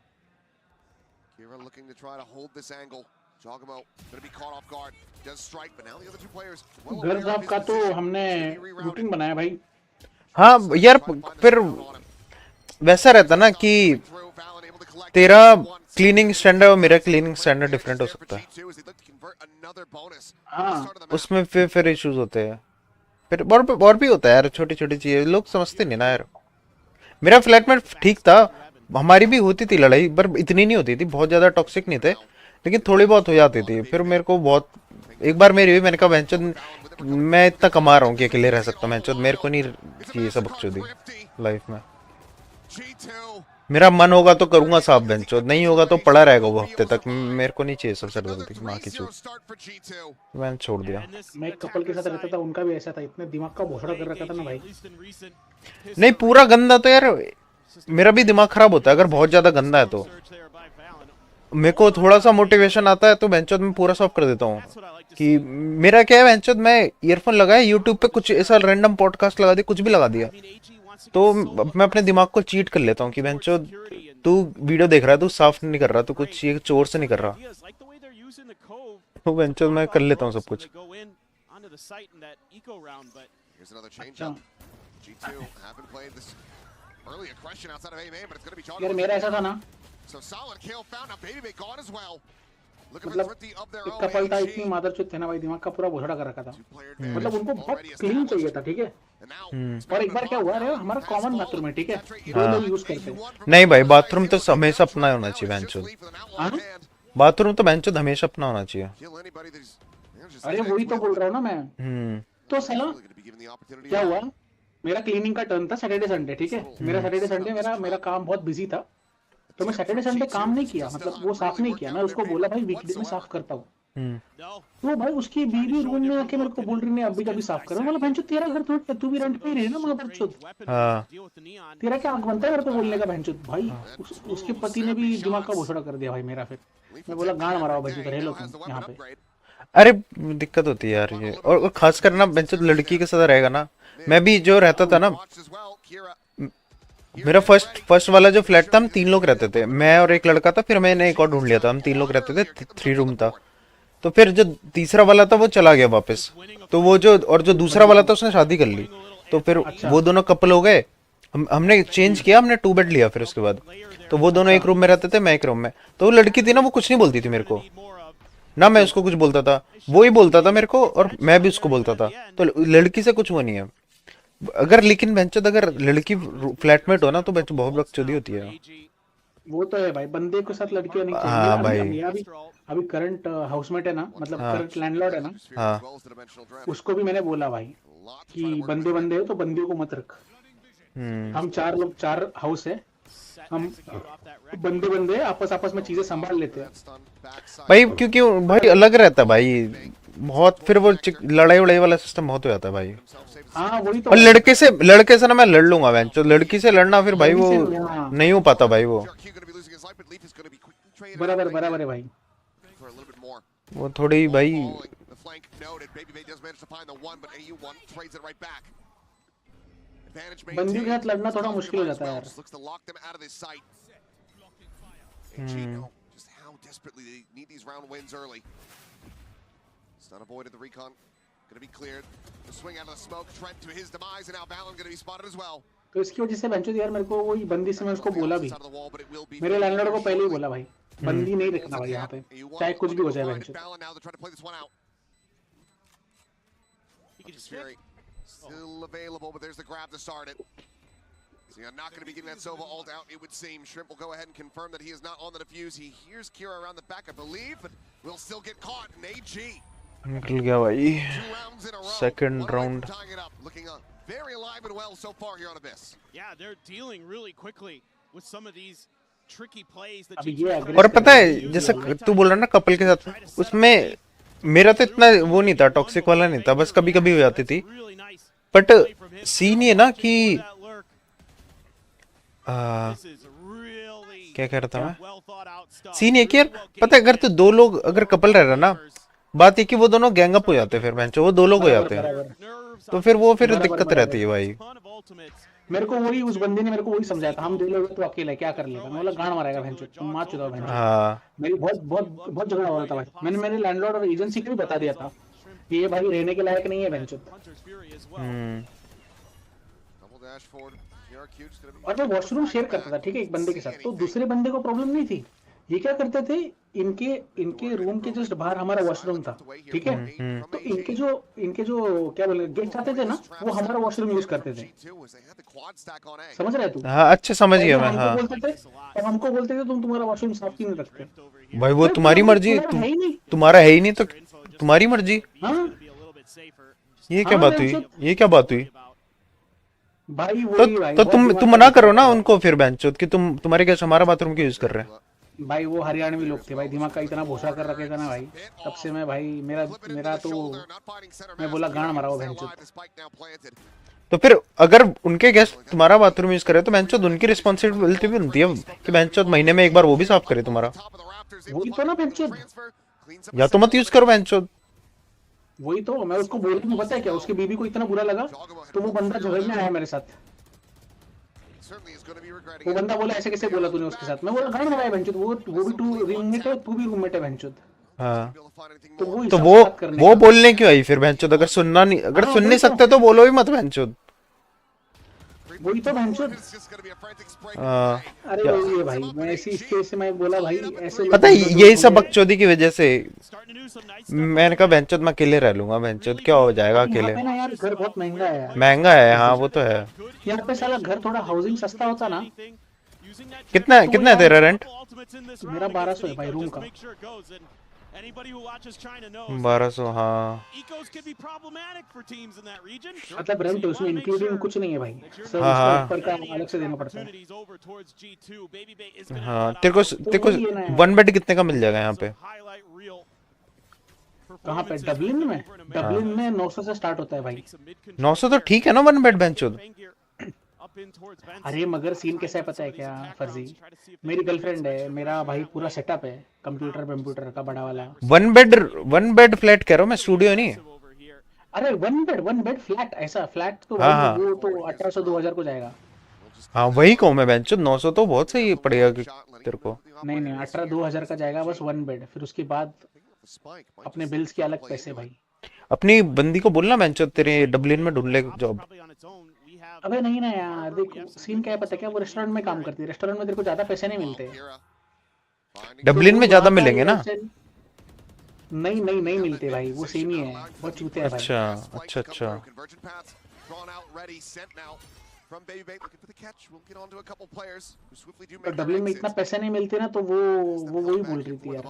Kira looking to try to hold this angle. Jogamo going to be caught off guard. Does strike, but now the other two players well aware of his का तो position. हमने routine बनाया भाई. हाँ यार, फिर वैसा रहता ना कि तेरा क्लीनिंग स्टैंडर्ड और मेरा क्लीनिंग स्टैंडर्ड डिफरेंट हो सकता है. उसमें फिर इश्यूज होते हैं. फिर और भी होता है यार, छोटी छोटी चीजें लोग समझते नहीं ना यार. मेरा फ्लैट में ठीक था, हमारी भी होती थी लड़ाई, पर इतनी नहीं होती थी, बहुत ज्यादा टॉक्सिक नहीं थे, लेकिन थोड़ी बहुत हो जाती थी. फिर मेरे को बहुत, एक बार मेरी हुई, मैंने कहा बहनचोद मैं इतना कमा रहा हूँ कि अकेले रह सकता हूँ, बहनचोद मेरे को नहीं चाहिए सब बकचोदी लाइफ में. मेरा मन होगा तो करूंगा साफ, बहनचोद नहीं होगा तो पड़ा रहेगा वो हफ्ते तक. मेरे को नहीं चाहिए सब सरदर्दी माँ की चूत. मैंने छोड़ दिया. मैं एक कपल के साथ रहता था, उनका भी ऐसा था, इतने दिमाग का भोसड़ा कर रखा था ना भाई. नहीं पूरा गंदा तो यार मेरा भी दिमाग खराब होता है अगर बहुत ज्यादा गंदा है तो. मेरे को थोड़ा सा मोटिवेशन आता है तो बहनचोद मैं पूरा सॉल्व कर देता हूँ. कि मेरा क्या है बहनचोद, मैं ईयरफोन लगाया यूट्यूब पे कुछ ऐसा रैंडम पॉडकास्ट लगा दिया, कुछ भी लगा दिया, तो मैं अपने दिमाग को चीट कर लेता हूँ कि बहनचोद तू वीडियो देख रहा है, तू साफ नहीं कर रहा, तू कुछ ये चोर से नहीं कर रहा, तो बहनचोद मैं कर लेता हूँ सब कुछ. यार मेरा ऐसा था ना, मतलब एक कपल था, इतनी मादरचोद थे ना भाई, दिमाग का पूरा भोसड़ा कर रखा था. मतलब उनको बहुत क्लीन चाहिए था, ठीक है. और एक बार क्या हुआ रे, हमारा कॉमन बाथरूम है, ठीक है, दो लोग यूज करते हैं. नहीं भाई बाथरूम तो हमेशा अपना होना चाहिए बहनचोद. बाथरूम तो बहनचोद हमेशा अपना होना चाहिए. अरे वही तो बोल रहा हूँ ना मैं. तो साला क्या हुआ, मेरा क्लीनिंग का टर्न था सैटरडे संडे, ठीक है. मेरा सैटरडे संडे मेरा काम बहुत बिजी था, तो मैं सैटरडे संडे काम नहीं किया, मतलब वो साफ नहीं किया. मैं उसको बोला भाई वीकडे में साफ करता हूँ. तो भाई उसकी बीवी रूम में आके मेरे को बोल रही नहीं अभी कभी साफ करो. मतलब बहनचोद तेरा घर थोड़ा, तू भी रेंट पे ही रहे ना मगर बहनचोद. तेरा क्या आंख बनता है मेरे को बोलने का बहनचोद भाई. उसके पति ने भी दिमाग का भोसड़ा कर दिया भाई मेरा. फिर मैं बोला गांड मारा बहनचोद, रह लो तुम यहाँ पे. अरे दिक्कत होती है यार ये, और खास करना बहनचोद लड़की के साथ रहेगा ना. मैं भी जो रहता था ना, मेरा फर्स्ट वाला जो फ्लैट था, हम 3 लोग रहते थे, मैं और एक लड़का था, फिर मैंने एक और ढूंढ लिया था, हम 3 लोग रहते थे, 3 रूम था. तो फिर जो तीसरा वाला था वो चला गया वापस, तो वो जो दूसरा वाला था उसने शादी कर ली, तो फिर वो दोनों कपल हो गए. हमने चेंज किया, हमने 2 बेड लिया फिर उसके बाद. तो वो दोनों एक रूम में रहते थे, मैं एक रूम में. तो वो लड़की थी ना, वो कुछ नहीं बोलती थी मेरे को ना, मैं उसको कुछ बोलता था, वो ही बोलता था मेरे को, और मैं भी उसको बोलता था. तो लड़की से कुछ वो नहीं है. अगर लेकिन बहनचोद अगर लड़की फ्लैटमेट हो ना तो बहनचोद बहुत बकचोदी होती है. वो तो है भाई, बंदे के साथ लड़की होनी चाहिए. हाँ भाई. अभी करंट हाउसमेट है ना, मतलब करंट लैंडलॉर्ड है ना. हाँ. उसको भी मैंने बोला भाई कि बंदे हो तो बंदियों को मत रख. हम 4 लोग, 4 हाउस है, हम बंदे आपस में चीजें संभाल लेते हैं भाई, क्योंकि भाई अलग रहता है भाई बहुत. फिर वो लड़ाई उड़ाई वाला सिस्टम बहुत हो जाता है भाई. हाँ वही तो. और लड़के से ना मैं लड़ लूंगा बहन, तो लड़की से लड़ना फिर भाई वो नहीं हो पाता भाई. वो बराबर है भाई. वो थोड़ी भाई बंदियों के साथ लड़ना थोड़ा मुश्किल हो जाता है यार. Avoided the recon. Going to be cleared. The swing out of the smoke. Trent to his demise, and now Valorant going to be spotted as well. तो इसकी वजह से बंचो यार मेरे को वही बंदी से मैं उसको बोला भी, मेरे लैंडलॉर्ड को पहले ही बोला भाई बंदी नहीं रखना भाई यहाँ पे, चाहे कुछ भी हो जाए बंचो. Still available, but there's the grab to start it. So you're not going to be getting that Sova ult out, it would seem. Shrimp will go ahead and confirm that he is not on the defuse. He hears Kira around the back, I believe, but will still get caught in AG. निकल गया भाई. Second round. Very alive and well so far here on Abyss. Yeah, they're dealing really quickly with some of these tricky plays that. और पता है जैसे तू बोल रहा ना कपल के साथ, उसमें मेरा तो इतना वो नहीं था, टॉक्सिक वाला नहीं था, बस कभी कभी हो जाती थी. बट सीन ये ना कि क्या कह रहा था मैं, सीन ये कि यार पता है अगर तो 2 लोग अगर कपल रह रहा ना, बात है कि वो दोनों गैंग अप हो जाते हैं, फिर बेंचो वो 2 लोग हो जाते हैं, तो फिर वो फिर दिक्कत रहती है भाई. मेरे को वही उस बंदे ने मेरे को वही समझाया था, हम ले तो अकेला क्या कर लेगा, मैं बोला गांड मारेगा भैंचो, तुम मार चुका भैंचो। हाँ मेरी बहुत बहुत बहुत झगड़ा हो रहा था भाई, मैंने मेरे लैंडलॉर्ड और एजेंसी को भी बता दिया था कि ये भाई रहने के लायक नहीं है भैंचो। और मैं वॉशरूम शेयर करता था ठीक है एक बंदे के साथ, तो दूसरे बंदे को प्रॉब्लम नहीं थी। ये क्या करते थे, इनके रूम के जस्ट बाहर हमारा वॉशरूम था ठीक है, तो इनके जो क्या बोले गेस्ट आते थे ना, वो हमारा वॉशरूम यूज करते थे, समझ रहे तू? हाँ अच्छे समझ गया मैं। हाँ और हमको बोलते थे तुम तुम्हारा वॉशरूम साफ क्यों नहीं रखते भाई वो तुम्हारी मर्जी, तुम्हारा है ही नहीं तो तुम्हारी मर्जी। ये क्या बात हुई, ये क्या बात हुई? भाई तो तुम मना करो ना उनको फिर बेंचोद कि तुम्हारे गेस्ट हमारा बाथरूम क्यों यूज कर रहे हैं। भाई वो हरियाणवी लोग थे भाई, दिमाग का इतना भूसा कर रखे थे ना भाई, तब से मैं भाई मेरा तो मैं बोला गांड मारा बेंचोद। तो फिर अगर उनके गेस्ट तुम्हारा बाथरूम यूज करे तो बेंचोद उनकी रिस्पॉन्सिबिलिटी भी बनती है कि बेंचोद महीने में एक बार वो भी साफ करे तुम्हारा। वही तो ना बेंचोद, या तो मत यूज करो बेंचोद। वही तो मैं उसको बोल रहा हूँ, पता है क्या उसकी बीबी को इतना बुरा लगा तो वो बंदा झगड़ने आया मेरे साथ। वो बंदा बोला ऐसे कैसे बोला तूने उसके साथ, मैं बोला गांड मारा बेंचोद, वो भी तू रूममेट है, तू भी रूममेट है बेंचोद। हाँ तो वो बोलने क्यों आई फिर बेंचोद? अगर सुन नहीं सकते तो बोलो ही मत बेंचोद। वही तो बेंचोद। अरे वही है भाई, मैं इस केस से मैं बोला भाई ऐसे पता है यही सब बकचोदी की वजह से मैंने कहा बेंचोद मैं अकेले रह लूंगा, बेंचोद क्या हो जाएगा अकेले। ना यार घर बहुत महंगा है यार। महंगा है हाँ वो तो है। यहाँ पे साला घर थोड़ा हाउसिंग सस्ता होता ना। कितना है तेरा रेंट? मेरा 1200 है भाई रूम का। 1200 हाँ मतलब रेंट उसमें इंक्लूडिंग कुछ नहीं है भाई, सब हाँ ऊपर का अलग से देना पड़ता है। हाँ तेरे को 1 बेड कितने का मिल जाएगा यहाँ पे? कहाँ पे? डबलिन में? डबलिन में 900 से स्टार्ट होता है भाई। 900 तो ठीक है ना 1 बेड बेंचोद। अरे मगर सीन कैसा है पता है क्या फर्जी, मेरी गर्लफ्रेंड है, मेरा भाई पूरा सेटअप है कंप्यूटर का बड़ा वाला। 1 बेड फ्लैट कह रहा हूँ मैं, स्टूडियो नहीं। अरे 1 बेड फ्लैट, ऐसा फ्लैट तो हाँ, वो तो 1800-2000 को जाएगा। हाँ वही कहूँ मैं बेंचोद, 900 तो बहुत सही पड़ेगा तेरे को। नहीं 18-2000 का जाएगा बस 1 बेड, फिर उसके बाद अपने बिल्स के अलग पैसे भाई। अपनी बंदी को बोलना बेंचोद तेरे डबलिन में ढूंढ ले जॉब। अबे नहीं ना यार, देख सीन क्या है पता है क्या, वो रेस्टोरेंट में काम करती है, रेस्टोरेंट में तेरे को ज्यादा पैसे नहीं मिलते। डबलिन में ज्यादा मिलेंगे ना? नहीं मिलते भाई, वो सेम ही है, बहुत चूते हैं भाई। अच्छा तो डबलिन में इतना पैसे नहीं मिलते ना, तो वो वही बोल रही थी यार,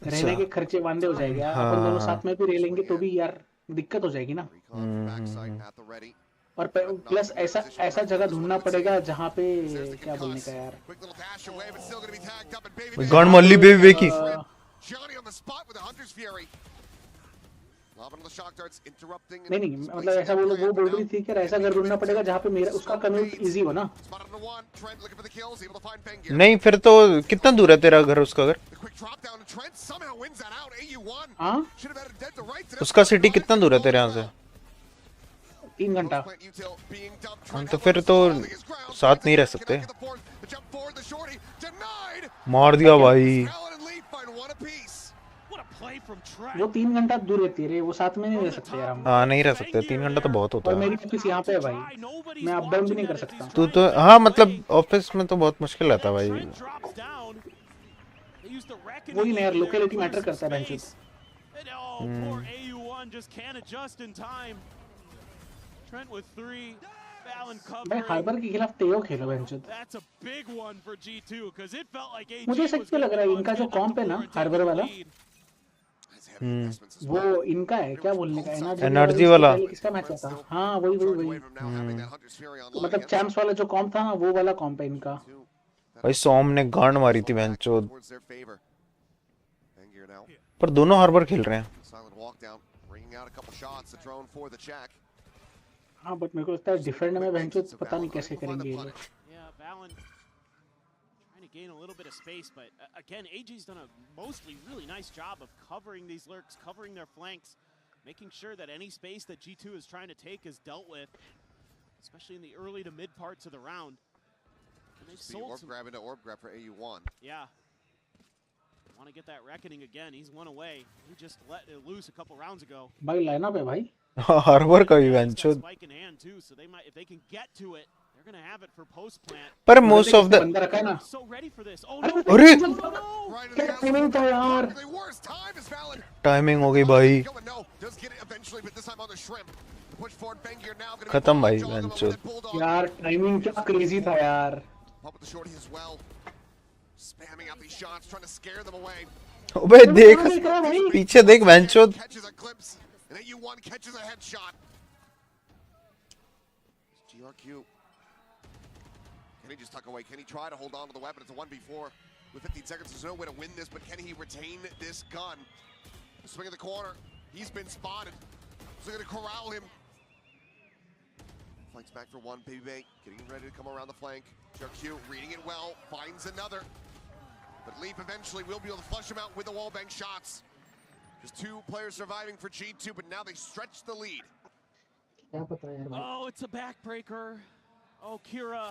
रहने के खर्चे बांधे हो जाएंगे यार, अपन दोनों साथ में भी रह लेंगे तो भी यार दिक्कत हो जाएगी ना। और प्लस ऐसा जगह ढूंढना पड़ेगा जहाँ पे क्या बोलने का यार, गन मल्ली बेबी की नहीं मतलब ऐसा वो बोल रही थी कि ऐसा घर ढूंढना पड़ेगा जहाँ पे मेरा उसका कम्यूट इजी हो ना। नहीं फिर तो कितना दूर है तेरा घर उसका घर? हाँ उसका सिटी कितना दूर है तेरे यहाँ से? 3 घंटा। तो फिर तो साथ नहीं रह सकते। मार दिया भाई। वो 3 घंटा दूर रहती है रे, वो साथ में नहीं रह सकते यार हम। हाँ नहीं रह सकते, 3 घंटा तो बहुत होता और है। मेरी ऑफिस यहाँ पे है भाई, मैं अप डाउन भी नहीं कर सकता। तू तो हाँ मतलब ऑफिस में तो बहुत मुश्किल रहता भाई। वही नहीं यार, लोकेलिटी मैटर करता है बेंचोद। भाई हार्बर के खिलाफ तेयो खेलो बेंचोद। मुझे ऐसा क्यों लग रहा है इनका जो कॉम्प है ना हार्बर वाला, वो इनका है क्या बोलने का, एनर्जी वाला किसका मैच था? हाँ वही मतलब चैंप्स वाला जो कॉम्प था ना, वो वाला कॉम्प है इनका। भाई सोम ने गांड मारी थी बेंचोद, पर दोनों हार्बर खेल रहे हैं। हाँ बट मेरे को लगता है डिफेंड में बेंचोद पता नहीं कैसे करेंगे ये लोग। Gain a little bit of space, but again, AG's done a mostly really nice job of covering these lurks, covering their flanks, making sure that any space that G2 is trying to take is dealt with. especially in the early to mid parts of the round. And they've sold orb some... grab into orb grab for AU1. Yeah. Want to get that reckoning again. He's one away. He just let it loose a couple rounds ago. भाई lineup है भाई. Harbour का event चो. Spike in hand too, so they might, if they can get to it, they're gonna have it for post plant. पर most of the बंदा रखा है ना. So ready for this. Oh no. अरे क्या timing था यार. टाइमिंग हो गई भाई. खत्म भाई इवेंट चो. यार टाइमिंग क्या क्रेजी था यार. Spamming out these shots, trying to scare them away. अबे देख पीछे देख वेंचो. And AU1 catches a headshot. GRQ. Can he just tuck away? Can he try to hold on to the weapon? It's a 1v4. With 15 seconds, there's no way to win this, but can he retain this gun? Swing in the corner. He's been spotted. So they're going to corral him. Flanks back for one. BBL getting ready to come around the flank. GRQ reading it well. Finds another. But Leap eventually will be able to flush him out with the wallbang shots. Just two players surviving for G2, but now they stretch the lead. Oh, it's a backbreaker. Oh, Kira.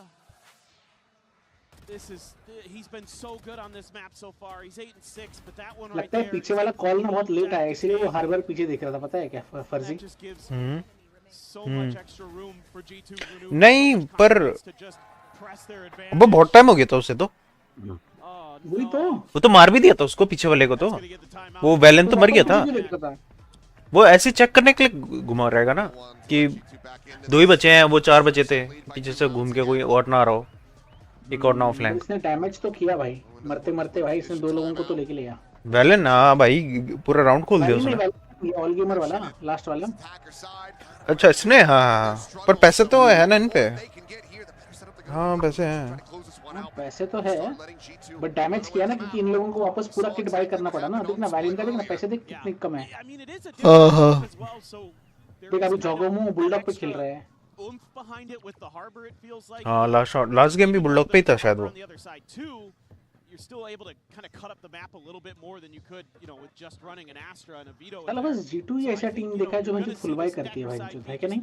He's been so good on this map so far. He's 8-6, but that one right लगता है there. पीछे वाला call ना बहुत late आया, इसीलिए वो हर बार पीछे देख रहा था, पता है क्या फर्जी? So much extra room for G2 नहीं पर वो बहुत टाइम हो गया था उसे तो. वो तो मार भी दिया था उसको पीछे वाले को तो. वो वैलेंट तो मर गया था. वो ऐसे चेक करने के लिए घुमा रहेगा ना कि दो ही बचे हैं, वो चार बचे थे, पीछे से घूम के कोई और ना आ रहा हो, एक और ना फ्लैंक. इसने डैमेज तो किया भाई, मरते मरते भाई इसने दो लोगों को तो लेके लिया. वैलेंट ना भाई पूरा राउंड खोल दिया उसने. ऑल गेमर वाला ना, लास्ट वाला. अच्छा इसने हाँ पर पैसे तो है ना इन पे. हाँ पैसे हैं. पैसे तो है बट डैमेज किया ना, क्योंकि इन लोगों को वापस पूरा किट बाय करना पड़ा ना. देखना वैलिन का, देखना पैसे देख कितने कम है. देख अभी जोगोमो बुलडॉग पे खेल रहे हैं. हाँ लास्ट गेम भी बुलडॉग पे ही था शायद वो. You're still able to kind of cut up the map a little bit more than you could, you know, with just running an Astra and a Vito. चलो बस G2 ही ऐसा team देखा है जो मुझे फुल बाय करती है भाई, जो है कि नहीं?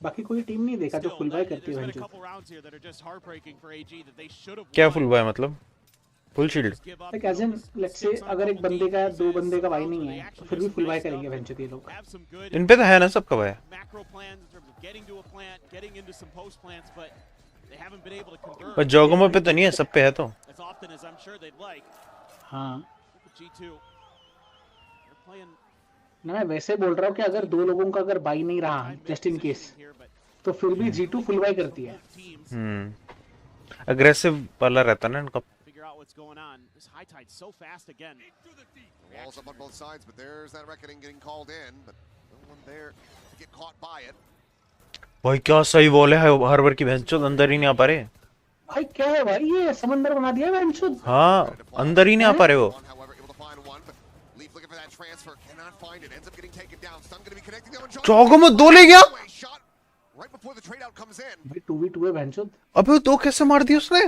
बाकी कोई टीम नहीं देखा जो फुल बाय करती है भाई. क्या फुल बाय मतलब? Full shield. Like as in let's say अगर एक बंदे का दो बंदे का बाय नहीं है तो फिर भी फुल बाय करेंगे वेंचर ये लोग. इन पे तो है ना सबका बाय. पर जोगोमो पे तो नहीं है, सब पे है तो. हाँ ना, मैं वैसे बोल रहा हूँ कि अगर दो लोगों का अगर बाई नहीं रहा जस्ट इन केस तो फिर भी G2 फुल बाई करती है. अग्रेसिव वाला रहता ना इनका. Walls up on both sides, but there's that reckoning getting called in, but no one there to get caught by it. भाई क्या सही वॉल है हार्बर की. भैंसचोद अंदर ही नहीं आ पा रहे भाई. क्या है भाई ये समंदर बना दिया भैंसचोद. हाँ अंदर ही नहीं आ पा रहे हो. जोगोमो दो ले गया भाई. 2v2 है भैंसचोद. अबे दो कैसे मार दिए उसने.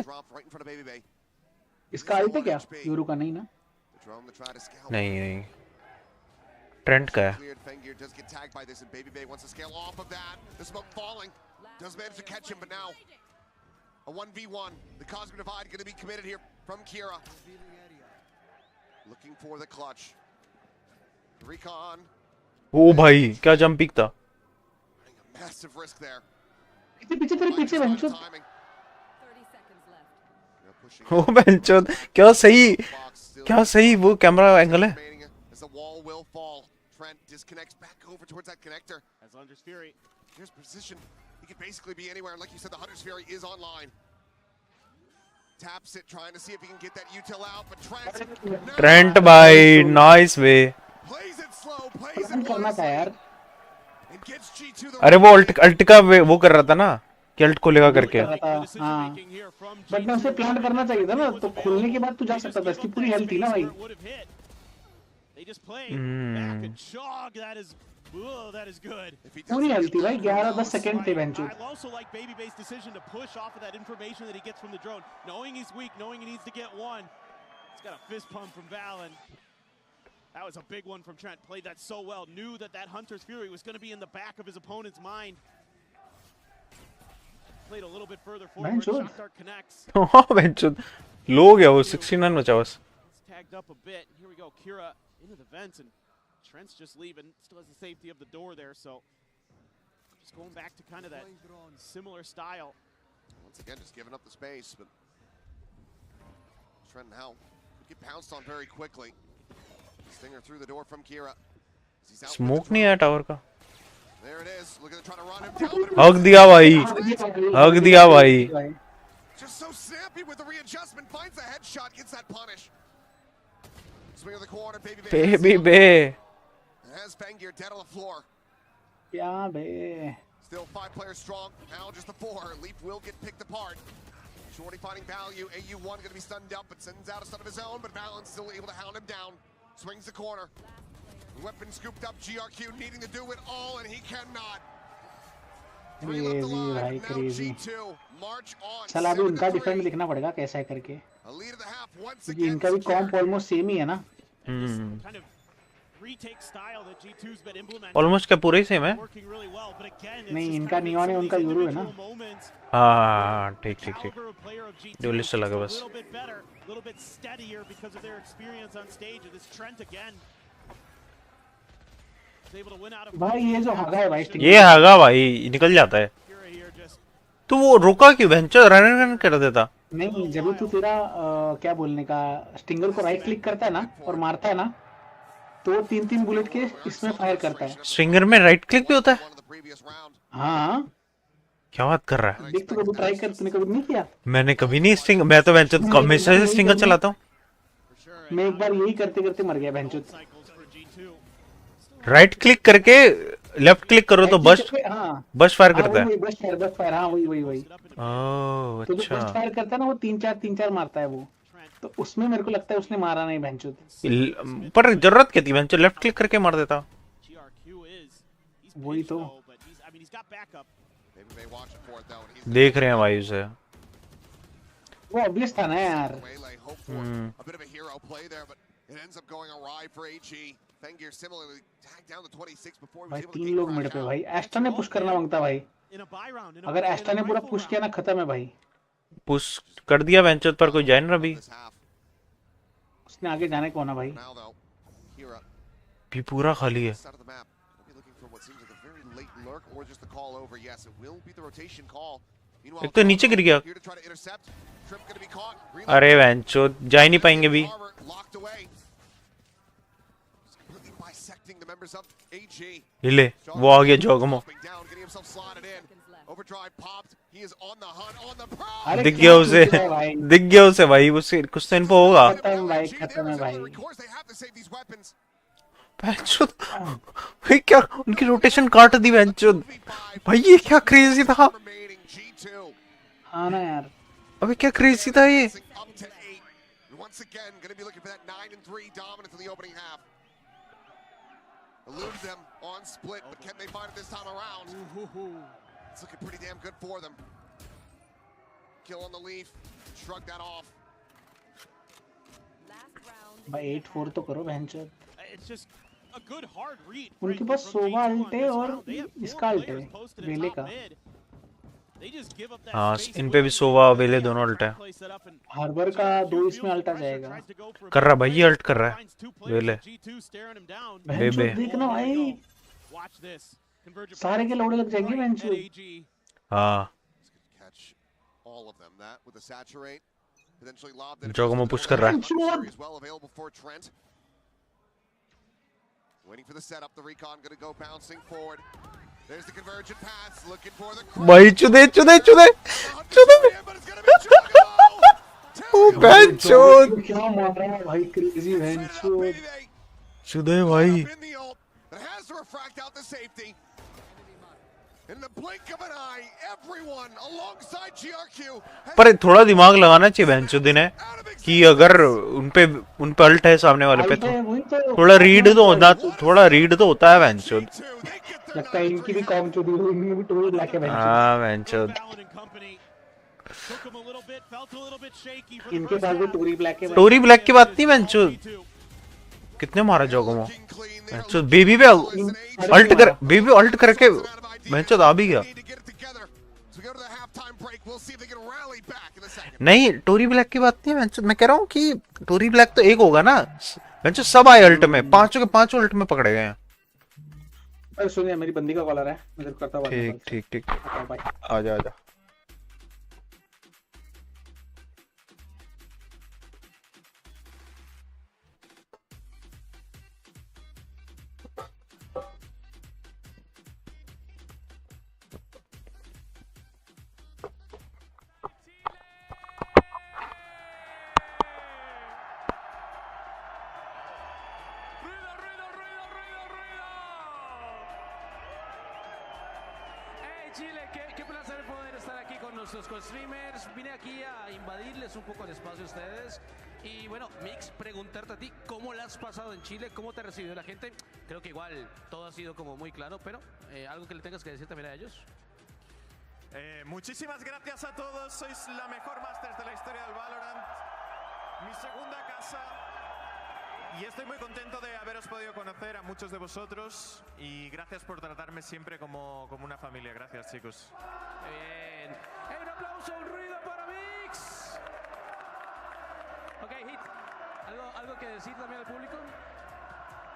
इसका आइट है क्या? यूरो का नहीं ना. नहीं ट्रेंट का है. Does get tagged by this, and BBL wants to scale off of that. The smoke falling. Does manage to catch him, but now a 1v1. The Cosmic Divide going to be committed here from Kira. Looking for the clutch. Recon. ओ भाई क्या jump pick था. Massive risk there. पीछे तेरे पीछे भैंसचोद. ओ भैंसचोद क्या सही वो camera angle है. As the wall will fall. Trent disconnects back over towards that connector. As Hunter's Fury. Here's position. He could basically be anywhere. And like you said, the Hunter's Fury is online. Taps it, trying to see if he can get that util out. But Trent by nice way. Plays it slow, plays it करना था यार. And gets G2 the अरे वो alt का वो कर रहा था ना कि अल्ट खोलेगा करके. हाँ बट मैं उसे प्लांट करना चाहिए था ना, तो खुलने के बाद तू जा सकता था. इसकी पूरी हेल्थ थी ना भाई. They just play back and jog. That is good. पूरी हेल्थ थी भाई. 11-10 सेकंड थे भैंसचोद. I also like BBL's decision to push off of that information that he gets from the drone, knowing he's weak, knowing he needs to get one. He's got a fist pump from Valen. That was a big one from Trent. Played that so well. Knew that that Hunter's Fury was going to be in the back of his opponent's mind. Played a little bit further forward. Shock Dart connects. हाँ बेंचोद लो गया वो 69 बचा बस. Tagged up a bit. Here we go. Kira into the vents, and Trent's just leaving. Still has the safety of the door there, so just going back to kind of that similar style. Once again, just giving up the space, but Trent now get pounced on very quickly. Stinger through the door from Kira. Smoke नहीं आया tower का. There it is. Look at trying to run him down. हक दिया भाई. हक दिया भाई. Just so snappy with the readjustment, finds the headshot, gets that punish. Swing of the corner, baby bay. Has Bangir dead on the floor. Yeah, baby. Still 5 players strong. Now just the 4. Leap will get picked apart. Shorty finding value. AU1 going to be stunned up, but sends out a stun of his own. But Valorant still able to hound him down. Swings the corner. Weapon scooped up. GRQ needing to do it all, and he cannot. Crazy भाई crazy. चल अभी उनका defend देखना पड़ेगा कैसा है करके. क्योंकि इनका भी कॉम्प ऑलमोस्ट सेम ही है ना. ऑलमोस्ट क्या पूरा ही सेम है. नहीं इनका नियॉन है उनका यूरो है ना. हाँ ठीक ठीक ठीक. ड्यूलिस्ट लगा बस. भाई ये जो हगा है भाई. ये हगा भाई निकल जाता है. तो वो रोका क्यों वेंचर रन कर देता. नहीं जब तू तेरा क्या बोलने का स्टिंगर को राइट क्लिक करता है ना और मारता है ना तो 3-3 बुलेट के इसमें फायर करता है. स्टिंगर में राइट क्लिक भी होता है. हाँ क्या बात कर रहा है. देख तू कभी ट्राई कर. तूने कभी नहीं किया. मैंने कभी नहीं स्टिंग. मैं तो वेंचर हमेशा से स्टिंगर चलाता हूँ. मैं एक बार यही करते करते मर गया वेंचर. राइट क्लिक करके लेफ्ट क्लिक करो तो बस्ट बस्ट फायर करता है. बस्ट फायर हाँ वही वही वही. ओह तो अच्छा. बस्ट फायर करता है ना वो 3-4 मारता है वो. तो उसमें मेरे को लगता है उसने मारा नहीं भैंचोद. पर जरूरत क्या थी वेंचर लेफ्ट क्लिक करके मार देता. वही तो देख रहे हैं भाई उसे. वो ऑब्वियस था ना यार. भाई 3 लोग मिड पे भाई. एस्टा ने पुश करना मांगता भाई. अगर एस्टा ने पूरा पुश किया ना खत्म है भाई. पुश कर दिया वेंचर पर कोई जाए ना अभी. उसने आगे जाने को ना भाई. भी पूरा खाली है. एक तो नीचे गिर गया. अरे वेंचो जा ही नहीं पाएंगे भी. ले वो आ गया जोगमो. दिख गया उसे. दिख गया उसे भाई. उससे कुछ तो इन्फो होगा. खत्म है भाई. भाई क्या उनकी रोटेशन काट दी वेंचो. भाई ये क्या क्रेजी था. हाँ ना यार. अबे क्या क्रेजी था ये. Eludes them on split, but can they find it this time around? It's looking pretty damn good for them. Kill on the leaf, shrug that off. भाई 8-4 तो करो भैंचो. It's just a good hard read. उनके पास सोवा alt है और इसका alt है वेले का. हाँ इन पे भी सोवा वेले दोनों अल्ट है. हार्बर का 2 इसमें अल्ट आ जाएगा. कर रहा भाई ये अल्ट कर रहा है वेले. बेबे देखना भाई. सारे के लोड़े लग जाएंगे वेंचो. हाँ जोगमो पुश कर रहा है. Waiting for the setup, the recon going to go bouncing forward. There's the convergent paths, looking for the भाई चुदे चुदे चुदे चुदे. ओ बेंचोद क्या मार रहा है भाई. क्रेजी बेंचोद. चुदे भाई. has to refract out the safety. In the blink of an eye, everyone alongside GRQ. पर थोड़ा दिमाग लगाना चाहिए बेंचोद ने कि अगर उन पे अल्ट है सामने वाले पे तो थोड़ा रीड तो होना. थोड़ा रीड तो होता है बेंचोद. लगता है इनकी भी कॉम चोदी हुई. इनकी भी टोरी ब्लैक है बेंचोद. हाँ बेंचोद. इनके पास भी टोरी ब्लैक है. टोरी ब्लैक की बात नहीं बेंचोद. कितने मारा जोगमो? तो बेबी पे अल्ट कर, बेबी अल्ट करके मैच आ भी गया। नहीं टोरी ब्लैक की बात नहीं है, मैं कह रहा हूँ कि टोरी ब्लैक तो एक होगा ना, सब आए अल्ट में, पांचों के पांचों अल्ट में पकड़े गए हैं। अरे सुनिए मेरी बंदी का कॉलर है, मैं तेरे को करता हूं। ठीक ठीक ठीक, आजा आजा। Chile, qué placer poder estar aquí con nuestros co-streamers. Vine aquí a invadirles un poco el espacio a ustedes. Y bueno, Mix, preguntarte a ti, ¿cómo la has pasado en Chile? ¿Cómo te ha recibido la gente? Creo que igual todo ha sido como muy claro, pero algo que le tengas que decir también a ellos. Muchísimas gracias a todos, sois la mejor Masters de la historia del Valorant. Mi segunda casa. Y estoy muy contento de haberos podido conocer a muchos de vosotros y gracias por tratarme siempre como una familia. Gracias, chicos. Bien. Un aplauso, un ruido para Mix. Ok, Hit. ¿Algo que decir también al público?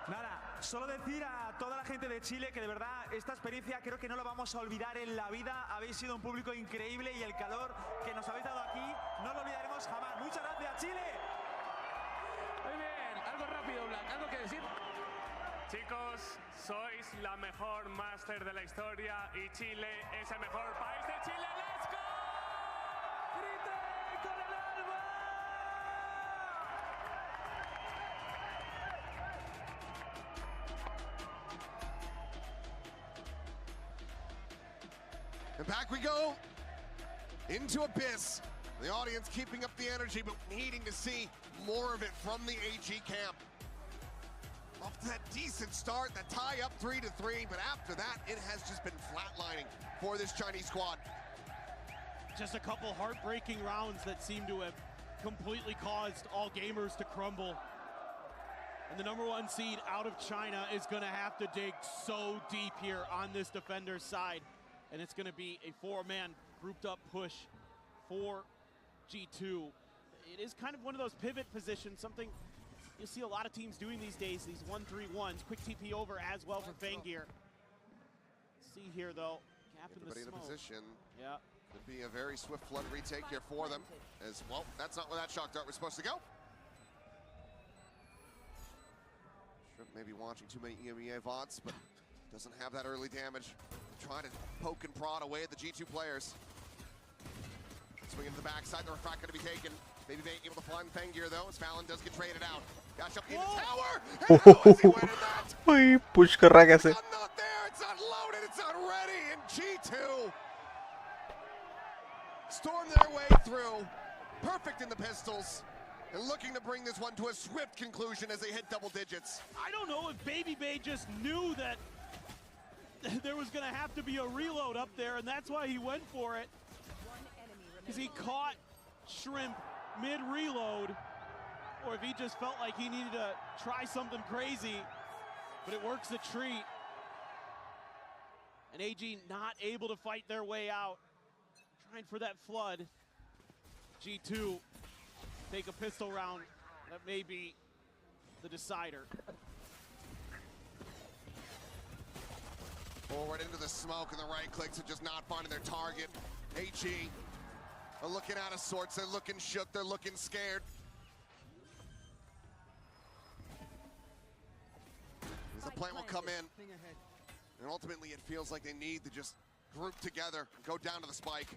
Nada, solo decir a toda la gente de Chile que de verdad esta experiencia creo que no la vamos a olvidar en la vida. Habéis sido un público increíble y el calor que nos habéis dado aquí no lo olvidaremos jamás. Muchas gracias, Chile. Muy bien, algo rápido, Black, ¿algo que decir? Chicos, sois la mejor máster de la historia y Chile es el mejor país de Chile. ¡Let's go! ¡Griten con el alma! And back we go into Abyss. The audience keeping up the energy, but needing to see more of it from the AG camp. Off to that decent start, that tie up 3-3, but after that, it has just been flatlining for this Chinese squad. Just a couple heartbreaking rounds that seem to have completely caused all gamers to crumble. And the #1 seed out of China is going to have to dig so deep here on this defender's side. And it's going to be a 4-man grouped up push for G2. It is kind of one of those pivot positions, something you see a lot of teams doing these days, these 1-3-1s. Quick TP over as well for Fangir. See here though, gap in the Everybody in smoke. a position. Yeah. Could be a very swift flood retake here for them. As well, that's not where that shock dart was supposed to go. Shrimp maybe watching too many EMEA VODs, but doesn't have that early damage. Trying to poke and prod away at the G2 players. Swinging to the backside, the refract going to be taken. Maybe they able to find Fangir though, as Fallon does get traded out. Dash up in the tower! And how is he winning that? भाई push कर रहा है कैसे? It's not there, it's not loaded, it's not ready, and G2 storm their way through. Perfect in the pistols. And looking to bring this one to a swift conclusion as they hit double digits. I don't know if Baby Bay just knew that there was going to have to be a reload up there, and that's why he went for it. Because he caught Shrimp mid-reload, or if he just felt like he needed to try something crazy, but it works a treat. And AG not able to fight their way out, trying for that flood. G2 take a pistol round, that may be the decider. Forward into the smoke, and the right clicks are just not finding their target. AG are looking out of sorts, they're looking shook, they're looking scared. As the plan will come in, and ultimately it feels like they need to just group together and go down to the spike.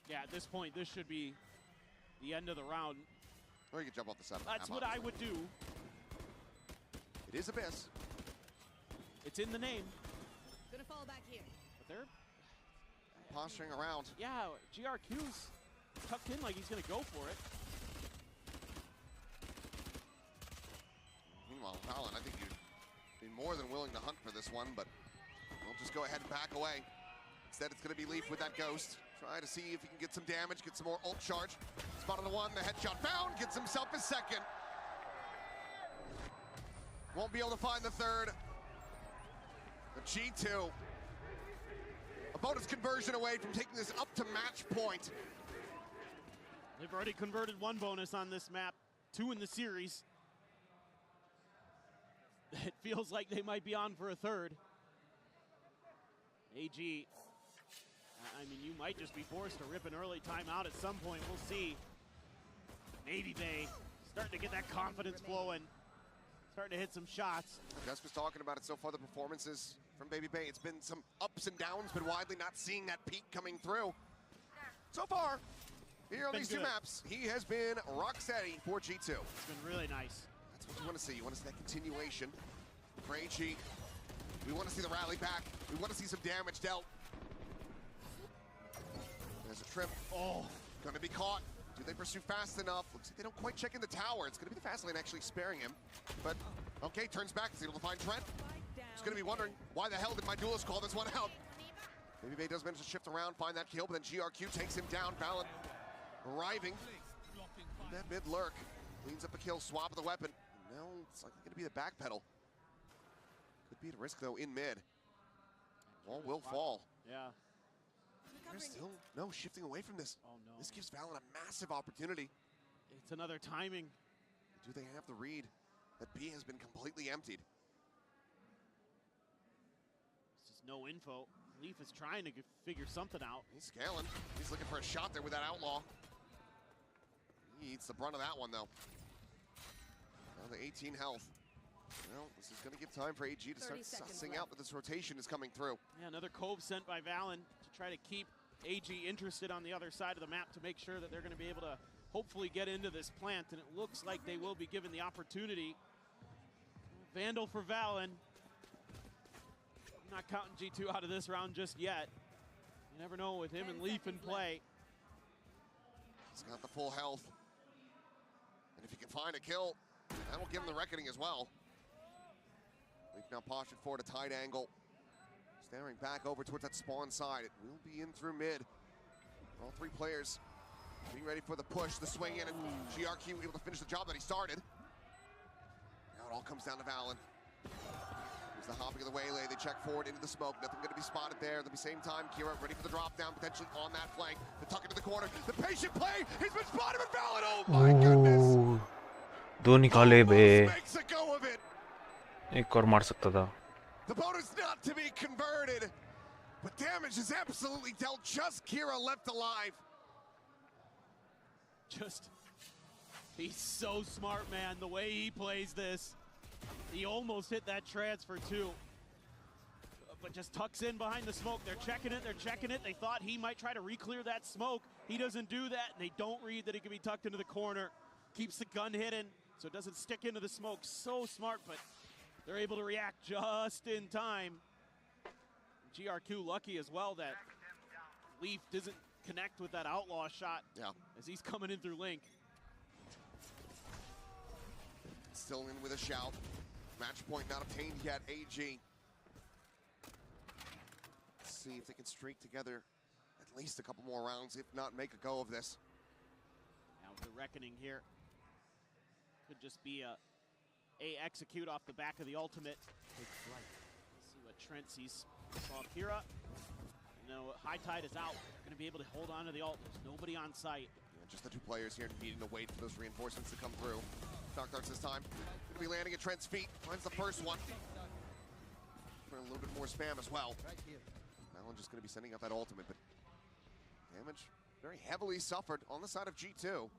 Yeah, at this point, this should be the end of the round. Or you can jump off the side of the That's map, what I obviously. would do. It is Abyss. It's in the name. Gonna fall back here. But they're Posturing around. Yeah, GRQ's tucked in like he's gonna go for it. Meanwhile, Fallon, I think you'd be more than willing to hunt for this one, but we'll just go ahead and back away. Instead, it's gonna be Leaf with that Ghost. Try to see if he can get some damage, get some more ult charge. Spotted the one, the headshot found, gets himself his second. Won't be able to find the third. The G2. A bonus conversion away from taking this up to match point. They've already converted one bonus on this map, 2 in the series. It feels like they might be on for a third. AG, I mean, you might just be forced to rip an early timeout at some point. We'll see. Maybe they starting to get that confidence flowing, starting to hit some shots. Gus was talking about it so far, the performances from Baby Bay. It's been some ups and downs, but widely not seeing that peak coming through. So far, here on these two maps, he has been rock steady for G2. It's been really nice. That's what you want to see. You want to see that continuation for AG. We want to see the rally back. We want to see some damage dealt. There's a trip. Oh, going to be caught. Do they pursue fast enough? Looks like they don't quite check in the tower. It's going to be the fast lane actually sparing him. But, okay, turns back. He's able to find Trent. He's going to be wondering, why the hell did my duelist call this one out? Baby Bay does manage to shift around, find that kill, but then GRQ takes him down. Valorant arriving. That mid lurk. Cleans up a kill, swap of the weapon. Now it's likely going to be the back pedal. Could be at risk, though, in mid. Wall will fall. Yeah. There's still no shifting away from this. Oh, no. This gives Valorant a massive opportunity. It's another timing. Do they have the read that B has been completely emptied? This is no info. Leaf is trying to figure something out. He's scaling. He's looking for a shot there with that outlaw. He eats the brunt of that one, though. Down to 18 health. Well, this is going to give time for AG to start sussing out that this rotation is coming through. Yeah, another cove sent by Valen to try to keep AG interested on the other side of the map to make sure that they're going to be able to hopefully get into this plant, and it looks like they will be given the opportunity. Vandal for Valen. I'm not counting G2 out of this round just yet. You never know with him and Leaf in play. He's got the full health. And if he can find a kill, that will give him the reckoning as well. Leaf now postured forward a tight angle. Staring back over towards that spawn side. It will be in through mid. All three players being ready for the push, the swing in, and GRQ able to finish the job that he started. Now it all comes down to Valen. Here's the hopping of the waylay. They check forward into the smoke. Nothing going to be spotted there. At the same time, Kira ready for the drop down, potentially on that flank. The tuck into the corner. The patient play. He's been spotted with Valen. Oh my goodness. दो निकाले बे. Makes a go of it. एक और मार सकता था. The bonus not to be converted, but damage is absolutely dealt. Just Kira left alive. He's so smart, man. The way he plays this. He almost hit that transfer too. But just tucks in behind the smoke. They're checking it. They thought he might try to re-clear that smoke. He doesn't do that, and they don't read that he can be tucked into the corner. Keeps the gun hidden, so it doesn't stick into the smoke. So smart, but they're able to react just in time. GRQ lucky as well that Leaf doesn't connect with that outlaw shot as he's coming in through Link. Still in with a shout. Match point not obtained yet, AG. Let's see if they can streak together at least a couple more rounds, if not make a go of this. Now the reckoning here could just be a execute off the back of the ultimate. Take flight. Let's see what Trent sees. Saw Kira. No, High Tide is out. They're going to be able to hold on to the ult. There's nobody on site. Yeah, just the two players here needing to wait for those reinforcements to come through. Dark Darts this time. Going to be landing at Trent's feet. Finds the first one. For a little bit more spam as well. Valen just going to be sending out that ultimate, but damage very heavily suffered on the side of G2. New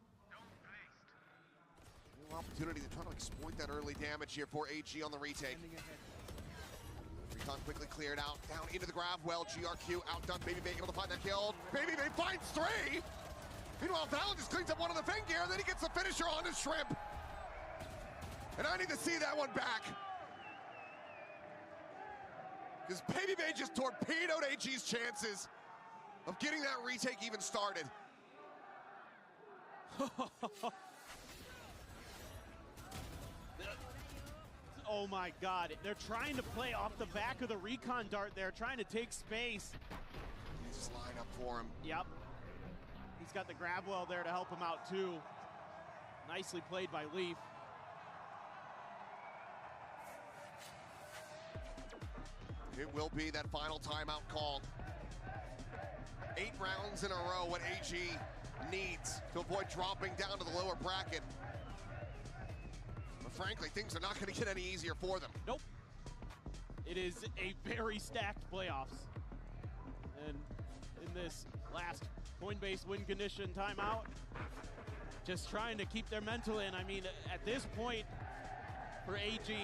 opportunity to try to exploit that early damage here for AG on the retake. Recon quickly cleared out, down into the grab well. GRQ outdone. Baby Bay able to find that kill. Baby Bay finds three. Meanwhile, Valen just cleans up one of the Fang gear, and then he gets the finisher on his Shrimp. And I need to see that one back. Because Baby Bay just torpedoed AG's chances of getting that retake even started. Oh my God, they're trying to play off the back of the recon dart there, trying to take space. They just line up for him. Yep. He's got the grab well there to help him out too. Nicely played by Leaf. It will be that final timeout call. 8 rounds in a row what AG needs to avoid dropping down to the lower bracket. But frankly, things are not going to get any easier for them. Nope. It is a very stacked playoffs. And in this last point-based win condition timeout, just trying to keep their mental in. I mean, at this point for AG,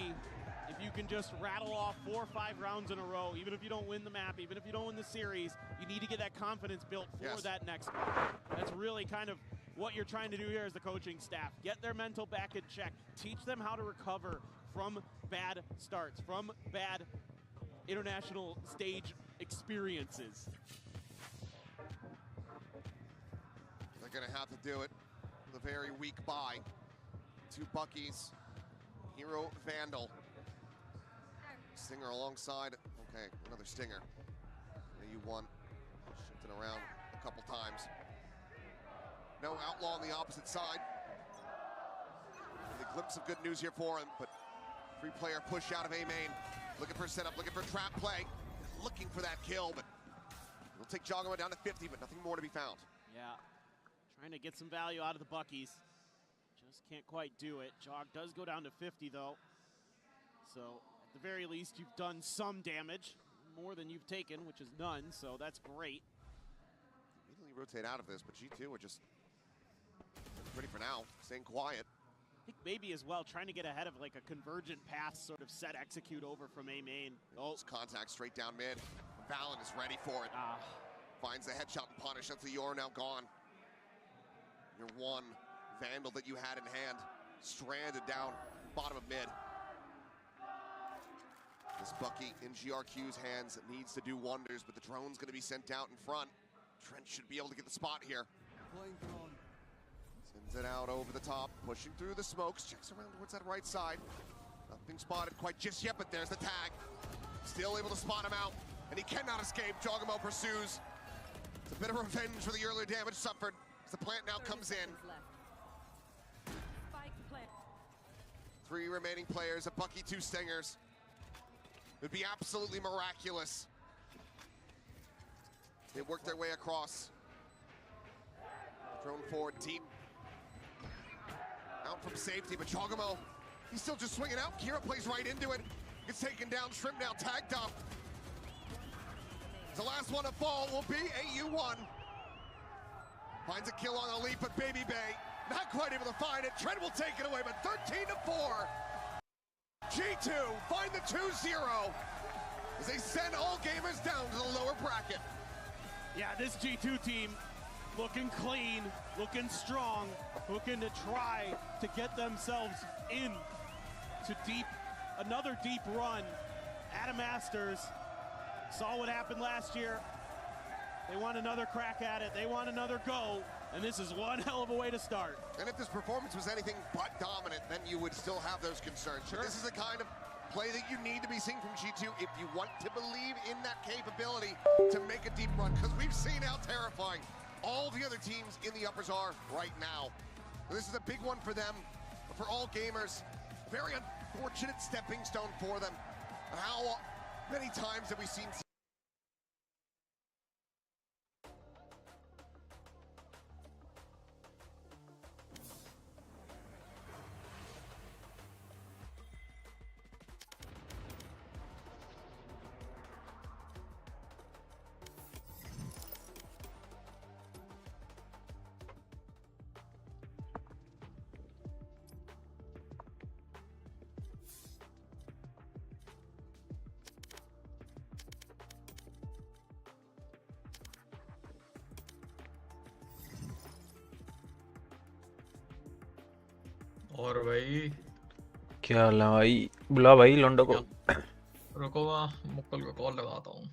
if you can just rattle off 4 or 5 rounds in a row, even if you don't win the map, even if you don't win the series, you need to get that confidence built for that next one. That's really kind of what you're trying to do here as the coaching staff. Get their mental back in check. Teach them how to recover from bad starts, from bad international stage experiences. They're going to have to do it with a very weak bye. 2 Buckies, Hero, Vandal. Stinger alongside, okay, another Stinger. AU1 shifting around a couple times. No Outlaw on the opposite side. And a glimpse of good news here for him, but 3-player push out of A main. Looking for a setup, looking for a trap play. Looking for that kill, but we'll take Jogamo down to 50, but nothing more to be found. Yeah, trying to get some value out of the Buckies. Just can't quite do it. Jog does go down to 50 though. So at the very least, you've done some damage. More than you've taken, which is none, so that's great. Immediately rotate out of this, but G2 are just ready for now, staying quiet. I think maybe as well, trying to get ahead of like a convergent path sort of set execute over from A main. Oh, contact straight down mid. Valen is ready for it. Finds the headshot and punish. That's the Yor now gone. Your one Vandal that you had in hand, stranded down bottom of mid. This Bucky in GRQ's hands needs to do wonders, but the drone's going to be sent out in front. Trent should be able to get the spot here. Sends it out over the top, pushing through the smokes, checks around towards that right side. Nothing spotted quite just yet, but there's the tag. Still able to spot him out, and he cannot escape. Jogamo pursues. It's a bit of revenge for the earlier damage suffered as the plant now comes in. 3 remaining players, a Bucky, 2 Stingers. It would be absolutely miraculous. They work their way across. Drone forward deep. Out from safety, but Jogamo, he's still just swinging out. Kira plays right into it. Gets taken down. Shrimp now tagged up. The last one to fall will be AU1. Finds a kill on a leap, but Baby Bay not quite able to find it. Trent will take it away, but 13-4. G2 find the 2-0 as they send all gamers down to the lower bracket. Yeah, this G2 team looking clean, looking strong, looking to try to get themselves in to another deep run at a Masters. Saw what happened last year. They want another crack at it. They want another go. And this is one hell of a way to start. And if this performance was anything but dominant, then you would still have those concerns. Sure. But this is the kind of play that you need to be seeing from G2 if you want to believe in that capability to make a deep run. Because we've seen how terrifying all the other teams in the uppers are right now. This is a big one for them, for all gamers. Very unfortunate stepping stone for them. How many times have we seen और भाई क्या हाल है भाई? बुला भाई लोंडो को। रुको मुक्कल को कॉल लगाता हूँ।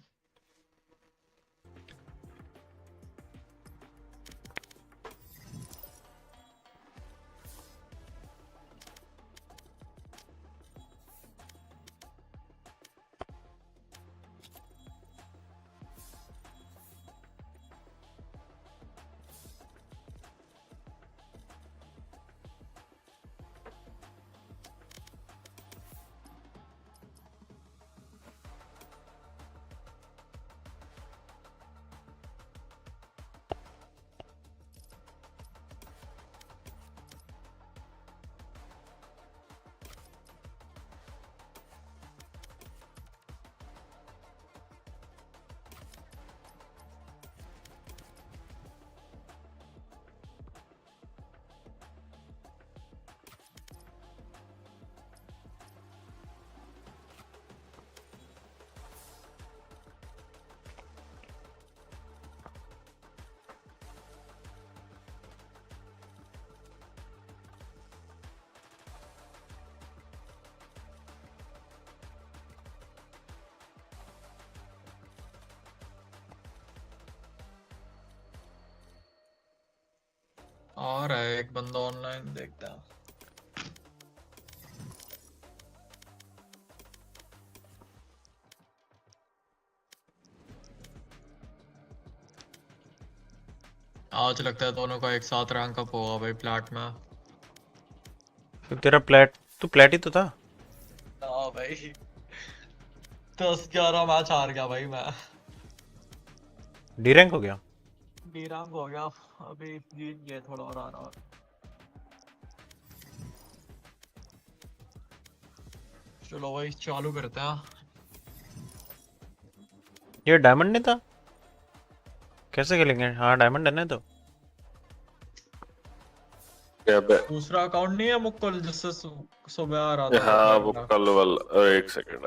आ रहा है एक बंदा ऑनलाइन, देखता हूँ। आज लगता है दोनों का एक साथ रैंक अप होगा भाई प्लैट में। तो तेरा प्लेट, तू प्लेट ही तो था। हाँ भाई 10-11 मैच हार गया भाई मैं। डी रैंक हो गया। डी रैंक हो गया, अभी जीत गए, थोड़ा और आना। चलो भाई चालू करते हैं। ये डायमंड नहीं था, कैसे खेलेंगे? हाँ डायमंड है ना तो। दूसरा अकाउंट नहीं है मुक्कुल जिससे सुबह आ रहा था हाँ वो अपना? कल वाला, एक सेकंड।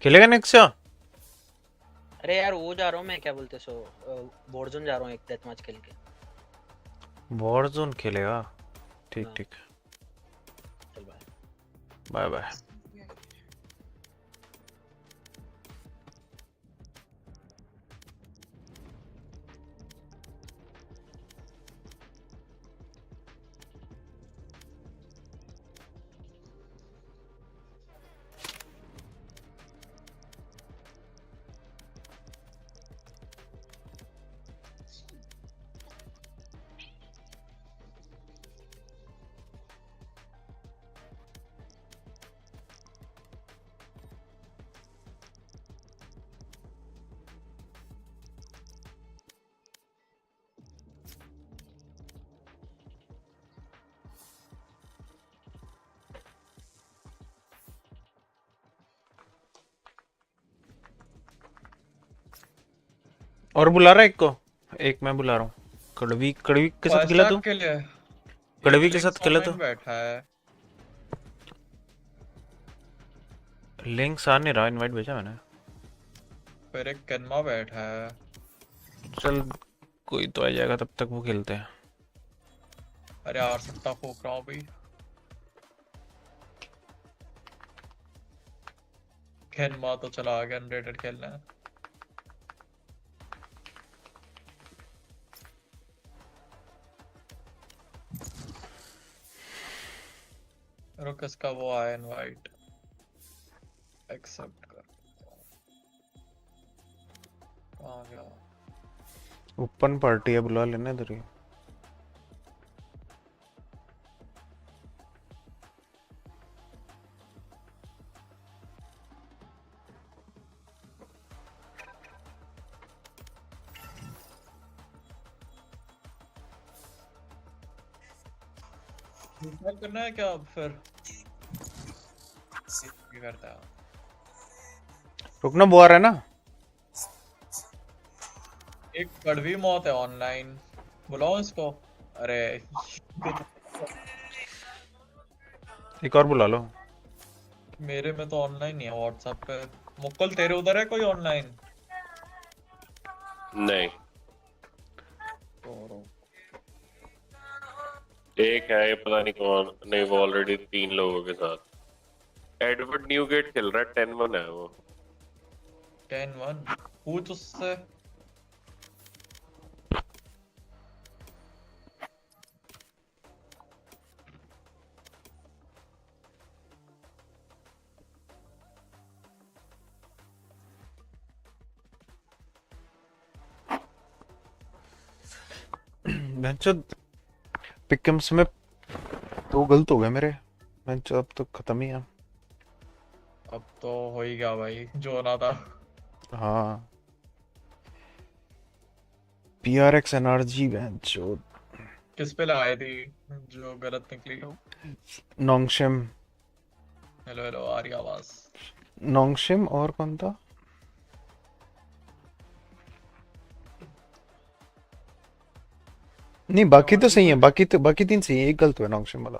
खेलेगा नेक्स्ट? अरे यार वो जा रहा हूँ मैं, क्या बोलते सो वॉरजोन जा रहा हूँ एक डेथ मैच खेल के। वॉरजोन खेलेगा? ठीक ठीक, चल बाय। Bye bye. और बुला रहा है एक को, एक मैं बुला रहा हूँ। कड़वी, कड़वी के साथ खेला तू? कड़वी के साथ खेला तू? बैठा है लिंक्स आ नहीं रहा, इनवाइट भेजा मैंने। फिर एक कन्मा बैठा है। चल कोई तो आ जाएगा, तब तक वो खेलते हैं। अरे यार सट्टा फूक रहा हूँ भाई। कन्मा तो चला गया अनरेटेड खेलने। रुक इसका वो आया इनवाइट, एक्सेप्ट कर। कहाँ गया? ओपन पार्टी है, बुला लेना इधर ही। करना है क्या अब फिर? करता है। रुकना, वो आ रहा है ना। एक कड़वी मौत है ऑनलाइन, बुलाओ इसको। अरे एक और बुला लो। मेरे में तो ऑनलाइन नहीं है व्हाट्सएप पे। मुक्कुल तेरे उधर है कोई ऑनलाइन? नहीं, एक है, ये पता नहीं कौन। नहीं वो ऑलरेडी 3 लोगों के साथ। एडवर्ड न्यूगेट खेल रहा है, 10-1 है वो। 10-1 पूछ उससे। पिकम्स में 2 गलत हो गए मेरे। अब तो खत्म ही है। अब तो हो ही गया भाई, जो होना था। हाँ PRX NRG बेंचो। किस पे लगाई थी जो गलत निकली? नोंगशिम। हेलो हेलो आ रही आवाज। नोंगशिम और कौन था? नहीं बाकी तो सही है, बाकी 3 सही है, एक गलत हुआ नोंगशिम वाला।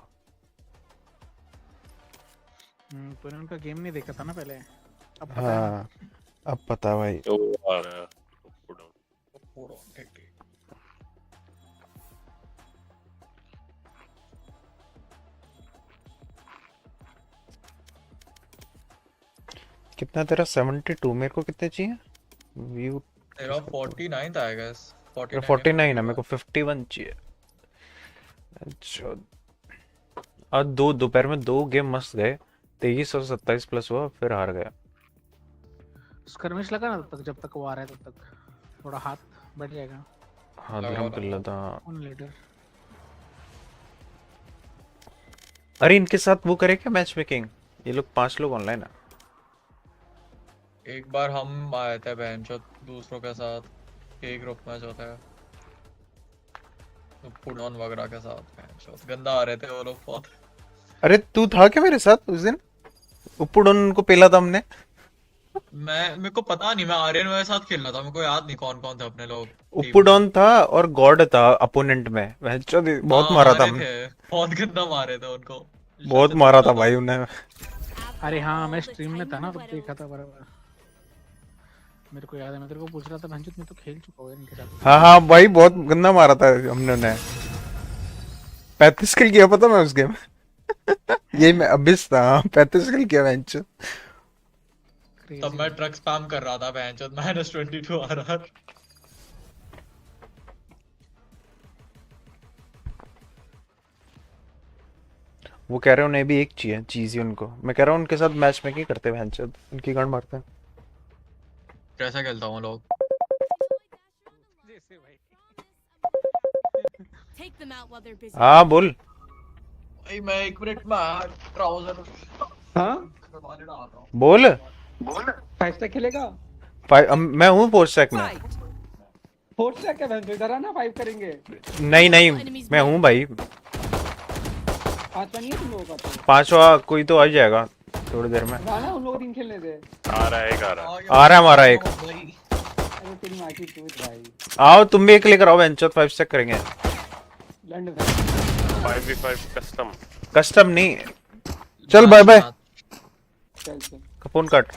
तूने उनका गेम नहीं देखा था ना पहले, अब पता हाँ अब पता भाई। वो आ रहा है। कितना तेरा 72? मेरे को कितने चाहिए व्यू? तेरा 49 था आई गेस। 49 है, मेरे को 51 चाहिए। अच्छा, आज दोपहर में 2 गेम मस्त गए, 2327 प्लस हुआ, फिर हार गया। स्कर्मिश लगा ना तब तक, जब तक वो आ रहा है तब तक थोड़ा हाथ बैठ जाएगा। हाँ धर्म पिल्ला था। लीडर अरे इनके साथ वो करे क्या मैच मेकिंग? ये लोग 5 लोग ऑनलाइन है। एक बार हम आए थे बेंचो दूसरों के साथ, एक ग्रुप मैच होता है तो पुडॉन वगैरह के साथ बेंचो गंदा आ रहे थे वो लोग बहुत। अरे तू था क्या मेरे साथ उस दिन? उपुडोन को पेला था हमने। मेरे को पता नहीं, मैं आर्यन के साथ खेलना था, मेरे को याद नहीं कौन कौन थे अपने लोग। उपुडोन था और गॉड था अपोनेंट में। बहुत मारा था हमने, बहुत गंदा मारे थे उनको, बहुत मारा था भाई उन्हें। अरे हाँ मैं स्ट्रीम में था ना तब देखा था बराबर, मेरे को याद है। मैं तेरे को पूछ रहा था भंजुत, मैं तो खेल चुका हूँ इनके साथ। हाँ हाँ भाई बहुत गंदा मारा था हमने उन्हें। 35 किल किया पता मैं उस गेम। यही मैं अबिस था। 35 किल किया बेंच। तब मैं ट्रक स्पैम कर रहा था बेंचो, -22 RR। वो कह रहे हैं उन्हें भी एक चाहिए चीज ही उनको। मैं कह रहा हूँ उनके साथ मैच मेकिंग करते हैं बेंच, उनकी गांड मारते हैं। कैसा खेलता हूँ लोग? हाँ बोल। भाई मैं 1 मिनट में ट्राउजर। हाँ बोल। 5 स्टैक खेलेगा? मैं हूँ 4 स्टैक में। 4 स्टैक है बहन, इधर आना 5 करेंगे। नहीं मैं हूँ भाई। 5 नहीं है तुम लोगों का तो? 5वां कोई तो आ जाएगा थोड़ी देर में। आना उन लोगों को 3 खेलने दे। आ रहा है एक, आ रहा है हमारा एक। अरे तेरी माँ की चूत भाई। आओ तुम भी एक लेकर आओ बेंच, 5 स्टैक करेंगे। Land 5v5 custom. कस्टम नहीं, चल बाय बाय। चल फोन काट।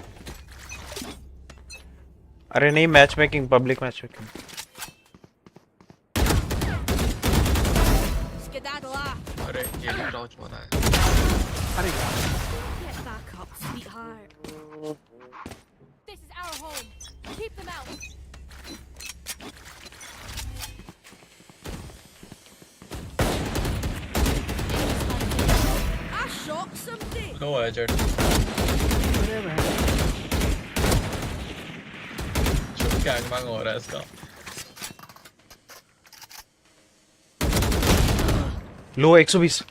अरे नहीं match making, public match making. अरे ये भी क्राउच हो रहा है। अरे Get back up, sweetheart. This is our home. Keep them out. I shot something. लो है जेट। चुप गैंगबैंग हो रहा है इसका। लो 120।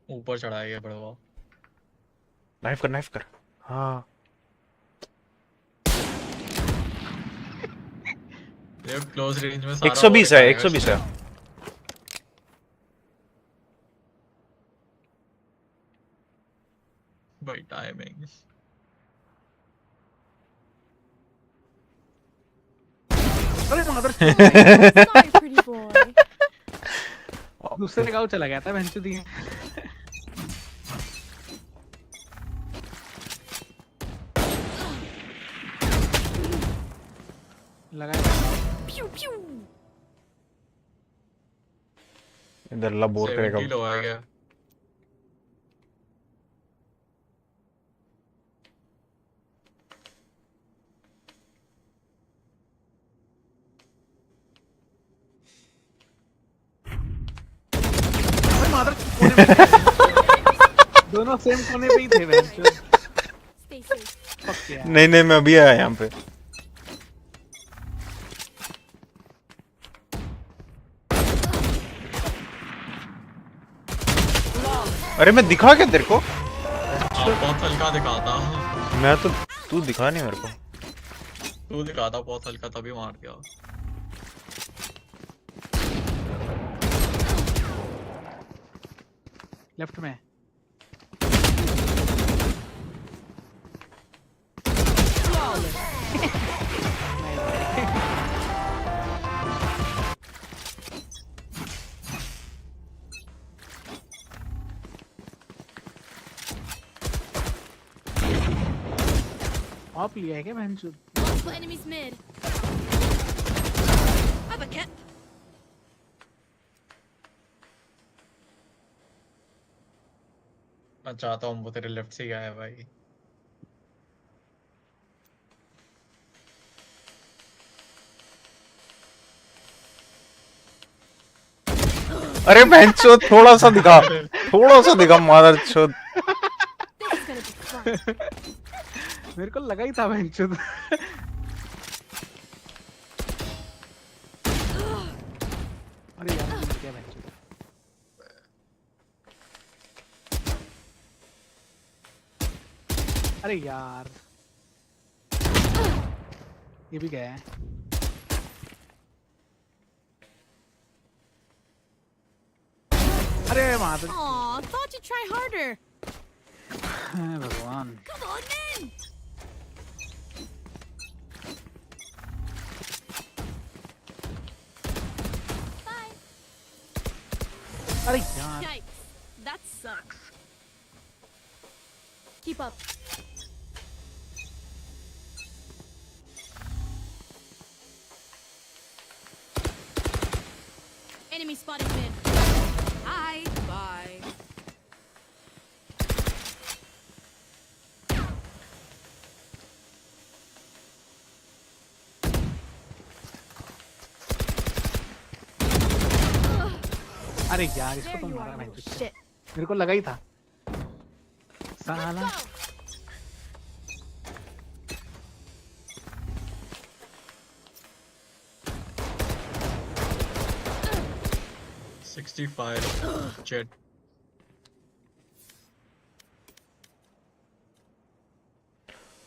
ऊपर चढ़ाया गया बड़वा। नाइफ कर। हाँ ये क्लोज रेंज में सारा 120 है, 120 है। भाई टाइमिंग। अरे मदर pretty boy. दूसरे गांव चला गया था भंजुत दी। लगाया Pew pew. इधर ला बोर करेगा। 70 लो आ गया। दोनों सेम कोने पे ही थे भंजुत। नहीं मैं अभी आया यहाँ पे। अरे मैं दिखा क्या तेरे को? बहुत हल्का दिखाता। मैं तो, तू दिखा नहीं मेरे को। तू दिखाता बहुत हल्का तभी मार दिया। लेफ्ट में ऑप लिया है क्या बहनचोद? Multiple enemies mid. Have a kit. मैं चाहता हूँ वो तेरे लेफ्ट से ही आया भाई। अरे बहनचोद थोड़ा सा दिखा मादरचोद। मेरे को लगा ही था बहनचोद। अरे यार क्या बहनचोद। अरे यार ये भी गया है। अरे मादर। Aw, thought you'd try harder. भगवान। Come on in. Bye. अरे यार। Yikes, that sucks. Keep up. Enemy spotted mid. Hi. Bye. अरे यार इसको तो मारा बहनचोद। मेरे को लगा ही था। साला। 65 jet.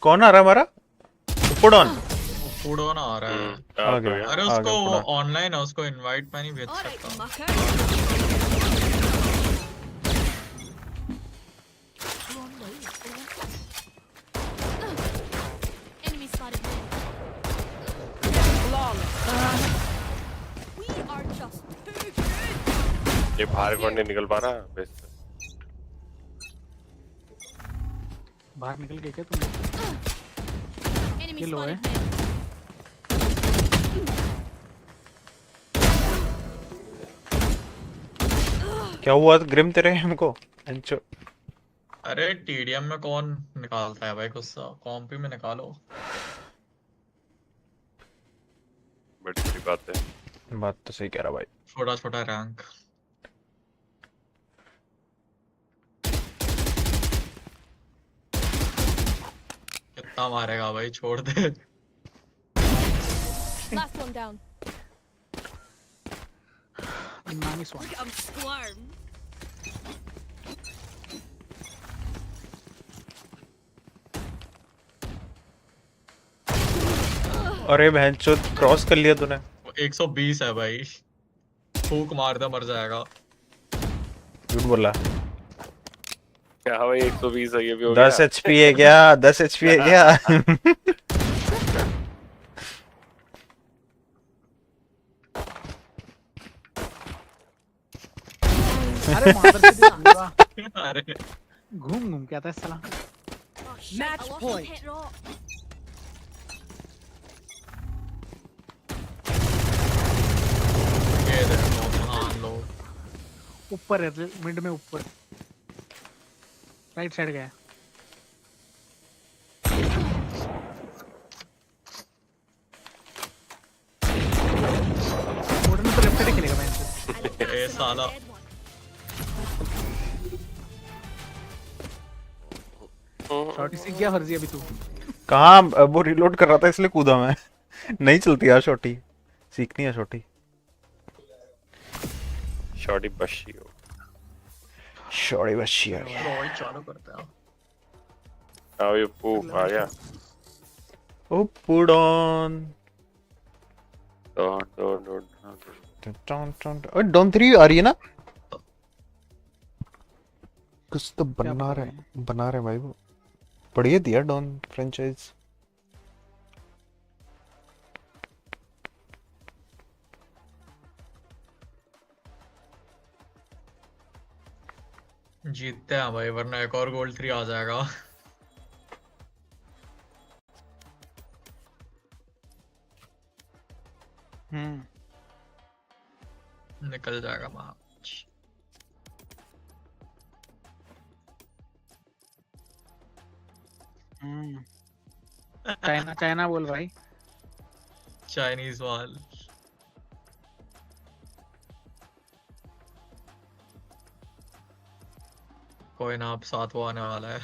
कौन आ रहा है हमारा? उपुडॉन। उपुडॉन आ रहा है। आ गया। अरे उसको ऑनलाइन है, उसको इनवाइट मैं नहीं भेज सकता। Enemy spotted mid. We are just too good. ये बाहर कौन नहीं निकल पा रहा बेस से? बाहर निकल गए क्या तुम? Enemy लो है। spotted mid. क्या हुआ ग्रिम तेरे हमको? अंचो। अरे टीडीएम में कौन निकालता है भाई गुस्सा? कॉम्पी में निकालो। बड़ी बात है। बात तो सही कह रहा भाई। छोटा छोटा रैंक। कितना मारेगा भाई, छोड़ दे। Last one down. Nice one. Look, I'm squirm. अरे बहनचोद क्रॉस कर लिया तूने। 120 है भाई, फूक मार दे मर जाएगा। झूठ बोला। क्या भाई 120 है ये भी हो गया। 10 HP है क्या? 10 HP है क्या? अरे मादर से पूरा अरे घूम के आता है साला। Match point. ये देखो महान लोग। ऊपर है, मिड में ऊपर। राइट साइड गया। मॉडर्न तो लेफ्ट साइड खेलेगा मैं। ए साला। शॉटी सीख गया फर्जी अभी तू। कहाँ? वो रिलोड कर रहा था इसलिए कूदा मैं। नहीं चलती यार शॉटी, सीखनी है शॉटी। शॉटी बशी हो। शॉटी बशी है। रोई चालू करते हैं। आओ ये पू आ गया। उपुडॉन। डॉन डॉन 3 आ रही है ना? कुछ तो बना रहे भाई वो। बढ़िया दिया डॉन फ्रेंचाइज। जीतते हैं भाई, वरना एक और गोल्ड 3 आ जाएगा। निकल जाएगा मैच। चाइना चाइना बोल भाई। चाइनीज वाल। कोई ना, अब 7 आने वाला है।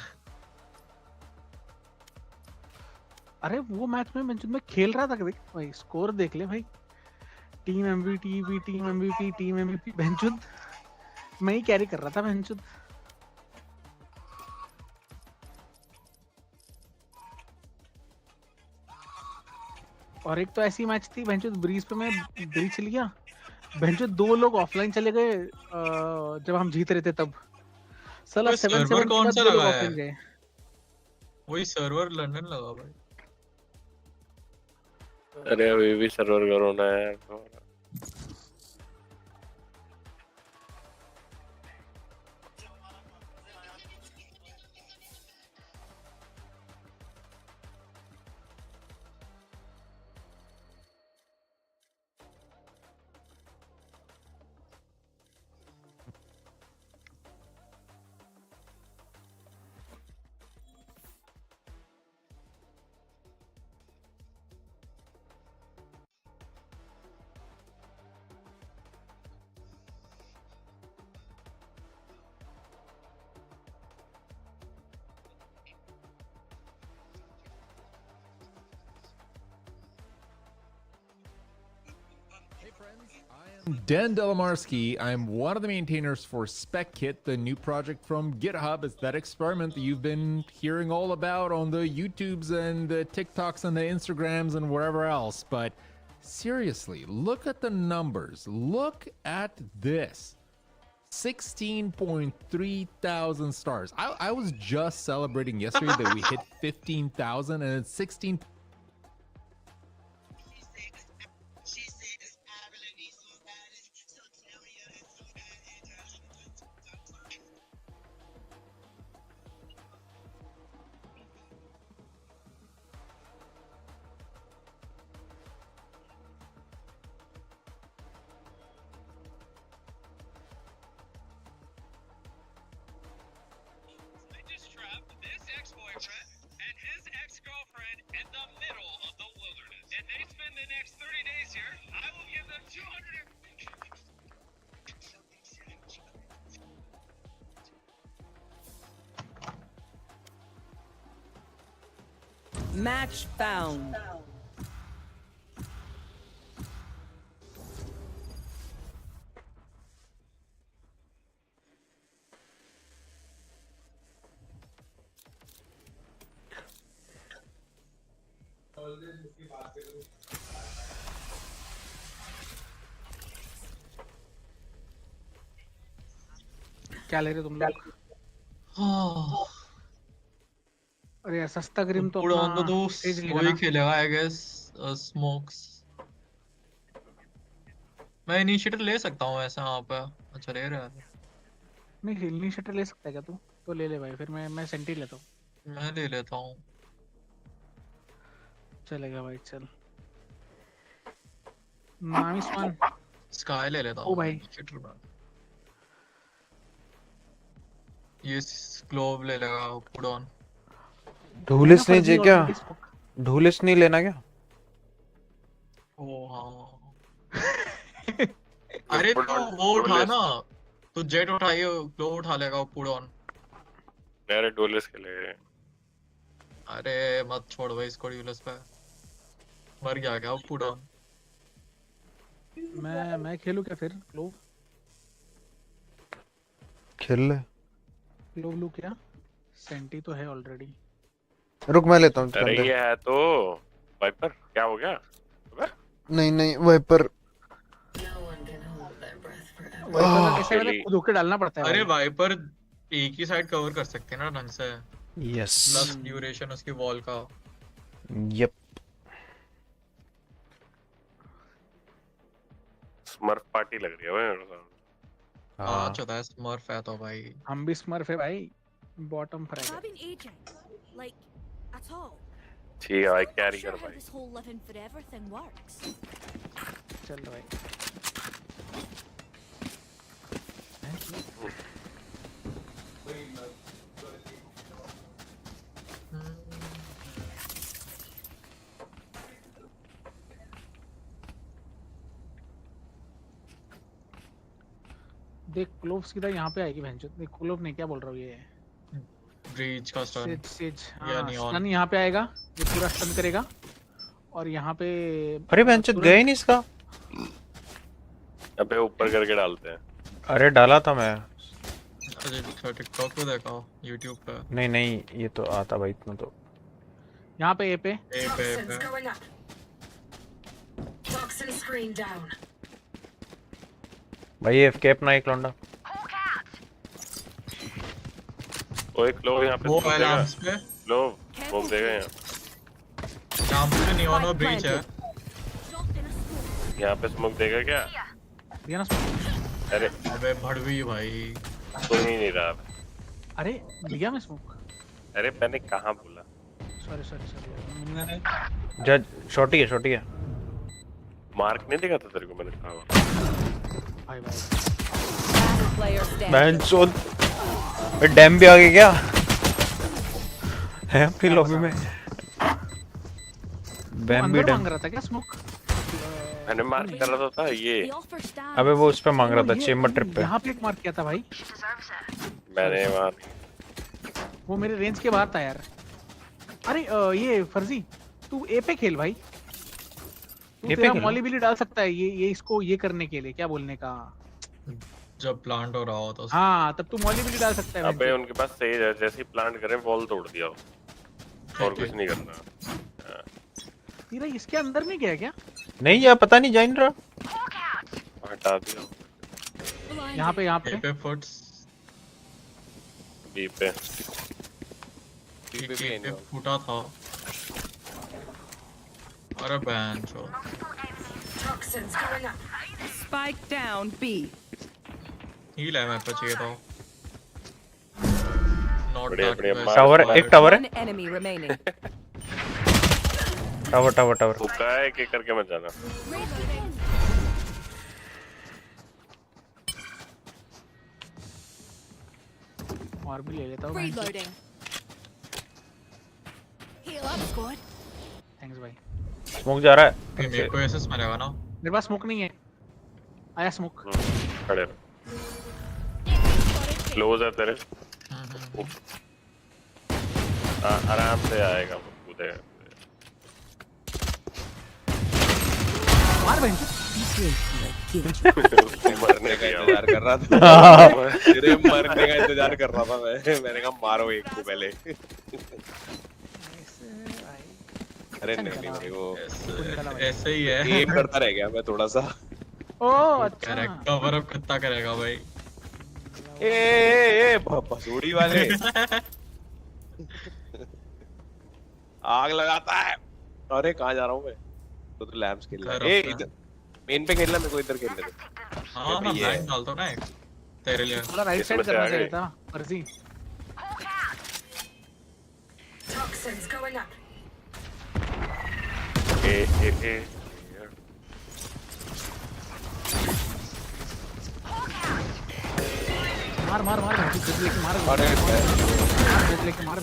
अरे वो मैच में मैं खेल रहा था, देख भाई स्कोर देख ले भाई। टीम एमवीपी टीम एमवीपी बहनचोद मैं ही कैरी कर रहा था बहनचोद। और एक तो ऐसी मैच थी बहनचोद, ब्रीज पे मैं ब्रीच लिया बहनचोद, 2 लोग ऑफलाइन चले गए जब हम जीत रहे थे तब। साला 7-7 के कौन बाद सा 2 लोग लगा है? ऑफलाइन गए। वही सर्वर लंदन लगा भाई। अरे अभी भी सर्वर करोना है। Dan Delamarski. I'm one of the maintainers for SpecKit, the new project from GitHub. It's that experiment that you've been hearing all about on the YouTubes and the TikToks and the Instagrams and wherever else. But seriously, look at the numbers. Look at this. 16.3 thousand stars. I was just celebrating yesterday that we hit 15,000 and it's 16. Match found. क्या ले रहे तुम लोग? अरे यार सस्ता Grimm तो पूरा अपना ऑन तो तेज लेगा वही ना। खेलेगा आई गेस। स्मोक्स मैं इनिशिएटिव ले सकता हूँ ऐसा यहाँ पे। अच्छा ले रहा है। नहीं हिलनी शटर ले सकता है क्या तू? तो ले ले भाई, फिर मैं सेंटी लेता हूँ। मैं ले लेता हूँ। चलेगा भाई चल। Nice one. स्काई ले लेता ओ हूँ भाई इनिशिएटिव में। ये ग्लोव ले लेगा पुट ऑन। ढूलिस नहीं चाहिए क्या? ढूलिस नहीं लेना क्या? ओ हाँ। अरे तो वो उठा ना, तो जेट उठाइए, ग्लोव उठा लेगा पुट ऑन। मेरे ढूलिस के लिए। अरे मत छोड़ भाई इसको ड्यूलिस पे। मर गया क्या पुट ऑन? मैं खेलूं क्या फिर? ग्लोव खेल ले। ग्लोव लू क्या? सेंटी तो है ऑलरेडी। रुक मैं लेता हूँ। अरे ये है तो वाइपर। क्या हो गया? नहीं वाइपर कैसे खुद होके डालना पड़ता है। अरे वाइपर एक ही साइड कवर कर सकते हैं ना ढंग से। यस प्लस ड्यूरेशन उसकी वॉल का। यप। स्मर्फ पार्टी लग रही है भाई। हाँ चौथा है स्मर्फ है तो भाई। हम भी स्मर्फ है भाई। Bottom frag. ठीक है भाई कैरी कर भाई। this whole living forever thing works. चल भाई देख क्लोव सीधा यहाँ पे आएगी बहनचोद। देख क्लोव नहीं क्या बोल रहा हूँ ये ब्रीच का स्टन सेज या हाँ नियॉन स्टन यहाँ पे आएगा, ये पूरा स्टन करेगा और यहाँ पे अरे बेंचत गया ही नहीं इसका। अबे ऊपर करके डालते हैं। अरे डाला था मैं। अरे टिकटॉक पे देखा यूट्यूब पे नहीं नहीं ये तो आता भाई इतना तो। यहाँ पे ए पे भाई एफके अपना एक लौंडा। ओए क्लोव यहाँ पे वो smoke देगा। लैम्प्स पे क्लोव स्मोक देगा यहाँ। यहाँ पे नियॉन और ब्रीच है। यहाँ पे स्मोक देगा क्या? दिया ना स्मोक। अरे अबे भड़वी भाई सुन ही नहीं रहा। अरे दिया मैं स्मोक। अरे मैंने कहाँ बोला? सॉरी सॉरी सॉरी जज शॉटी है। मार्क नहीं दिखा था तेरे को मैंने कहा। भाई भाई बेंचोद डैम भी आ गया क्या है अपनी लॉबी में? बैम भी अंदर डैम मांग रहा था क्या स्मोक? मैंने मार्क कर रहा था ये। अबे वो उस पे मांग रहा था चेम्बर ट्रिप पे। यहाँ पे एक मार्क किया था भाई। मैंने वहाँ वो मेरे रेंज के बाहर था यार। अरे ये फर्जी तू ए पे खेल भाई। तू ए पे तेरा खेल? मॉली बिली डाल सकता है ये इसको ये करने के लिए क्या बोलने का। जब प्लांट हो रहा हो तो हाँ तब तू मॉली बिली डाल सकता है। अबे उनके पास सही है, जैसे ही प्लांट करें वॉल तोड़ दिया और कुछ नहीं करना। तेरा इसके अंदर नहीं गया क्या? नहीं यार पता नहीं जाइन रहा। हटा दिया। यहाँ पे फुट्स बी पे फूटा था। अरे बैन चो Spike down B. हील है मैं पे चाहिए था। नॉट बढ़िया, टावर एक टावर है। One enemy remaining. टावर हुक्का है एक करके मत जाना। और भी ले लेता हूँ। Reloading. Heal up, squad. Thanks भाई। स्मोक जा रहा है। मेरे को एसएस मारेगा ना। मेरे पास स्मोक नहीं है। आया स्मोक। खड़े रहो। क्लोज है तेरे। आराम से आएगा वो कूदेगा। मार बहन मरने का इंतजार कर रहा था। तेरे मरने का इंतजार कर रहा था मैंने कहा मारो एक को पहले। अरे नहीं भाई वो ऐसे ही है। एम करता रह गया मैं थोड़ा सा। ओ अच्छा कवर अप कितना करेगा भाई। ए भसूड़ी वाले आग लगाता है। अरे कहाँ जा रहा हूँ मैं? तो लैम्प्स खेल रहा है। इधर मेन पे खेलना, मेरे को इधर खेलने दे। हाँ मैं ब्लाइंड डालता हूँ ना एक तेरे लिए। थोड़ा राइट साइड करना चाहिए था फर्जी। Toxins going up. मार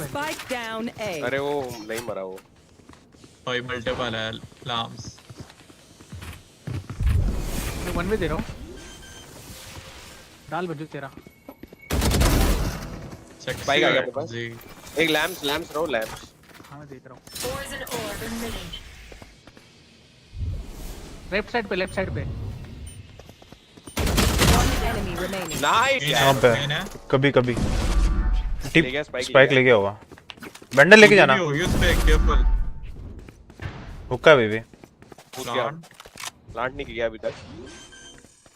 Spike down A. अरे वो नहीं मरा वो। भाई मल्टीपल है लैम्प्स। मैं वन वे दे रहा हूँ। डाल बजू तेरा। बाइक आ गया मेरे पास। एक लैम्प्स रहो लैम्प्स। हाँ मैं देख रहा हूँ। लेफ्ट साइड पे। नाइस यहाँ पे कभी टिप स्पाइक ले गया होगा। बंडल लेके जाना। हुक्का बेबी। प्लांट नहीं किया अभी तक।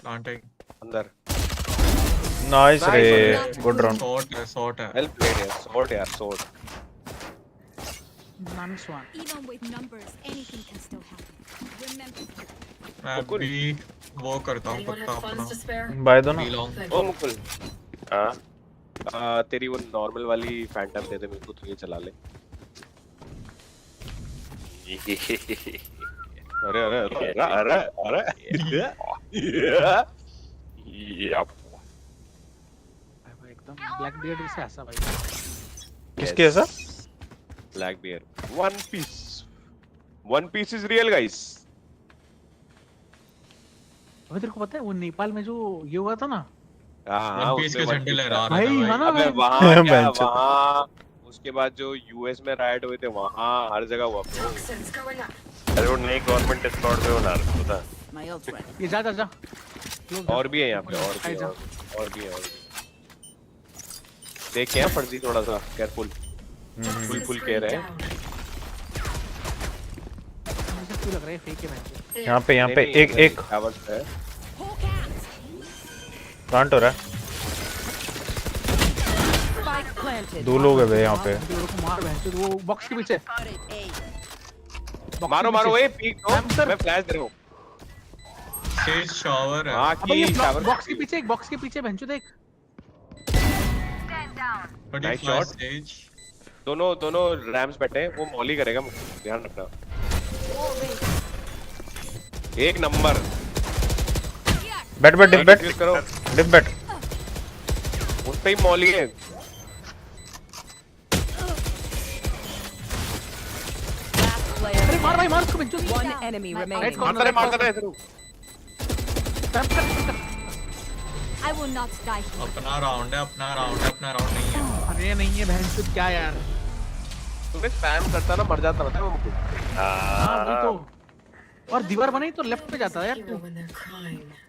प्लांटिंग अंदर। नाइस रे गुड राउंड। शॉट है वेल प्लेड यार shot. Nice one. Even with numbers, anything can still happen. Remember. मैं भी वो करता हूँ पक्का अपना। बाय दो ना। ओ मुकुल। हाँ तेरी वो नॉर्मल वाली फैंटम दे दे मेरे को, तो ये चला ले। अरे अरे अरे अरे अरे एकदम ब्लैक बियर्ड से हंसा भाई। किसके ऐसा? Blackbeard One Piece is real guys. अबे तेरे को पता है वो नेपाल में जो ये हुआ था ना? हाँ पीस के झंडे लहरा रहे भाई थे है ना अबे वहाँ क्या वहाँ उसके बाद जो यूएस में राइड हुए थे वहाँ हर जगह हुआ ब्रो। अरे वो नई गवर्नमेंट डिस्कॉर्ड पे बना रहे पता है। ये जा जा जा। और भी है यहाँ पे और भी है देख क्या फर्जी थोड़ा सा केयरफुल फुल कह रहे हैं। मुझे क्यों लग रहा है फेक है मैच। यहाँ पे एक टावर्स है प्लांट हो रहा है। दो लोग है यहाँ पे। मार वो बॉक्स के पीछे मारो मारो ए पीक दो मैं फ्लैश दे रहा हूँ। स्टेज शावर है। हाँ की शावर बॉक्स के पीछे एक बॉक्स के पीछे भैंचो देख। Nice shot. दोनों रैम्स बैठे हैं वो मॉली करेगा ध्यान रखना। एक नंबर बैट करो डिप बैट उस पे ही मॉली है। अरे मार भाई मार उसको बच्चों। One enemy remaining. मारता रहे इधर। I will not die. अपना राउंड है अपना राउंड नहीं है। अरे नहीं है भैंचो क्या यार। तूने स्पैम करता ना मर जाता ना वो मुझे। हाँ वही तो। और दीवार बनाई तो लेफ्ट पे जाता है यार तू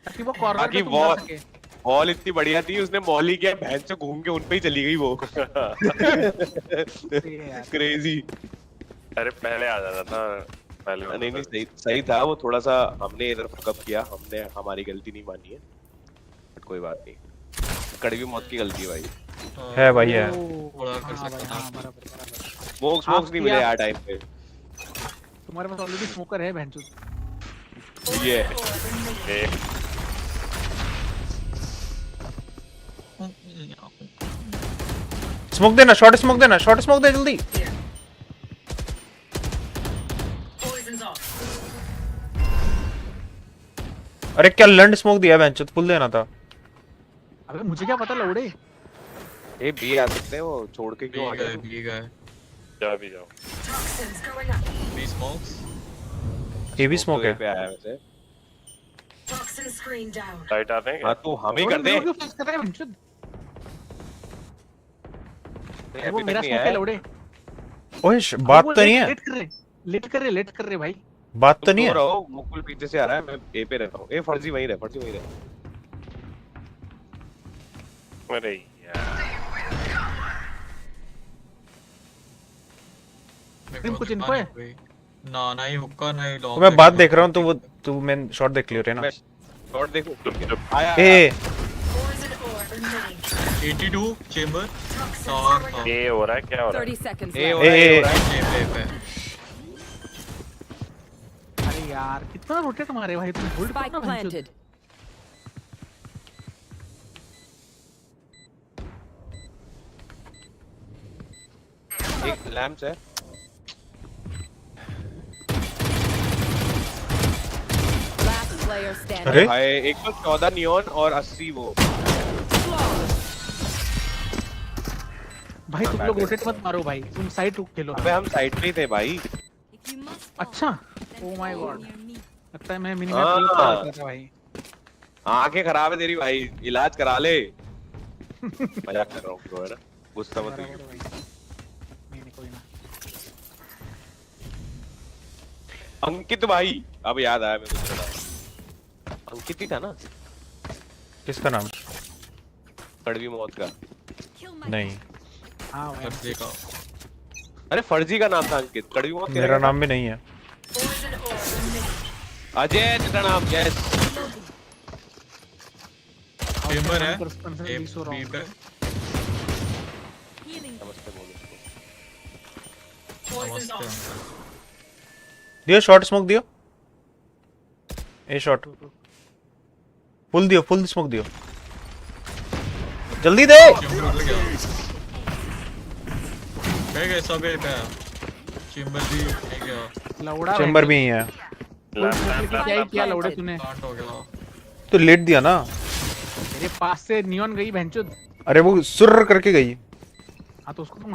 ताकि वो कॉर्नर पे मार सके। बॉल इतनी बढ़िया थी उसने मॉली किया भैंस से घूम के उन पे ही चली गई वो। क्रेजी। अरे पहले आ जाता था पहले। नहीं सही था वो थोड़ा सा हमने इधर फकअप किया हमने हमारी गलती नहीं मानी है बट कोई बात नहीं। कड़वी मौत की गलती है भाई। है भाई है। स्मोक्स नहीं मिले यार टाइम पे। तुम्हारे पास ऑलरेडी स्मोकर है भैंचो। ये स्मोक देना शॉर्ट स्मोक दे जल्दी। अरे क्या लंड स्मोक दिया बेंच फुल देना था। अबे मुझे क्या पता लौड़े। ए बी आ सकते हैं वो छोड़ के क्यों आ गए। बी गए जा भी जाओ। बी स्मोक्स ये भी स्मोक है पे आया वैसे। साइड आते हैं हां तो हम ही कर दे। वो मेरा स्मोक है लौड़े। ओए बात तो नहीं है। लेट कर रहे भाई। बात तो नहीं है। मुकुल पीछे से आ रहा है मैं ए पे रहता हूं। ए फर्जी वहीं रहे। अरे यार कुछ इनको है ना ही हुक्का ना ही लॉन्ग। मैं बात देख रहा हूं तो वो तू मैं शॉट देख लियो रे ना। शॉट देखो आया ए 82 चेंबर और ये हो रहा है क्या हो रहा है 30 seconds ए left. हो रहा है चेंबर पे। अरे यार कितना रोटेट मारे भाई तुम होल्ड Spike planted. एक लैम्प्स है। Last player standing. अरे भाई 114 नियॉन और 80 वो। भाई तुम लोग रोटेट मत मारो भाई तुम साइड रुक खेलो। अबे हम साइड पे ही थे भाई। अच्छा ओ माय गॉड लगता है मैं मिनिमम प्ले कर रहा था भाई। आंखें खराब है तेरी भाई इलाज करा ले। मजाक कर रहा हूँ ब्रो है ना गुस्सा मत कीजिए। नहीं कोई ना। अंकित भाई अब याद आया मेरे को। अंकित ही था ना। किसका नाम? कड़वी मौत का नहीं हां फर्जी का। अरे फर्जी का नाम था अंकित। कड़वी मौत मेरा नाम भी नहीं है। अजय तेरा नाम यस। चेंबर है बी पे नमस्ते। दियो शॉट स्मोक दियो। ए शॉट फुल दियो फुल स्मोक दियो जल्दी दे। गए सब पे चेंबर भी गया। लौड़ा चेंबर भी ही है। क्या ही किया लौड़े तूने? तो लेट दिया ना। मेरे पास से नियॉन गई बहनचोद। अरे वो सुर करके गई। हाँ तो उसको तो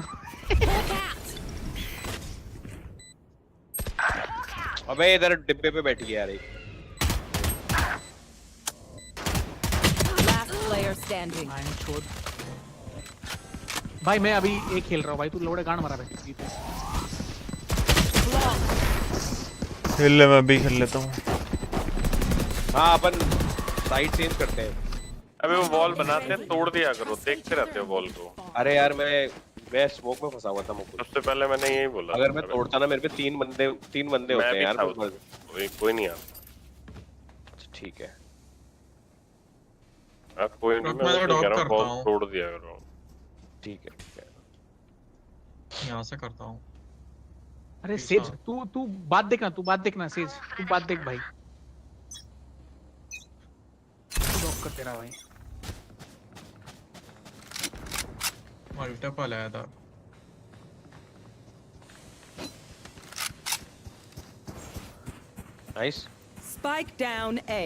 अबे इधर डिब्बे पे बैठ गया यार। Last player standing. भाई मैं अभी एक खेल रहा हूँ भाई, तू लोड़े गांड मारा भाई। खेल ले, मैं भी खेल लेता हूँ। हाँ अपन साइड चेंज करते हैं। अबे वो वॉल बनाते हैं, तोड़ दिया करो, देखते रहते हो वॉल को। अरे यार मैं स्मोक में फंसा हुआ था मुकुल। सबसे पहले मैंने यही बोला। अगर मैं तोड़ता ना, मेरे पे तीन बंदे होते हैं यार। कोई नहीं यार। ठीक है। कोई नहीं, मैं कह रहा हूँ वॉल तोड़ दिया करो। ठीक है। यहाँ से करता हूँ। अरे सेज तू बात देखना, सेज तू बात देख भाई। ब्लॉक कर तेरा भाई। मल्टीपल आया था। Nice. Spike down A.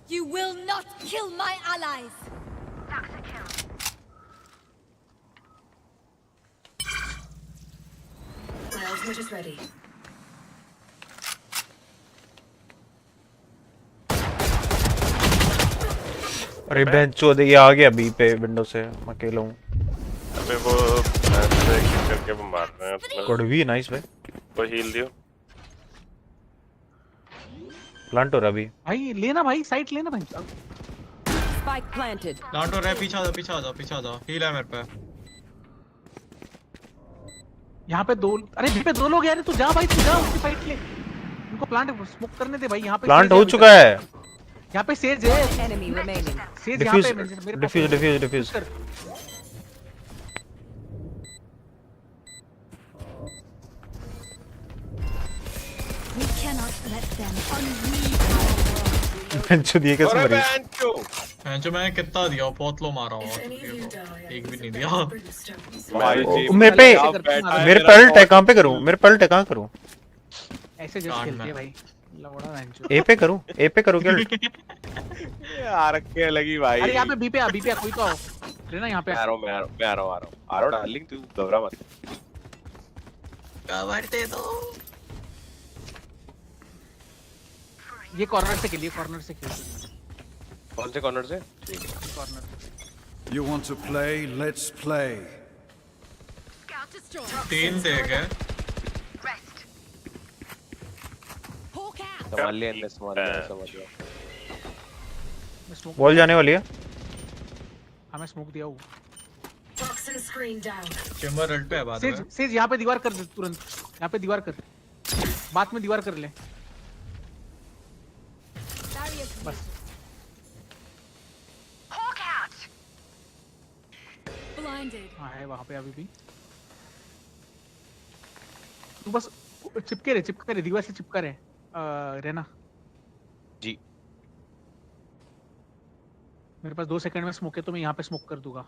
You will not kill my allies. My ultimate is ready. अरे बेंचो दे, ये आ गया बी पे विंडो से, मैं अकेला हूँ। अबे वो ऐसे करके वो मार रहे हैं। कोड भी नाइस भाई। वो हील दियो। प्लांट हो रहा अभी। भाई लेना भाई, साइड लेना भाई। Spike planted. प्लांट हो रहा है, पीछे आ जा। हील है मेरे पे। यहाँ पे दो, अरे बी पे दो लोग यार, तू जा भाई, तू जा उसकी फाइट ले। उनको प्लांट स्मोक करने दे भाई। यहाँ पे प्लांट हो चुका है। यहाँ पे सेज है। Enemy remaining. सेज यहाँ पे मेरे पास। Defuse. We cannot let them unleash our world. बेंचो दिए कैसे मरी? बेंचो मैंने कितना दिया? बहुत लो मारा हुआ। एक भी नहीं दिया। मेरे पे अल्ट है, कहाँ पे करूँ? मेरे पे अल्ट है, कहाँ करूँ? ऐसे जस्ट खेलते हैं भाई। लवड़ा बेंचो। ए पे करूँ क्या? यार क्या लगी भाई। अरे यहाँ पे बी पे आ कोई तो आओ। लेना यहाँ पे। आ रहा हूँ डार्लिंग, तू घबरा मत। कवर दे दो। ये कॉर्नर से खेलिए, कॉर्नर से खेल। कौन से कॉर्नर से? Corner. You want to play? Let's play. तीन देख है। संभाल लिया, समझ लिया। बॉल जाने वाली है। हमें स्मोक दिया हूँ। चेंबर अल्ट पे है बाद में। सेज यहाँ पे दीवार कर दे तुरंत। यहाँ पे दीवार कर। बात में दीवार कर ले। बस। हाँ है वहाँ पे अभी भी। तू बस चिपके रहे, दीवार से चिपका रहे। रहना। जी। मेरे पास 2 सेकंड में स्मोक है, तो मैं यहाँ पे स्मोक कर दूंगा।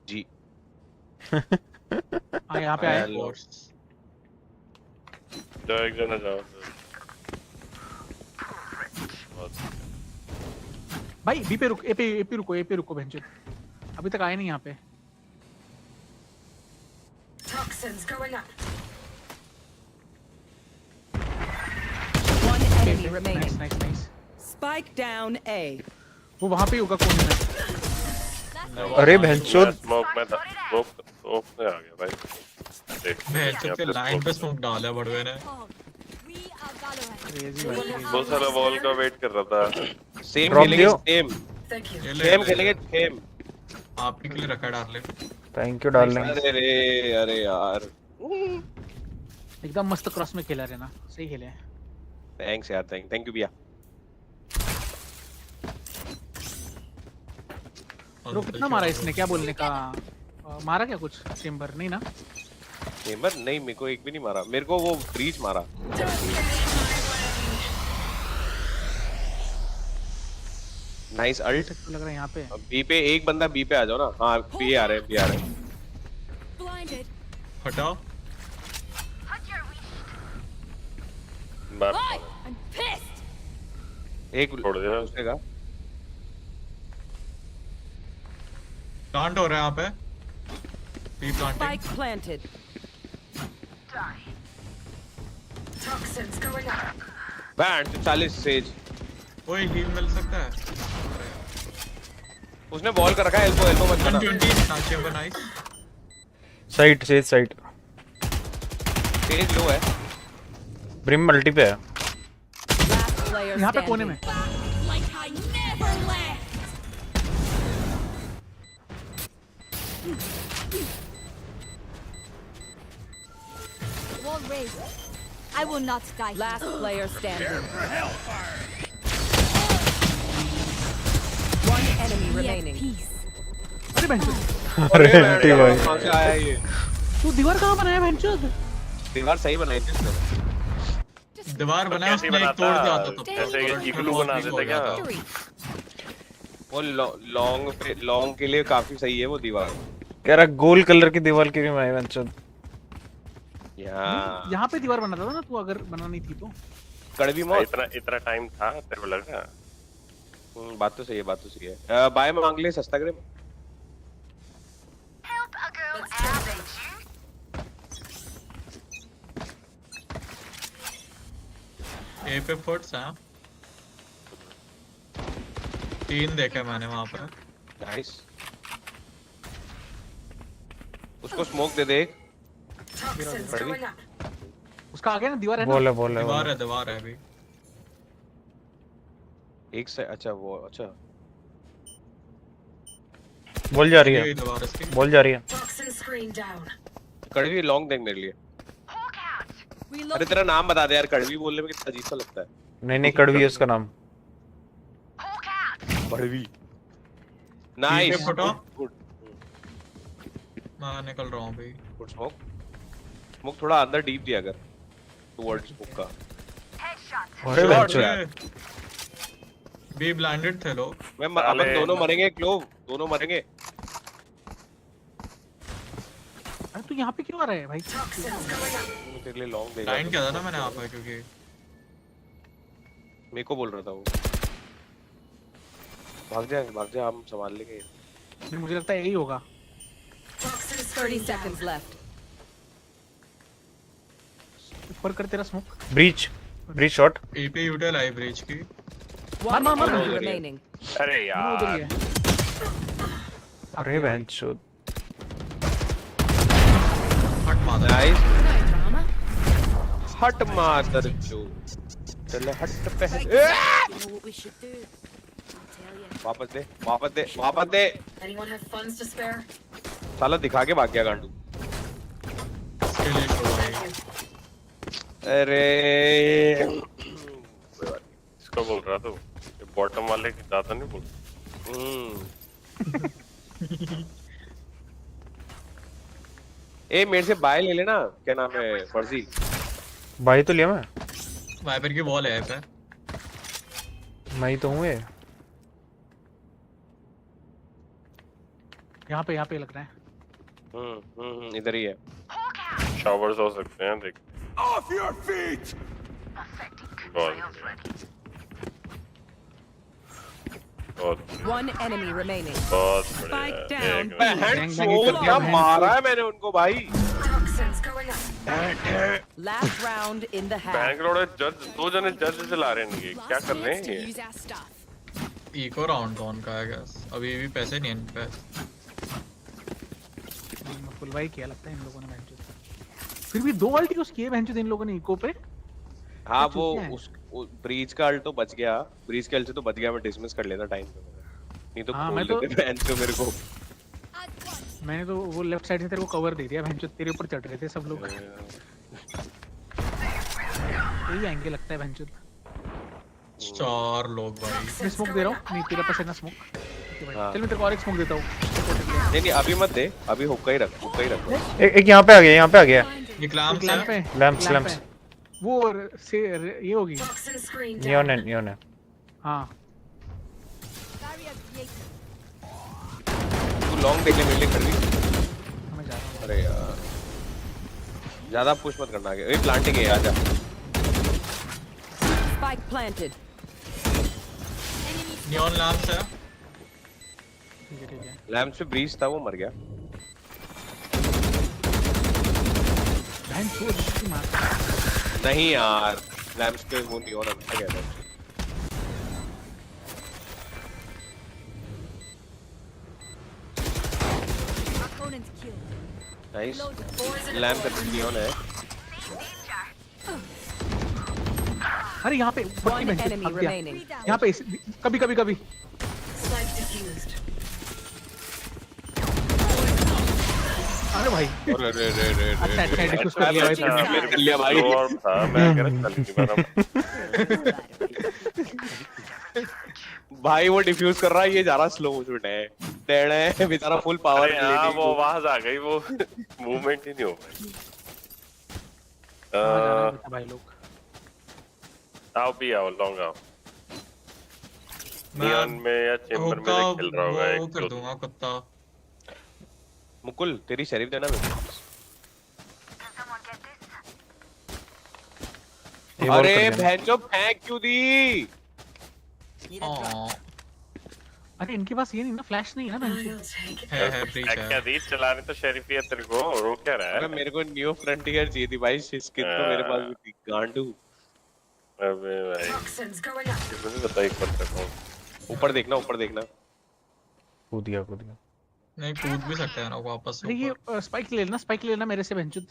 जी। हाँ यहाँ पे आया। जाओ एक जना जाओ। भाई बी पे रुक, ए पे रुको बेंचो। अभी तक आए नहीं यहाँ पे। One enemy remaining. Nice. Spike down A. वो वहाँ पे होगा कोने में। अरे बेंचो। स्मोक में था। स्मोक में आ गया भाई। बेंचो के लाइन पे स्मोक डाला बड़वे ने। बहुत सारा वॉल का वेट कर रहा था। सेम खेलेंगे सेम। आपके लिए रखा डार्लिंग। Thank you darling. अरे यार एकदम मस्त क्रॉस में खेला रे ना, सही खेले। थैंक्स यार, थैंक यू भैया। ब्रो कितना मारा इसने, क्या बोलने का? मारा क्या कुछ? चेंबर नहीं ना? चेंबर नहीं, मेरे को एक भी नहीं मारा। मेरे को वो ब्रीच मारा। Nice ult. लग रहा है यहाँ पे। बी पे एक बंदा, बी पे आ जाओ ना। हाँ बी आ रहे हैं। हटाओ। I'm pissed. एक छोड़ दे उसने कहा प्लांट हो रहा है यहाँ पे B planting Spike planted. Toxins going up. बैंड 40 सेज ओए हील मिल सकता है उसने बॉल कर रखा है एल्बो एल्बो मत करना 120 Santiago nice side side Sage लो है ब्रिम मल्टी पे है यहाँ पे कोने में Like I never left. Wall raised. I will not die. Last player standing. One enemy remaining. अरे बहनचोद अरे एंटी भाई कहां से आया ये तू दीवार कहाँ बनाया बहनचोद दीवार सही बनाई थी उसने दीवार बनाया उसने एक तोड़ दिया था जैसे इग्लू बना देते क्या वो लॉन्ग के लिए काफी सही है वो दीवार कह रहा गोल कलर की दीवार की भी मैं बंचद यहाँ पे दीवार बनाता था ना तू अगर बनानी थी तो कड़वी मौत इतना टाइम था तेरे को लग रहा बात तो सही है बाय में मांग ले सस्ता करे ए पे फुट्स हैं 3 देखा मैंने वहां पर नाइस उसको स्मोक दे दे उसका आगे ना दीवार है ना दीवार है अभी एक से अच्छा वो अच्छा बोल जा रही है कड़वी लॉन्ग देख मेरे लिए अरे तेरा नाम बता दे यार कड़वी बोलने में कितना अजीब सा लगता है नहीं कड़वी है उसका नाम कड़वी नाइस गुड मैं निकल रहा हूं भाई गुड स्मोक थोड़ा अंदर डीप दिया अगर टुवर्ड्स स्मोक का अरे बच्चा बी ब्लाइंडेड थे लोग मैं अपन दोनों मरेंगे क्लोव दोनों मरेंगे अरे तू यहाँ पे क्यों आ रहा है भाई तेरे लिए लॉन्ग देगा लाइन क्या था ना मैंने आप है क्योंकि मेरे को बोल रहा था वो भाग जा हम संभाल लेंगे मुझे लगता है यही होगा 30 seconds left. ऊपर कर तेरा smoke Breach shot AP util आई ब्रीच की One remaining. अरे यार अरे बहनचोद हट मार नाइस हट मादर चो चल हट पे वापस दे Anyone have funds to spare? साला दिखा के भाग गया गांडू अरे इसको बोल रहा तो बॉटम वाले की ज्यादा नहीं बोल ए मेरे से बाय ले लेना क्या नाम है फर्जी भाई तो लिया मैं वाइपर की वॉल है पे मैं ही तो हूँ ये यहाँ पे लग रहा है इधर ही है शावर्स हो सकते हैं देख Off your feet! One enemy remaining. बहुत Spike down. क्या मारा है मैंने उनको भाई Last round in the half. Bangalore जज दो जने जज चला रहे हैं क्या कर रहे हैं ये इको राउंड ऑन का है गाइस अभी भी पैसे नहीं हैं इन पे फुल भाई क्या लगता है इन लोगों ने मैच फिर भी 2 अल्ट यूज किए बेंच इन लोगों ने इको पे हाँ वो उस ब्रीच का अल्ट तो बच गया ब्रीच के अल्ट से तो बच गया मैं डिसमिस कर लेता टाइम पे नहीं तो हाँ, खोल लेते बेंच को मेरे को मैंने तो वो लेफ्ट साइड से तेरे को कवर दे दिया बेंच तेरे ऊपर चढ़ रहे थे सब लोग यही एंगल लगता है बेंच 4 लोग भाई मैं स्मोक दे रहा हूं नहीं तेरा पास है ना स्मोक चल मैं तेरे को और एक स्मोक देता हूं नहीं अभी मत दे अभी हुक्का ही रख एक यहाँ पे आ गया ये लैंप्स वो से ये होगी नियॉन है हां तू लॉन्ग देख ले मेरे लिए कर ली मैं जा रहा हूं अरे यार ज्यादा पुश मत करना आगे ए प्लांटिंग है आजा planted. नियॉन लैम्प्स है। लैम्प्स पे ब्रीच था, वो मर गया। नहीं यार, लैम्प्स पे वो नियॉन अंदर गया था। नाइस, लैम्प पे नियॉन है। अरे यहाँ पे यहाँ पे कभी कभी कभी अरे भाई अच्छा डिफ्यूज कर लिया भाई भाई वो डिफ्यूज कर रहा है, ये जा रहा स्लो मोशन है, डेड है बेचारा, फुल पावर है। हां वो आवाज आ गई, वो मूवमेंट ही नहीं हो पाई। भाई लोग आओ भी आओ, लॉन्ग आओ। नियॉन में या चेंबर में खेल रहा होगा एक। वो कर दूंगा कुत्ता। मुकुल तेरी शरीफ देना मेरे को। अरे भैंचो फेंक क्यों दी? अरे इनके पास ये नहीं ना, फ्लैश नहीं है ना। है ब्रीच है। क्या दी चलाने तो शरीफियत तेरे को रोक क्या रहा है? अरे मेरे को न्यू फ्रंटियर चाहिए थी भाई, स्किन तो मेरे पास भी थी, गांडू। अबे भाई मुझे बता एक बार तक। ऊपर देखना, ऊपर देखना। कूद गया। नहीं कूद भी सकते हैं ना वापस। अरे ये स्पाइक ले लेना मेरे से बहनचोद।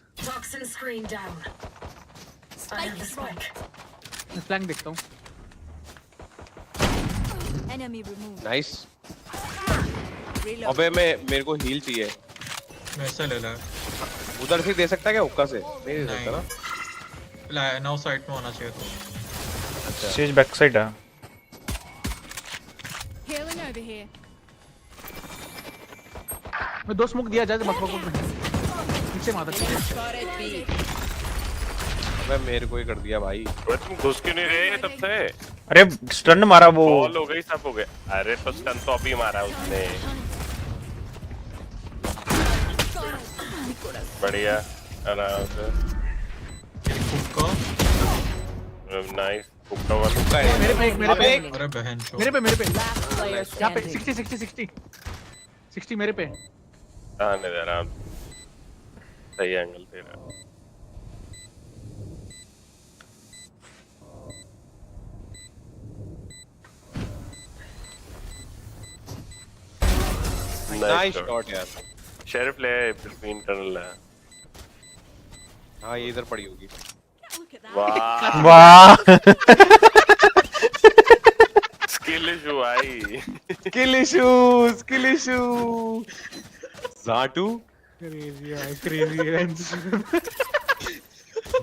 मैं फ्लैंक देखता हूँ। नाइस। अबे मेरे को हील चाहिए। मेरे से ले ले। उधर से दे सकता क्या हुक्का से? नहीं दे सकता ना। नो साइड में होना चाहिए तो। अच्छा सेज बैक साइड है। Healing over here. मैं 2 स्मोक दिया जाए मत पीछे मार दे। अबे मेरे को ही कर दिया भाई। तुम घुस क्यों नहीं रहे तब से? अरे स्टन मारा वो। बॉल हो गई, सब हो गया। अरे तो स्टन तो अभी मारा उसने। बढ़िया, आराम से। नाइस। मेरे पे अरे बहन चो। मेरे पे यहाँ पे 60 मेरे पे। आने दे, आराम। सही एंगल तेरा। नाइस शॉट यार। शेरिफ ले, बिटवीन टनल है। हाँ ये इधर पड़ी होगी। वाह स्किल इशू ज़ाटू क्रेजी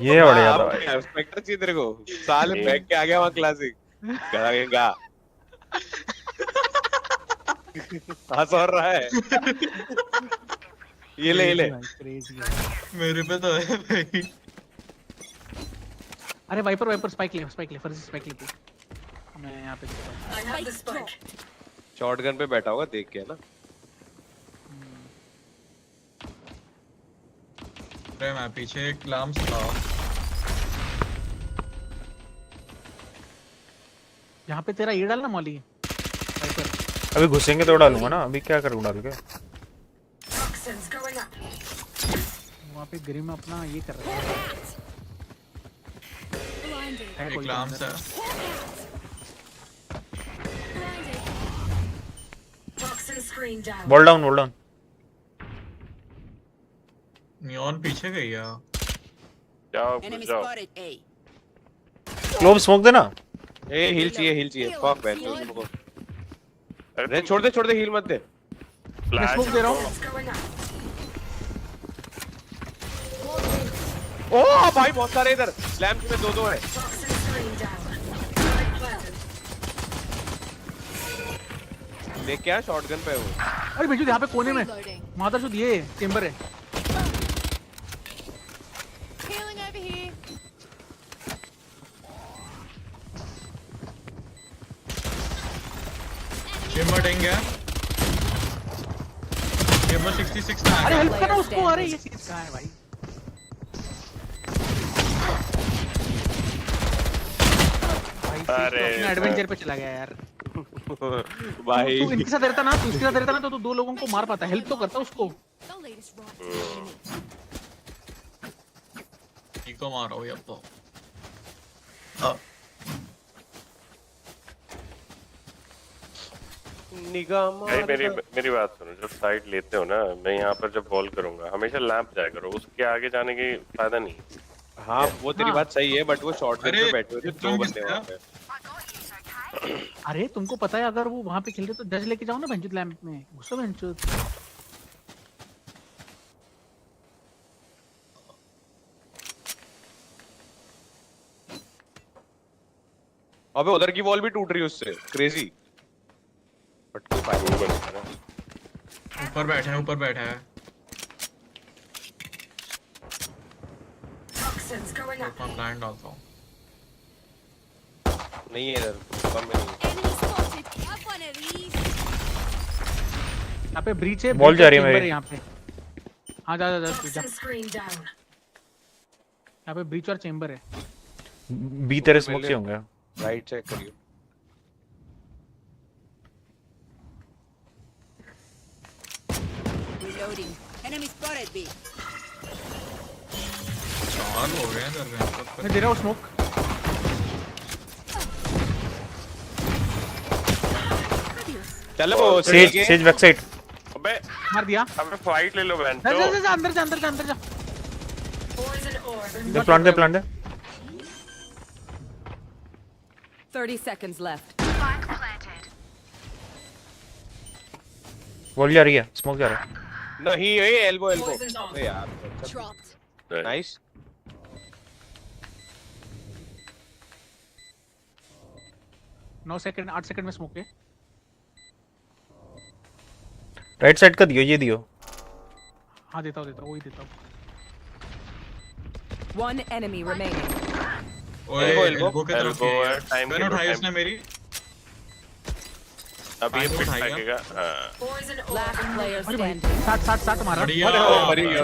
ये बढ़िया था भाई। स्पेक्टर चाहिए तेरे को, साले बैक के आ गया वहाँ क्लासिक करेगा। हंस और रहा है। ये ले मेरे पे तो है भाई। अरे वाइपर स्पाइक ले फर्स्ट स्पाइक ले तू। मैं यहाँ पे शॉटगन पे बैठा होगा, देख के है ना। अरे मैं पीछे एक लैम्प्स था। यहाँ पे तेरा ये डालना मॉली। अभी घुसेंगे तो डालूंगा ना, अभी क्या करूँ डाल के। वहाँ पे ग्रिम अपना ये कर रहा है। एक लैम्प्स है। Ball down. नियॉन पीछे गई है। जाओ। ग्लोब स्मोक देना। ए हील चाहिए। फक बैन को। अरे छोड़ दे हील मत दे। मैं स्मोक दे रहा हूँ। ओ भाई बहुत सारे इधर लैम्प में 2 है। देख क्या शॉटगन पे वो। अरे बिजू यहाँ पे कोने में माता शुद्ध ये चेंबर है। Healing over here. चेंबर डेंगे। चेंबर 66 में। अरे हेल्प करना उसको। अरे ये चीज कहाँ है भाई? अरे अपने एडवेंचर पे चला गया यार भाई तू इनके साथ रहता ना तो दो लोगों को मार पाता, हेल्प तो करता उसको। इको मारो ये अब तो भाई मेरी बात सुनो, जब साइड लेते हो ना, मैं यहाँ पर जब बॉल करूंगा हमेशा लैंप जाया करो, उसके आगे जाने की फायदा नहीं। हाँ वो तेरी बात सही है, बट वो शॉर्ट रेंज में बैठे हुए थे 2 बंदे वहाँ पे। अरे तुमको पता है अगर वो वहां पे खेल रहे तो डज लेके जाओ ना भंजूत लैंप में, घुसो भंजूत। अबे उधर की वॉल भी टूट रही है उससे, क्रेजी। बट कोई फायदा नहीं बनता ना। ऊपर बैठा है मैं प्लान डालता हूँ। नहीं है इधर कम में नहीं। यहाँ पे ब्रीच है, बॉल जा रही है मेरी। यहाँ पे हाँ जा यहाँ पे ब्रीच और चेंबर है। बी तेरे स्मोक से होंगे। राइट चेक करियो। Reloading. Enemy spotted B. चार हो गए हैं मैं दे रहा हूँ स्मोक। चलो वो सेज बैक साइड। अबे मार दिया। अबे फाइट ले लो बहन। जा अंदर जा। दे प्लांट दे 30 seconds left. वॉल जा रही है, स्मोक जा रहा है। नहीं ये एल्बो अबे यार नाइस। नौ सेकंड 8 सेकंड में स्मोक है। राइट साइड का दियो, ये दियो। हाँ देता हूँ वही देता हूँ। One enemy remaining. एल्बो की तरफ है, टाइम गन उठाई उसने मेरी। अभी ये पिट फेंकेगा। Last player standing. 60 मारा। बढ़िया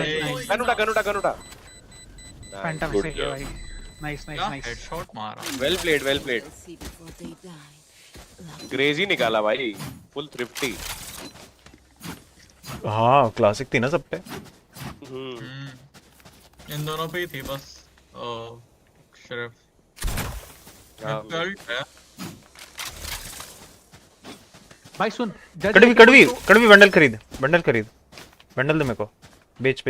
गन उठा फैंटम से किया भाई। नाइस हेडशॉट मारा। वेल प्लेड क्रेजी निकाला भाई, फुल थ्रिफ्टी। हाँ क्लासिक थी ना सब पे। इन दोनों पे ही थी बस। शरीफ भाई सुन, कड़वी बंडल खरीद बंडल दे मेरे को। बेच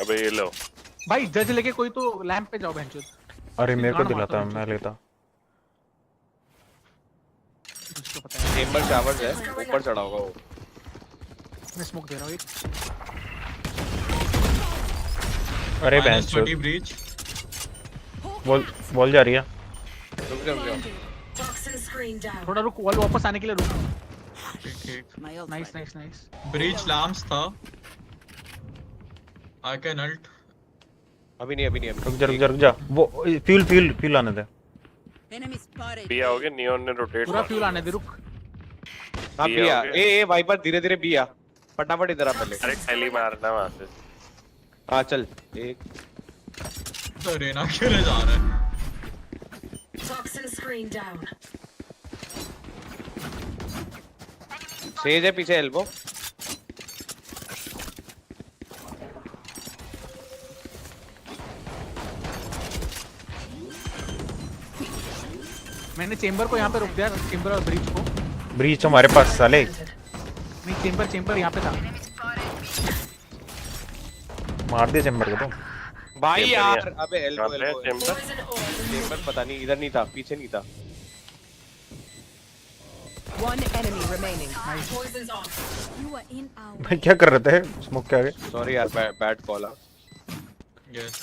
अबे ये लो भाई, जज लेके कोई तो लैंप पे जाओ बहनचोद। अरे मेरे को दिलाता, मैं लेता। चेंबर शावर्स है, ऊपर चढ़ा होगा वो। मैं स्मोक दे रहा हूँ एक। अरे बहनचोद वॉल जा रही है। रुक जा थोड़ा रुक, वॉल वापस आने के लिए रुक। ठीक नाइस ब्रीच लैम्प्स था। I can ult. अभी नहीं रुक जा वो फ्यूल आने दे। बिया हो गया, नियॉन ने रोटेट पूरा फ्यूल आने दे, रुक। हां बिया ए वाइपर धीरे बिया फटाफट इधर आ पहले। अरे खाली मारना वहां से। हां चल एक अरे ना खेले जा रहा है। सेज है पीछे एल्बो। मैंने चेंबर को यहाँ पे रोक दिया, चेंबर और ब्रीच को। ब्रीच हमारे पास साले। नहीं चेंबर यहाँ पे था। मार दिया चेंबर को तो। भाई यार अबे एल्बो चेंबर पता नहीं, इधर नहीं था, पीछे नहीं था। One enemy remaining. भाई क्या कर रहे थे स्मोक के आगे? सॉरी यार बैड कॉल। यस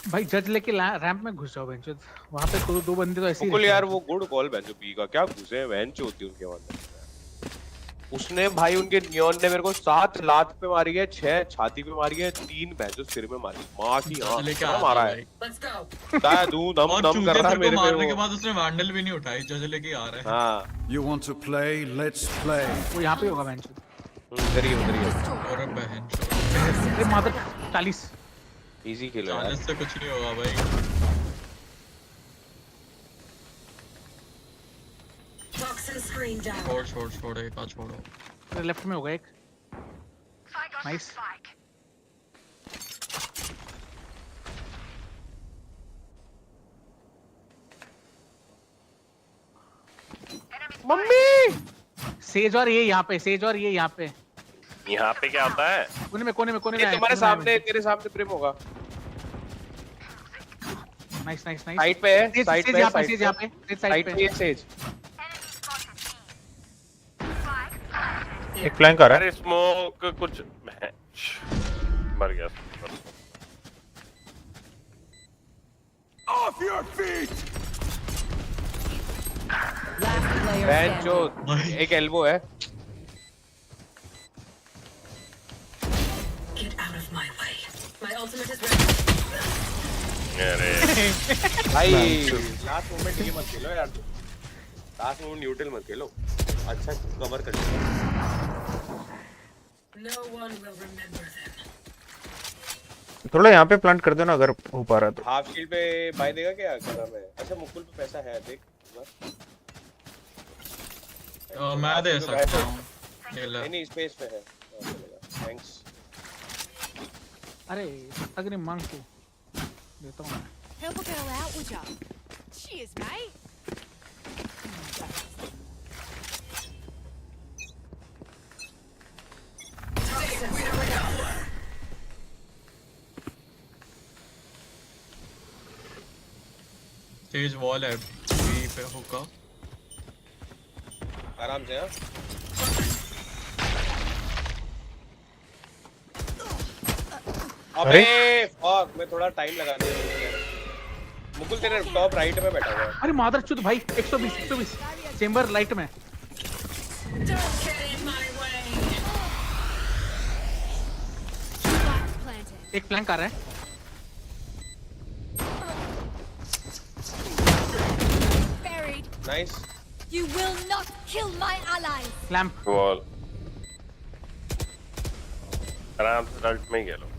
भाई जज लेके रैंप में घुस जाओ बेंचो। वहां पे दो बंदे तो ऐसे ही। बिल्कुल यार वो गुड कॉल बेंचो पी का, क्या घुसे हैं बेंच होती उनके अंदर। उसने भाई उनके नियॉन ने मेरे को 7 लात पे मारी है, 6 छाती पे मारी है, 3 बेंचो सिर में मारी। मां की आंख क्या मारा है। क्या दूं दम कर रहा है मेरे पे। मारने के बाद उसने वैंडल भी नहीं उठाई, जज लेके आ रहा है। हां You want to play? Let's play. वो यहां पे होगा बेंचो। उधर ही और बहन अरे मादर 40 इजी खेलो यार 40 से कुछ नहीं होगा भाई छोड़ एक बार छोड़ो लेफ्ट में होगा एक नाइस मम्मी सेज और ये यहाँ पे यहाँ पे क्या होता है कोने में ये तुम्हारे सामने तेरे सामने प्रेम होगा नाइस साइड पे है साइड पे साइड पे सेज एक फ्लैंक आ रहा है अरे स्मोक कुछ मर गया Off your feet! बहन जो एक एल्बो है अरे भाई लास्ट मोमेंट ये मत खेलो यार लास्ट मोमेंट न्यूट्रल मत खेलो अच्छा कवर कर लिया थोड़ा यहाँ पे प्लांट कर दो ना अगर हो पा रहा तो हाफ शील्ड पे बाय देगा क्या कर रहा है अच्छा मुकुल पे पैसा है देख मैं दे सकता हूँ नहीं स्पेस पे है थैंक्स अरे अग्नि मांग तू देता हूँ Help a girl out, would ya? Cheers, mate. Tej wall है बी पे होगा आराम से हां अबे फक मैं थोड़ा टाइम लगा दिया मुकुल तेरे टॉप राइट में बैठा हुआ है अरे मादर चुद भाई 120 चेंबर लाइट में एक फ्लैंक आ रहा है nice You will not kill my allies. Lamp wall आराम से डल्ट में गेलो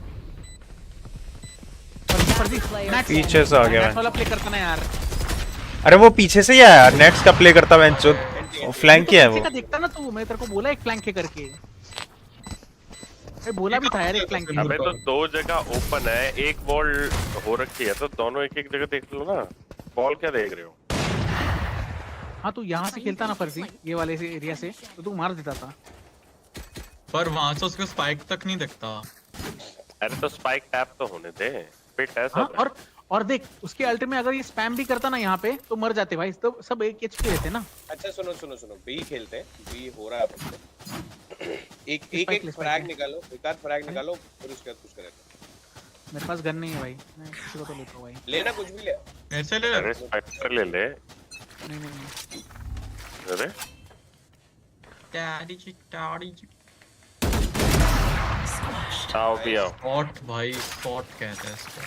पीछे से आ गया नेट वाला प्ले करता ना यार अरे वो पीछे से ही आया यार नेट्स का प्ले करता वेंचो फ्लैंक किया है वो देखता ना तू मैं तेरे को बोला एक फ्लैंक के करके मैं बोला भी था यार एक फ्लैंक अबे तो दो जगह ओपन है एक वॉल हो रखी है तो दोनों एक एक जगह देख लो ना बॉल क्या देख रहे हो हाँ तू यहाँ से खेलता ना फर्जी ये वाले से एरिया से तो तू मार देता था पर वहां से उसको स्पाइक तक नहीं दिखता अरे तो स्पाइक टैप तो होने दे फिट है सब और देख उसके अल्ट में अगर ये स्पैम भी करता ना यहाँ पे तो मर जाते भाई तो सब एक एचपी रहते ना अच्छा सुनो बी खेलते हैं बी हो रहा है अपन एक फ्रैग निकालो एक आध फ्रैग निकालो फिर उसके बाद कुछ करेंगे मेरे पास गन नहीं है भाई मैं किसी को तो लेता हूं भाई लेना कुछ भी ले ऐसे ले अरे स्पाइकर ले ले नहीं अरे टाड़ी आओ भी आओ स्पॉट भाई स्पॉट कहते हैं इसको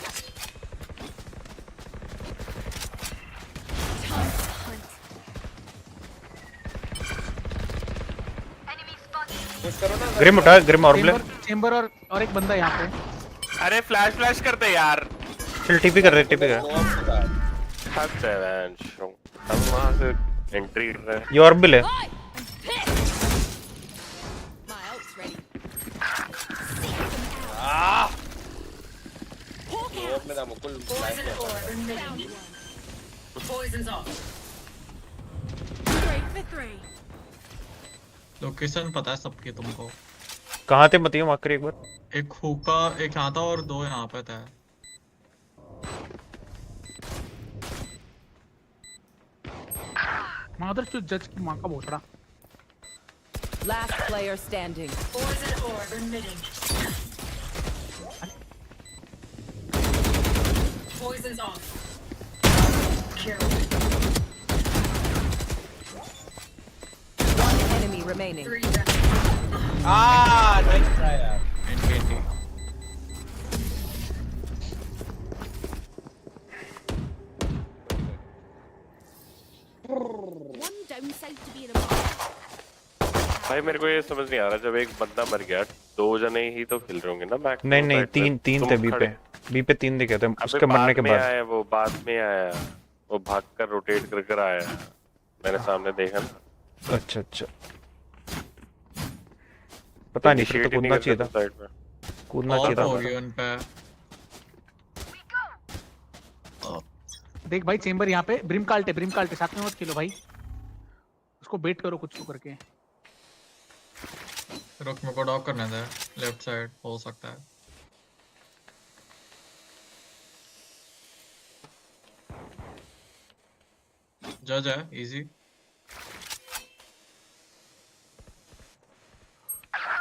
कुछ करो ना ग्रिम उठा ग्रिम ऑर्बिट चेंबर और एक बंदा यहाँ पे अरे फ्लैश करते यार चल टीपी कर थक है वैंच हम वहां से एंट्री कर रहे हैं ये ऑर्बिट है लोकेशन पता है सबकी तुमको कहाँ थे बताइए मार्क कर एक बार एक हुका एक यहाँ था और दो यहाँ पे था मादर चोद जज की माँ का भोसड़ा Last player standing. Poison orb emitting. Poison's off. Kill. One enemy remaining. nice try yaar NKT One downside to being a भाई मेरे को ये समझ नहीं आ रहा, जब एक बंदा मर गया 2 जने ही तो खेल रहे होंगे ना मैक्स? नहीं, तीन थे बी पे 3 दिखे थे उसके मरने के बाद। आया वो बाद में आया, वो भागकर रोटेट कर कर आया, मैंने सामने देखा ना। अच्छा पता नहीं, फिर तो कूदना चाहिए था, कूदना चाहिए था। देख भाई चेंबर यहाँ पे ब्रिम काल्टे साथ में मत खेलो भाई, उसको बेट करो कुछ तो करके। रुक मेरे को डॉक करने दे, लेफ्ट साइड हो सकता है। जज है इजी।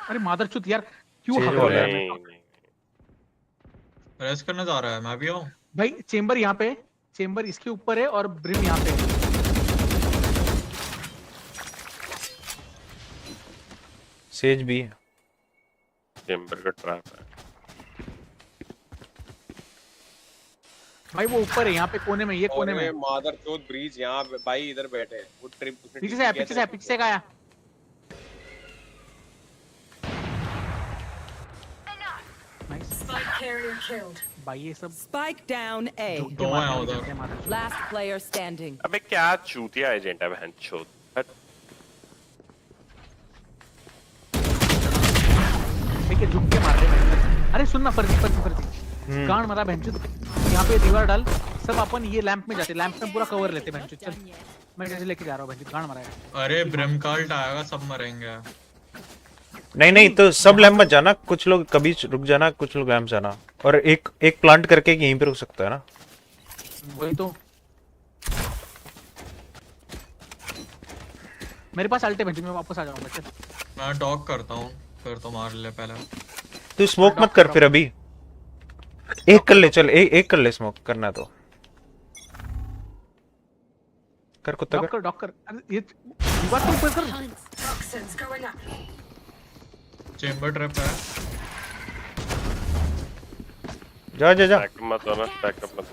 अरे मादरचोद यार क्यों हग रहा है? रेस करने जा रहा है, मैं भी आऊं भाई? चेंबर यहाँ पे, चेंबर इसके ऊपर है और ब्रिम यहाँ पे। सेज भी है, चेंबर का ट्रैप है भाई, वो ऊपर है यहाँ पे कोने में, ये कोने में। मादरचोद ब्रीज यहाँ पे भाई, इधर बैठे हैं वो ट्रिप पीछे से आया। भाई ये सब Spike down A. Last player standing. अबे क्या चूतिया एजेंट है बहनचोद। देखिए झुक के मार रहे हैं। अरे सुनना, फर्जी गांड मारा बहनचोद। यहाँ पे दीवार डाल, सब अपन ये लैंप में जाते, लैंप में पूरा कवर लेते बहनचोद। चल मैं जैसे लेके जा रहा हूँ बहनचोद, गांड मारा है। अरे ब्रिम कार्ट आएगा, सब मरेंगे। नहीं तो सब लैम्प मत जाना, कुछ लोग कभी रुक जाना, कुछ लोग लैम्प जाना, और एक प्लांट करके यहीं पे रुक सकता है ना। वही तो मेरे पास अल्टे बहनचोद, मैं वापस आ जाऊंगा। चल मैं डॉक करता हूँ, फिर तो मार ले पहले। तू स्मोक मत कर फिर, अभी एक कर ले, चल एक कर ले, स्मोक करना है तो कर, कुत्ता कर। डॉक कर। अरे ये दीवार के ऊपर कर। चेंबर ट्रैप है। जा बैकअप मत होना, बैकअप मत।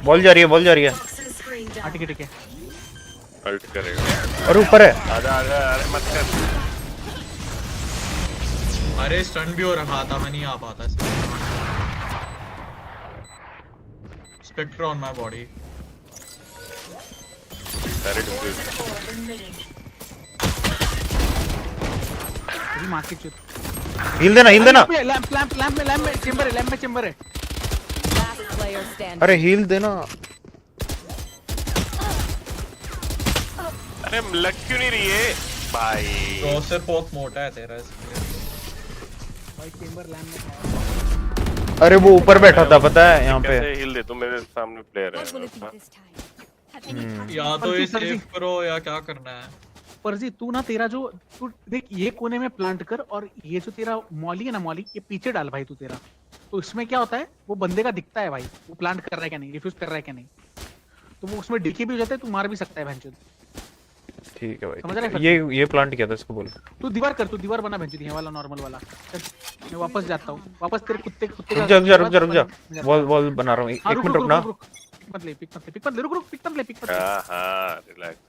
बॉल जा रही है। ठीक है अल्ट करेगा और ऊपर है। आजा अरे मत कर। अरे स्टन भी हो रखा था, मैं नहीं आ पाता। Spectre on my body. मार के चुप। हील देना लैंप में चेंबर है। अरे हील देना। अरे लग क्यों नहीं रही है भाई? से बहुत मोटा है तेरा इसलिए। भाई चेंबर लैंप में। अरे वो ऊपर बैठा था पता है यहाँ पे। कैसे हील दे तू, मेरे सामने प्लेयर है। या तो ये सेव करो या क्या करना है। फर्जी तू ना, तेरा जो तू देख, ये कोने में प्लांट कर, और ये जो तेरा मॉली है ना, मॉली ये पीछे डाल भाई तू तेरा। तो इसमें क्या होता है, वो बंदे का दिखता है भाई, वो प्लांट कर रहा है क्या नहीं, रिफ्यूज कर रहा है क्या नहीं, तो वो उसमें डीके भी हो जाता है, तू मार भी सकता है भैंचोद। ठीक है भाई, समझ रहा है? ये प्लांट किया था इसको बोल। तू दीवार कर, तू दीवार बना भैंचोद, ये वाला नॉर्मल वाला। चल मैं वापस जाता हूँ, वापस तेरे कुत्ते रुक जा। वॉल बना रहा हूँ, एक मिनट रुकना। पिक मत ले, रुक। हां रिलैक्स।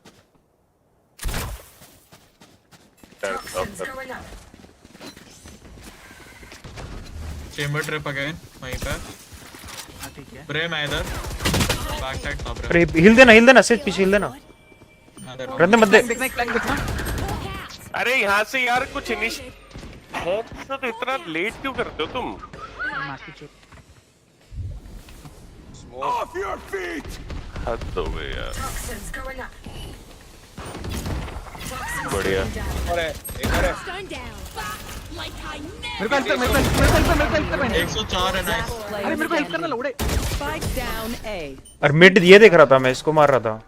चेंबर ट्रैप अगेन वहीं पे। हां ठीक है। ब्रेम है इधर, बैक साइड था ब्रेम। अरे हील देना, सिर्फ पीछे हील देना। रहने मत दे। देखना। अरे यहाँ से यार कुछ इनिश है तो इतना लेट क्यों करते हो तुम? Off your feet! हद हो गई यार। बढ़िया। अरे एक और है। मेरे को हेल्प कर। 104 है नाइस। अरे मेरे को हेल्प करना लौड़े। Spike down A. और मिड ये देख रहा था मैं, इसको मार रहा था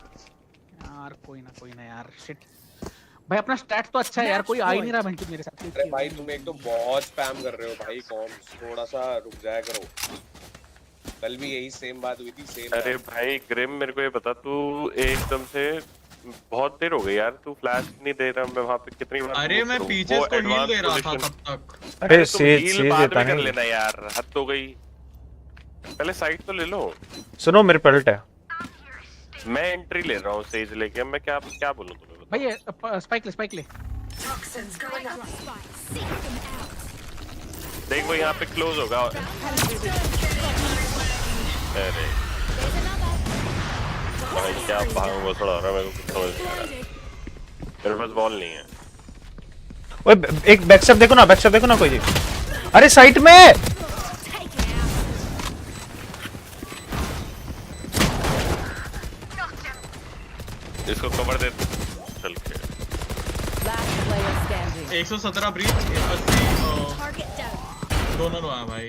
यार। कोई ना यार, शिट भाई, अपना स्टैट तो अच्छा है यार, कोई आ ही नहीं रहा भैंचोद मेरे साथ। अरे भाई तुम एक तो बहुत स्पैम कर रहे हो भाई, कॉम्स थोड़ा सा रुक जाया करो। कल भी यही सेम बात हुई थी, सेम। अरे भाई ग्रिम मेरे को ये बता, तू एकदम से बहुत देर हो गई यार, तू फ्लैश नहीं दे रहा। मैं वहां पे कितनी बार। अरे मैं पीछे इसको हील दे रहा था तब तक। अरे सेज बाद देता में कर नहीं। लेना यार, हद हो गई। पहले साइड तो ले लो। सुनो मेरे पलट है। मैं एंट्री ले रहा हूँ सेज लेके, मैं क्या बोलूं तुम्हें? भाई स्पाइक ले देख वो यहाँ पे क्लोज होगा। अरे भाई क्या भाग घोसड़ा हो रहा है, मेरे को कुछ समझ नहीं आ रहा। मेरे पास बॉल नहीं है। ओए एक बैक स्टेप देखो ना कोई। अरे साइड में इसको कवर दे चल के। 117 ब्रीच 80 दोनों लो भाई।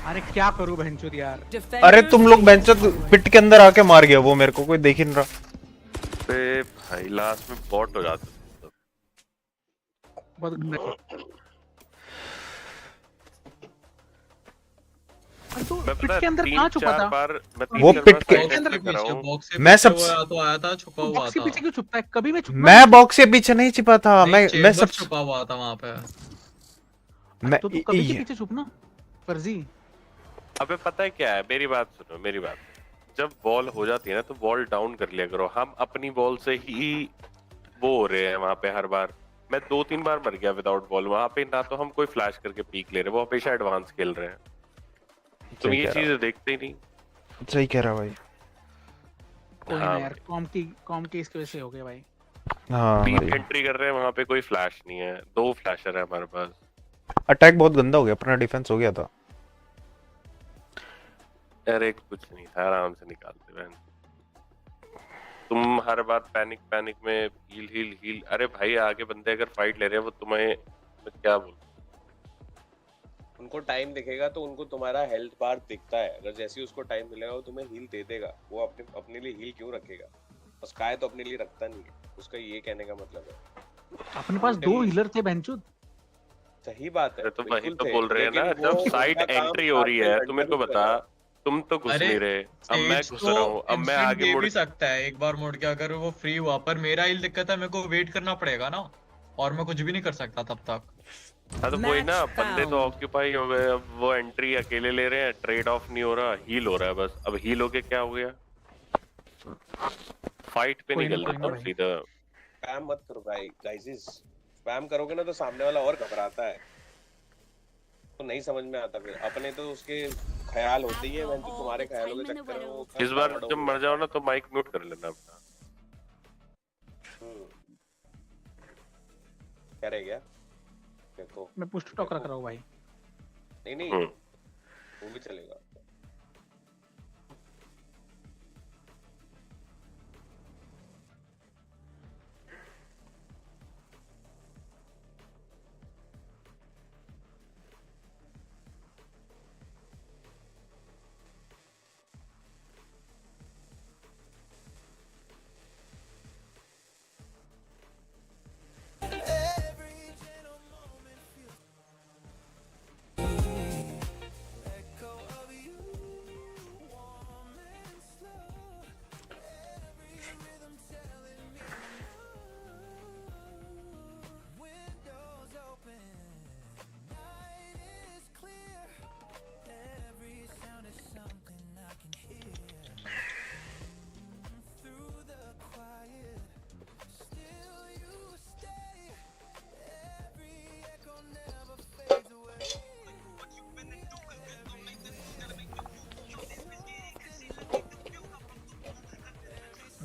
अरे क्या करूं बहनचोद यार। अरे तुम लोग बेंचो पिट के अंदर आके मार गया वो, मेरे को कोई देख ही नहीं रहा। अरे भाई लास्ट में बॉट हो जाते सब। पिट के अंदर कहाँ छुपा था? वो पिट के मैं सब तो आया था, छुपा हुआ बॉक्स के था। पीछे क्यों छुपता है? कभी मैं बॉक्स के पीछे नहीं छिपा था। मैं सब छुपा हुआ था वहाँ पे। मैं तो कभी के पीछे छुपना फर्जी। अबे पता है क्या है, मेरी बात सुनो, मेरी बात। जब बॉल हो जाती है ना तो बॉल डाउन कर लिया करो। हम अपनी बॉल से ही वो हो रहे हैं वहां पे हर बार। मैं 2-3 बार मर गया विदाउट बॉल वहां पे। ना तो हम कोई फ्लैश करके पीक ले रहे, वो हमेशा एडवांस खेल रहे हैं। तुम ये चीजें देखते ही नहीं। सही कह रहा भाई। कोई ना यार, कॉम की इसकी वजह से हो गया भाई। हाँ पीक एंट्री कर रहे हैं वहां पे, कोई फ्लैश नहीं है। 2 फ्लैशर है हमारे पास। अटैक बहुत गंदा हो गया, अपना डिफेंस हो गया था। अरे कुछ नहीं था, आराम से निकालते बहन। तुम हर बार पैनिक में हील। अरे भाई आगे बंदे अगर फाइट ले रहे हैं वो तुम्हें, मैं क्या बोलूं। उनको टाइम दिखेगा तो उनको तुम्हारा हेल्थ बार दिखता है। अगर जैसे ही उसको टाइम मिलेगा वो तुम्हें हील दे देगा। वो अपने लिए हील क्यों रखेगा? स्काई तो अपने लिए रखता नहीं है। उसका ये कहने का मतलब है अपने पास 2 हीलर थे बहनचोद। सही बात है। तो वही तो बोल रहे हैं ना, जब साइट एंट्री हो रही है। तुम मेरे को बता, तुम तो घुस नहीं रहे, अब मैं घुस रहा हूँ। अब मैं आगे मुड़ भी सकता है एक बार मुड़ के। अगर वो फ्री हुआ पर मेरा हील दिक्कत है, मेरे को वेट करना पड़ेगा ना, और मैं कुछ भी नहीं कर सकता तब तक। हाँ तो वही ना, बंदे तो ऑक्यूपाई हो गए। अब वो एंट्री अकेले ले रहे हैं, ट्रेड ऑफ नहीं हो रहा, हील हो रहा है बस। अब हील होके क्या हो गया, फाइट पे निकल रहे हो सीधा। स्पैम मत करो भाई गाइस। स्पैम करोगे ना तो सामने वाला और घबराता है, तो नहीं समझ में आता। फिर अपने तो उसके ख्याल होते ही है, मैं तो तुम्हारे ख्यालों के चक्कर में वो इस बार जब मर जाओ ना तो माइक म्यूट कर लेना अपना। क्या रह गया? देखो मैं पुश टू टॉक रख रहा हूँ भाई। नहीं वो भी चलेगा।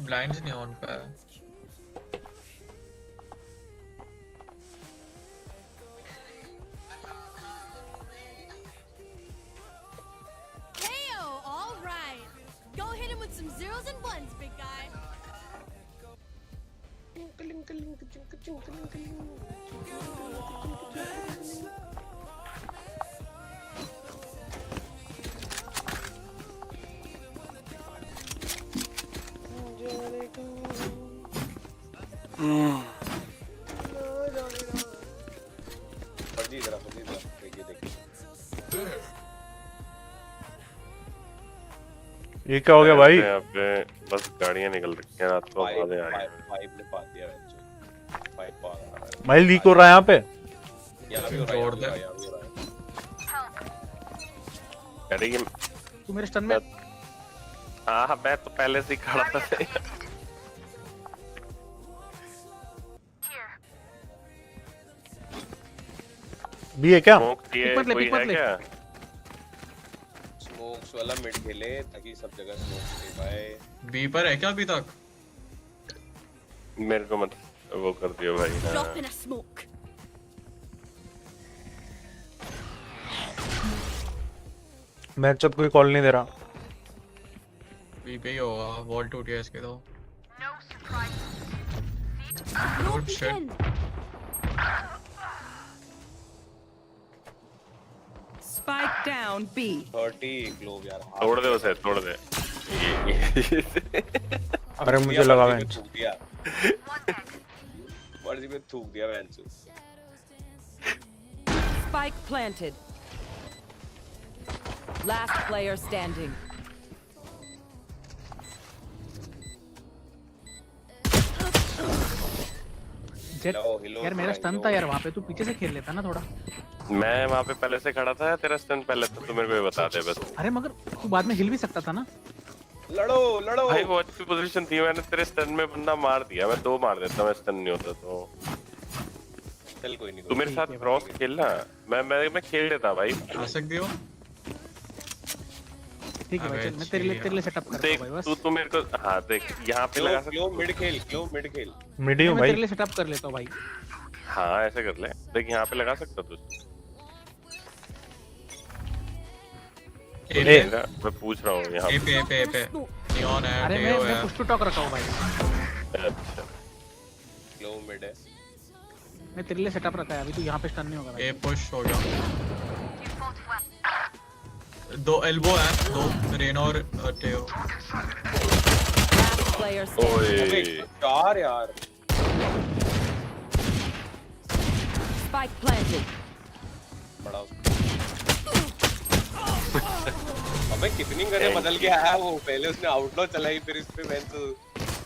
ब्लाइंड्स नहीं ऑन पे है। ये क्या हो गया भाई? यहाँ पे बस गाड़ियाँ निकल रही हैं, रात को आवाज़ें आ रही हैं। पाइप ने पात दिया पाइप पा रहा है भाई लीक हो रहा है यहाँ पे। यहाँ भी हो रहा है। अरे ये तू मेरे स्टन में हाँ मैं तो पहले से ही खड़ा था। बी है क्या? कोई है क्या? स्मोक्स वाला मिड खेले ताकि सब जगह स्मोक्स दे पाए। बी पर है क्या अभी तक? मेरे को मत वो कर दियो भाई। Drop in a smoke. Matchup कोई कॉल नहीं दे रहा। बी पे ही होगा, वॉल टूट गया इसके तो। No peeking. Spike down B. 30 globe यार। तोड़ दे उसे, तोड़ दे। अरे मुझे लगा बेंच। मर्जी में थूक दिया bench. Spike planted. Last player standing. यार मेरा स्टन था यार वहाँ पे, तू पीछे से खेल लेता ना थोड़ा। मैं वहाँ पे पहले से खड़ा था, तेरा स्टन पहले था, तू मेरे को ये बता दे बस। अरे मगर तू बाद में हिल भी सकता था ना। लड़ो लड़ो भाई वो अच्छी पोजीशन थी, मैंने तेरे स्टन में बंदा मार दिया। मैं 2 मार देता, मैं स्टन नहीं होता तो। चल कोई नहीं, तू मेरे साथ क्रॉस खेलना, मैं खेल लेता भाई। आ सकते हो? ठीक है भाई, चल मैं तेरे लिए सेटअप करता हूं भाई बस। तू मेरे को हाँ देख यहाँ पे लगा सकता। क्लो मिड खेल, क्लो मिड खेल। मिड ही हूं मैं भाई। तेरे लिए सेटअप कर लेता हूं भाई। हाँ ऐसे कर ले, देख यहाँ पे लगा सकता तू। मैं पूछ रहा हूँ यहाँ पे नियॉन है। अरे मैं पुश टू टॉक रखा हूँ भाई। अच्छा क्लो मिड है। मैं तेरे लिए सेटअप रखा है, अभी तू यहाँ पे स्टन नहीं होगा भाई। ए पुश हो गया। 2 एल्बो है, 2 रेन और टेओ। ओए 4 यार। Spike planted. बड़ा अबे कितनी गने बदल के आया वो। पहले उसने आउटलॉ चलाई, फिर इस पे बेंच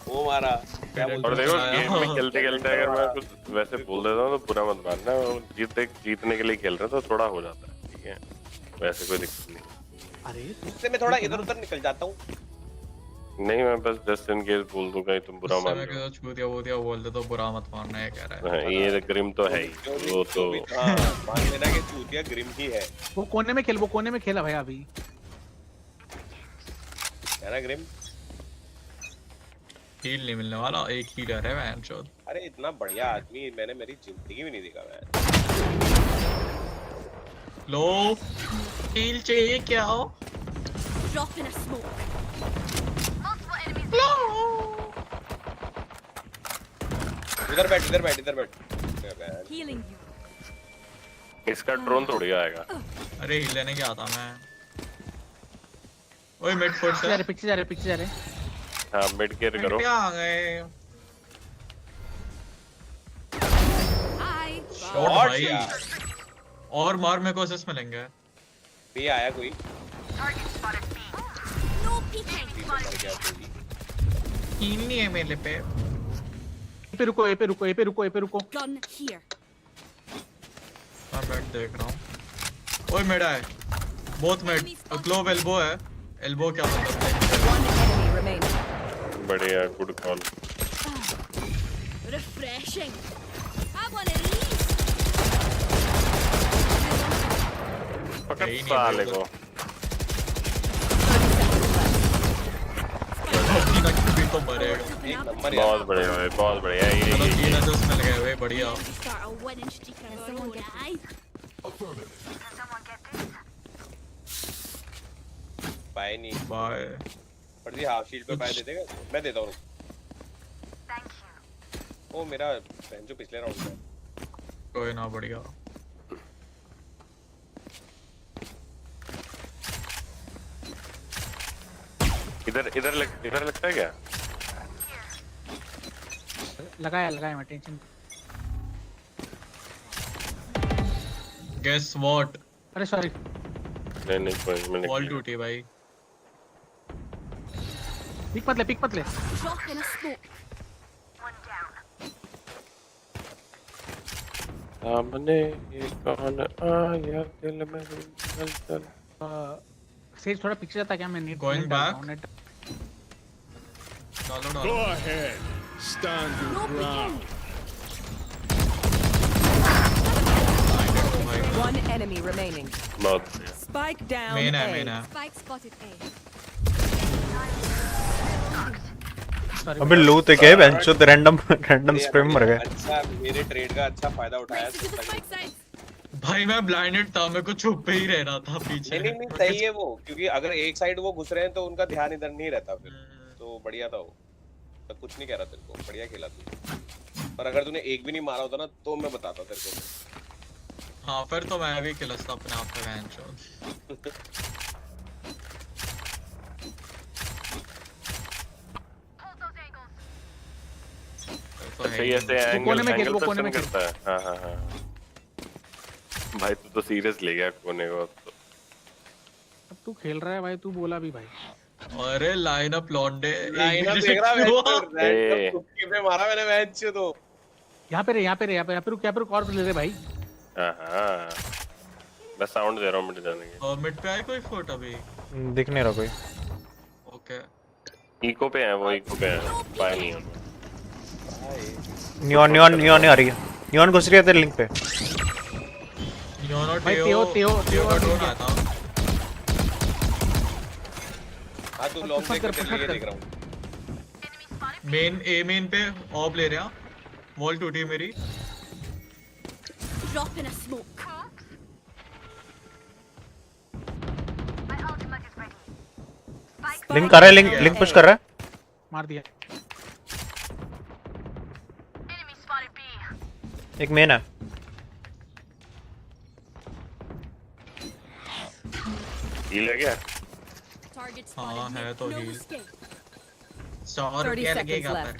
वो मारा। क्या बोलते और देखो गेम में खेलते खेलते अगर मैं कुछ वैसे बोल देता हूँ तो बुरा मत मानना। जीतने के लिए खेल रहे तो थोड़ा हो जाता है, ठीक है? वैसे कोई दिक्कत नहीं। अरे इससे मैं थोड़ा इधर उधर निकल जाता हूँ। नहीं मैं बस जस्ट इन केस बोल दूंगा, तुम बुरा मान लो। मैं छू दिया वो दिया बोल दे तो बुरा मत मानना है कह रहा है। हाँ, ये ग्रिम तो है ही वो तो। हाँ मान लेना कि चूतिया ग्रिम ही है। वो कोने में खेल, वो कोने में खेला भाई अभी। क्या ना ग्रिम? हील नहीं मिलने वाला, एक हीलर है मैन चोद। अरे इतना बढ़िया आदमी मैंने मेरी जिंदगी में नहीं देखा मैं। लो हील चाहिए क्या? Drop in a smoke. इधर बैठ इधर बैठ इधर बैठ। Healing you. इसका ड्रोन थोड़ी आएगा। अरे हील लेने क्या आता मैं। ओए मिड फोर्स पीछे जा रहे पीछे जा रहे। हाँ मिड केयर करो। क्या आ गए? शॉट भाई। और मार मेरे को असिस्ट मिलेंगे। भी आया कोई? No peeking. हील नहीं है मेरे पे। ए पे रुको। Gun here. मैं बैठ देख रहा हूँ। ओए मिड है, बहुत मिड। ग्लोब एल्बो है। एल्बो क्या मतलब है? बढ़िया good call. Refreshing. Have one of these. पकड़ साले को। तो मरेगा। बहुत बढ़िया भाई, बहुत बढ़िया। ये तीन असिस्ट मिल गए भाई, बढ़िया। Start a winning streak and someone get buy नहीं बाय। पर जी हाफ शील्ड पे बाय दे देगा? मैं देता हूँ। ओ मेरा बहन जो पिछले राउंड में। कोई ना बढ़िया। इधर लगता है क्या? लगाया मैं टेंशन। Guess what? अरे सॉरी। नहीं कोई मैंने वॉल टूटी भाई। पिक मत ले। Drop in a smoke. सामने ये कौन आया दिल में हलचल। सेज थोड़ा पीछे जाता क्या? मैं net going back. Go ahead. Stand your ground. One enemy remaining. Not. Spike down Main A. है, main है. Spike spotted A. अबे लो तो क्या है बेंचो तो रैंडम स्प्रे में मर गए। अच्छा मेरे ट्रेड का अच्छा फायदा उठाया। भाई मैं ब्लाइंडेड था, मेरे को छुप पे ही रहना था पीछे। नहीं सही है वो, क्योंकि अगर एक साइड वो घुस रहे हैं तो उनका ध्यान इधर नहीं रहता फिर, तो बढ़िया था वो। तो कुछ नहीं कह रहा तेरे को, बढ़िया खेला तू। पर अगर तूने एक भी नहीं मारा होता ना तो मैं बताता तेरे को। हाँ फिर तो मैं भी खिलस्ता अपने आप पे बेंचो। सही ऐसे एंगल एंगल करता है। हाँ भाई तू तो सीरियस ले गया कोने को। अब तू खेल रहा है भाई, तू बोला भी भाई। अरे लाइन अप लॉन्डे, लाइन अप देख रहा है, रैंडम तुक्के पे मारा मैंने मैच तो। यहाँ पे रुक और ले रहे भाई। हाँ मैं साउंड दे रहा हूँ मिड जाने के। और मिड पे है कोई फुट अभी दिख नहीं रहा कोई। ओके इको पे है वो, इको पे है, पाया नहीं है। नियॉन आ रही है, नियॉन घुस रही है तेरे लिंक पे। नियॉन और भाई तेओ आता था। हाँ तू लॉन्ग देख रहा हूँ। मेन पे ऑफ ले रहा, वॉल टूटी मेरी। Drop in a smoke. Link कर रहा है, लिंक पुश कर रहा है। मार दिया। एक मेन है। हील है क्या? हाँ है तो हील। 100 लगेगा पर।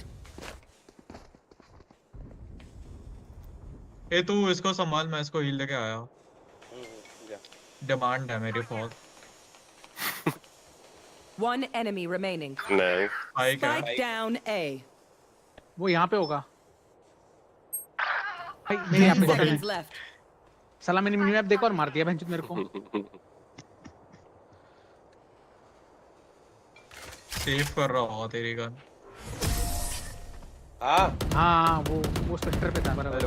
ए तू इसको संभाल, मैं इसको हील लेके आया। डिमांड है मेरी fall. One enemy remaining. Nice. Spike down A. वो यहाँ पे होगा। भाई मेरे यहाँ पे है। साला मैंने मिनी मैप देखा और मार दिया भैंचोद मेरे को। सेव कर रहा हो तेरी गन। हाँ वो स्पेक्टर पे था बराबर।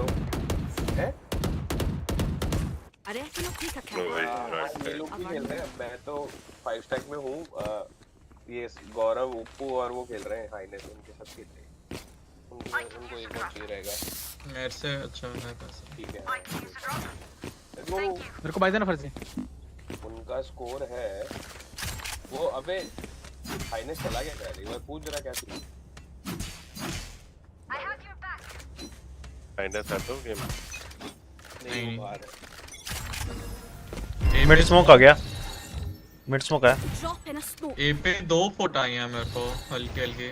अरे चलो ठीक है। ये लोग भी खेल रहे हैं, मैं तो 5 स्टैक में हूँ। ये गौरव उप्पू और वो खेल रहे हैं, हाईनेस उनके साथ खेल रहे हैं। उनको एक बार चाहिए रहेगा मेरे से। अच्छा है कैसे? ठीक है मेरे को भाई देना फर्जी। उनका स्कोर है वो। अबे हाईनेस चला गया क्या? एक बार पूछ जरा क्या थी। हाईनेस है तो गेम नहीं बाहर है। मिड स्मोक आ गया, मिड स्मोक है। ए पे 2 फुट आई हैं मेरे को हल्के हल्के।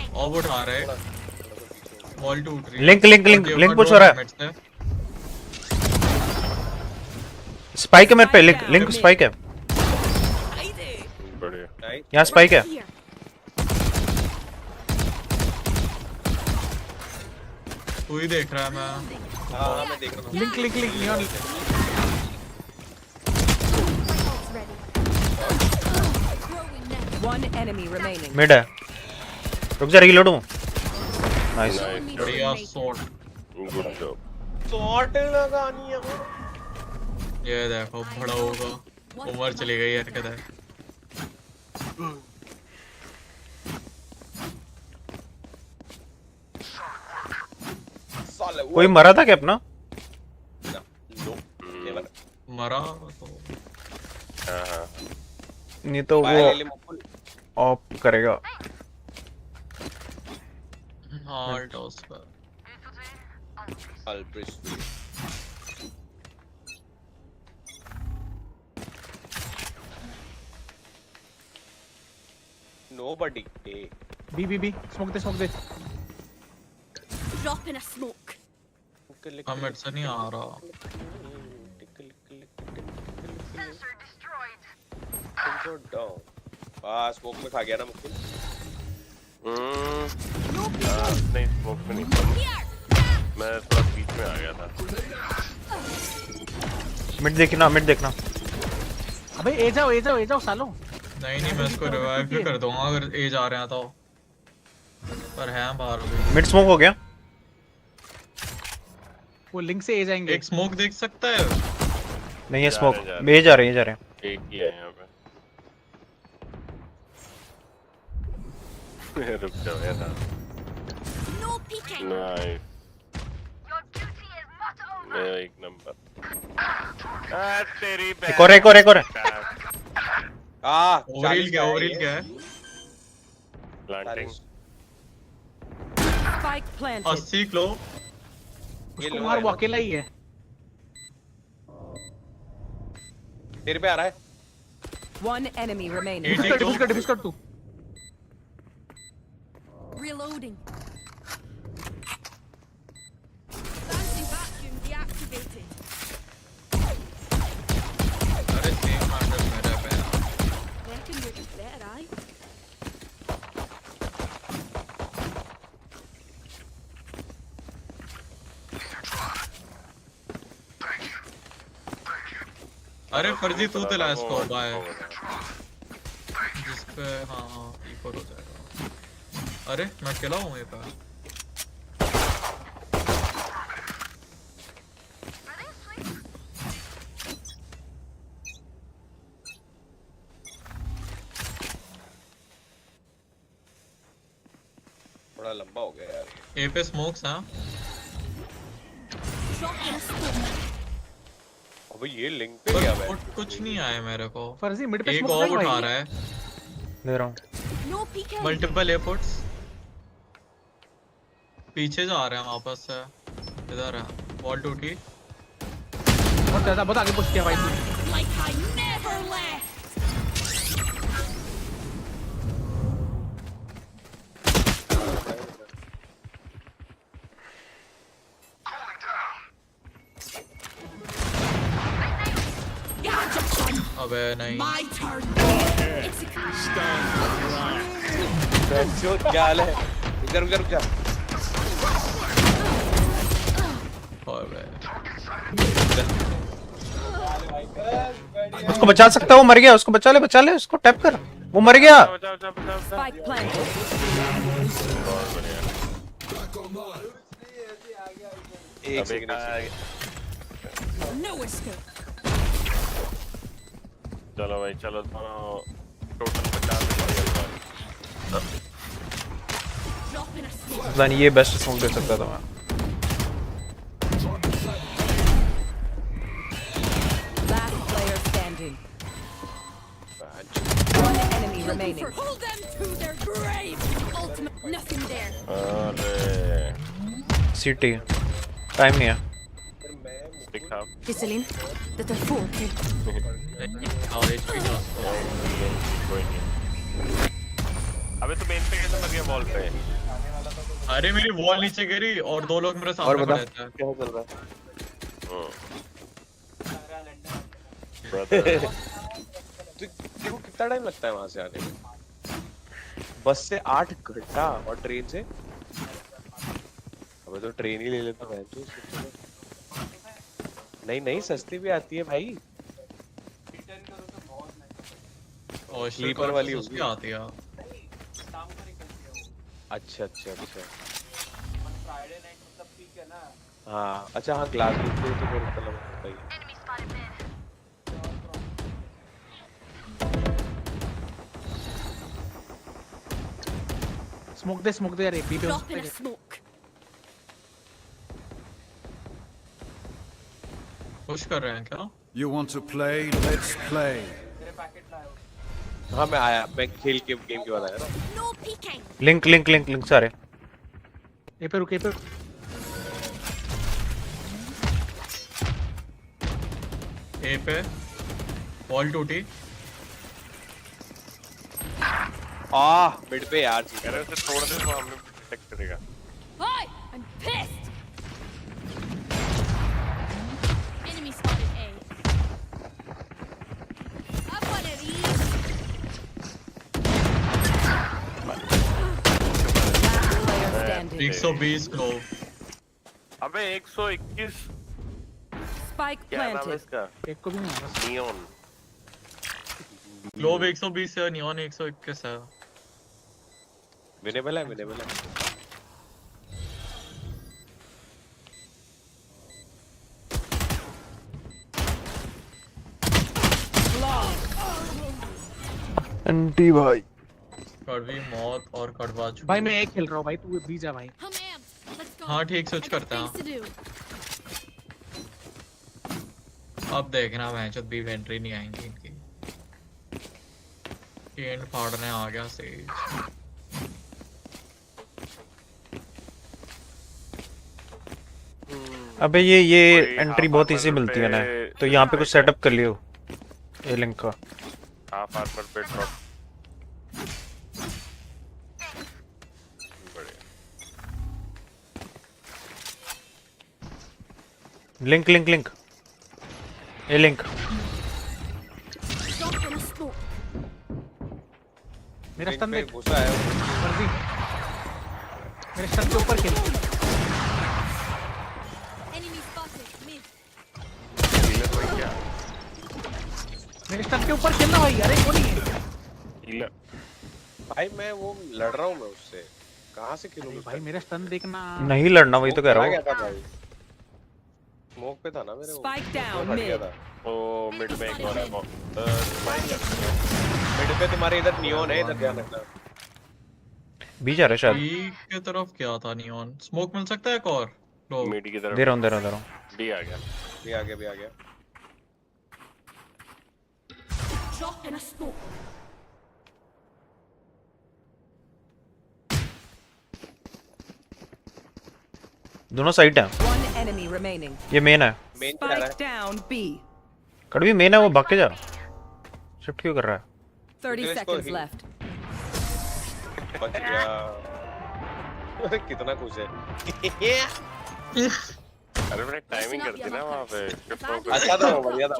और वो उठा रहा है, वॉल टूट रही है। लिंक पुश हो रहा है। स्पाइक है मेरे पे, लिंक स्पाइक है। बढ़िया। यहाँ स्पाइक है। तू ही देख रहा है? मैं हाँ मैं देख रहा हूँ। Link neon. One enemy remaining. Mid है, रुक जा रीलोड हूँ। नाइस। बढ़िया शॉट। Good job. शॉट लगानी है। ये देखो बड़ा होगा, उम्र चली गई हरकत है। कोई मरा था क्या अपना? मरा तो हाँ नहीं तो वो ऑफ करेगा। हाँ टॉस पर नोबडी। बी स्मोक दे। Drop in a smoke. हम से नहीं आ रहा। स्मोक में खा गया ना मुझे। नहीं स्मोक में नहीं, मैं थोड़ा बीच में आ गया था। मिड देखना। अबे ए जाओ सालो। नहीं मैं इसको रिवाइव भी कर दूंगा अगर ए जा रहे हैं तो। पर है बाहर अभी। मिड स्मोक हो गया। वो लिंक से ए जाएंगे। एक स्मोक देख सकता है? नहीं है स्मोक, बे जा रहे हैं। एक ही है यहाँ पे। रुक जाओ यार। नाइस। एक नंबर। तेरी एक और है। ओवरहील क्या है? प्लांटिंग। Spike planted. 80 क्लो। उसको मार, वो अकेला ही है। तेरे पे आ रहा है। One enemy remaining. डिस्कट तू। Reloading. Bouncing vacuum deactivated. अरे सेम मार्कर मेरा पे। Reckon you're the better, aye? अरे फर्जी तू दिला इसको बाय। जिस पे हाँ इक्वल हो जाएगा। अरे मैं अकेला हूँ ये पे। बड़ा लंबा हो गया यार। ए पे स्मोक्स हैं। अबे ये लिंक पे क्या है? कुछ नहीं आया मेरे को। फर्जी मिड पे एक स्मोक और नहीं उठा भाई। रहा है। ले रहा हूँ। No peeking. Multiple airports. पीछे जा रहे हैं वापस से। इधर है। वॉल टूटी। बहुत आगे पुश किया भाई तूने। Like I never left. अबे नहीं। My turn. बच्चों क्या हाल है? रुक जा। उसको बचा सकता है, वो मर गया। उसको बचा ले, उसको टैप कर। वो मर गया। Spike planted. एक सेकंड। No escape. चलो भाई चलो दोनों टोटल 50 Dropping a smoke. पता नहीं ये बेस्ट स्मोक दे सकता था मैं। Last player standing. One enemy remaining. Hold them to their grave. Ultimate. Nothing there. अरे सिटी टाइम नहीं है। दिखा। Whistling. That a fool और एचपी कोई नहीं। अबे तो मेन पे कैसे मर गया वॉल पे? अरे मेरी वॉल नीचे गिरी और दो लोग मेरे सामने खड़े थे। क्या चल रहा है? देखो कितना टाइम लगता है वहां से आने में। बस से 8 घंटा और ट्रेन से। अबे तो ट्रेन ही ले लेता मैं तो। नहीं सस्ती भी आती है भाई। और स्लीपर वाली उसकी आती है। अच्छा हाँ अच्छा हाँ ग्लास तो फिर मतलब होता ही स्मोक दे यार। बी पे Dropping a smoke. पुश कर रहे हैं क्या? You want to play? Let's play. हाँ मैं आया। मैं खेल के गेम के बाद आया ना। No peeking. लिंक सारे। ए पे रुके पे। ए पे वॉल टूटी। मिड पे यार जी। अरे उसे छोड़ दे तो हमें प्रोटेक्ट करेगा। Hi, I'm pissed. Enemy spotted A. Have one of these. Player standing. 120 क्लो। अबे 121। Spike क्या नाम है planted. इसका? एक को भी नहीं मारा। नियॉन। ग्लोब 120 है, नियॉन 121 है। विनेबल है। एंटी भाई कड़वी मौत और कड़वा चूड़ी। भाई मैं एक खेल रहा हूँ भाई, तू भी जा भाई। हाँ ठीक स्विच करता हूँ। अब देखना मैच बी एंट्री नहीं आएंगी इनकी। एंड फाड़ने आ गया सेज। अबे ये एंट्री बहुत इजी मिलती है ना, तो यहाँ पे कुछ सेटअप कर लियो ए लिंक का। हाफ आर्मर पे ड्रॉप। लिंक लिंक लिंक ए लिंक। मेरा स्टन देख, घुसा है फर्जी। मेरे स्टन के ऊपर खेल। मेरे स्टन के ऊपर खेलना भाई। अरे कौन है भाई? मैं वो लड़ रहा हूँ मैं उससे, कहाँ से खेलूं भाई? मेरा स्टन देखना। नहीं लड़ना, वही तो कह रहा हूँ। स्मोक पे था ना मेरे। Spike down mid. ओ मिड में एक और है। मिड पे तुम्हारे इधर नियॉन है, इधर ध्यान रखना। बी जा रहा है शायद। बी की तरफ क्या था नियॉन? स्मोक मिल सकता है एक और? लो मिड की तरफ दे रहा हूँ। बी आ गया। भी आ गया। दोनों साइड है। One enemy remaining. ये मेन है। Spike down B. कड़वी मेन है, वो भाग के जा। शिफ्ट क्यों कर रहा है? 30 seconds left. बच गया। कितना खुश है। अरे मैंने टाइमिंग कर दी ना वहाँ पे। अच्छा था, बढ़िया था।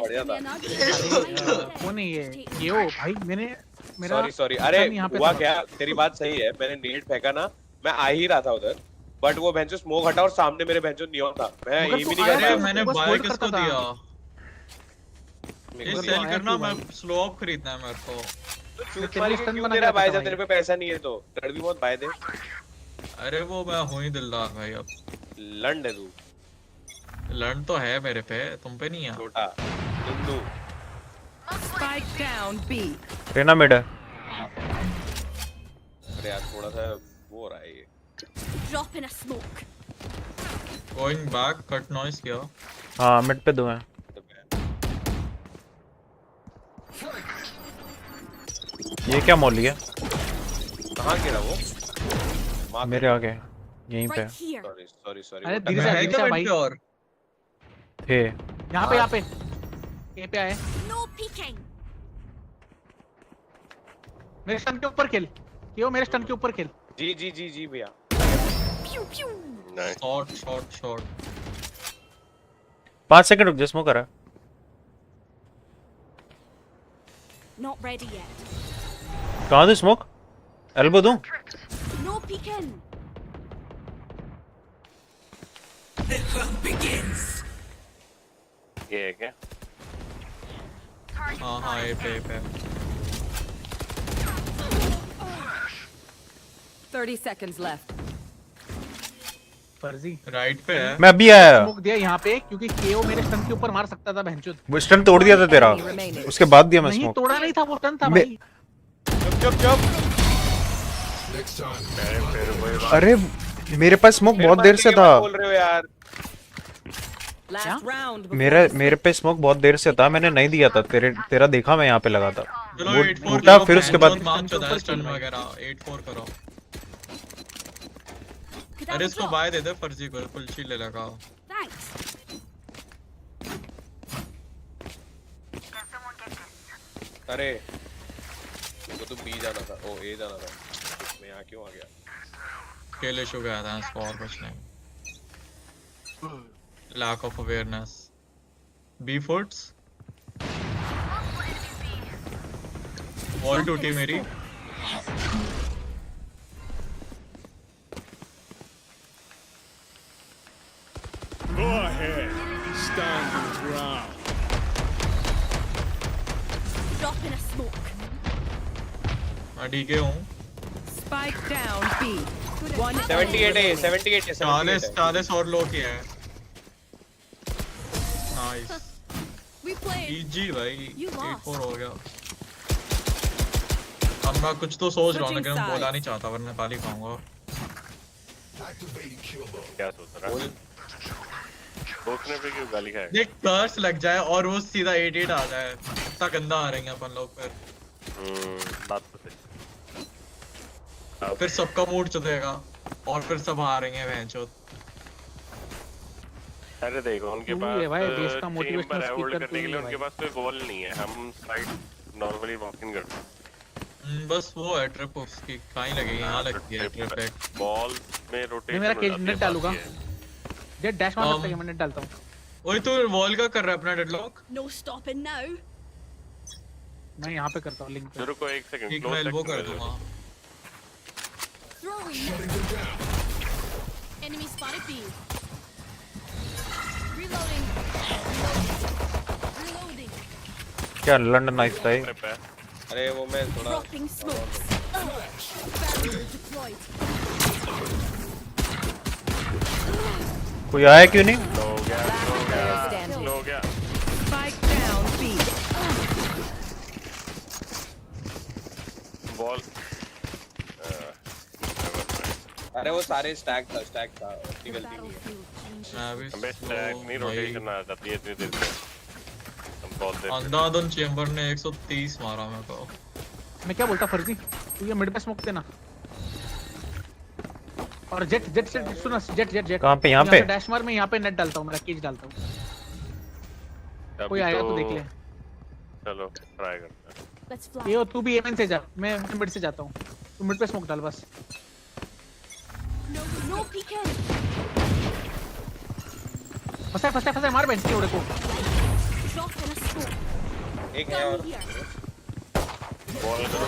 कौन है ये ओ भाई? मैंने मेरा सॉरी अरे हुआ क्या, तेरी बात सही है। मैंने नेट फेंका ना, मैं आ ही रहा था उधर, बट वो बेंचो स्मोक हटा और सामने मेरे बेंचो नियॉन था। मैं ये भी नहीं कर पाया। मैंने बाय किसको दिया? ये सेल करना, मैं स्लो अप खरीदना है मेरे को। चुप वाली क्यों दे रहा भाई? जब तेरे पे पैसा नहीं है तो कड़वी मौत बाय दे। अरे वो मैं हूँ ही दिलदार भाई। अब लंड है तू। लंड तो है मेरे पे, तुम पे नहीं है। छोटा लुल्लू। Spike down B. Reyna mid है। अरे यार थोड़ा सा वो हो रहा है ये। Drop in a smoke. Going back, cut noise किया। हाँ मिड पे दो हैं। ये क्या मॉल है? कहाँ गिरा वो? मेरे आगे यहीं पे। सॉरी। अरे धीरे से भाई। थे यहाँ पे ये पे आए। No peeking. मेरे स्टन के ऊपर खेल। क्यों मेरे स्टन के ऊपर खेल? जी भैया। Pew pew. शॉट 5 सेकंड रुक जा, स्मोक करा। Not ready yet. कहाँ दे स्मोक? एल्बो दूं? No peeking. ये है क्या? हाँ ये पे 30 seconds left. फर्जी राइट पे है। मैं अभी आया। स्मोक दिया यहाँ पे क्योंकि केओ मेरे स्टन के ऊपर मार सकता था बहनचोद। वो स्टन तोड़ दिया था तेरा, उसके बाद दिया मैं नहीं स्मोक। तोड़ा नहीं था, वो स्टन था भाई। चुप। अरे मेरे पास स्मोक बहुत देर से था। बोल रहे हो यार? Last round. मेरे पे स्मोक बहुत देर से था, मैंने नहीं दिया था। तेरा देखा मैं यहाँ पे लगा था। चलो वो 8-4 टूटा, फिर उसके बाद स्टन वगैरह 8-4 करो। अरे इसको बाय दे दे फर्जी को, कुलची ले लगा। Thanks. अरे मेरे को तो बी जाना था, ओ ए जाना था, मैं यहाँ क्यों आ गया? अकेले शो गया था इसको, और कुछ नहीं। Lack of awareness. B foots. Wall टूटी मेरी। Go ahead. Stand your ground. Drop in a smoke. मैं डीके हूँ। Spike down B. 78 है, 40 और लो किया है। नाइस। We played. इजी भाई। You lost. 8-4 हो गया। अब मैं कुछ तो सोच रहा हूँ लेकिन मैं बोला नहीं चाहता वरना गाली खाऊंगा। क्या सोच रहा है? सोचने पे क्यों गाली खाएगा? देख कर्स लग जाए और वो सीधा 8-8 आ जाए, इतना गंदा आ रहे हैं अपन लोग फिर। बात तो सही। फिर सबका मूड चलेगा और फिर सब आ रहे हैं भैंचोद। अरे देखो उनके तू पास ये भाई देश का चेंबर मोटिवेशनल है होल्ड स्पीकर करने के लिए, तू उनके पास कोई वॉल नहीं है, हम साइड नॉर्मली वॉकिंग करते हैं। बस वो है ट्रिप उसकी कहीं लगेगी, यहाँ लगती है ट्रिप एक। बॉल में मैं रोटेशन मेरा केज नेट डालूंगा। जेट डैश मार सकता है, मैं नेट डालता हूं। ओए तू वॉल का कर रहा है अपना डेडलॉक? No stopping now. मैं यहां पे करता हूं लिंक पे। रुको एक सेकंड, एक मैं एल्बो कर दूंगा। Enemy spotted B. Reloading. Reloading. क्या लंडन नाइस था ये? अरे वो मैं थोड़ा Dropping smokes. Barrier deployed. कोई आया क्यों नहीं? हो गया। Spike down B. बॉल अरे वो सारे स्टैक था उसकी गलती नहीं है। अबे स्टैक नहीं, रोटेशन आ जाती है इतनी देर से। हम बॉल दे अंधाधुन चेंबर ने 130 मारा मेरे को। मैं क्या बोलता फर्जी, तू ये मिड पे स्मोक देना। और जेट सुना, जेट कहां पे? यहां पे डैश मार, मैं यहां पे नेट डालता हूं, मेरा केज डालता हूं। कोई आएगा तो देख ले। चलो ट्राई करते हैं। Let's fly. ये तू भी एमएन से जा, मैं मिड से जाता हूं। तू मिड पे स्मोक डाल बस। No peeking. फंसा मार बेंच के उड़े को। Drop in a smoke. एक है और बॉल करो।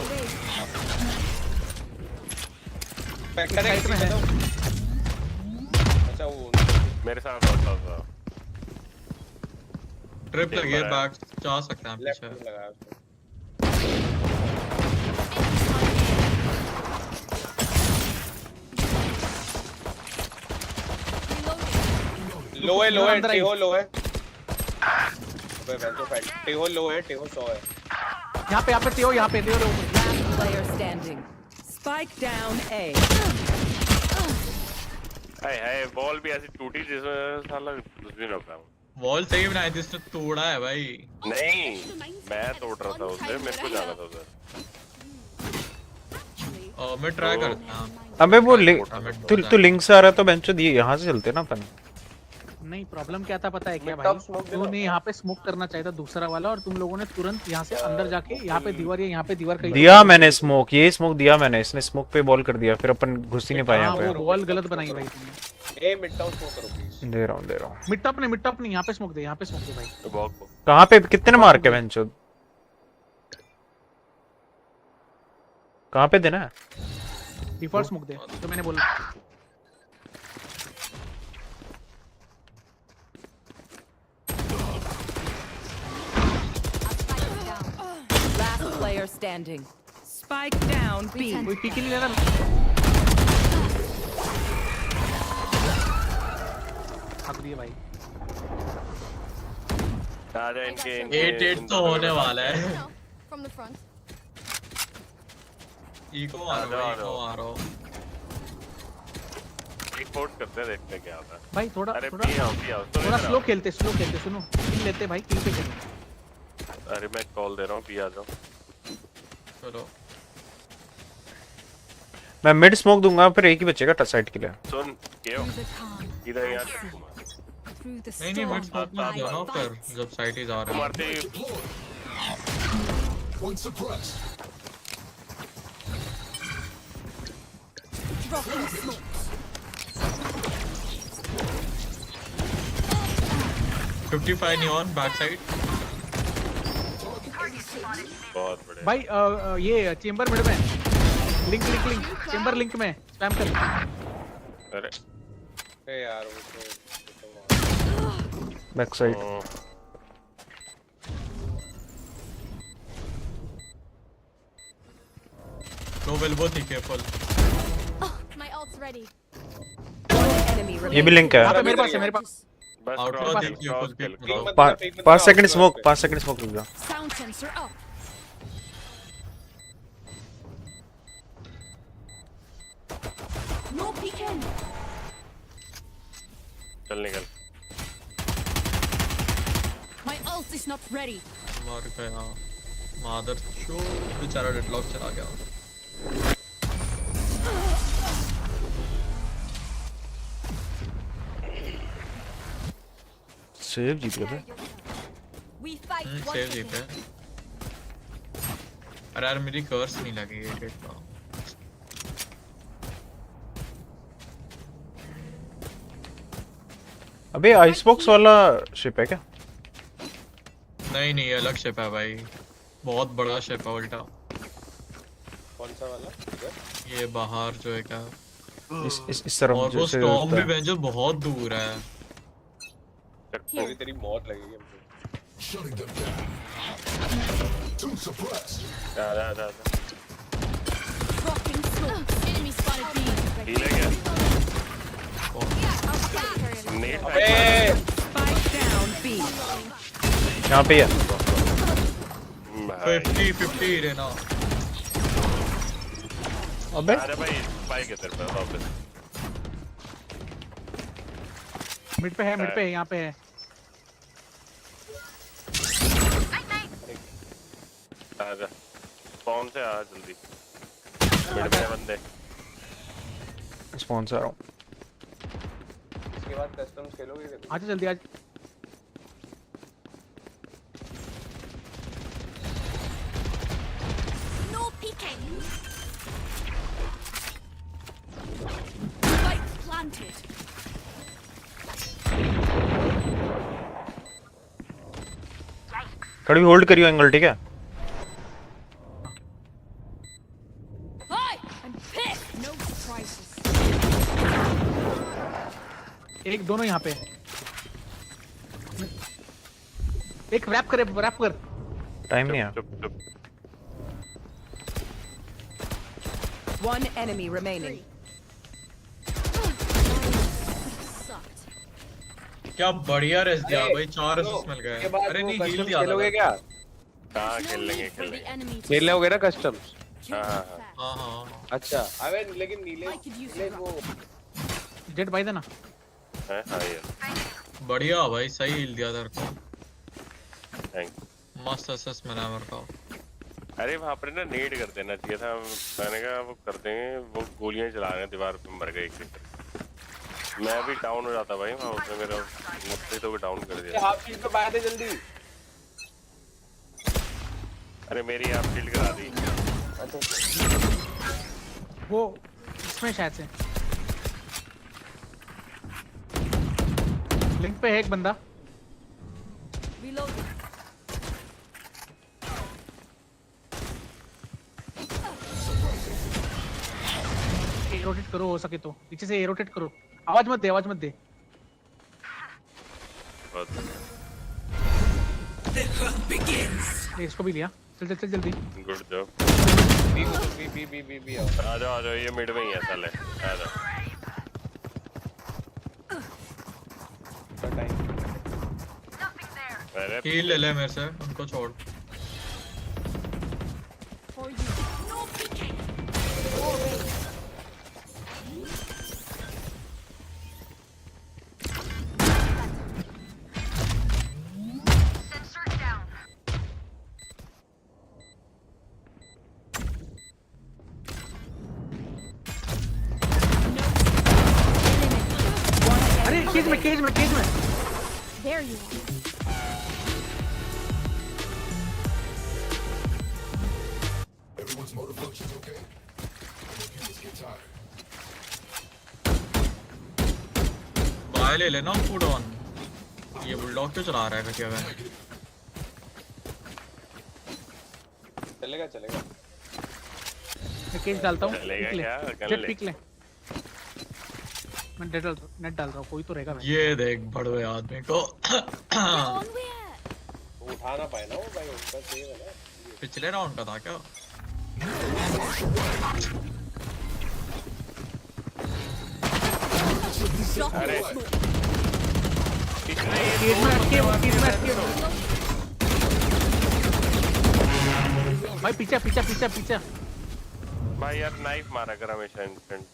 फैक्टर साइड में है। अच्छा वो मेरे साथ होता था। ट्रिप लगी है, बैक जा सकते हैं लेफ्ट पीछे। में लगाया उसने। लो है टेहो लो है। अबे मैं तो फैक्ट टेहो लो है, टेहो 100 है। यहाँ पे टेहो, यहाँ पे टेहो। Last player standing. Spike down A. Hi ball भी ऐसी टूटी जिसमें साला कुछ भी ना पाऊं। वॉल सही बनाई थी, इसने तोड़ा है भाई। नहीं मैं तोड़ रहा था उसे, मेरे को जाना था उधर। मैं ट्राई करता हूं। अबे वो तू लिंक से आ रहा है तो बेंचो दिए यहाँ से चलते ना अपन। नहीं प्रॉब्लम क्या था पता है क्या भाई, तूने यहाँ पे स्मोक करना चाहिए था दूसरा वाला, और तुम लोगों ने तुरंत यहाँ से अंदर जाके यहाँ पे दीवार या यहाँ पे दीवार कहीं दिया मैंने स्मोक, ये स्मोक दिया मैंने, इसने स्मोक पे बॉल कर दिया, फिर अपन घुस ही नहीं पाए यहाँ पे। वो बॉल गलत बनाई भाई तुमने। ए मिड टाउन स्मोक करो प्लीज। दे रहा हूँ। मिड टॉप नहीं, यहाँ पे स्मोक दे, यहाँ पे स्मोक दे भाई। कहाँ पे कितने मार के बेंचो? कहाँ पे देना है? डिफॉल्ट स्मोक दे तो मैंने बोला। Last player standing. Spike down B. कोई पीक ही नहीं लेना। भाग दिए भाई। आजा इनके 8-8 तो होने वाला है। From the front. इको आ रहा हूं। एक पोर्ट करते हैं, देखते हैं क्या होता है। भाई थोड़ा थोड़ा स्लो खेलते सुनो, किल लेते भाई, किल पे खेलते। अरे मैं कॉल दे रहा हूँ, पी आ जाओ। चलो मैं मिड स्मोक दूंगा, फिर एक ही बचेगा टच साइड के लिए। सुन क्यों इधर यार नहीं मिड स्मोक मत दो ना फिर, जब साइड ही जा रहे हैं। मारते Point suppressed. Dropping smokes. 55 neon back side. बहुत बढ़िया भाई ये चेंबर मिड में लिंक चेंबर लिंक में स्पैम कर। अरे यार वो बैक साइड। नो वेल्बो थी केयरफुल। My ult's ready. ये भी लिंक है। मेरे पास बस 5 सेकंड स्मोक रुक जा। Sound sensor up. चल निकल। My ult is not ready. मार गया मादर चो बेचारा डेडलॉक चला गया। सेव जीत गए। सेव जीत गए। अरे यार मेरी कर्स नहीं लगी है डेट का। अबे आइसबॉक्स वाला शिप है क्या? नहीं नहीं अलग शिप है भाई, बहुत बड़ा शिप है उल्टा। कौन सा वाला? ये बाहर जो है क्या इस तरफ और वो स्टॉर्म भी बेंचो बहुत दूर है। तेरी मौत लगेगी हमको। जा। हील है क्या? यहाँ पे है 50-50 रहना। अबे अरे भाई स्पाइक है तेरे पे वापस। मिड पे है यहाँ पे है। आजा स्पॉन से आ जल्दी। मिड में बंदे। स्पॉन से आ रहा हूँ। इसके बाद कस्टम्स खेलोगे? आजा जल्दी आज। No peeking. Spike planted. खड़ी होल्ड करियो एंगल, ठीक है? No surprises. एक दोनों यहाँ पे। एक रैप कर। टाइम नहीं है। One enemy remaining. क्या बढ़िया रेस दिया भाई, 4 असिस्ट मिल गए। अरे नहीं हील दिया खेलोगे क्या? हाँ खेल लेंगे। खेल लोगे ना कस्टम्स? हाँ। अच्छा अबे लेकिन नीले वो जेट भाई देना। हाँ यार बढ़िया भाई, सही हील दिया तेरे को। थैंक। मस्त असिस्ट मिला मेरे को। अरे वहाँ पर ना नेड कर देना चाहिए था। मैंने कहा वो कर देंगे, वो गोलियां चला रहे हैं दीवार पे, मर गए एक। मैं भी डाउन हो जाता भाई वहाँ, उसने मेरा मुझसे तो डाउन कर दिया। हाफ शील्ड पे बाहर दे जल्दी। अरे मेरी हाफ शील्ड करा दी। वो इसमें शायद से लिंक पे है एक बंदा। रोटेट करो हो सके तो, पीछे से रोटेट करो। आवाज मत दे। इसको भी लिया। चल जल्दी। Good job. बी आ जाओ ये मिड में ही है साले। आ जाओ। हील ले ले मेरे से, उनको छोड़। अरे केज में। There you are. Everyone's motor functions okay? Let's get tired. Buy ले लेना फूड ऑन। ये बुलडॉग क्यों चला रहा है घटिया वैन? चलेगा। मैं केज डालता हूँ। चलेगा क्या? जेट पिक ले। मैं नेट डाल रहा हूँ, कोई तो रहेगा। ये देख बड़े आदमी को उठा ना पाए ना वो भाई, उनका सेव है ना। पिछले राउंड का था क्या? अरे भाई पीछे भाई यार नाइफ मारा कर हमेशा इंस्टेंट।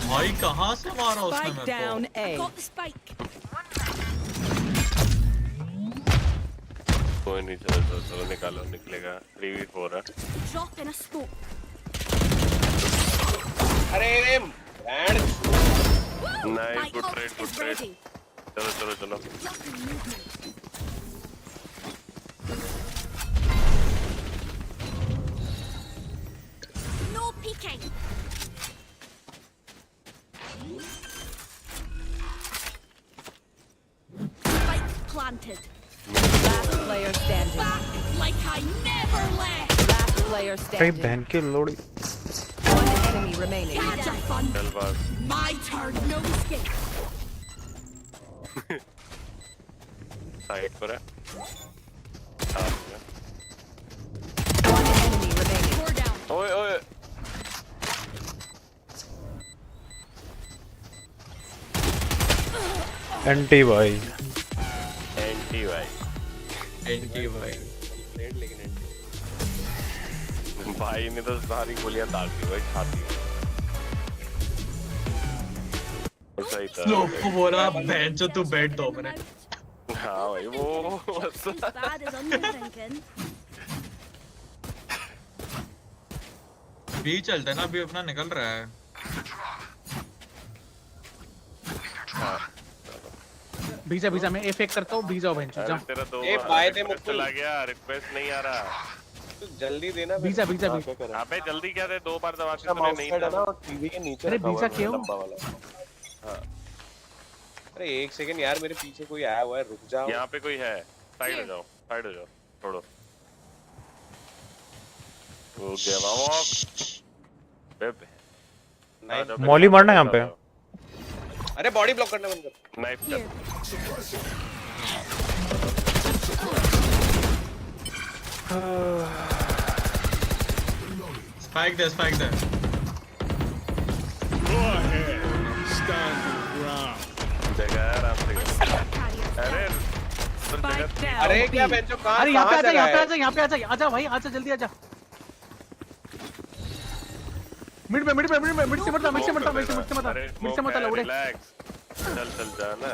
भाई कहाँ से मारा उसने Spike मेरे down को? A. Got the spike. कोई नहीं, चलो चलो निकालो, निकलेगा 3v4 है। Drop in a smoke. अरे nice, good trade, good trade. चलो चलो चलो। No peeking. Spike planted. Last player standing. Back like I never left. Last player अरे standing. बहन की लोड़ी। One enemy remaining. Gotcha, fun. चल बात। My turn. No escape. Side पर है। One enemy remaining. Four down. ओए ओए। एंटी भाई। एंटी भाई। एंटी भाई। भाई ने तो सारी गोलियां दाग दी भाई, छाती में। सही था। लोगों बोला बेंचो तू बैठ 2 मिनट। हाँ भाई वो Bad as underthinking. बी चलते ना, अभी अपना निकल रहा है। बीजा बीजा मैं ए फेक करता हूँ, बी जाओ बेंचो जाओ। तेरा दो ए बाय दे रिक्वेस्ट चला गया, रिक्वेस्ट नहीं आ रहा। तू जल्दी देना। बीजा बीजा अबे जल्दी क्या दे, 2 बार दबा के तूने नहीं है ना, था। टीवी के नीचे अरे रखा हुआ बीजा है क्यों? लंबा वाला। हाँ। अरे 1 सेकंड यार, मेरे पीछे कोई आया हुआ है, रुक जाओ। यहाँ पे कोई है, साइड हो जाओ, साइड हो जाओ, छोड़ो। वो गया वॉक। मॉली मारना है यहाँ पे। अरे बॉडी ब्लॉक करना बंद कर। Knife spike they, spike they. Go ahead. Stand your ground. जगह है, आराम से। अरे Spike down. अरे क्या बेंचो कहाँ? अरे यहाँ पे आजा, यहाँ पे कहाँ आजा, यहाँ पे आजा, आजा भाई, आजा जल्दी आजा। मिड में मिड से मत, मिड से मत लौड़े। रिलैक्स, चल चल जा ना।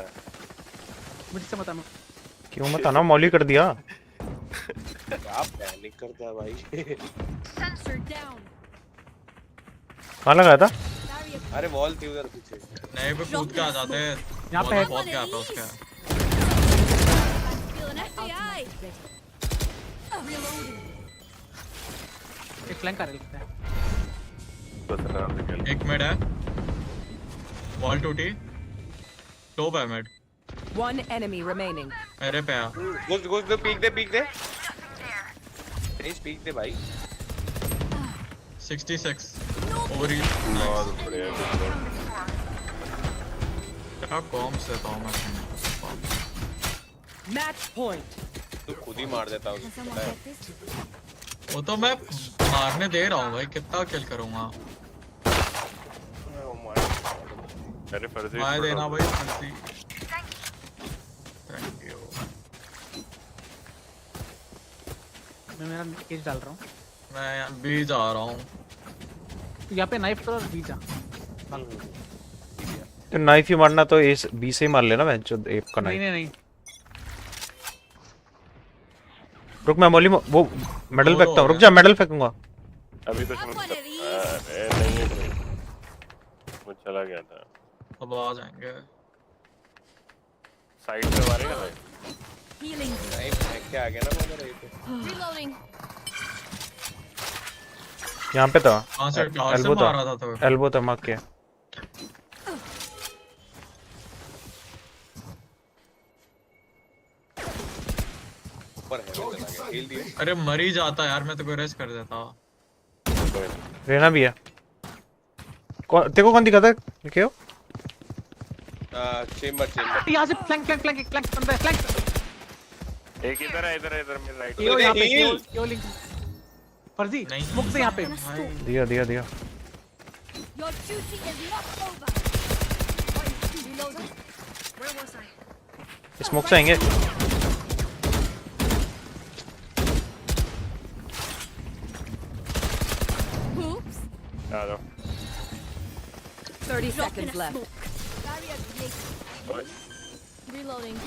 मिड से मत। क्यों मत आना, मॉली कर दिया। क्या पैनिक करता है भाई। Sensor down. कहाँ लगाया था? अरे वॉल थी उधर पीछे। नहीं पे कूद के आ जाते हैं। यहाँ पे है। बहुत क्या था उसका। Feeling FBI. Reloading. एक फ्लैंक कर लेते हैं। एक मिड है। वॉल टूटी। टॉप है मिड। One enemy remaining. मेरे पे आ। घुस दे, पीक दे। तेज पीक दे भाई। 66 ओवर ही। बहुत बढ़िया। क्या कॉम से था मैं। Match point. तू खुद ही मार देता उसे, पता है। वो तो मैं मारने दे रहा हूँ भाई, कितना किल करूँगा। अरे फर्जी मार देना भाई, फर्जी। Thank you. मैं मेरा केज डाल रहा हूँ। मैं बी जा रहा हूँ। यहाँ पे नाइफ करो और बी जा। तो नाइफ ही मारना तो ए बी से ही मार लेना बेंचो, एक का नाइफ। नहीं। रुक मैं मॉली वो मेडल फेंकता हूँ, रुक जा, मेडल फेंकूंगा। अभी तो अरे नहीं, वो चला गया था। अब आ जाएंगे। साइड पे मारेगा भाई। Healing. नहीं फेंक के आ गया ना मैं इधर पे। Reloading. यहाँ पे था। कहाँ से टावर से मार रहा था तो? एल्बो था मार के। ऊपर है, चला गया, हिल दिया। अरे मर ही जाता यार, मैं तो कोई रेस्ट कर देता। रहना भी है। तेरे को कौन दिखा था? क्यों? चेंबर। यहाँ से फ्लैंक बंदा है, फ्लैंक। एक इधर है, इधर मेरे राइट। यो यहाँ पे, यो लिंक। फर्जी स्मोक से यहाँ पे। दिया। Your duty is not over. Reloading. Where was I? Smoke से आएंगे। आ जाओ 30 seconds left. Barrier created. Reloading.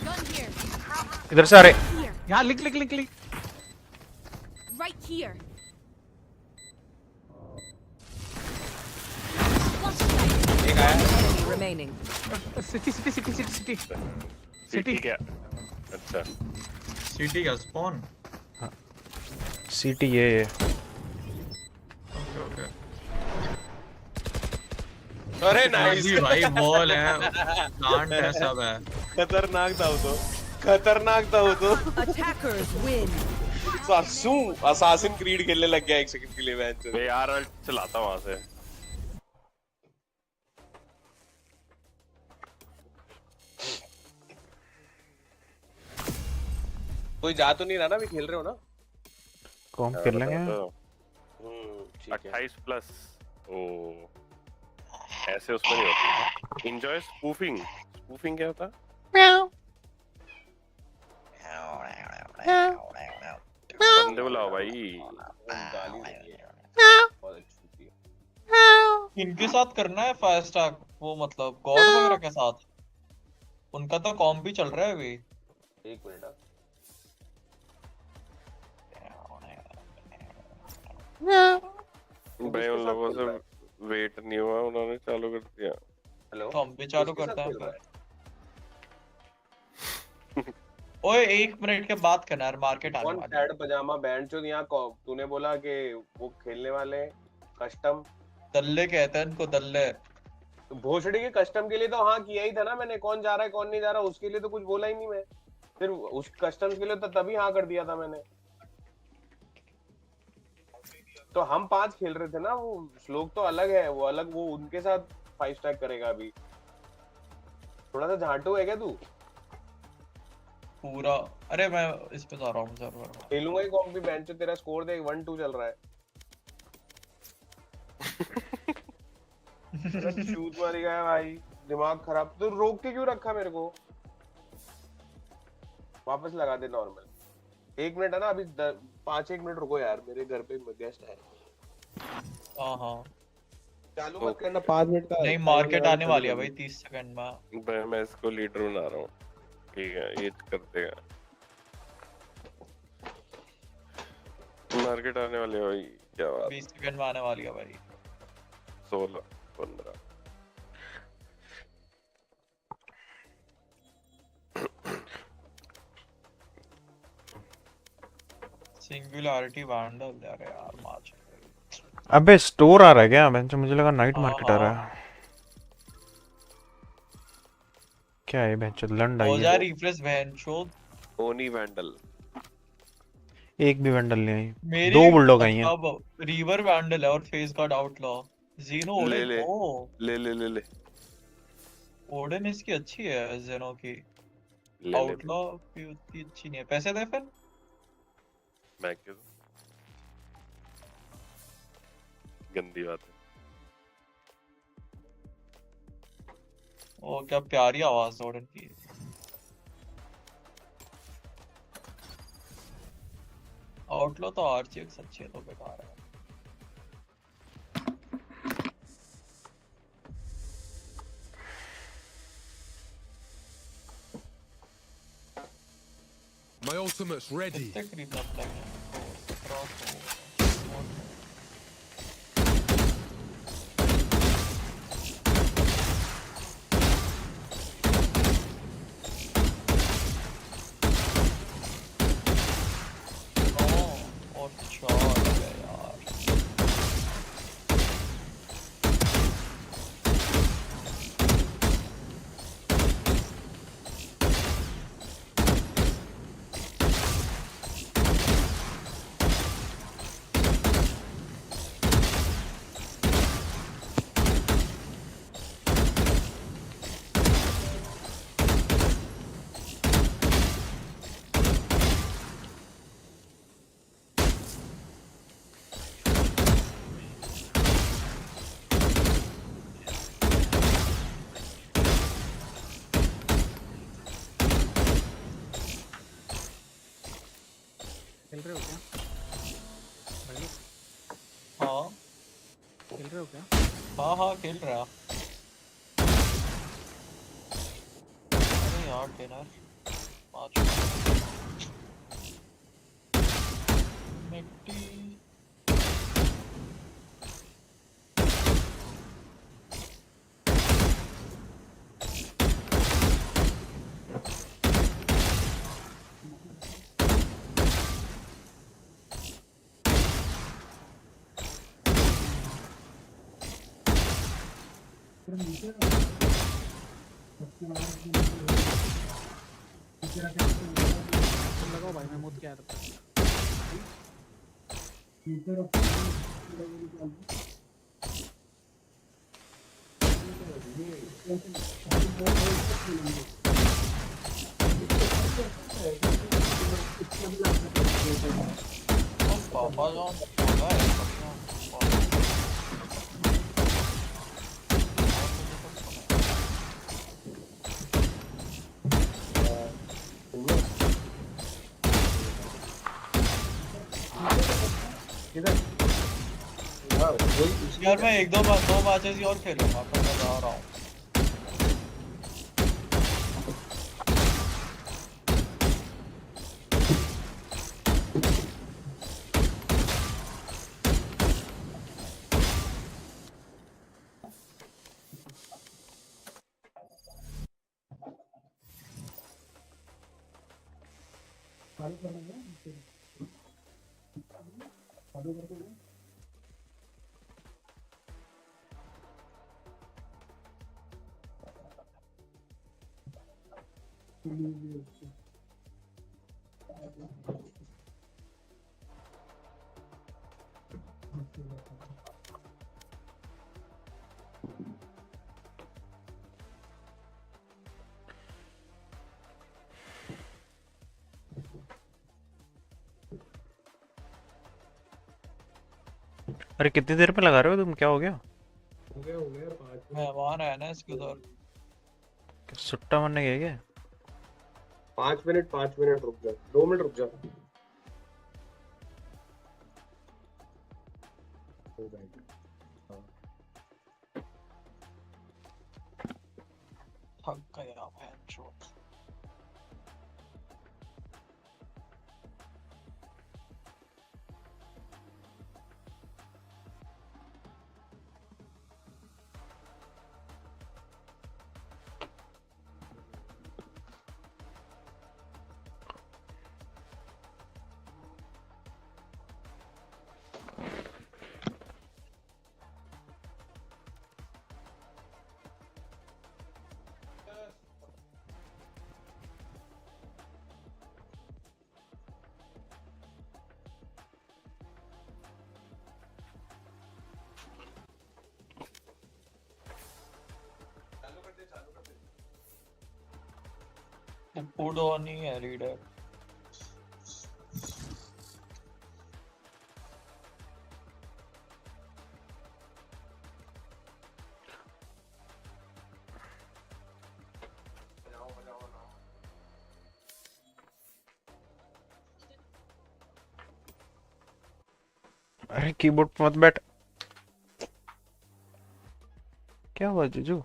Gun here. इधर से आ रहे। Here. यहाँ लिख लिख लिख लिख। Right here. एक आया Enemy remaining. City city city city city city क्या अच्छा सिटी का स्पॉन सीटी ये ओके अरे नाइस भाई बॉल है प्लांट है सब है खतरनाक था वो तो Attackers win. सासू असासिन क्रीड खेलने लग गया 1 सेकंड के लिए मैच मैं यार चलाता वहां से कोई जा तो नहीं रहा ना, भी खेल रहे हो ना? कौन खेल लेंगे? 28 प्लस ओ ऐसे उसमें नहीं होती। एंजॉय स्पूफिंग क्या होता है? बंदे बुलाओ भाई। इनके साथ करना है फास्ट टैग, वो मतलब गॉड वगैरह के साथ। उनका तो कॉम्प भी चल रहा है अभी। एक मिनट भाई उन लोगों से वेट नहीं हुआ, उन्होंने चालू कर दिया। हेलो तो हम भी चालू करते हैं फिर। ओए 1 मिनट के बाद करना है, मार्केट आने वाला है। सैड पजामा बैंड चो यहाँ तूने बोला कि वो खेलने वाले कस्टम दल्ले कहते हैं इनको, दल्ले। भोसड़ी के कस्टम के लिए तो हाँ किया ही था ना मैंने, कौन जा रहा है कौन नहीं जा रहा उसके लिए तो कुछ बोला ही नहीं मैं, फिर उस कस्टम के लिए तो तभी हाँ कर दिया था मैंने। तो हम 5 खेल रहे थे ना, वो श्लोक तो अलग है, वो अलग, वो उनके साथ 5 स्टैक करेगा अभी। थोड़ा सा झांटू है क्या तू? पूरा अरे मैं इस पे जा रहा हूँ सर्वर में खेलूंगा ही कौन भी बेंच, तेरा स्कोर देख 1-2 चल रहा है। शूट मारी गया भाई, दिमाग खराब। तो रोक के क्यों रखा मेरे को? वापस लगा दे नॉर्मल। 1 मिनट है ना अभी, 5-1 मिनट रुको यार, मेरे घर पे गेस्ट है। हाँ चालू मत करना 5 मिनट का। नहीं मार्केट आने वाली है भाई 30 सेकंड में। मैं इसको लीडर बना रहा हूँ, ठीक है ये कर देगा। मार्केट आने वाली है भाई, क्या बात। 20 सेकंड में आने वाली है भाई। 16 15 सिंगुलैरिटी वैंडल यार मार्च। अबे स्टोर आ रहा है क्या? मुझे लगा नाइट मार्केट आ रहा है। क्या है बेंच लंड आई है? हो जा रिफ्रेश बेंचो। ओनी वैंडल एक भी वैंडल नहीं आई, 2 बुलडॉग आई हैं। अब रिवर वैंडल है और फेस गार्ड आउटलॉ। जीनो ले ले ले ले ले ले ओडन इसकी अच्छी है, जेनो की। ले आउटलॉ भी उतनी अच्छी नहीं है। पैसे दे फिर मैं क्यों, गंदी बात है। ओ क्या प्यारी आवाज है ओडन की। आउटलॉ तो आरजीएक्स अच्छी है तो बेकार है। My ultimate's ready. कितने खरीदना पड़ेगा? खेल रहे हो क्या? खेल रहे हो क्या? हाँ हाँ खेल रहा है। अरे यार डिनर 5 मिट्टी लगाओ भाई, मैं मुझ के आया था। पापा जॉन होगा है यार मैं एक दो मैचेस ही और खेलूंगा फिर मैं जा रहा हूँ। अरे कितनी देर में लगा रहे हो तुम? क्या हो गया? हो गया 5 मेहमान है ना इसके उधर। सुट्टा मारने गए क्या? 5 मिनट रुक जा, 2 मिनट रुक जा। थक गया भैंचोद। पुट ऑन ही है लीडर। अरे कीबोर्ड पे मत बैठ। क्या हुआ जीजू?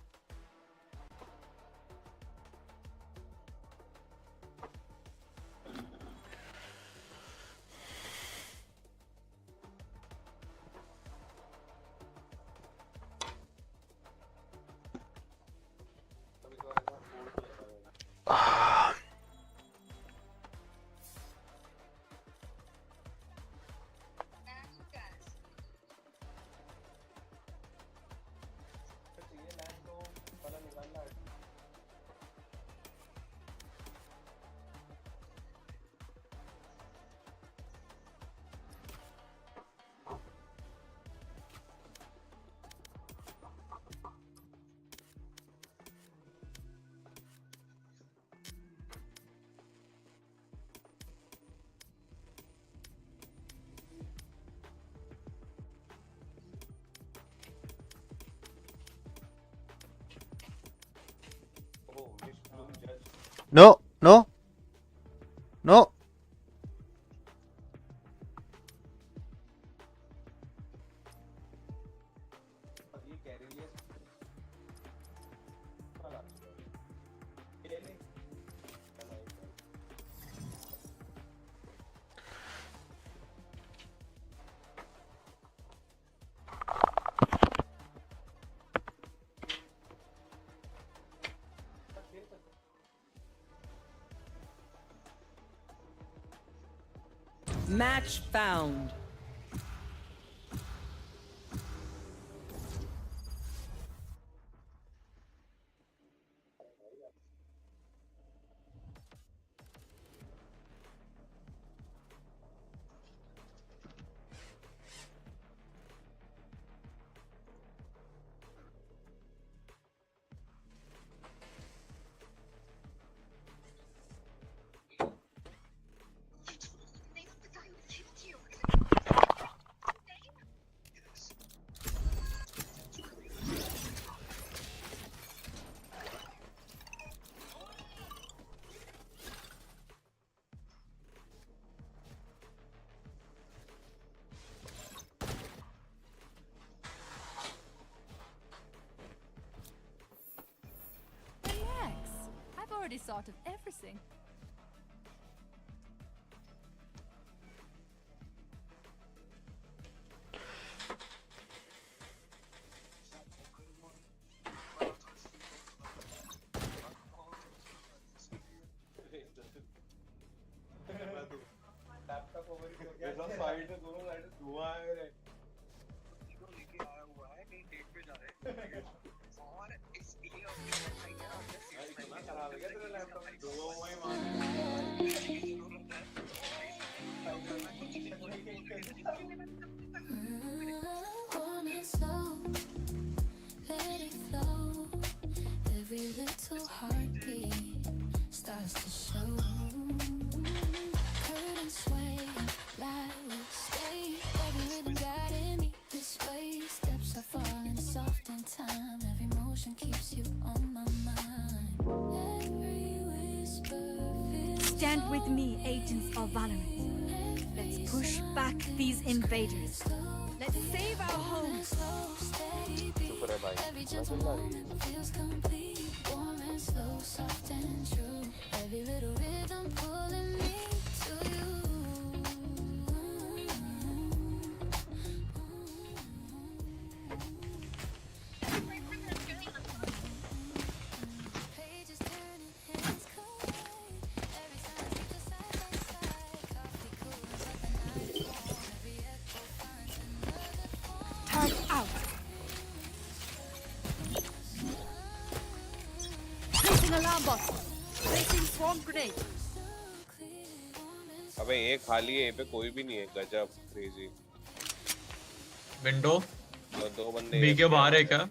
No, no, no. Match found. I've already thought of everything. Every little heartbeat starts to show. Curtains sway, light will stay. Every rhythm guiding me this way. Steps are falling soft in time. Every motion keeps you on my mind. Every whisper feels Stand with me, agents of Valorant. Let's push back these invaders. Let's save our homes. Every gentle moment feels complete. Warm and slow, soft and true. Every little rhythm pulling me to you. Pages turning, hands collide. Every time we just side by side. Coffee cooling, but the night is warm. Every echo finds another form. Turret out. Placing alarm bot. Placing swarm grenade. अबे ये खाली है, ये पे कोई भी नहीं है। गजब क्रेजी। विंडो दो बंदे बी के बाहर है क्या?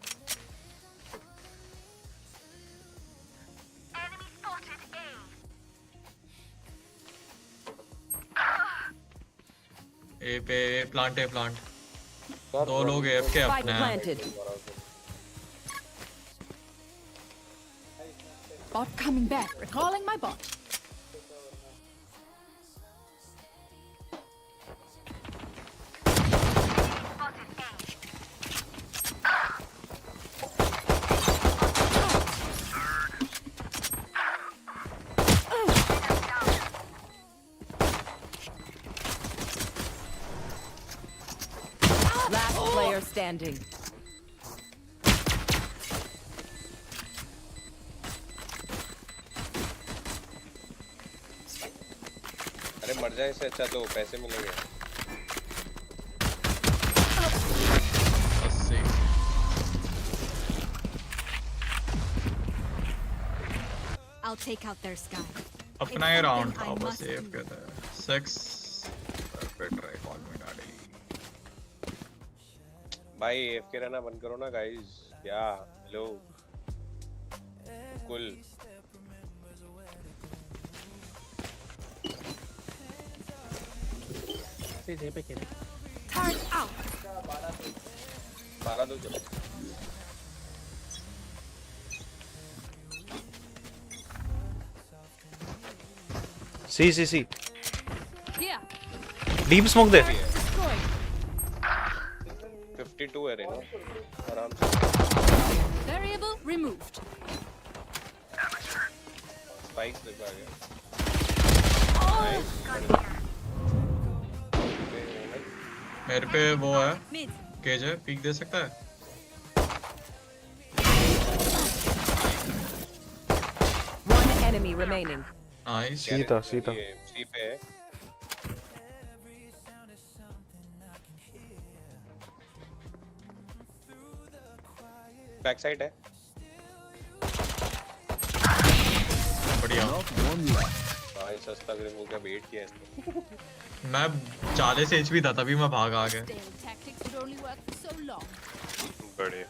ए पे प्लांट है, प्लांट। दो लोग है के अपने। Bot coming back. Recalling my bot. Last player standing. अरे मर जाए इससे अच्छा तो पैसे मिलेंगे। I'll take out their sky. अपना ही राउंड था बस सेव कर दे। 6 परफेक्ट ट्राई कॉल में डाली। भाई एफके रहना बंद करो ना गाइस। क्या हेलो कुल Turret out. 12 दो चलो। सी Here. डीप स्मोक दे। 52 है रेनो आराम से Variable removed. स्पाइक से आ गया मेरे पे वो है केज है पीक दे सकता है One enemy remaining. नाइस सीता सी पे है बैक साइड है बढ़िया भाई सस्ता ग्रिम हो गया वेट किया इसने मैं 40 HP था तभी मैं भाग आ गया Tactics would only work so long. बढ़िया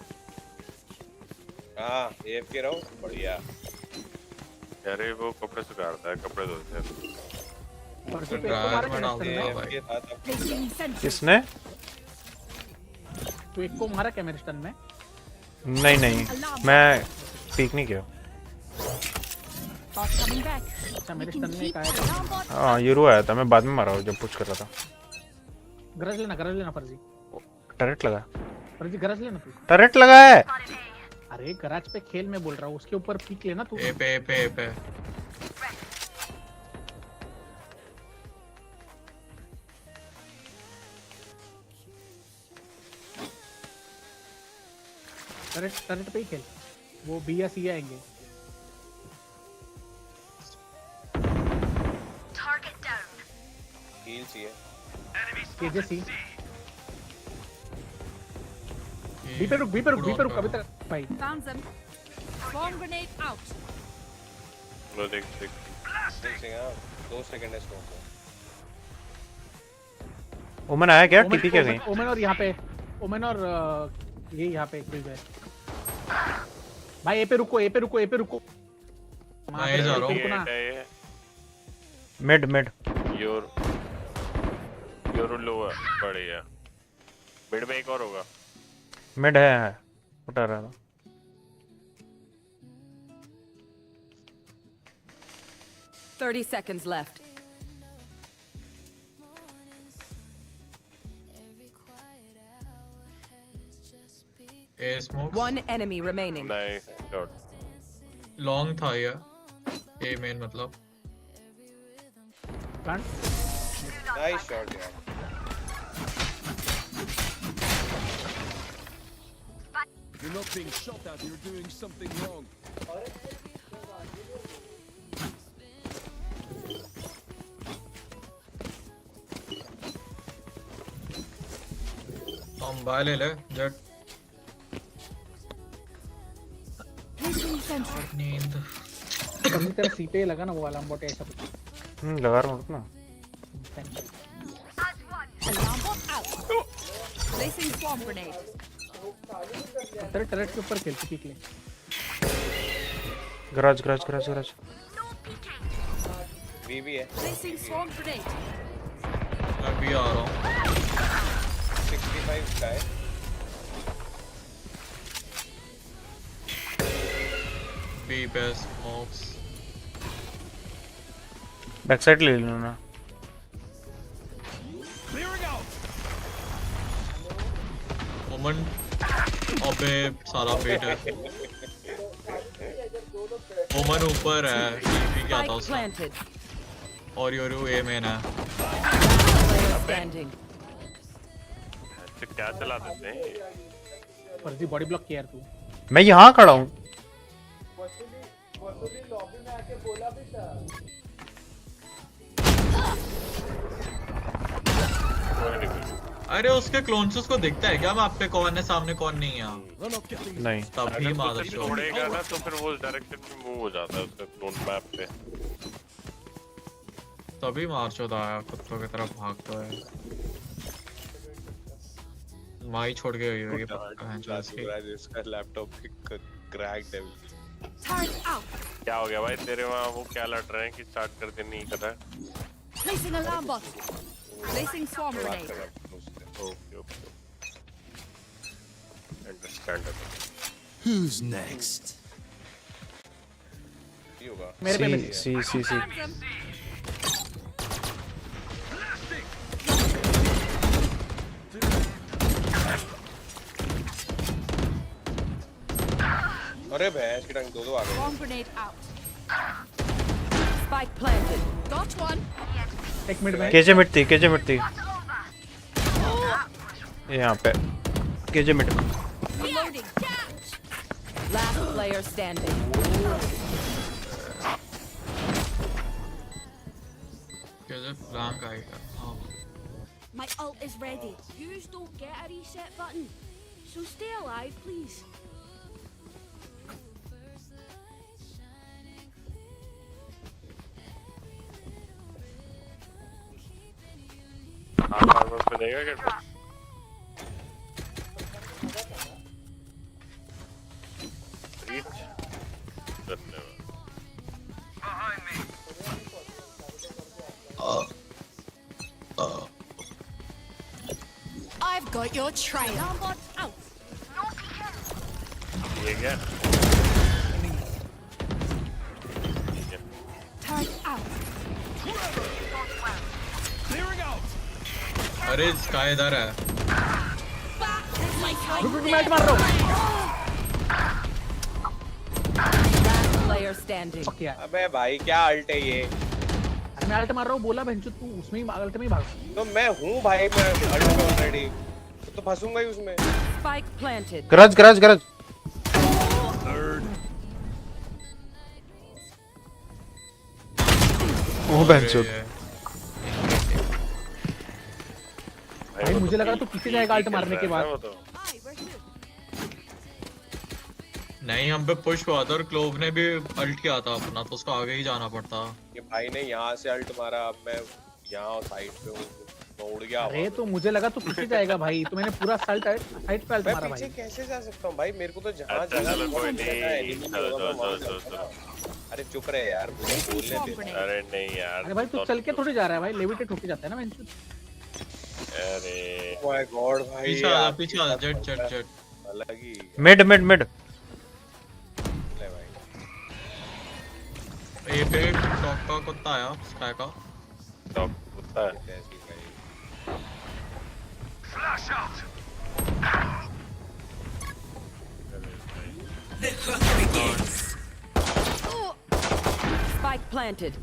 हां एफ के रहो बढ़िया अरे वो कपड़े सुखाता है कपड़े धोते हैं किसने तू एक को मारा क्या मेरे स्टन में नहीं नहीं मैं पीक नहीं किया अच्छा मेरे स्टन में एक आया था हाँ यूरो आया था मैं बाद में मारा जब पुश कर रहा था गरज लेना फर्जी टरेट लगा फर्जी गरज लेना तू टरेट लगा है अरे गराज पे खेल में बोल रहा हूँ उसके ऊपर पीक लेना तू ए पे टरेट पे ही खेल वो बी या सी आएंगे हील चाहिए केजे सी बी पे रुक अभी तक भाई Found them. Bomb grenade out. लो देख 2 सेकंड है स्टॉप ओमन आया क्या टीपी क्या गई ओमन और यहाँ पे ओमन और ये यहाँ पे कोई है भाई ए पे रुको मैं जा रहा हूँ मिड योर लो है बढ़िया मिड में एक और होगा मिड है उठा रहा था 30 seconds left. A smoke One enemy remaining. Nice shot long था ये ए मेन मतलब नाइस शॉट यार You're not being shot at, you're doing something wrong. हम बाय ले जेट नींद कभी तेरा सी पे लगा ना वो वाला बॉट ऐसा कुछ लगा रहा हूँ ना Alarm bot out. Placing swarm grenade. तेरे टरेट के ऊपर खेल पीक ले गराज बीबी है Placing swarm grenade. मैं भी आ रहा हूँ 65 का है B best smokes back side ले लो ना ओमन अबे सारा पेट है ओमन ऊपर है टीपी क्या था उसका और योरू ए मेन है क्या चला देते हैं फर्जी बॉडी ब्लॉक किया यार तू मैं यहाँ खड़ा हूँ अरे उसके क्लोन्स को दिखता है क्या मैप पे कौन है सामने कौन नहीं है नहीं तभी मादर छोड़ेगा ना तो फिर वो उस डायरेक्शन में मूव हो जाता है उसका क्लोन मैप पे तभी मार चौथा है कुत्तों की तरफ भागता है माई छोड़ के गई होगी पक्का है जो इसका लैपटॉप क्रैक्ड है क्या हो गया भाई तेरे वहाँ वो क्या लड़ रहे हैं कि स्टार्ट करते नहीं कर रहा है Placing alarm bot. Placing swarm grenade. Okay understandable Who's next? मेरे पे सी अरे भैंस की टंग दो आ गए। Bomb grenade out. Spike planted. Got one. एक मिनट में केजे मिट थी यहाँ पे केजे मिट। Reloading. Last player standing. कैसे प्लान का आएगा? हाँ। My ult is ready. Yous don't get a reset button, so stay alive, please. Armour पे देगा क्या? रीच धन्यवाद। I've got your trail. Out. ये क्या? Turret out. Clearing out. अरे स्काई इधर है। रुक मैच मार रहा हूँ। Last player standing. ओके यार अबे भाई क्या अल्ट है ये? मैं अल्ट मार रहा हूँ बोला बेंचो तू उसमें ही अल्ट में ही भाग। तो मैं हूँ भाई, मैं अल्ट में ऑलरेडी, तो फंसूंगा ही उसमें। Spike planted. गरज ओ बेंचो। भाई मुझे लगा तू पीछे जाएगा अल्ट मारने के बाद। नहीं, हम पे पुश हुआ था और क्लोव ने भी अल्ट किया था अपना, तो उसको आगे ही जाना पड़ता। ये भाई ने यहाँ से अल्ट मारा, अब मैं यहाँ साइड पे हूँ, मैं उड़ गया। अरे तो मुझे लगा तू पीछे जाएगा भाई, तो मैंने पूरा साइड पे अल्ट मारा भाई। पीछे कैसे जा सकता हूँ भाई? मेरे को तो जहाँ अरे चुप रहे यार, बोलने दे। अरे नहीं यार। अरे भाई तू चल के थोड़ी जा रहा है भाई, लेविटेट होके जाता है ना बेंचो। अरे माय गॉड भाई, पीछे आ जेट अलग ही। मिड ले भाई, ए पे टॉप का कुत्ता आया, स्काई का टॉप कुत्ता है। Flash out. Spike planted.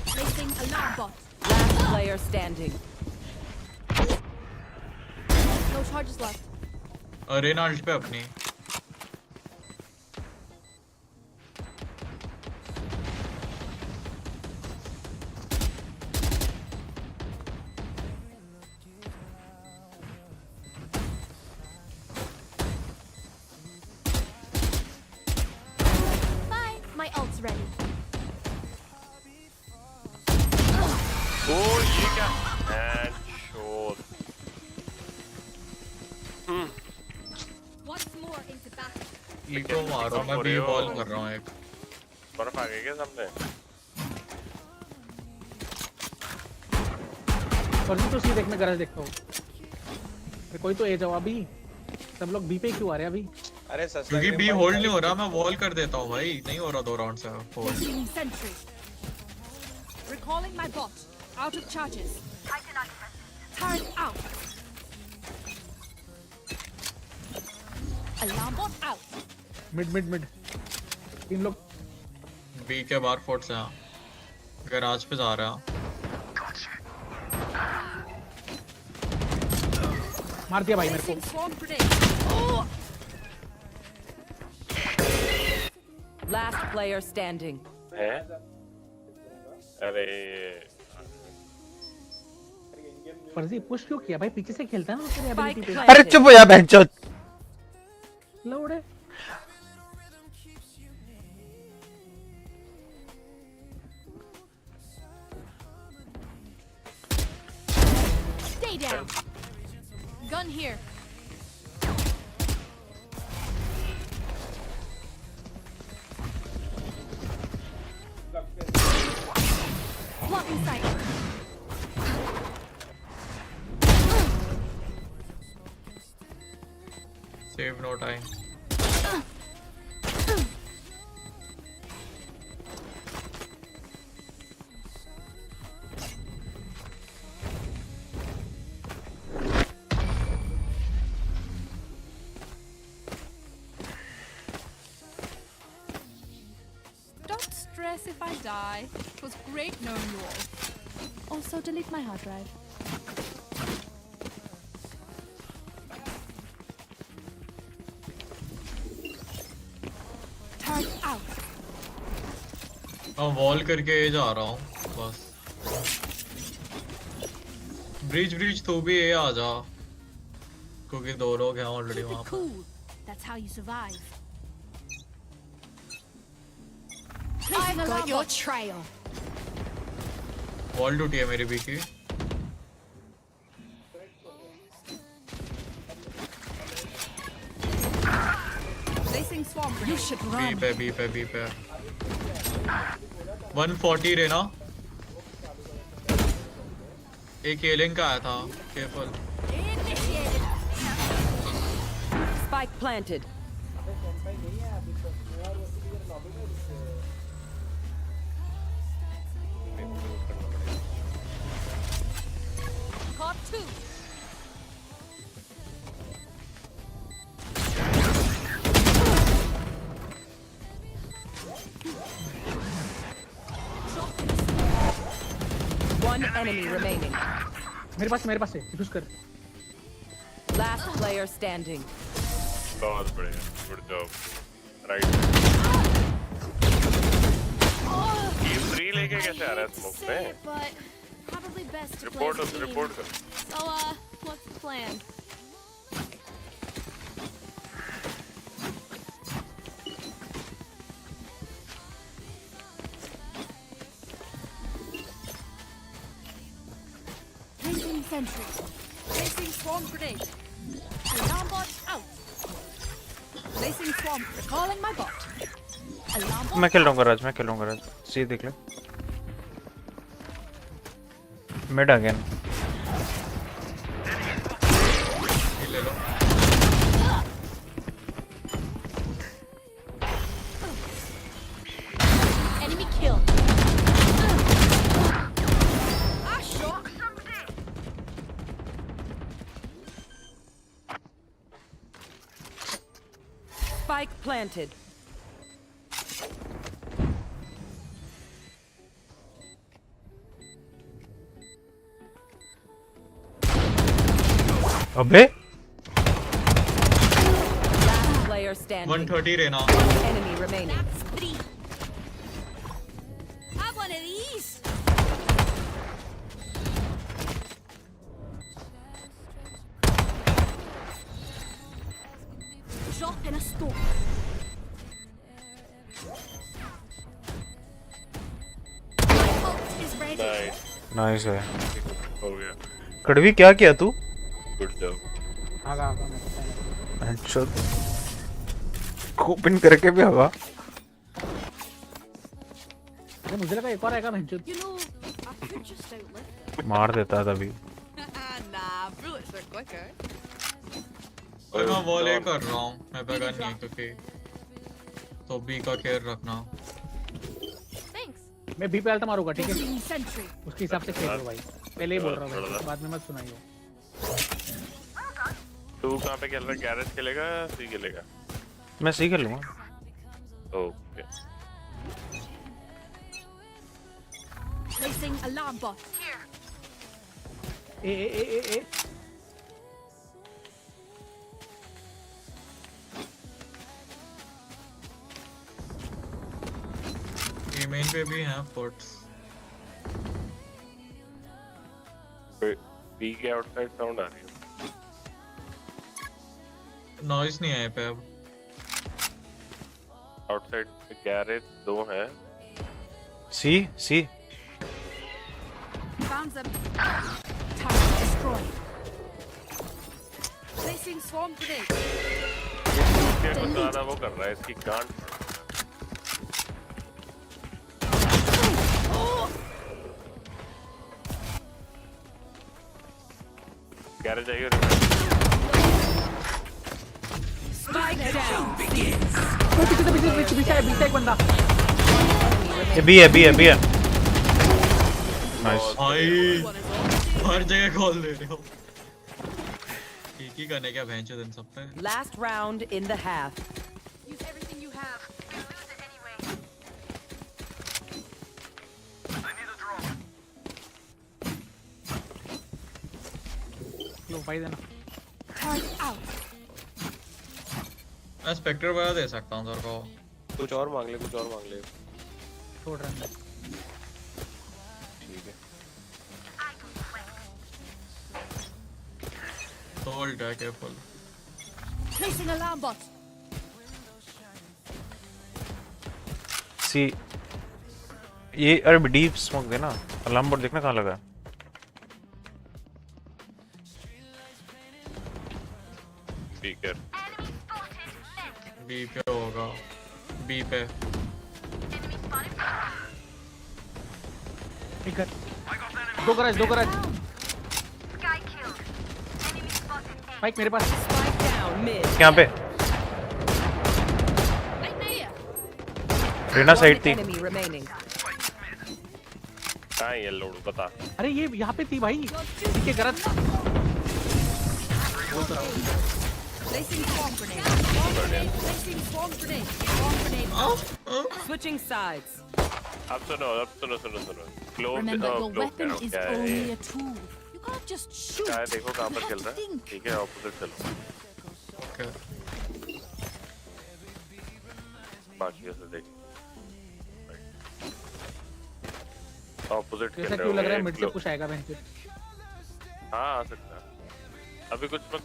Placing alarm bot. Last player standing. No charges left. अरे ना अल्ट पे अपनी। Bye. My ult's ready. ओ ये क्या? Headshot। Once more into battle. Eco मार रहा हूँ मैं, बी बॉल कर रहा हूँ एक। बर्फ आ गई क्या सामने? फर्जी तो सी देख, मैं गरज देखता हूँ। अरे कोई तो ए जाओ अभी, सब लोग बी पे क्यों आ रहे हैं अभी? अरे क्योंकि बी होल्ड नहीं हो रहा, मैं वॉल कर देता हूँ भाई, नहीं हो रहा 2 राउंड से hold. Placing sentry. Recalling my bot. Out of charges. Turret out. Alarm bot out. Mid तीन लोग बी के बाहर फोर्ट से हाँ, गैराज पे जा रहा है। मार दिया भाई मेरे को। Placing swarm grenade. Last player standing. है? अरे फर्जी पुश क्यों किया भाई? पीछे से खेलता है ना तेरे एबिलिटी पे। अरे चुप हो जा बेंचो। लौड़े Stay down. Gun here. Blocking sight. Save no time. if I die. It was great knowing you all. Also, delete my hard drive. Turret out. Wall करके जा रहा हूँ बस। ब्रिज तो भी ये आ जा, क्योंकि 2 लोग हैं ऑलरेडी वहाँ पर। Cool. That's how you survive. I've got your trail. Wall टूटी है मेरी बी की। Placing swarm. You should run. B पे 140 रहना। एक एलिंग का आया था, careful. Spike planted. Caught 2. One enemy remaining. मेरे पास है, यूज कर। Last player standing. बहुत बढ़िया, गुड जॉब। राइट। ये 3 लेके कैसे आ रहा है स्मोक पे? Probably best to report play as a team. Report कर। So, what's the plan? Placing sentry. Placing swarm grenade. Alarm bot out. Placing swarm. Recalling my bot. Alarm bot. मैं खेल रहा हूँ राज, सी देख ले। Mid again. ले लो। Enemy kill. Ah, shot. Spike planted. अबे Last player standing. 130 रहना। One enemy remaining. Have one of these. Drop in a storm. My ult is ready. Nice. Nice है। हो गया। कड़वी क्या किया तू? Good job. आगा हेडशॉट ओपन करके भी होगा। अरे मुझे लगा एक और आएगा headshot. You know, I could just outlive. मार देता तभी। Nah, bullets are quicker. और मैं वॉल ए कर रहा हूँ, मैं पे गन नहीं क्योंकि तो बी का केयर रखना। Thanks. मैं बी पे अल्ट मारूंगा, ठीक है? Placing sentry. उसके हिसाब से खेल लो भाई। पहले ही बोल रहा हूँ भाई, बाद में मत सुनाइयो। तू कहाँ पे खेल रहा है? गैरेज खेलेगा, सी खेलेगा? मैं सी खेल लूँगा। Okay. Placing alarm bot. Here. ए। ये मेन पे भी हैं पोर्ट्स। बी के आउटसाइड साउंड आ रही है। नॉइज नहीं है पे अब। आउटसाइड गैरेज 2 हैं। सी Found them. Target destroyed. Placing swarm grenade. ये कुछ ज़्यादा वो कर रहा है, इसकी गांड। गैरेज आइए। Spike down. पीछे एक बंदा। ये बी है। नाइस। भाई हर जगह कॉल दे रहे हो। एक ही करने क्या भैंचो दिन सब पे। Last round in the half. Use everything you have. We'll lose it anyway. लो भाई देना। मैं स्पेक्टर वगैरह दे सकता हूँ तेरे को। कुछ और मांग ले, कुछ और मांग ले। छोड़ रहा हूँ। ठीक है। Hold है, careful. Placing alarm bot. सी ये अरे डीप स्मोक देना। अलार्म बोर्ड देखना कहाँ लगा है। स्पीकर बी पे होगा, बी पे। दो गराज बाइक मेरे पास। यहाँ पे रेना साइड थी। कहाँ है ये लोड बता। अरे ये यहाँ पे थी भाई, के गरज। Placing swarm grenade. Swarm grenade. Placing swarm grenade. Swarm grenade. Switching sides. अब सुनो। Clove Remember, your weapon is only है। a tool. You can't just shoot. क्या है देखो कहाँ पर खेल रहा है। ठीक है ऑपोजिट चलो। Okay. बाकी से देख। ऑपोजिट खेल ऐसा रहे क्यों लग रहा है हो। मिड से पुश आएगा बहन। हाँ आ सकता है। अभी कुछ मत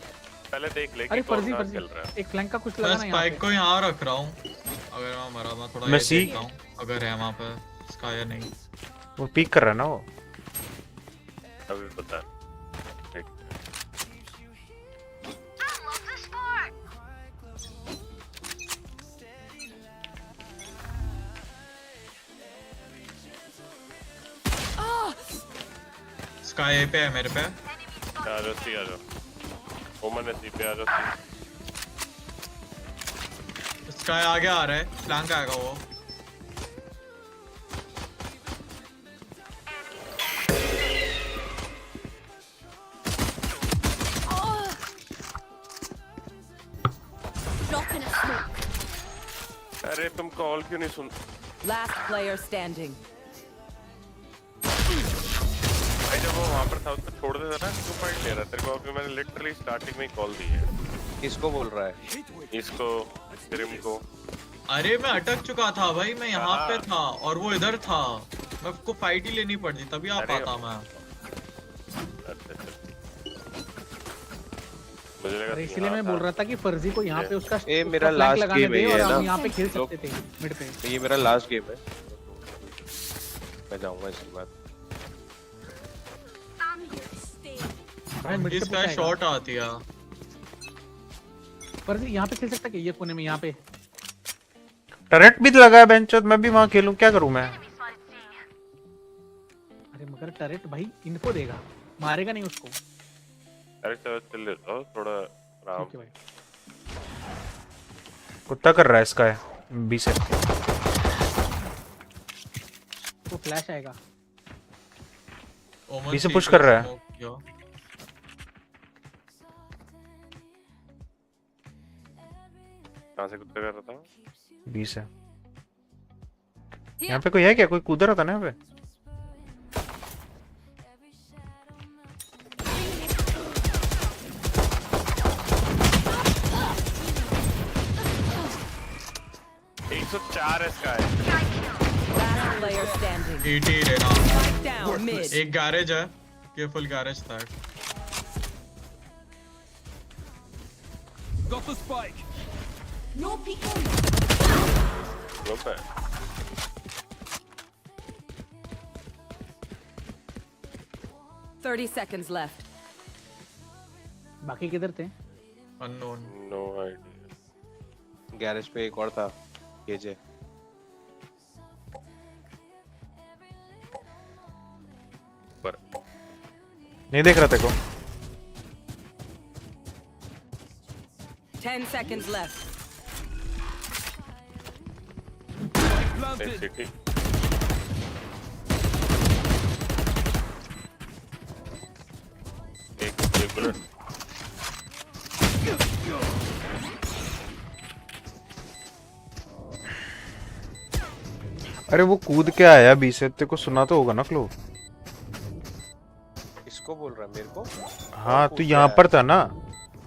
पहले देख ले कि अरे कौन फर्जी कहाँ खेल रहा है। एक फ्लैंक का कुछ मैं लगा ना यहाँ स्पाइक पे। को यहाँ रख रहा हूँ। अगर मैं मरा मैं थोड़ा मैं ये सी- देखता हूँ अगर है वहाँ पे स्काई या नहीं। वो पीक कर रहा है ना वो। अभी पता है। देख। स्काई ए पे है मेरे पे। आ जाओ। ओमन है सी पे आ जाओ। स्काई आगे आ रहा है, फ्लैंक आएगा वो। Drop in a smoke. अरे तुम कॉल क्यों नहीं सुन। Last player standing. भाई जब वो वहाँ पर था उसको छोड़ देता ना क्यों फाइट ले रहा है तेरे को। अभी मैंने लिटरली स्टार्टिंग में ही कॉल दी है। किसको बोल रहा है? इसको सिरिम को। अरे मैं अटक चुका था भाई, मैं यहाँ पे था और वो इधर था। मैं को फाइट ही लेनी पड़ती तभी आ पाता मैं। मुझे लगा अरे इसलिए मैं बोल रहा था कि फर्जी को यहाँ पे उसका ए मेरा flank लास्ट लगाने गेम है दे ये और ना। हम यहाँ पे खेल सकते थे मिड पे। ये मेरा लास्ट गेम है। मैं जाऊंगा इसके बाद। भाई मिड से इसका पुश आएगा। शॉट आती है। फर्जी यहाँ पे खेल सकता है ये कोने में यहाँ पे। टरेट भी लगा है बेंचोत। मैं भी वहाँ खेलूं क्या करूं मैं। अरे मगर टरेट भाई इनको देगा, मारेगा नहीं उसको। अरे चल लेता हूँ थोड़ा आराम। ठीक है भाई। कुत्ता कर रहा है इसका बी से। वो फ्लैश आएगा। बी से पुश कर रहा है। कहाँ से कुत्ते कर रहा था? बी से। यहाँ पे कोई है क्या? कोई कूद रहा था ना यहाँ पे। Last player standing. 80 रहना। Spike down mid. एक गैरेज है, केवल गैरेज था। Got the spike. No peeking. Super. 30 seconds left. बाकी किधर थे? Unknown. No idea. गैरेज पे एक और था, केजे। पर नहीं देख रहा तेरे को। 10 seconds left. VCT. एक बुलेट। अरे वो कूद के आया बी से। तेरे को सुना तो होगा ना क्लो। किसको बोल रहा है, मेरे को? हाँ तू यहाँ पर था ना,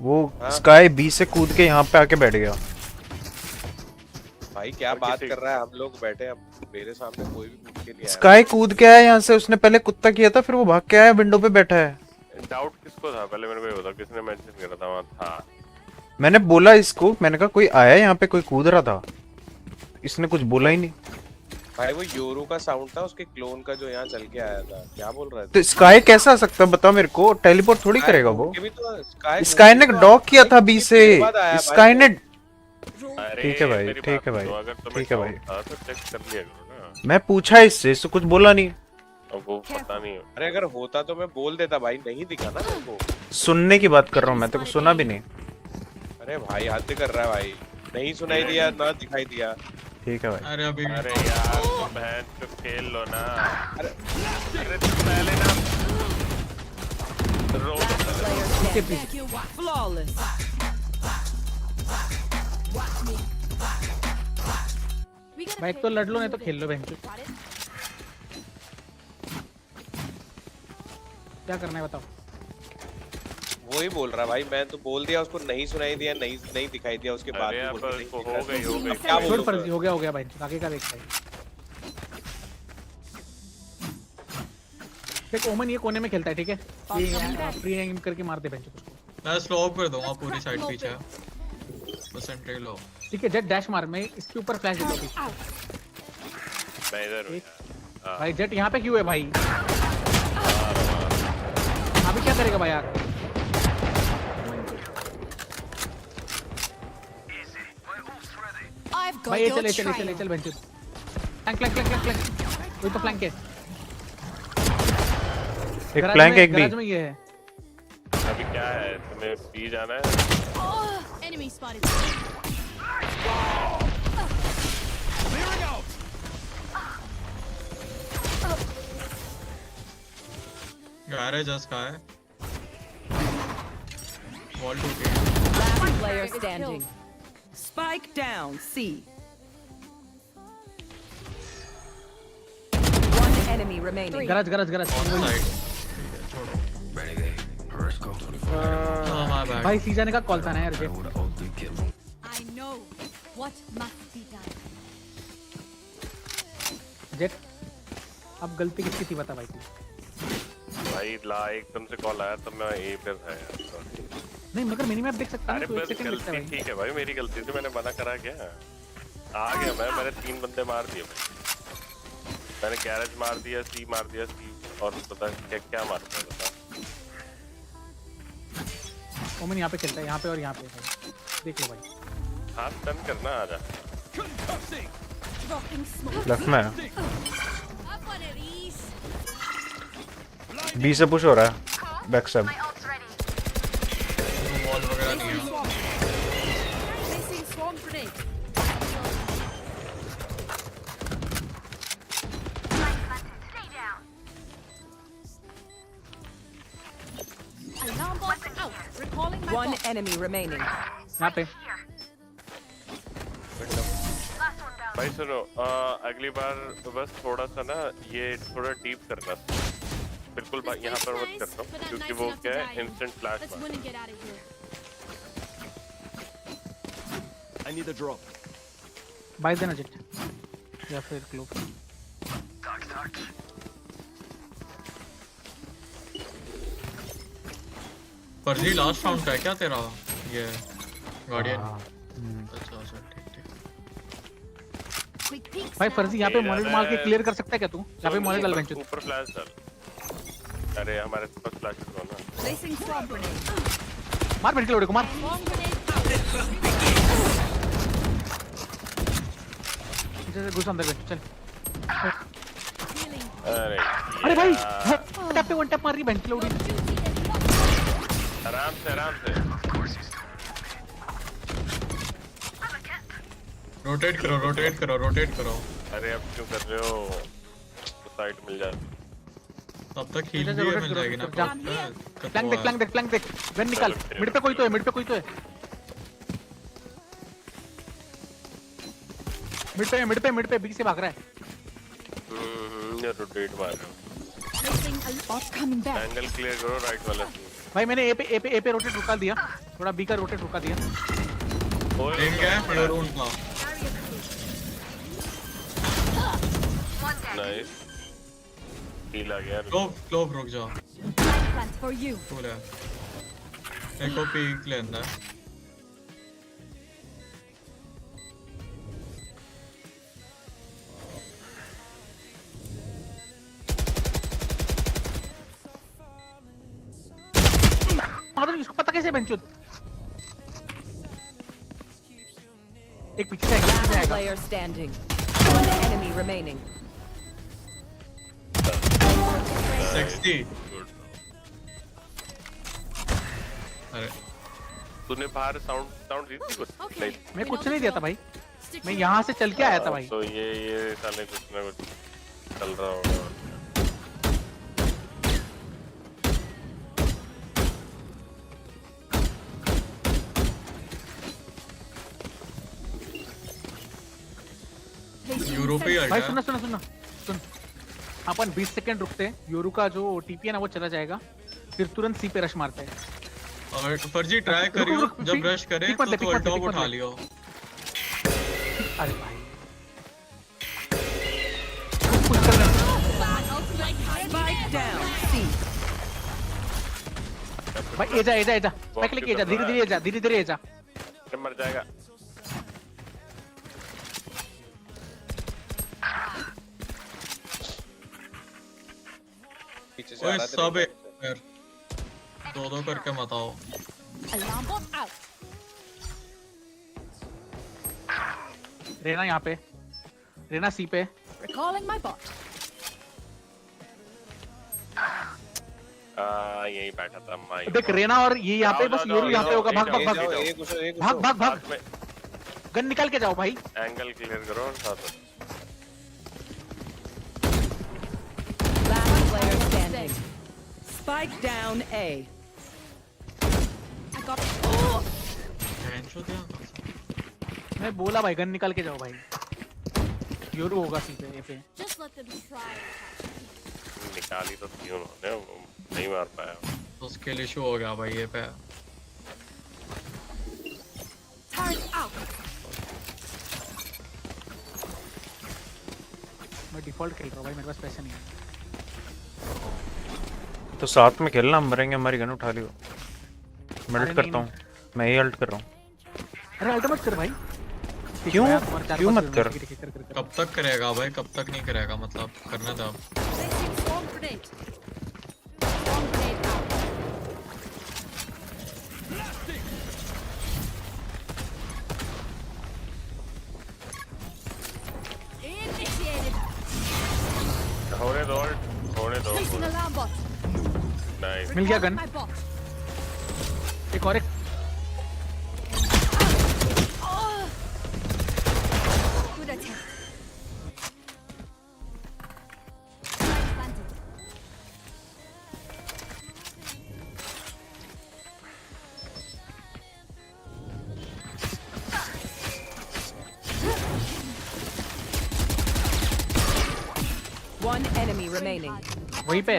वो स्काई बी से कूद के यहाँ पे आके बैठ गया। भाई क्या बात कर रहा है, हम लोग बैठे, अब मेरे सामने कोई भी कूद के नहीं आया। स्काई कूद के आया यहाँ से, उसने पहले कुत्ता किया था, फिर वो भाग के आया, विंडो पे बैठा है। डाउट किसको था पहले मेरे को ये बता, किसने मेंशन करा था वहाँ था? मैंने बोला इसको, मैंने कहा कोई आया यहाँ पे, कोई कूद रहा था, इसने कुछ बोला ही नहीं। भाई वो योरू का साउंड था उसके क्लोन का जो यहाँ चल के आया था, क्या बोल रहा है? तो स्काई कैसे आ सकता है बता मेरे को, टेलीपोर्ट थोड़ी करेगा वो। स्काई ने डॉग किया था बी से, स्काई ने। ठीक है भाई, ठीक है भाई, ठीक है भाई, तो चेक कर लिया करो ना। मैं पूछा इससे, इससे कुछ बोला नहीं। अब वो पता नहीं। अरे अगर होता तो मैं बोल देता भाई, नहीं दिखा ना मेरे को। सुनने की बात कर रहा हूँ मैं, तो कुछ सुना भी नहीं। अरे भाई हद कर रहा है भाई, नहीं सुनाई दिया ना दिखाई दिया। ठीक है भाई। अरे यार बहन तो खेल लो ना। अरे तुम पहले ना रो Flawless. भाई एक तो लड़ लो नहीं तो खेल लो बहन। क्या करना है बताओ। वही बोल रहा भाई, मैं तो बोल दिया उसको, नहीं सुनाई दिया, नहीं दिखाई दिया, उसके बाद भी बोल के हो गई क्या बोल फर्जी हो गया भाई, आगे का देखते हैं। देख ओमन ये कोने में खेलता है, ठीक है, ये फ्री एम करके मार दे बेंच उसको। मैं स्लो कर दूंगा पूरी साइड पीछे, बस एंट्री लो। ठीक है जेट डैश मार, मैं इसके ऊपर फ्लैश देता हूं। मैं इधर हूं भाई। जेट यहाँ पे क्यों है भाई? अभी क्या करेगा भाई यार? भाई ये चल बेंच। फ्लैंक कोई तो फ्लैंक है, एक फ्लैंक एक गैराज में ये है। अभी क्या है, तुम्हें पी जाना है? Enemy spotted. गैरेज का है, वॉल टू के। Last player standing. Spike down. C. One enemy remaining. Garage भाई सी जाने का कॉल था ना यार। I know what must be done. Jet अब गलती किसकी थी बता भाई तू? भाई ला एकदम से कॉल आया तो मैं ए पे था यार। नहीं मगर मिनीमैप देख सकता अरे है, बस गलती ठीक है भाई, मेरी गलती थी, मैंने मना करा क्या? आ गया मैंने 3 बंदे मार दिए मैंने गैरेज मार दिया, सी मार दिया, सी और पता क्या मारता है बता। ओमन यहाँ पे खेलता है, यहाँ पे और यहाँ पे भाई। देख लो भाई, हाथ टर्न करना, आ जा। लेफ्ट में बी से पुश हो रहा है, बैक साइड। वॉल वगैरह नहीं है। Alarm bot out. Recalling my One bot. enemy remaining. यहाँ पे भाई सुनो, अगली बार बस थोड़ा सा ना ये थोड़ा डीप करना, बिल्कुल यहाँ पर मत करना, क्योंकि वो क्या है instant flash Let's win and get out of here. I need a drop. Bike देना जेट या फिर क्लोक। फर्जी लास्ट राउंड का है क्या तेरा ये गार्डियन? अच्छा अच्छा ठीक। भाई फर्जी यहाँ पे मॉनिटर मार के क्लियर कर सकता है क्या तू? यहाँ पे मॉनिटर डाल बेंच ऊपर फ्लैश डाल। अरे हमारे पास फ्लैश है ना। Placing swamp grenade. मार बेंच लोड़े को मार। घुस अंदर बेंच चल। अरे भाई टैप पे वन टैप मार रही बेंच लोड़ी। आराम से रोटेट करो। अरे अब क्यों कर रहे हो, तो साइड मिल जाती, तब तक हील भी मिल जाएगी ना। फ्लैंक देख गन निकाल। मिड पे कोई तो है मिड पे बी से भाग रहा है। ये रोटेट मार रहा हूं। एंगल क्लियर करो राइट वाला। भाई मैंने ए पे रोटेट रुका दिया, थोड़ा बी का रोटेट रुका दिया। ठीक है यूरोन का नाइस हील आ गया। क्लोव रुक जा for you. कूल है एक को पीक लेना है। मतलब इसको पता कैसे बंचुत? एक पीछे से Last player standing. One enemy remaining. 60 अरे तूने बाहर साउंड दी थी कुछ? नहीं मैं कुछ नहीं दिया था भाई, मैं यहाँ से चल के आया था भाई। तो ये साले कुछ ना कुछ चल रहा होगा। यूरोपी भाई सुन अपन 20 सेकंड रुकते हैं, योरू का जो टीपी है ना वो चला जाएगा, फिर तुरंत सी पे रश मारते हैं। और फर्जी ट्राई करियो जब रश करे तो टॉप उठा लियो। अरे भाई Spike down. C. भाई एजा बैक लेके एजा, धीरे-धीरे एजा। मर जाएगा। ओए सब यार दो करके मत आओ। Alarm bot out. रेना यहाँ पे, रेना सी पे। Recalling my bot. यही बैठा था माई। देख रेना और ये यहाँ पे, बस योरू यहाँ पे होगा। भाग गन निकाल के जाओ भाई। एंगल क्लियर करो और साथ Last player standing. Spike down A. I got मैं बोला भाई गन निकाल के जाओ भाई। योरू होगा सी पे, ए पे। Just let them try. निकाली तो थी उन्होंने, नहीं मार पाया। उसके लिए शो हो गया भाई ये पे। Turn out. मैं डिफॉल्ट खेल रहा हूँ भाई, मेरे पास पैसे नहीं है। तो साथ में खेलना, हम मरेंगे, हमारी गन उठा लियो। मैं अल्ट करता हूँ, मैं ही अल्ट कर रहा हूँ। अरे अल्ट मत कर भाई। क्यों मत कर? कब तक करेगा भाई, कब तक नहीं करेगा, मतलब करना था। Swarm grenade. Swarm grenade out. Initiated. होने दो। Placing alarm bot. नाइस। मिल गया गन। My bot. एक और एक। Good attempt. One enemy remaining. वहीं पे।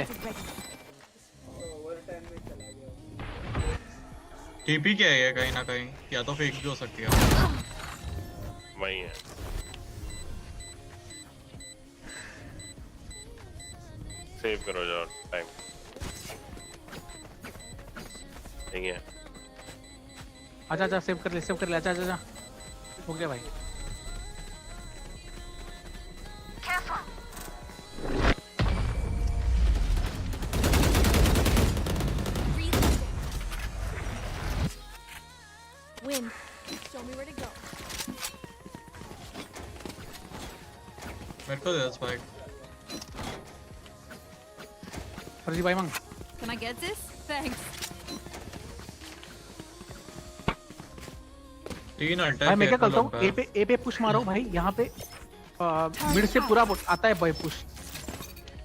टीपी क्या है कहीं ना कहीं, या तो फेक भी हो सकती है। वही है। सेव करो जाओ टाइम। नहीं है। आजा सेव कर ले, आजा। हो गया भाई। Win. Show me where to go. मेरे को दे स्पाइक। फर्जी भाई मांग। Can I get this? Thanks. तीन अल्टा भाई मैं क्या करता हूँ, ए पे पुश मारो भाई। यहाँ पे मिड से पूरा आता है भाई पुश।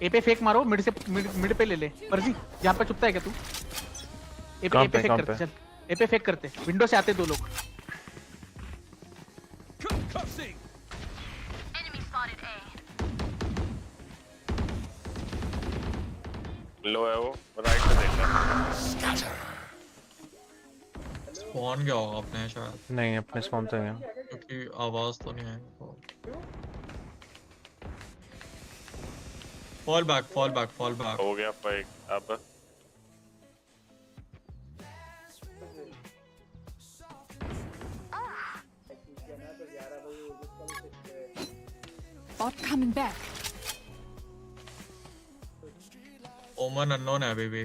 ए पे फेक मारो, मिड पे ले ले। फर्जी यहाँ पे चुपता है क्या तू? ए पे फेक करते, चल ए पे फेक करते। विंडो से आते दो लोग। लो है वो, राइट पे देखना। स्पॉन गया होगा अपने शायद। नहीं अपने स्पॉन तो गया क्योंकि आवाज तो नहीं आई। Fall back fall back fall back. हो गया फाइट अब। Bot coming back. Omen unknown है अभी भी।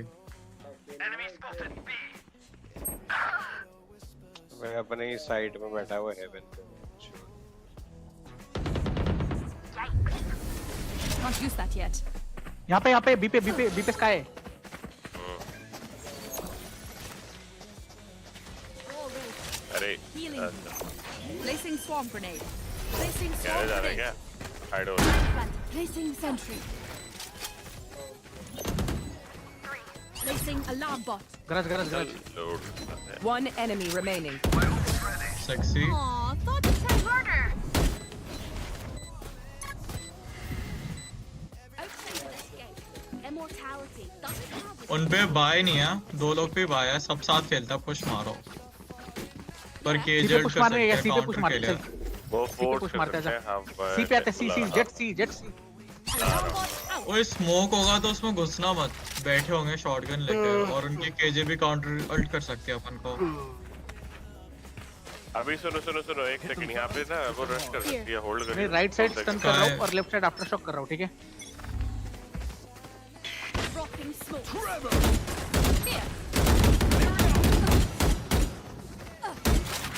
मैं अपने ही साइड में बैठा हुआ हेवन पे। Can't use that yet. यहाँ पे बी पे स्काई है। अरे Placing swarm grenade. Placing क्या swarm जा रहा है grenade. क्या? हाइड हो। Placing sentry. Placing alarm bot. गरज। Load. One enemy remaining. Sexy. Aw, thought to try harder. Immortality. उन पे बाय नहीं है, 2 लोग पे बाय है, सब साथ खेलता पुश मारो। पर केजल पुश मारने या सी पे पुश मारते चल। वो फोर्स पुश मारते जा। हाँ सी पे आते सी जेट सी। ओए स्मोक होगा तो उसमें घुसना मत, बैठे होंगे शॉटगन लेकर और उनकी केजे भी काउंटर अल्ट कर सकते हैं अपन को। अभी सुनो एक सेकंड यहाँ पे ना वो रश कर सकती है, होल्ड करिए। मैं राइट साइड स्टन कर रहा हूँ और लेफ्ट साइड आफ्टर शॉक कर रहा हूँ, ठीक है? Dropping smoke. Here.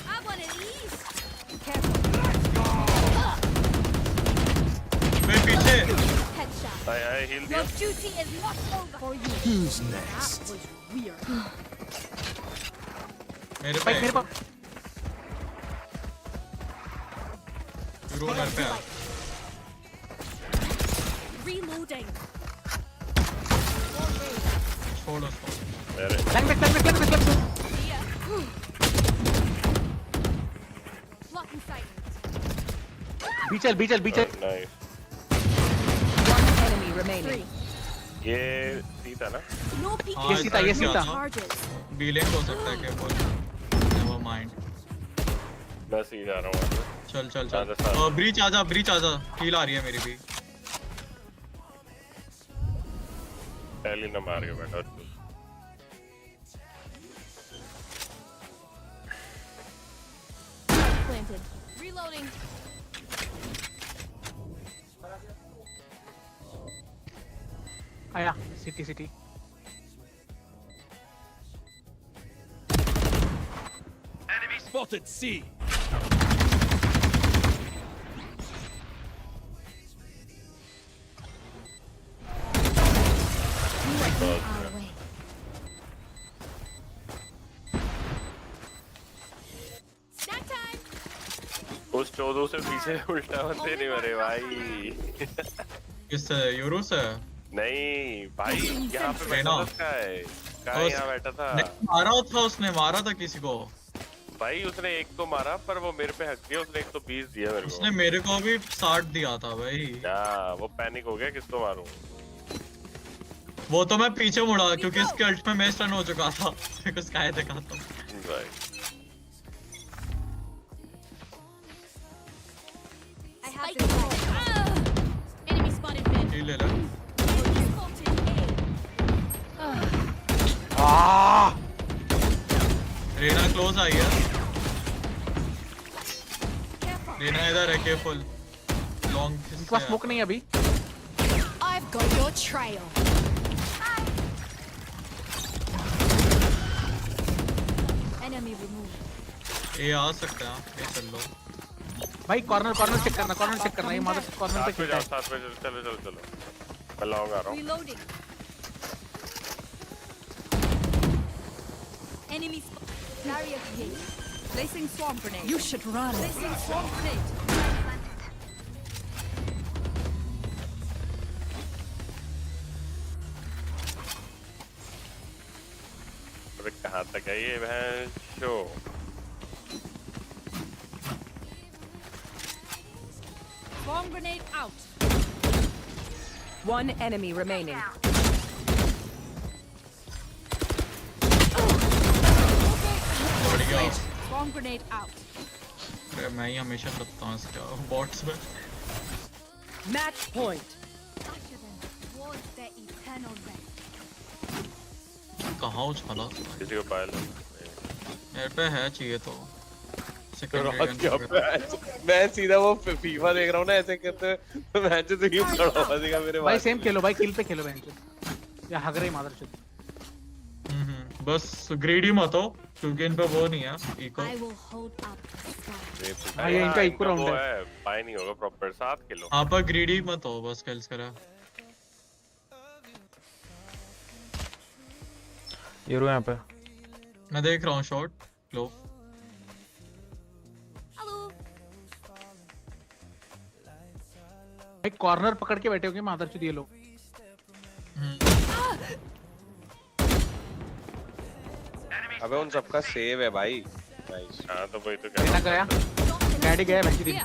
I want of these. मैं पीछे। Headshot. आए हील दिया। Your duty is not over for you. Who's next? That was weird. मेरे पे रो घर पे आ। Reloading. छोड़ उसको। बैक। Blocking sight. बीचल। नाइस। One enemy remaining. ये सीता ना? No peeking. हाँ, ये सीता। Charges. बीलिंग हो सकता है क्या बोल? Never mind. मैं सी जा रहा हूँ। चल। ब्रीच आजा। हील आ रही है मेरी भी। पहले न मार के बैठा। Planted. Reloading. आया city. Enemy spotted C. Snack time. उस 14 से पीछे उल्टा बनते नहीं मरे भाई। किस यूरो से? नहीं भाई यहाँ पे बैठा था यहाँ बैठा था। मारा था किसी को। भाई उसने एक तो मारा पर वो मेरे पे हक दिया, उसने 120 दिया मेरे को। उसने मेरे को भी 60 दिया था भाई। क्या वो पैनिक हो गया किसको मारूं? वो तो मैं पीछे मुड़ा क्योंकि इसके अल्ट में मैं स्टन हो चुका था। मेरे को स्काई देखा था भाई। I have to enemy spotted mid. ले ले। रेना क्लोज आई है। रेना इधर है, केयरफुल। लॉन्ग इनके पास स्मोक नहीं है अभी। I've got your trail. Enemy removed. ये आ सकता है, ये चल लो। भाई कॉर्नर चेक करना ये मदद कॉर्नर पे खेलता है। साथ में चलो मैं लॉन्ग आ रहा हूँ। Reloading. Enemy barrier created. Placing swarm grenade. You should run. Placing swarm grenade. अरे कहाँ तक है ये भैंस show? Swarm grenade out. One enemy remaining. swarm grenade out. अरे मैं ही हमेशा करता हूँ इसका बॉट्स में। Match point. कहाँ उछाला? किसी को पायल मेरे पे है चाहिए तो। मैं सीधा वो फीफा देख रहा हूँ ना ऐसे करते मैच तो ही खड़ा हुआ सीधा मेरे भाई सेम खेलो भाई, किल पे खेलो बेंच या हग रही मादर चोद। बस ग्रेडी मत हो क्योंकि इन पे वो नहीं है इको। हाँ ये इनका इको राउंड है। पाई नहीं होगा प्रॉपर, 7 किलो। हाँ पर ग्रेडी मत हो बस किल्स करा। ये रो यहाँ पे। मैं देख रहा हूँ शॉट लो। एक कॉर्नर पकड़ के बैठे होंगे मादर चोद ये लोग। अबे उन सबका सेव है भाई। हाँ तो भाई तो क्या गया? डैडी गया बच्ची दिन।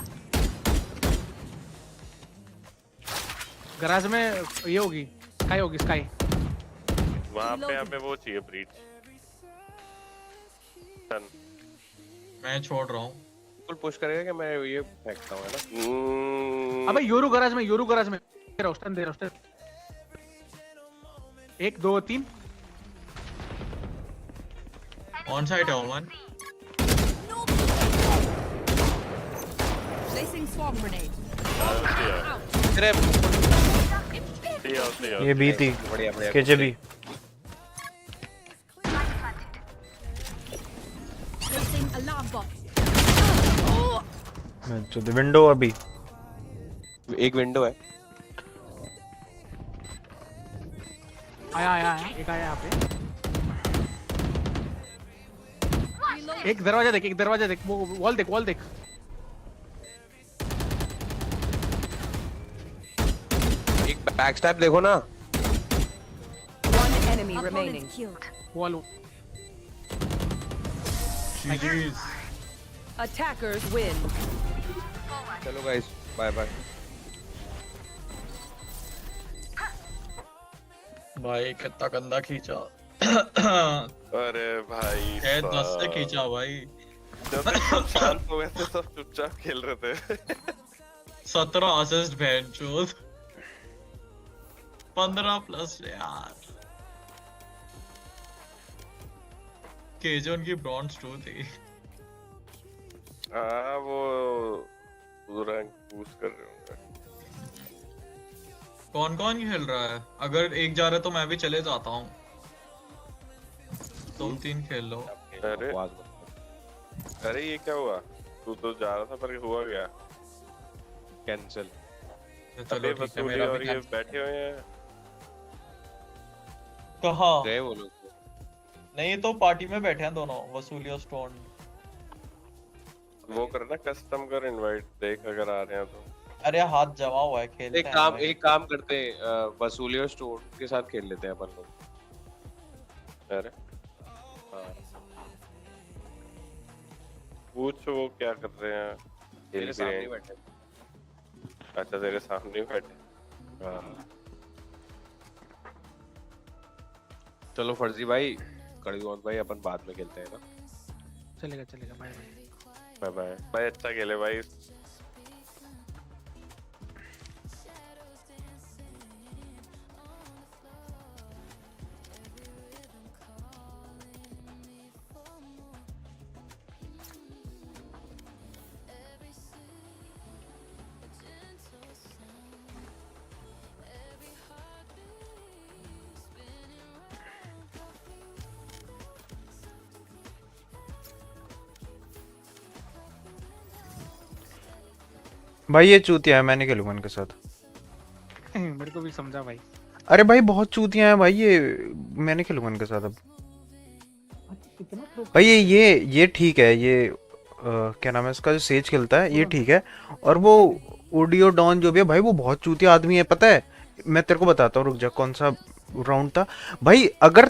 गराज में ये होगी स्काई। वहाँ पे हमें वो चाहिए ब्रीच। मैं छोड़ रहा हूँ। बिल्कुल पुश करेगा कि मैं ये फेंकता हूँ है ना। अबे योरू गराज में रोस्टन दे रोस्टन। 1 2 3 ऑन साइड है ओमन। Placing swarm grenade. ये बी थी। KJ B. Placing alarm bot. तो विंडो अभी एक विंडो है। आया एक आया यहाँ पे। एक दरवाजा देख वो वॉल देख एक बैक स्टैप देखो ना। One enemy remaining. Wall. Attackers win. चलो गाइस बाय बाय। भाई कितना गंदा खींचा। अरे भाई 10 से खींचा भाई। जब शांत हो गए थे सब चुपचाप खेल रहे थे। 17 असिस्ट बेंचोद 15 प्लस यार। केजन की ब्रॉन्ज 2 थी। हाँ वो रैंक बूस्ट कर रहे होंगे। कौन खेल रहा है? अगर एक जा रहा है तो मैं भी चले जाता हूँ। तुम 3 खेल लो। अरे ये क्या हुआ? तू तो जा रहा था पर हुआ क्या? कैंसिल। चलो ठीक है मेरा और भी ये बैठे हुए हैं। कहाँ गए वो लोग? नहीं तो पार्टी में बैठे हैं दोनों वसूली और स्टोन। वो करना कस्टम कर इनवाइट देख अगर आ रहे हैं तो। अरे हाथ जमा हुआ है खेलते हैं। एक काम करते हैं वसूली और स्टोन के साथ खेल लेते हैं अपन लोग। अरे पूछ वो क्या कर रहे हैं? तेरे सामने बैठे। अच्छा तेरे सामने बैठे। चलो फर्जी भाई कड़ीगोंद भाई अपन बाद में खेलते हैं ना। चलेगा बाय भाई अच्छा खेले भाई। भाई ये चूतिया है, मैं नहीं खेलूंगा इनके साथ। मेरे को भी समझा भाई। अरे भाई बहुत चूतिया है भाई ये, मैं नहीं खेलूंगा इनके साथ अब। भाई ये ठीक है, ये क्या नाम है इसका, जो सेज खेलता है ये ठीक है। और वो ओडियो डॉन जो भी है भाई वो बहुत चूतिया आदमी है, पता है। मैं तेरे को बताता हूँ, रुक जा, कौन सा राउंड था भाई। अगर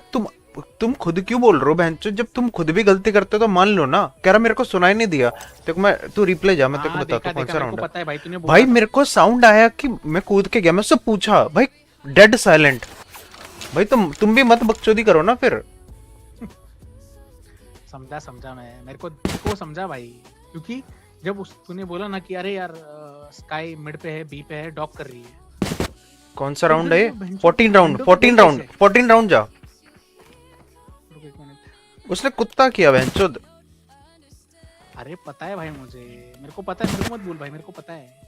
तुम खुद क्यों बोल रहे हो बहनचोद, जब तुम खुद भी गलती करते हो तो मान लो ना। कह रहा मेरे को सुनाई नहीं दिया। देखो मैं तू रिप्ले जा, मैं तेरे को बताता हूँ कौन सा राउंड है। भाई मेरे को साउंड आया कि मैं कूद के गया, मैं उससे पूछा भाई डेड साइलेंट। भाई तुम भी मत बकचोदी करो ना फिर। समझा मैं, मेरे को समझा भाई, क्योंकि जब तूने बोला ना कि अरे यार स्काई मिड पे है, बी पे है, डॉग कर रही है। कौन सा राउंड है? 14 राउंड जा। उसने कुत्ता किया बहनचोद। अरे पता है भाई मुझे, मेरे को पता है, मेरे को मत बोल भाई, मेरे को पता है,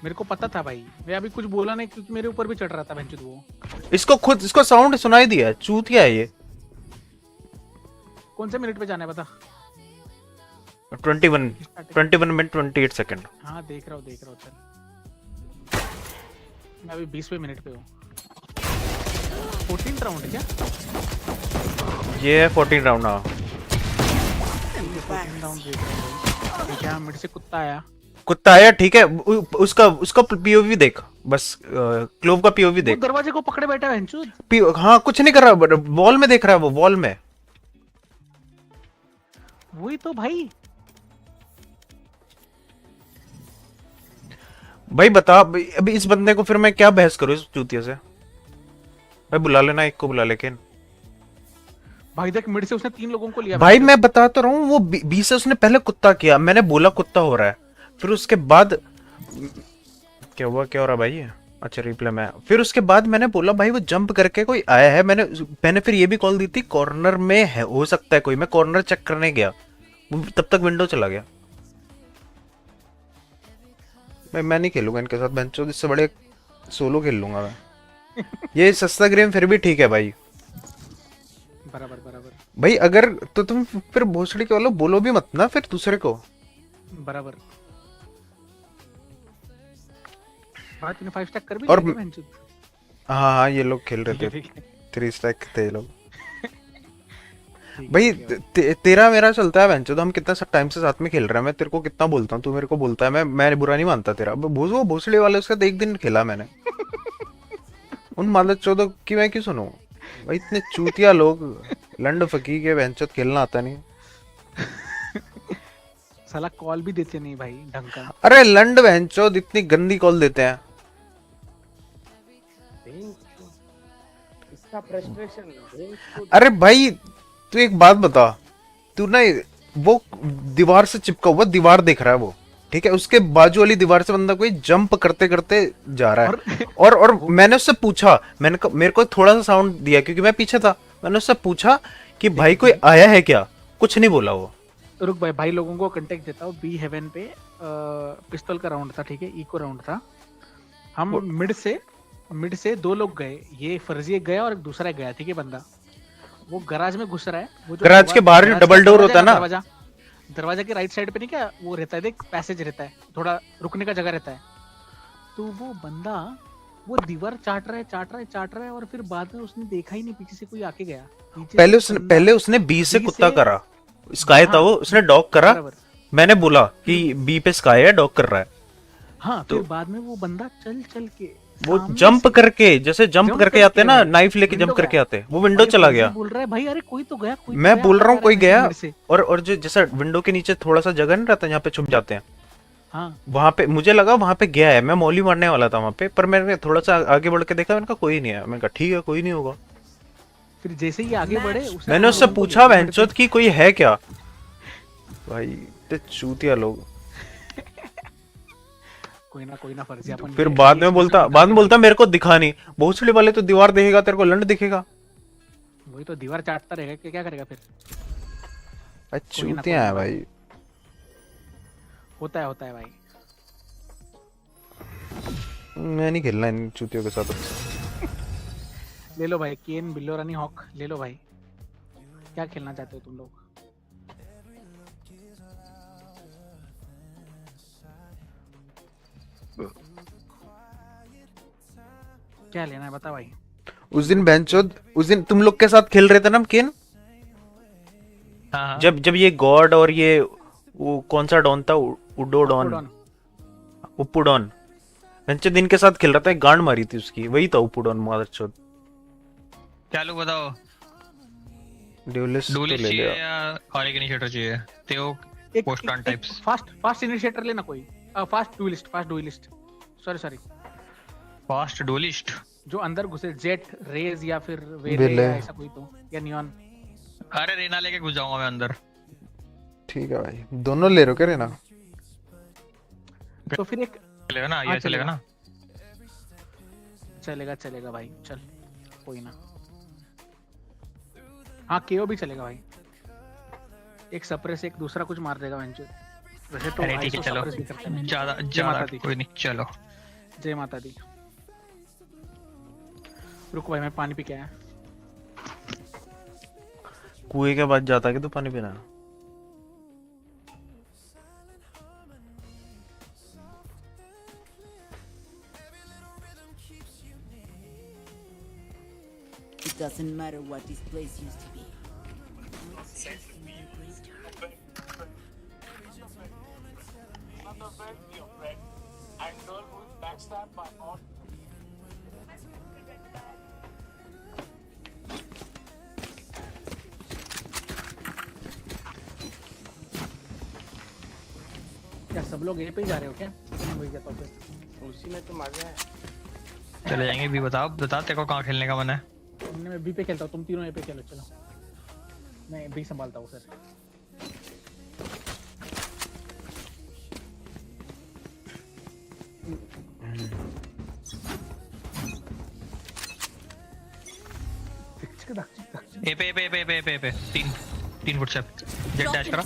मेरे को पता था भाई, मैं अभी कुछ बोला नहीं क्योंकि मेरे ऊपर भी चढ़ रहा था बहनचोद वो। इसको साउंड सुनाई दिया, चूतिया है ये। कौन से मिनट पे जाना है बता? 21 मिनट 28 सेकंड। हाँ देख रहा हूँ चल, मैं अभी 20वें मिनट पे हूँ। 14 राउंड क्या? ये है 14 राउंड। हाँ 14 राउंड देख रहा हूँ भाई। क्या मिड से कुत्ता आया, ठीक है, उसका पीओवी देख बस, क्लोव का पीओवी देख। दरवाजे को पकड़े बैठा है। हाँ कुछ नहीं कर रहा, वॉल में देख रहा है, वो वॉल में। वही तो भाई बता अभी इस बंदे को फिर मैं क्या बहस करूं इस चूतिया से? भाई बुला लेना, एक को बुला, लेकिन भाई देख मिड से उसने 3 लोगों को लिया भाई, मैं बता तो रहा हूँ, वो बी से उसने पहले कुत्ता किया, मैंने बोला कुत्ता हो रहा है, फिर उसके बाद क्या हो रहा भाई? अच्छा रिप्ले में, फिर उसके बाद मैंने बोला भाई वो जंप करके कोई आया है, मैंने फिर ये भी कॉल दी थी कॉर्नर में है, हो सकता है कोई, मैं कॉर्नर चेक करने गया, तब तक विंडो चला गया। मैं नहीं खेलूंगा इनके साथ बेंचो, इससे बड़े सोलो खेल लूंगा मैं। ये सस्ता गेम फिर भी ठीक है भाई। बराबर भाई अगर तो तुम फिर भोसड़ी के वालों बोलो भी मत ना फिर दूसरे को। बराबर भाई, तूने 5 स्टैक कर भी और लिया? हाँ ये लोग खेल रहे थे, 3 स्टैक थे ये लोग। भाई तेरा मेरा चलता है बेंचो, तो हम कितना टाइम से साथ में खेल रहे हैं, मैं तेरे को कितना बोलता हूँ, तू मेरे को बोलता है, मैं बुरा नहीं मानता तेरा। वो भोसड़ी वाले उसका 1 दिन खेला मैंने। उन मादर चौदह की मैं क्यों सुनूं भाई? इतने चूतिया लोग, लंड फकी के बेंचो खेलना आता नहीं। साला कॉल भी देते नहीं भाई ढंग का। अरे लंड बेंचो इतनी गंदी कॉल देते हैं। इसका फ्रस्ट्रेशन। अरे भाई तू एक बात बता, तू ना वो दीवार से चिपका हुआ दीवार देख रहा है वो, ठीक है, उसके बाजू वाली दीवार से बंदा कोई जंप करते करते जा रहा है, और मैंने उससे पूछा, मेरे को थोड़ा सा साउंड दिया क्योंकि मैं पीछे था, मैंने उससे पूछा कि भाई कोई आया है क्या, कुछ नहीं बोला वो। रुक भाई लोगों को कांटेक्ट देता हूँ। बी हेवन पे पिस्तौल का राउंड था, ठीक है, इको राउंड था। हम मिड से 2 लोग गए, ये फर्जी एक गया और एक दूसरा गया, ठीक है, बंदा वो गराज में घुस रहा है। वो जो गराज के बाहर डबल डोर होता है ना, दरवाजा के राइट साइड पे नहीं क्या वो रहता है, देख पैसेज रहता है, थोड़ा रुकने का जगह रहता है, तो वो बंदा वो दीवार चाट रहा है और फिर बाद में उसने देखा ही नहीं, पीछे से कोई आके गया। पहले उसने बी से कुत्ता करा, स्काई था वो, उसने डॉग करा, मैंने बोला कि बी पे स्काई है, डॉग कर रहा है। हाँ तो फिर बाद में वो बंदा चल के वो जंप करके, जैसे जंप करके आते हैं ना, नाइफ लेके जंप करके आते हैं, वो विंडो चला गया। बोल रहा है भाई अरे कोई तो गया, मैं बोल रहा हूँ कोई गया, और जो जैसा विंडो के नीचे थोड़ा सा जगह नहीं रहता जहाँ पे छुप जाते हैं, हाँ वहां पे मुझे लगा वहां पे गया है, मैं मौली मारने वाला था वहां पे, पर मैंने थोड़ा सा आगे बढ़ के देखा, मैंने कहा कोई नहीं है, मैंने कहा ठीक है कोई नहीं होगा। फिर जैसे ही आगे बढ़े मैंने उससे पूछा बहनचोद की कोई है क्या, भाई ते चूतिया लोग। कोई ना फर्जी अपन। फिर बाद में बोलता मेरे को दिखा नहीं, भोसड़ी वाले तो दीवार देखेगा, तेरे को लंड दिखेगा, वही तो दीवार चाटता रहेगा, क्या करेगा फिर? चूतिया है भाई, होता है भाई। मैं नहीं खेलना इन चूतियों के साथ। ले लो भाई केन, बिल्लो, रानी, हॉक ले लो भाई, क्या खेलना चाहते हो तुम लोग? क्या लेना है बता भाई। उस दिन तुम लोग के साथ खेल रहे थे ना केन, जब ये गॉड और ये वो कौन सा डॉन था, उपुडॉन बेंचोद दिन के साथ खेल रहा था, एक गांड मारी थी उसकी, वही था उपुडॉन मादरचोद। क्या लोग बताओ, ड्यूलिस्ट तो ले लिया या और एक इनिशिएटर चाहिए? तेओ post on types, fast initiator लेना कोई, fast duellist sorry fast duellist जो अंदर घुसे, जेट, रेज या फिर वेले या ऐसा कोई तो, या नियॉन। अरे रेना लेके घुस जाऊंगा मैं अंदर। ठीक है भाई, दोनों ले रहे हो क्या रेना? तो फिर एक चलेगा ना, ये चलेगा ना? चलेगा भाई, चल कोई ना। हाँ केओ भी चलेगा भाई, एक सप्रेस एक दूसरा कुछ मार देगा वेंचर। वैसे तो ठीक है चलो, ज्यादा कोई नहीं, चलो। जय माता दी। रुको भाई मैं पानी पी के आया। कुएं के बाद जाता कि तू पानी पीना? It doesn't matter what this place used to be. क्या सब लोग यहीं पे ही जा रहे हो क्या? वही जाता हूँ उसी में तो मजा है। चले जाएंगे। भी बता तेरे को कहाँ खेलने का मन है? मैं बी पे खेलता हूँ, तुम तीनों ए पे खेलो। चलो मैं बी संभालता हूँ सर। पे तीन फुटस्टेप जेट डैश करा।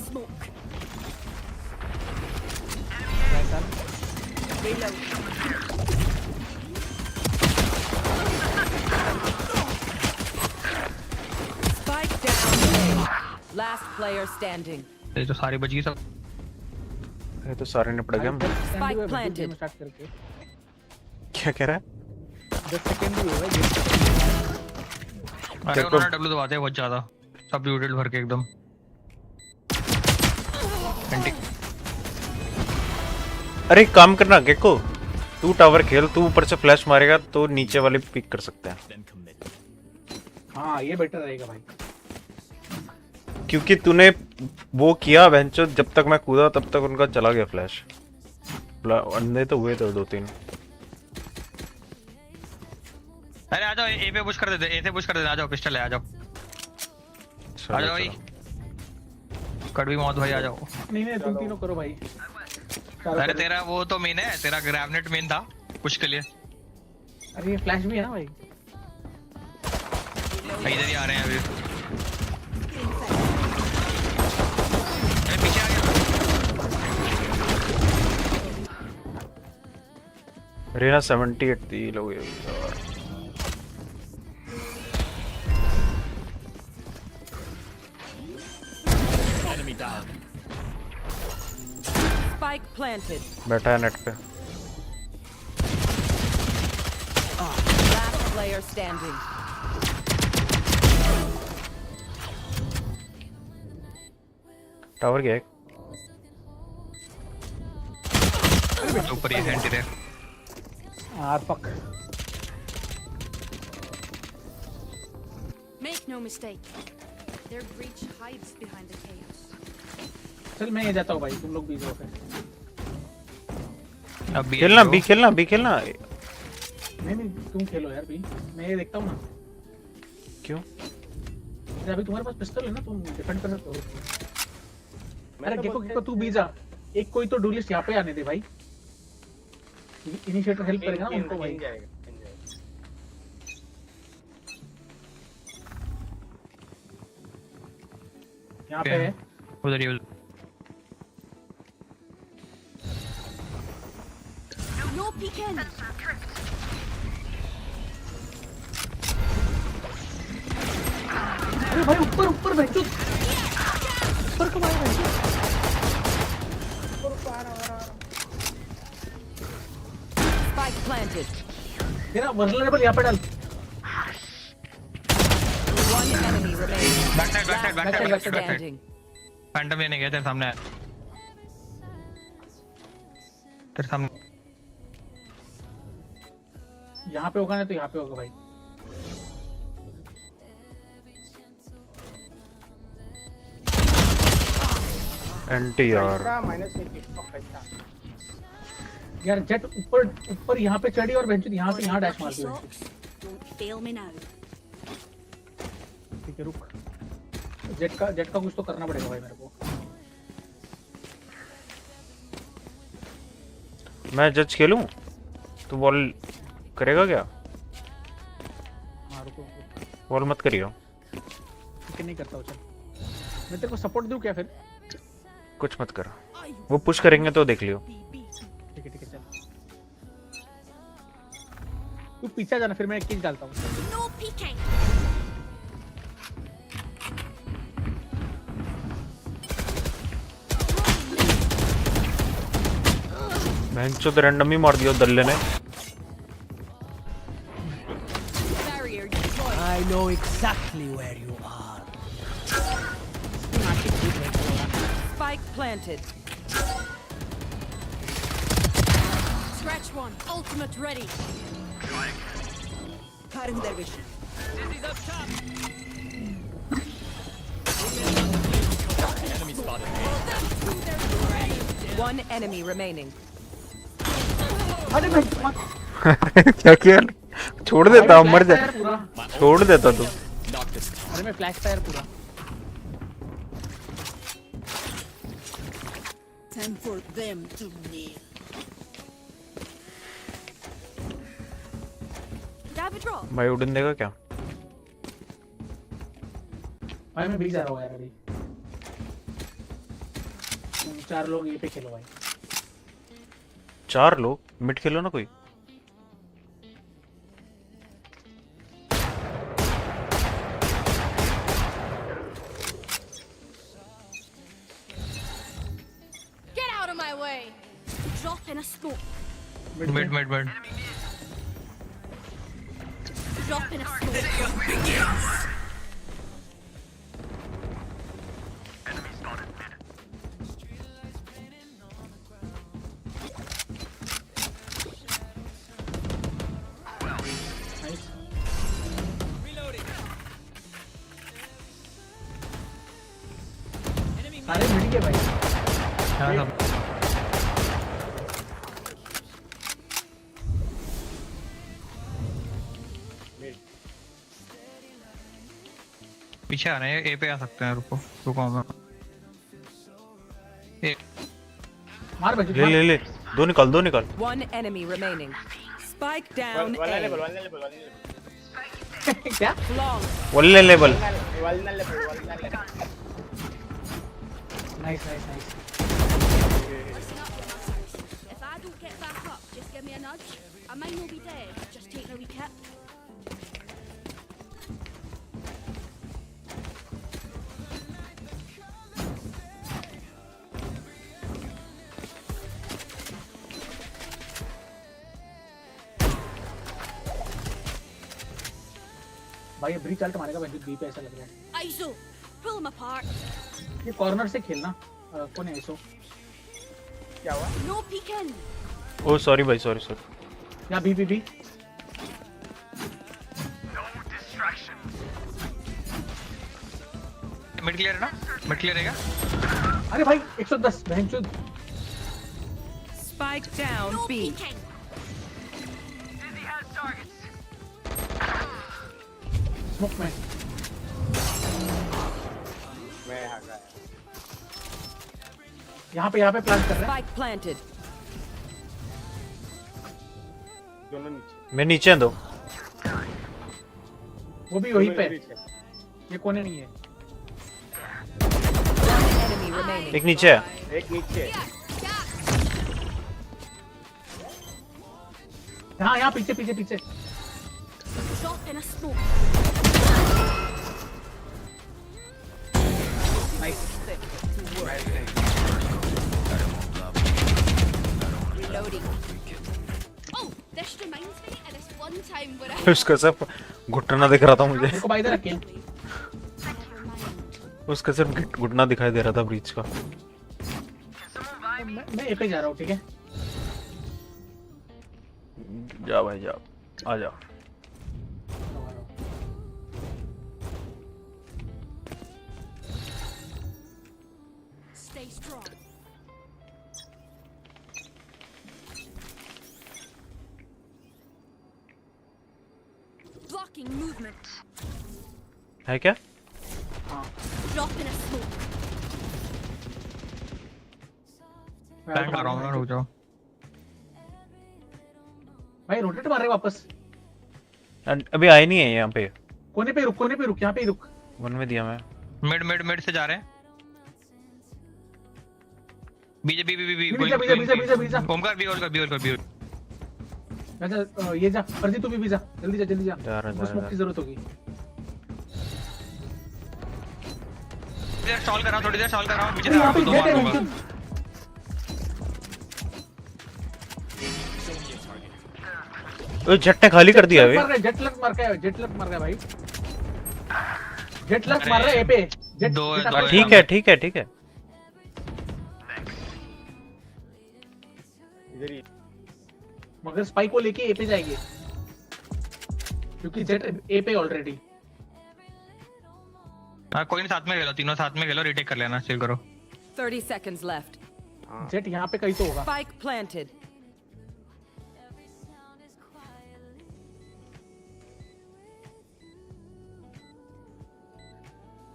Spike down. Last player standing. ये तो सारी बची सब। ये तो सारे निपट गए हम। Spike planted. क्या कह रहा है? 10 सेकंड ही हुआ। अरे उन्होंने डब्ल्यू दबाते हैं बहुत ज्यादा, सब म्यूटेड भर के एकदम। अरे एक काम करना गेको, तू टावर खेल, तू ऊपर से फ्लैश मारेगा तो नीचे वाले पिक कर सकते हैं। हाँ ये बेटर रहेगा भाई, क्योंकि तूने वो किया वेंचर, जब तक मैं कूदा तब तक उनका चला गया फ्लैश। अंधे तो हुए थे 2-3। अरे आ जाओ, ए पे पुश कर देते, ए से पुश कर देते। आ जाओ, पिस्टल है, आ जाओ आ जाओ भाई। कड़वी मौत भाई, आ जाओ। नहीं तुम तीनों करो भाई। अरे तेरा वो तो मेन है, तेरा ग्रेनेड मेन था पुश के लिए। अरे ये फ्लैश भी है ना भाई। इधर ही आ रहे हैं अभी। अरे पीछे आ गया। रेना 78 थी लोग यार। Enemy down. Spike planted. बैठा है नेट पे। Last player standing. टावर गया एक। ऊपर ही सेंटर है। fuck. Make no mistake. Their breach hides behind the chaos. चल मैं ये जाता हूँ भाई, तुम लोग भी जाओ फिर। खेलना बी खेलना। नहीं तुम खेलो यार बी, मैं ये देखता हूँ ना। क्यों? अभी तुम्हारे पास पिस्टल है ना, तुम डिफेंड कर सकते हो। अरे गेको तू बी जा, एक कोई तो डुलिस्ट यहाँ पे आने दे भाई। इनिशिएटर हेल्प करेगा ना उनको भाई। यहाँ पे है उधर ही। No peeking. अरे भाई ऊपर बैठो, ऊपर कब आया भाई? ऊपर आ रहा। Spike planted. तेरा वल्नरेबल यहाँ पे डाल। One enemy remaining. Back side Standing. Phantom लेने गया, तेरे सामने है, तेरे सामने। यहाँ पे होगा ना तो यहाँ पे होगा भाई। एंटी यार। यार जेट ऊपर यहाँ पे चढ़ी और बेंच यहाँ से यहाँ डैश मार दी। Fail me now. ठीक है रुक। जेट का कुछ तो करना पड़ेगा भाई मेरे को। मैं जज खेलूं तो वॉल करेगा क्या? हाँ रुको, वॉल मत करियो। ठीक है नहीं करता हूँ, चल मैं तेरे को सपोर्ट दूं क्या फिर? कुछ मत कर, वो पुश करेंगे तो देख लियो। ठीक है चल, तू पीछे जाना, फिर मैं एक किक डालता हूँ। No peeking. बेंचो तो रैंडम ही मार दिया दल्ले ने। Barrier destroyed. I know exactly where you are. Spike planted. Scratch one. Ultimate ready. Cutting their vision. Desi's up top. Enemy spotted. One enemy remaining. अरे भाई क्या किया? छोड़ देता, मर जा, छोड़ देता तू। अरे मैं फ्लैश फायर पूरा। Time for them to kneel. David Rock. भाई उड़न देगा क्या? भाई मैं भी जा रहा हूँ यार अभी। 4 लोग ये पे खेलो भाई। 4 लोग मिड खेलो ना कोई। Get out of my way. Drop in a smoke. Mid. Drop in a smoke. सारे मिल गए भाई। पीछे आ रहे हैं, ए पे आ सकते हैं। रुको मैं मार बच्चे, ले दो निकाल। One enemy remaining. Spike down. क्या? Long. वल्ले level. Nice. If I don't get back up, just give me a nudge. I might not be dead. Just take a wee kip. भाई ये ब्रिज अल्ट मारेगा, बंदे B पे ऐसा लग रहा है। ISO, pull them apart. ये कॉर्नर से खेलना। कौन है ISO? क्या हुआ? No peeking. ओ सॉरी भाई, सॉरी। यहाँ बी। मिड क्लियर है ना? मिड क्लियर है क्या? अरे भाई 110 बहनचोद। Spike down No B. peeking. Smoke में। यहाँ पे प्लान कर रहे हैं। Spike planted. मैं नीचे दो। वो भी वहीं पे। ये कोने नहीं है। One enemy remaining. एक नीचे है। यहाँ पीछे। Drop in a smoke. Reloading. Oh, this reminds me of this one time where I. उसका सिर्फ घुटना दिख रहा था मुझे। मेरे को भाई इधर रखें। उसका सिर्फ घुटना दिखाई दे रहा था ब्रीच का। मैं ए पे जा रहा हूँ, ठीक है? जा भाई जा, आ जा। Stay strong. Blocking movement. है क्या? हाँ। Drop in a smoke. Plan कर रहा हूं मैं, रुक जाओ भाई रोटेट मार रहे वापस। अभी आए नहीं है यहाँ पे। कोने पे रुक यहाँ पे ही रुक। वन में दिया मैं। मिड से जा रहे हैं। बी बीजा। ओमकार बी अच्छा ये जा फर्जी, तू भी बीजा, जल्दी जा। स्मोक की जरूरत होगी। स्टॉल कर रहा हूं, थोड़ी देर स्टॉल कर रहा हूं। पीछे दो मार दूंगा। ओ जेट ने खाली कर दिया बे। जेट लक मार गया भाई। जेट लक मार रहा है ए पे। ठीक है। मगर स्पाइक को लेके ए पे जाएंगे क्योंकि जेट ए पे ऑलरेडी। हां कोई नहीं, साथ में खेलो, तीनों साथ में खेलो, रीटेक कर लेना, सेव करो। 30 seconds left. जेट यहाँ पे कहीं तो होगा। Spike planted.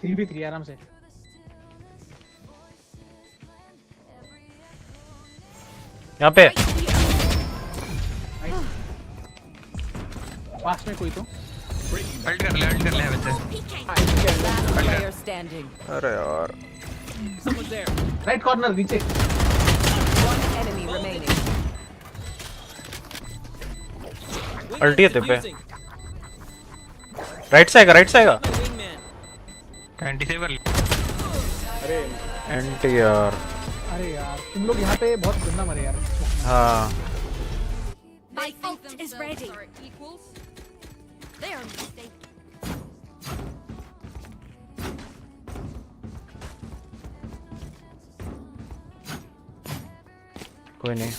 थ्री भी थ्री आराम से। यहाँ पे पास में कोई तो अल्ट कर ले बच्चे। Player standing. अरे यार Someone's there. राइट कॉर्नर नीचे। One enemy remaining. अल्टी है पे। राइट से आएगा। एंटी सेव कर ले। अरे एंटी यार। अरे यार तुम लोग यहाँ पे बहुत गंदा मरे यार। हाँ My ult is ready. They are mistaken. कोई नहीं।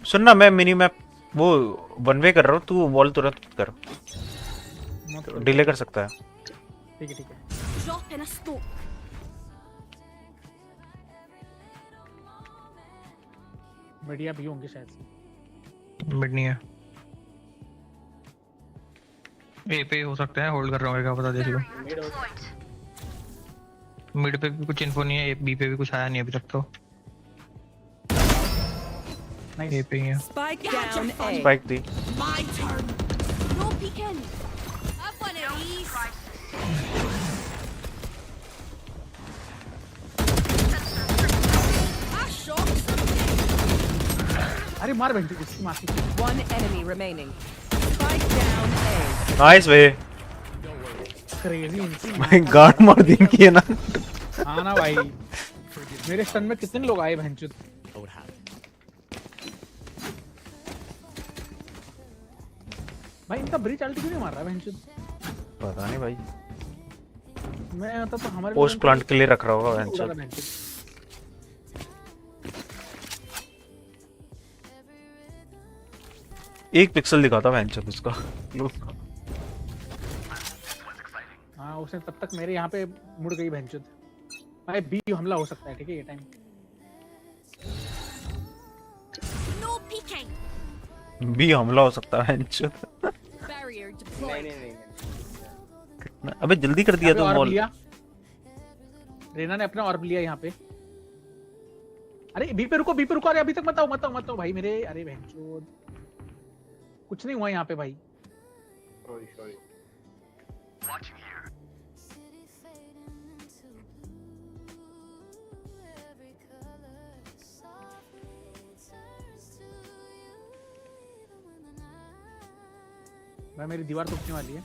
सुनना, मैं मिनी मैप वो वन वे कर रहा हूँ, तू वॉल तुरंत कर, डिले कर सकता है। ठीक है। Drop in a smoke. बढ़िया भी होंगे शायद। मिड नहीं है, ए पे हो सकता है, होल्ड कर रहा हूँ, क्या पता देख लो। मिड पे भी कुछ इन्फो नहीं है, बी पे भी कुछ आया नहीं अभी तक तो। ए पे ही है। Spike down A. Spike the. My turn. No peeking. Have one of these. I shot something. अरे मार बेंच इसकी मासी। One enemy remaining. Spike down A. Nice way. Crazy इनकी भाई गार्ड मार दी इनकी है ना। हाँ ना भाई, मेरे स्टन में कितने लोग आए भैंचुद। भाई इनका ब्रिज अल्टी क्यों नहीं मार रहा भैंचुद? पता नहीं भाई, मैं तो हमारे पोस्ट प्लांट के लिए रख रहा होगा भैंचुद। एक पिक्सल दिखाता भैंचुद उसका। हाँ उसने तब तक मेरे यहाँ पे मुड़ गई भैंचुद। भाई बी हमला हो सकता है, ठीक है ये टाइम। No peeking. भी हमला हो सकता है भैंचुद। Barrier deployed. नहीं। अबे जल्दी कर दिया तुम वॉल। रेना ने अपना ऑर्ब लिया यहाँ पे। अरे बी पे रुको, अरे अभी तक मत आओ भाई मेरे। अरे भैंचोद कुछ नहीं हुआ यहाँ पे भाई। सॉरी। भाई मेरी दीवार टूटने वाली है।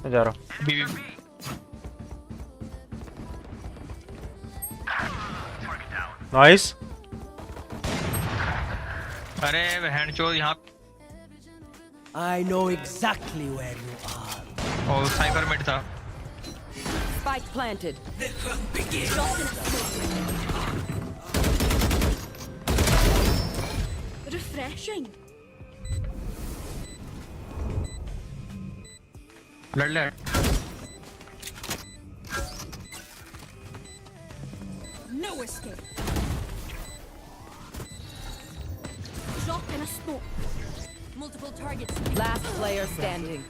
मैं जा रहा हूँ। नाइस। अरे हैंडचोद यहाँ। I know exactly where you are. और साइबर मिड था। Spike planted. Refreshing. लड़ ले। No escape. Drop in a smoke. Multiple targets. Last player standing.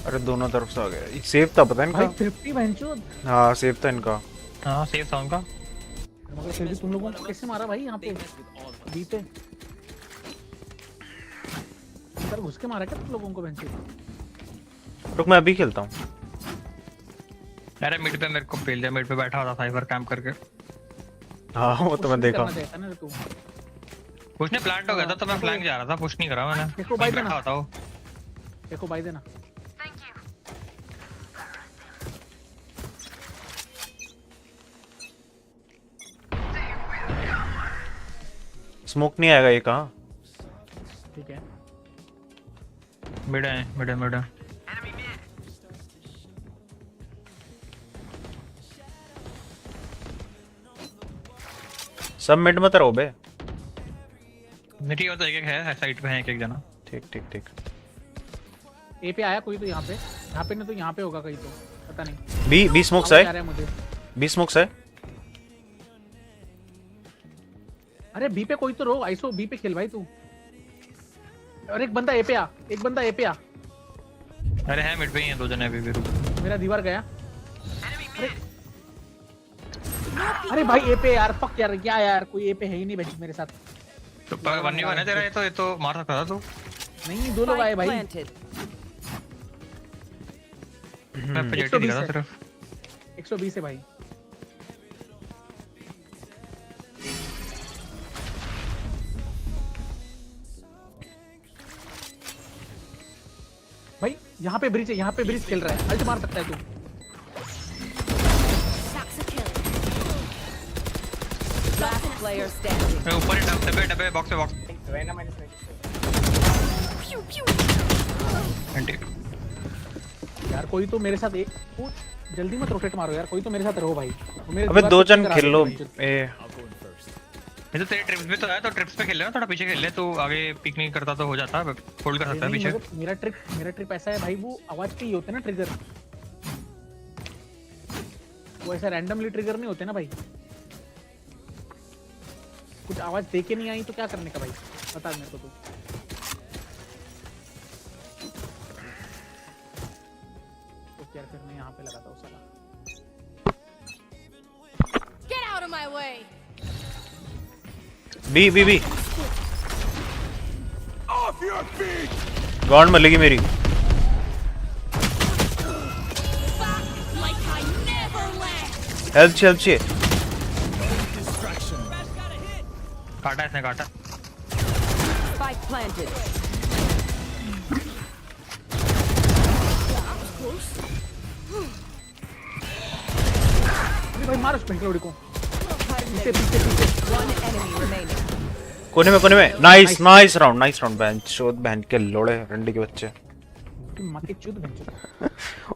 अरे दोनों तरफ से आ गया। सेफ था पता है इनका। भाई 50 बहनचोद। हाँ सेफ था इनका। हाँ सेफ था उनका। मगर फिर भी तुम लोगों को कैसे मारा भाई यहाँ पे? बी पे अंदर घुस के मारा क्या तुम लोगों को बहनचोद? रुक मैं अभी खेलता हूँ। अरे मिड पे मेरे को पेल दिया, मिड पे बैठा हुआ था फाइबर कैंप करके। हाँ वो तो मैं देखा। कुछ नहीं प्लांट हो गया था तो मैं फ्लैंक जा रहा था, पुश नहीं करा मैंने। देखो भाई देना। बैठा होता देखो भाई देना। स्मोक नहीं आएगा ये कहाँ? ठीक है। मिड है, मिड है, मिड है। सब मिड मत रहो बे। मिड तो एक है, साइड पे है एक जना। ठीक ठीक ठीक। ए पे आया कोई तो यहाँ पे ना तो यहाँ पे होगा कहीं तो पता नहीं। बी स्मोक्स है। बी स्मोक्स है। अरे बी पे कोई तो रो आइसो बी पे खेल भाई तू। और एक बंदा ए पे आ, एक बंदा ए पे आ। अरे है मिड पे ही है दो जने अभी भी। मेरा दीवार गया। अरे भाई ए पे यार, फक यार, क्या यार कोई ए पे है ही नहीं बेंच मेरे साथ। तो 1v1 है तेरा, ये तो मार सकता था तू। नहीं दो लोग आए भाई। मैं पे जेटी दिखा था सिर्फ। 120 है भाई। भाई यहाँ पे ब्रिज है, यहाँ पे ब्रिज खेल रहा है, अल्ट मार सकता है तू। Last player standing. मैं ऊपर ही डबे डबे बॉक्स पे बॉक्स। यार कोई तो मेरे साथ एक जल्दी मत रोटेट मारो यार, कोई तो मेरे साथ रहो भाई। अबे दो जन खेल लो। ये तो तेरे ट्रिप्स भी तो है, तो ट्रिप्स पे खेल ले ना, थोड़ा पीछे खेल ले, तो आगे पिक नहीं करता तो हो जाता है, होल्ड कर सकता है पीछे। मेरा ट्रिप ऐसा है भाई, वो आवाज पे ही होते हैं ना ट्रिगर, वो ऐसा रैंडमली ट्रिगर नहीं होते ना भाई। कुछ आवाज देके नहीं आई तो क्या करने का भाई, बता मेरे को तू। तो यार फिर मैं यहाँ पे लगाता हूँ साला। Get out of my way. B Off your feet. God मर लेगी मेरी। हेल्प चाहिए। काटा इसने काटा। Spike planted. अरे भाई मार उस पेंटलोड़ी को। पीछे। One enemy remaining. कोने में। नाइस राउंड बेंच शोध बहन के लोड़े रंडी के बच्चे। माके चूत बेंच।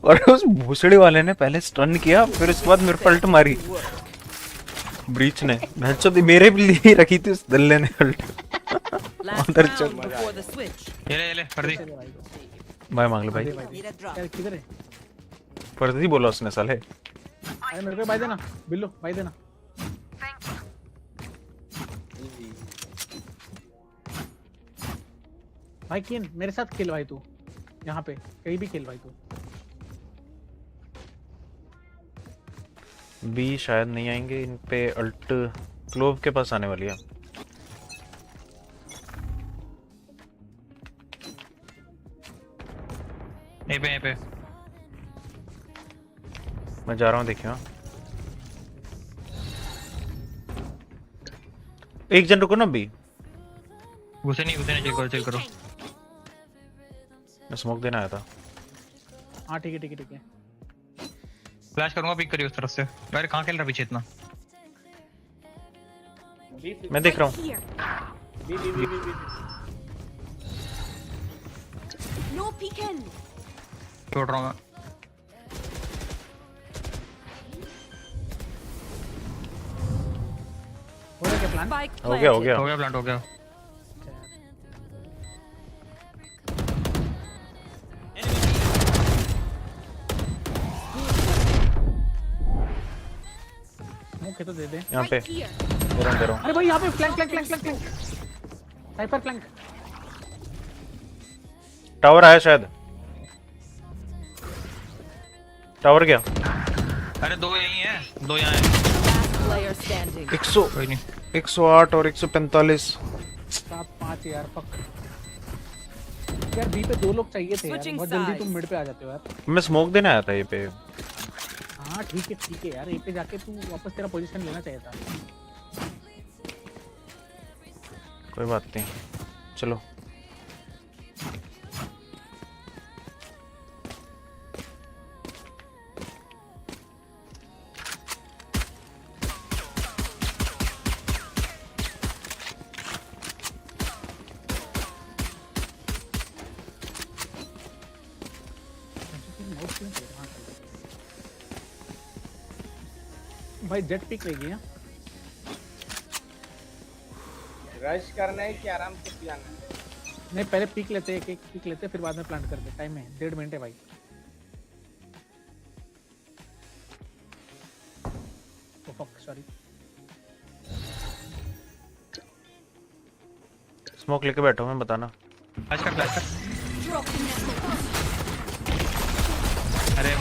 और उस भूसड़ी वाले ने पहले स्टन किया, फिर उसके बाद मेरे पे अल्ट मारी ब्रीच ने। बेंचो दी मेरे लिए रखी थी उस दल्ले ने अल्ट। अंदर चल। ये ले कर दी। भाई मांग ले भाई। यार किधर है? फर्जी बोला उसने साले। अरे मेरे पे भाई देना, बिल्लो भाई देना। भाई किन मेरे साथ खेल भाई तू, यहाँ पे कहीं भी खेल भाई तू। बी शायद नहीं आएंगे, इन पे अल्ट क्लोव के पास आने वाली है। ए पे मैं जा रहा हूँ, देखिए। एक जन रुको ना बी। घुसे नहीं चिल करो। मैं स्मोक देना आया था। हाँ ठीक है। फ्लैश करूंगा, पिक करिए उस तरफ से। यार कहाँ खेल रहा पीछे इतना? मैं देख रहा हूँ। No peeking. छोड़ रहा हूँ मैं। हो गया क्या प्लान? हो गया प्लांट हो गया। है तो दे दे। यहाँ पे दे रहा हूँ। अरे भाई यहाँ पे flank flank flank flank flank Cypher flank. Tower आया शायद, टावर गया। अरे दो यही है, दो यहाँ है। 108 और 145। 7-5 यार फक यार। बी पे 2 लोग चाहिए थे यार, बहुत जल्दी तुम मिड पे आ जाते हो यार। मैं स्मोक देने आया था ये पे। हाँ ठीक है यार, ए पे जाके तू वापस तेरा पोजीशन लेना चाहिए था। कोई बात नहीं, चलो। भाई जेट पिक लेगी है। रश करना है कि आराम से प्लान है? नहीं पहले पिक लेते हैं, एक पिक लेते फिर बाद में प्लांट करते। टाइम है 1.5 मिनट है भाई। Oh fuck sorry. स्मोक लेके बैठो, मैं बताना। फ्लैश कर फ्लैश कर। अरे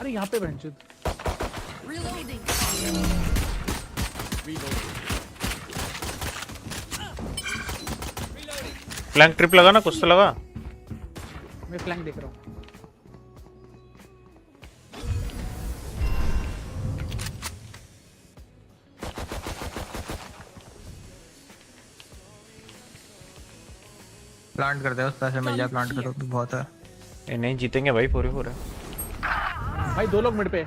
अरे यहाँ पे बेंचुद। फ्लैंक ट्रिप लगा ना, कुछ तो लगा। मैं फ्लैंक देख रहा हूँ। प्लांट कर दे, उस पैसे मिल जाए प्लांट करो तो बहुत है। ये नहीं जीतेंगे भाई, पूरे पूरे। भाई 2 लोग मिड पे,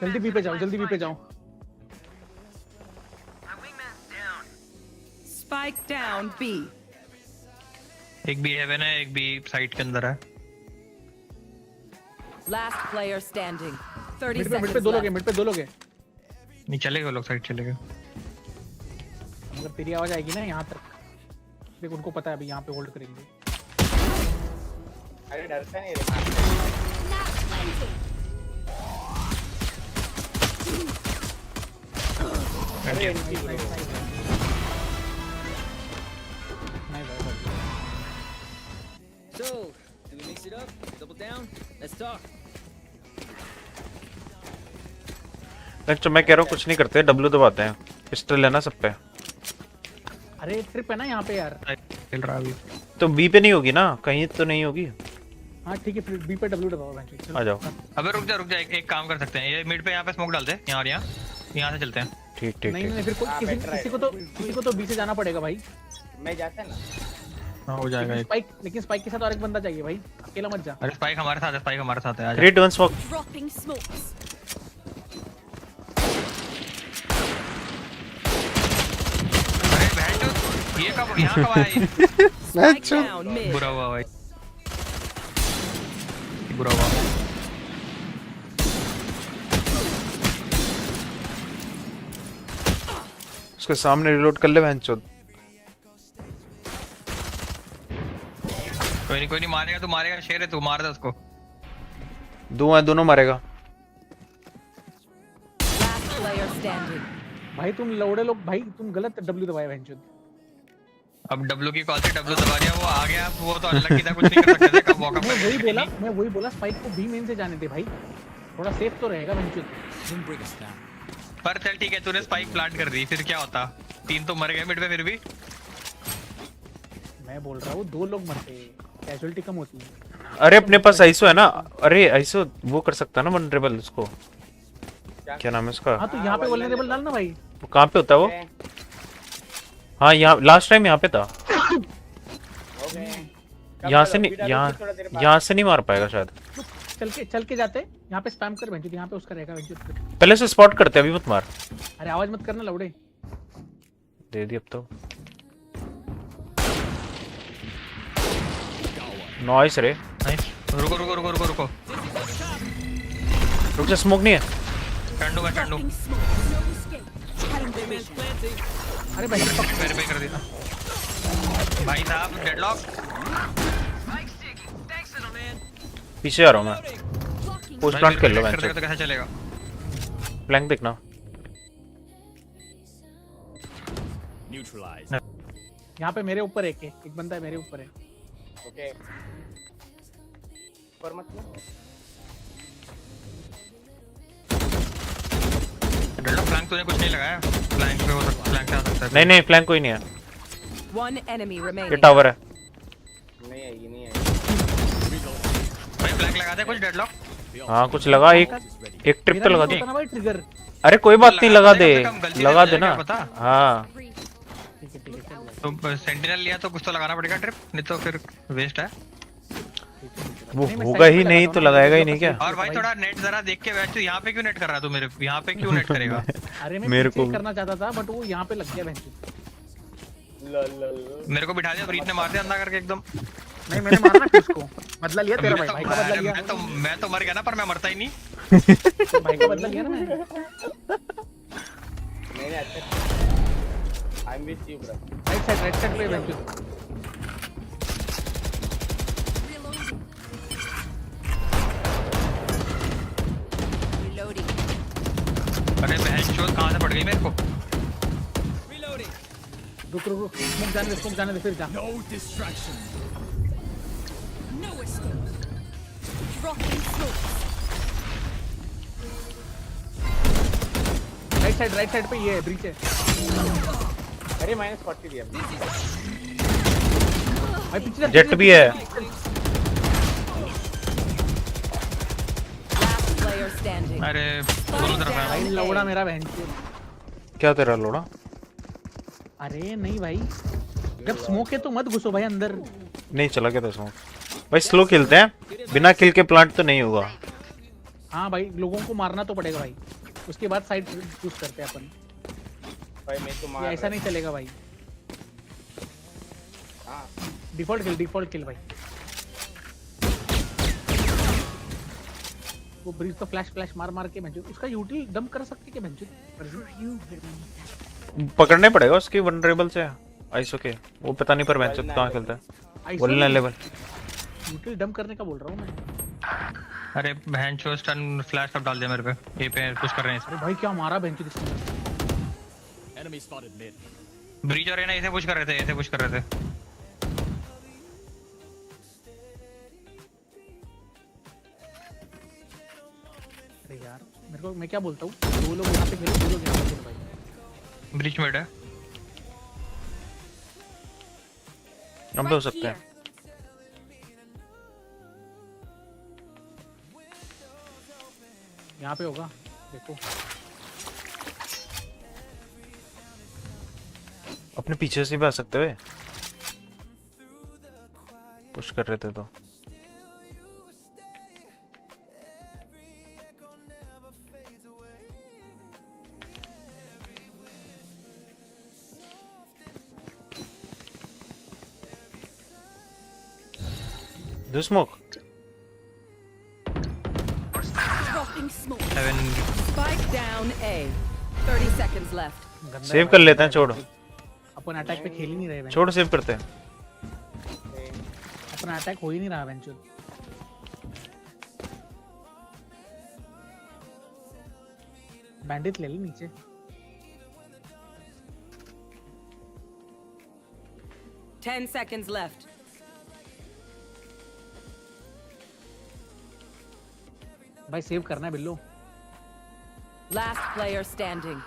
जल्दी बी पे जाओ, जल्दी बी पे जाओ। Spike down B. एक बी हेवन है, एक बी साइड के अंदर है। Last player standing. 30 मिड पे seconds 2 लोग left. हैं, मिड पे 2 लोग हैं। नहीं चलेगा, लोग साइड चलेगा। अगर तेरी आवाज आएगी ना यहाँ तक, देख उनको पता है अभी यहाँ पे होल्ड करेंगे। अरे डरता नहीं रे। So, do we mix it up? Double down? Let's talk. अच्छा मैं कह रहा हूँ कुछ नहीं करते, डब्ल्यू दबाते हैं। पिस्टल है ना सब पे। अरे ट्रिप है ना यहाँ पे यार। खेल रहा अभी तो बी पे नहीं होगी ना, कहीं तो नहीं होगी। हाँ ठीक है, फिर बी पे डब्ल्यू दबाओ बेंचुद। आ जाओ। अबे रुक जा, एक काम कर सकते हैं, ये मिड पे यहाँ पे स्मोक डाल दे, यहाँ और यहाँ से चलते हैं। ठीक ठीक नहीं फिर किसी को तो बी से जाना पड़ेगा भाई। मैं जाता है ना। हाँ हो जाएगा। लेकिन स्पाइक के साथ और एक बंदा चाहिए भाई, अकेला मत जा। अरे स्पाइक हमारे साथ है, स्पाइक हमारे साथ है। आ जा। 3 2 1 स्मोक। Dropping smokes. अरे बैठ, ये कब यहाँ कब आया ये? Spike down mid. बुरा हुआ भाई, बुरा हुआ। उसके सामने रिलोड कर ले बहनचोद। कोई नहीं मारेगा, तू मारेगा, शेर है तू, मार दे उसको। दो है, दोनों मारेगा। Last player standing. भाई तुम लौड़े लोग, भाई तुम गलत डब्ल्यू दबाए बेंचुद। अब डब्ल्यू की कॉल से डब्ल्यू दबा दिया, वो आ गया, वो तो अनलकी था, कुछ नहीं कर सकते थे। कब वॉकअप मैं वही बोला स्पाइक को बी मेन से जाने दे भाई, थोड़ा सेफ तो रहेगा बेंचुद। पर चल ठीक है, तूने स्पाइक प्लांट कर दी, फिर क्या होता? 3 तो मर गए मिड पे फिर भी। मैं बोल रहा हूँ 2 लोग मरते, कैजुअलिटी कम होती है। अरे अपने पास आइसो है ना। अरे आइसो वो कर सकता है ना वनरेबल, उसको क्या नाम है उसका? हाँ तो यहाँ पे वल्नरेबल डाल ना भाई। वो कहाँ पे होता है वो? हाँ यहाँ लास्ट टाइम यहाँ पे था। यहाँ से नहीं, यहाँ से नहीं मार पाएगा शायद। चल के जाते यहाँ पे स्पैम कर बेंचुद, यहाँ पे उसका रहेगा बेंचुद। पहले से स्पॉट करते, अभी मत मार। अरे आवाज मत करना लौड़े। दे दी अब तो। नॉइस रे। रुको रुको रुको रुको रुको, रुक जा, स्मोक नहीं है। टंडू मैं टंडू। अरे भाई मेरे पे कर देता भाई साहब, डेडलॉक। पीछे आ रहा हूँ मैं। पोस्ट प्लांट कर लो कर देगा तो कैसे चलेगा? फ्लैंक देखना। Neutralized. यहाँ पे मेरे ऊपर एक बंदा है मेरे ऊपर है। ओके पर मत फ्लैंक तूने कुछ नहीं लगाया? फ्लैंक पे हो सकता, फ्लैंक से आ सकता है। नहीं फ्लैंक कोई नहीं है। One enemy ये remaining. टावर है। नहीं आएगी भाई फ्लैंक लगा दे कुछ डेडलॉक। हाँ कुछ लगा, एक ट्रिप तो लगा दी। भाई ट्रिगर। अरे कोई बात नहीं, लगा दे ना। हाँ तो सेंटिनल लिया तो कुछ तो लगाना पड़ेगा ट्रिप, नहीं तो फिर वेस्ट है। वो होगा ही नहीं तो लगाएगा ही नहीं क्या? और भाई थोड़ा नेट जरा देख के बैठ। तू यहाँ पे क्यों नेट कर रहा है? तू मेरे यहाँ पे क्यों नेट करेगा? अरे मैं मेरे को करना चाहता था बट वो यहाँ पे लग गया। मेरे को बिठा दिया, ब्रीच ने मार दिया अंधा करके एकदम। नहीं मैंने मारना फिर उसको, बदला लिया तेरा भाई का बदला लिया। मैं तो मर गया ना, पर मैं मरता ही नहीं। भाई का बदला लिया ना मैंने। नहीं अच्छा I am with you bro. Right side पे बेंच। अरे बहन चोद कहाँ से पड़ गई मेरे को? रुक स्मोक जाने दे फिर जा। No distraction. No escape. Dropping smoke. Right side पे ये है ब्रीच है। अरे -40 दिया भाई पीछे जेट भी है। Last player standing. अरे दोनों तरफ है भाई लौड़ा मेरा बहन। क्या तेरा लोड़ा? अरे नहीं भाई, जब स्मोक है तो मत घुसो भाई अंदर। नहीं चला गया था स्मोक। भाई स्लो खेलते हैं, बिना किल के प्लांट तो नहीं होगा। हाँ भाई लोगों को मारना तो पड़ेगा भाई, उसके बाद साइड चूज करते हैं अपन। भाई मैं तो मार ऐसा नहीं चलेगा भाई। हाँ डिफॉल्ट किल भाई। वो ब्रीच तो फ्लैश मार के बेंचो उसका यूटिल डंप कर सकते क्या बेंचो? पकड़ने पड़ेगा उसकी वनरेबल से आइसो के। वो पता नहीं पर बेंचो कहाँ खेलता है। वल्नरेबल लेवल यूटिल डंप करने का बोल रहा हूँ मैं। अरे बहन चो स्टन फ्लैश कब डाल दिया मेरे पे? ये पे पुश कर रहे हैं। अरे भाई क्या मारा बेंचो किसने? Enemy spotted mid. ब्रीच और ना इसे पुश कर रहे थे, ऐसे पुश कर रहे थे। अरे यार मेरे को, मैं क्या बोलता हूँ, दो लोग यहाँ पे खेलो, दो लोग यहाँ पे खेलो भाई। ब्रीच मिड है। हम तो हो सकते हैं। यहाँ पे होगा देखो। अपने पीछे से भी आ सकते हुए पुश कर रहे थे तो। Do smoke. Dropping smoke. Spike down A. 30 seconds left. Save कर लेते हैं, छोड़। अपन अटैक पे खेल ही नहीं रहे। छोड़ सेव करते हैं। अपना अटैक हो ही नहीं रहा बेंचो। बैंडिट ले ली नीचे। Ten seconds left. भाई सेव करना है बिल्लो। Last player standing.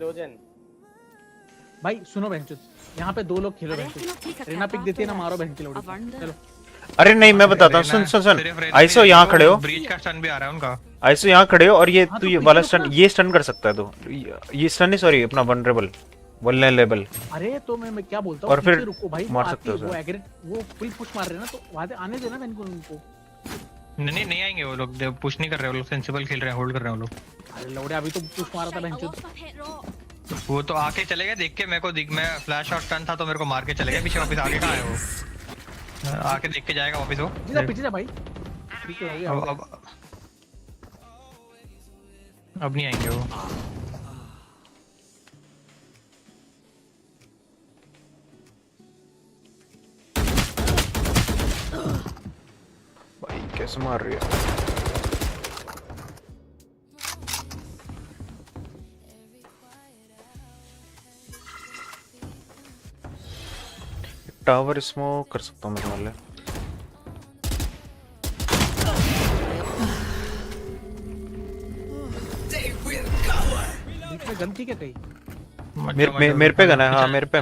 दो जन। भाई सुनो बेंचो, यहाँ पे दो लोग खेलो बेंचो। रेना पिक देती है ना, मारो बेंचो लोड़ी। चलो। अरे नहीं मैं बताता हूँ, सुन। आइसो यहाँ खड़े हो। ब्रीच का स्टन भी आ रहा है उनका। आइसो यहाँ खड़े हो और ये तू ये वाला स्टन, ये स्टन कर सकता है तो। ये स्टन नहीं, सॉरी अपना वल्नरेबल। अरे तो मैं क्या बोलता हूँ, और फिर रुको भाई, मार सकते हो वो फुल पुश मार रहे हैं ना, तो वहां आने देना मैंने उनको। नहीं आएंगे वो लोग, पुश नहीं कर रहे वो लोग, सेंसिबल खेल रहे हैं, होल्ड कर रहे हैं वो लोग। अरे लौड़े अभी तो पुश मारा था बेंचो। वो तो आके चले गए, देख के मेरे को मैं फ्लैश और स्टन था तो मेरे को मार के चले गए पीछे वापस। आगे कहाँ है वो? आके देख के जाएगा वापस वो। जा पीछे जा भाई। ठीक है अब नहीं आएंगे वो। कैसे मार रही है? टावर स्मोक कर सकता हूँ मेरे वाले। बीच में गन थी क्या कहीं? मेरे पे गन है। हाँ मेरे पे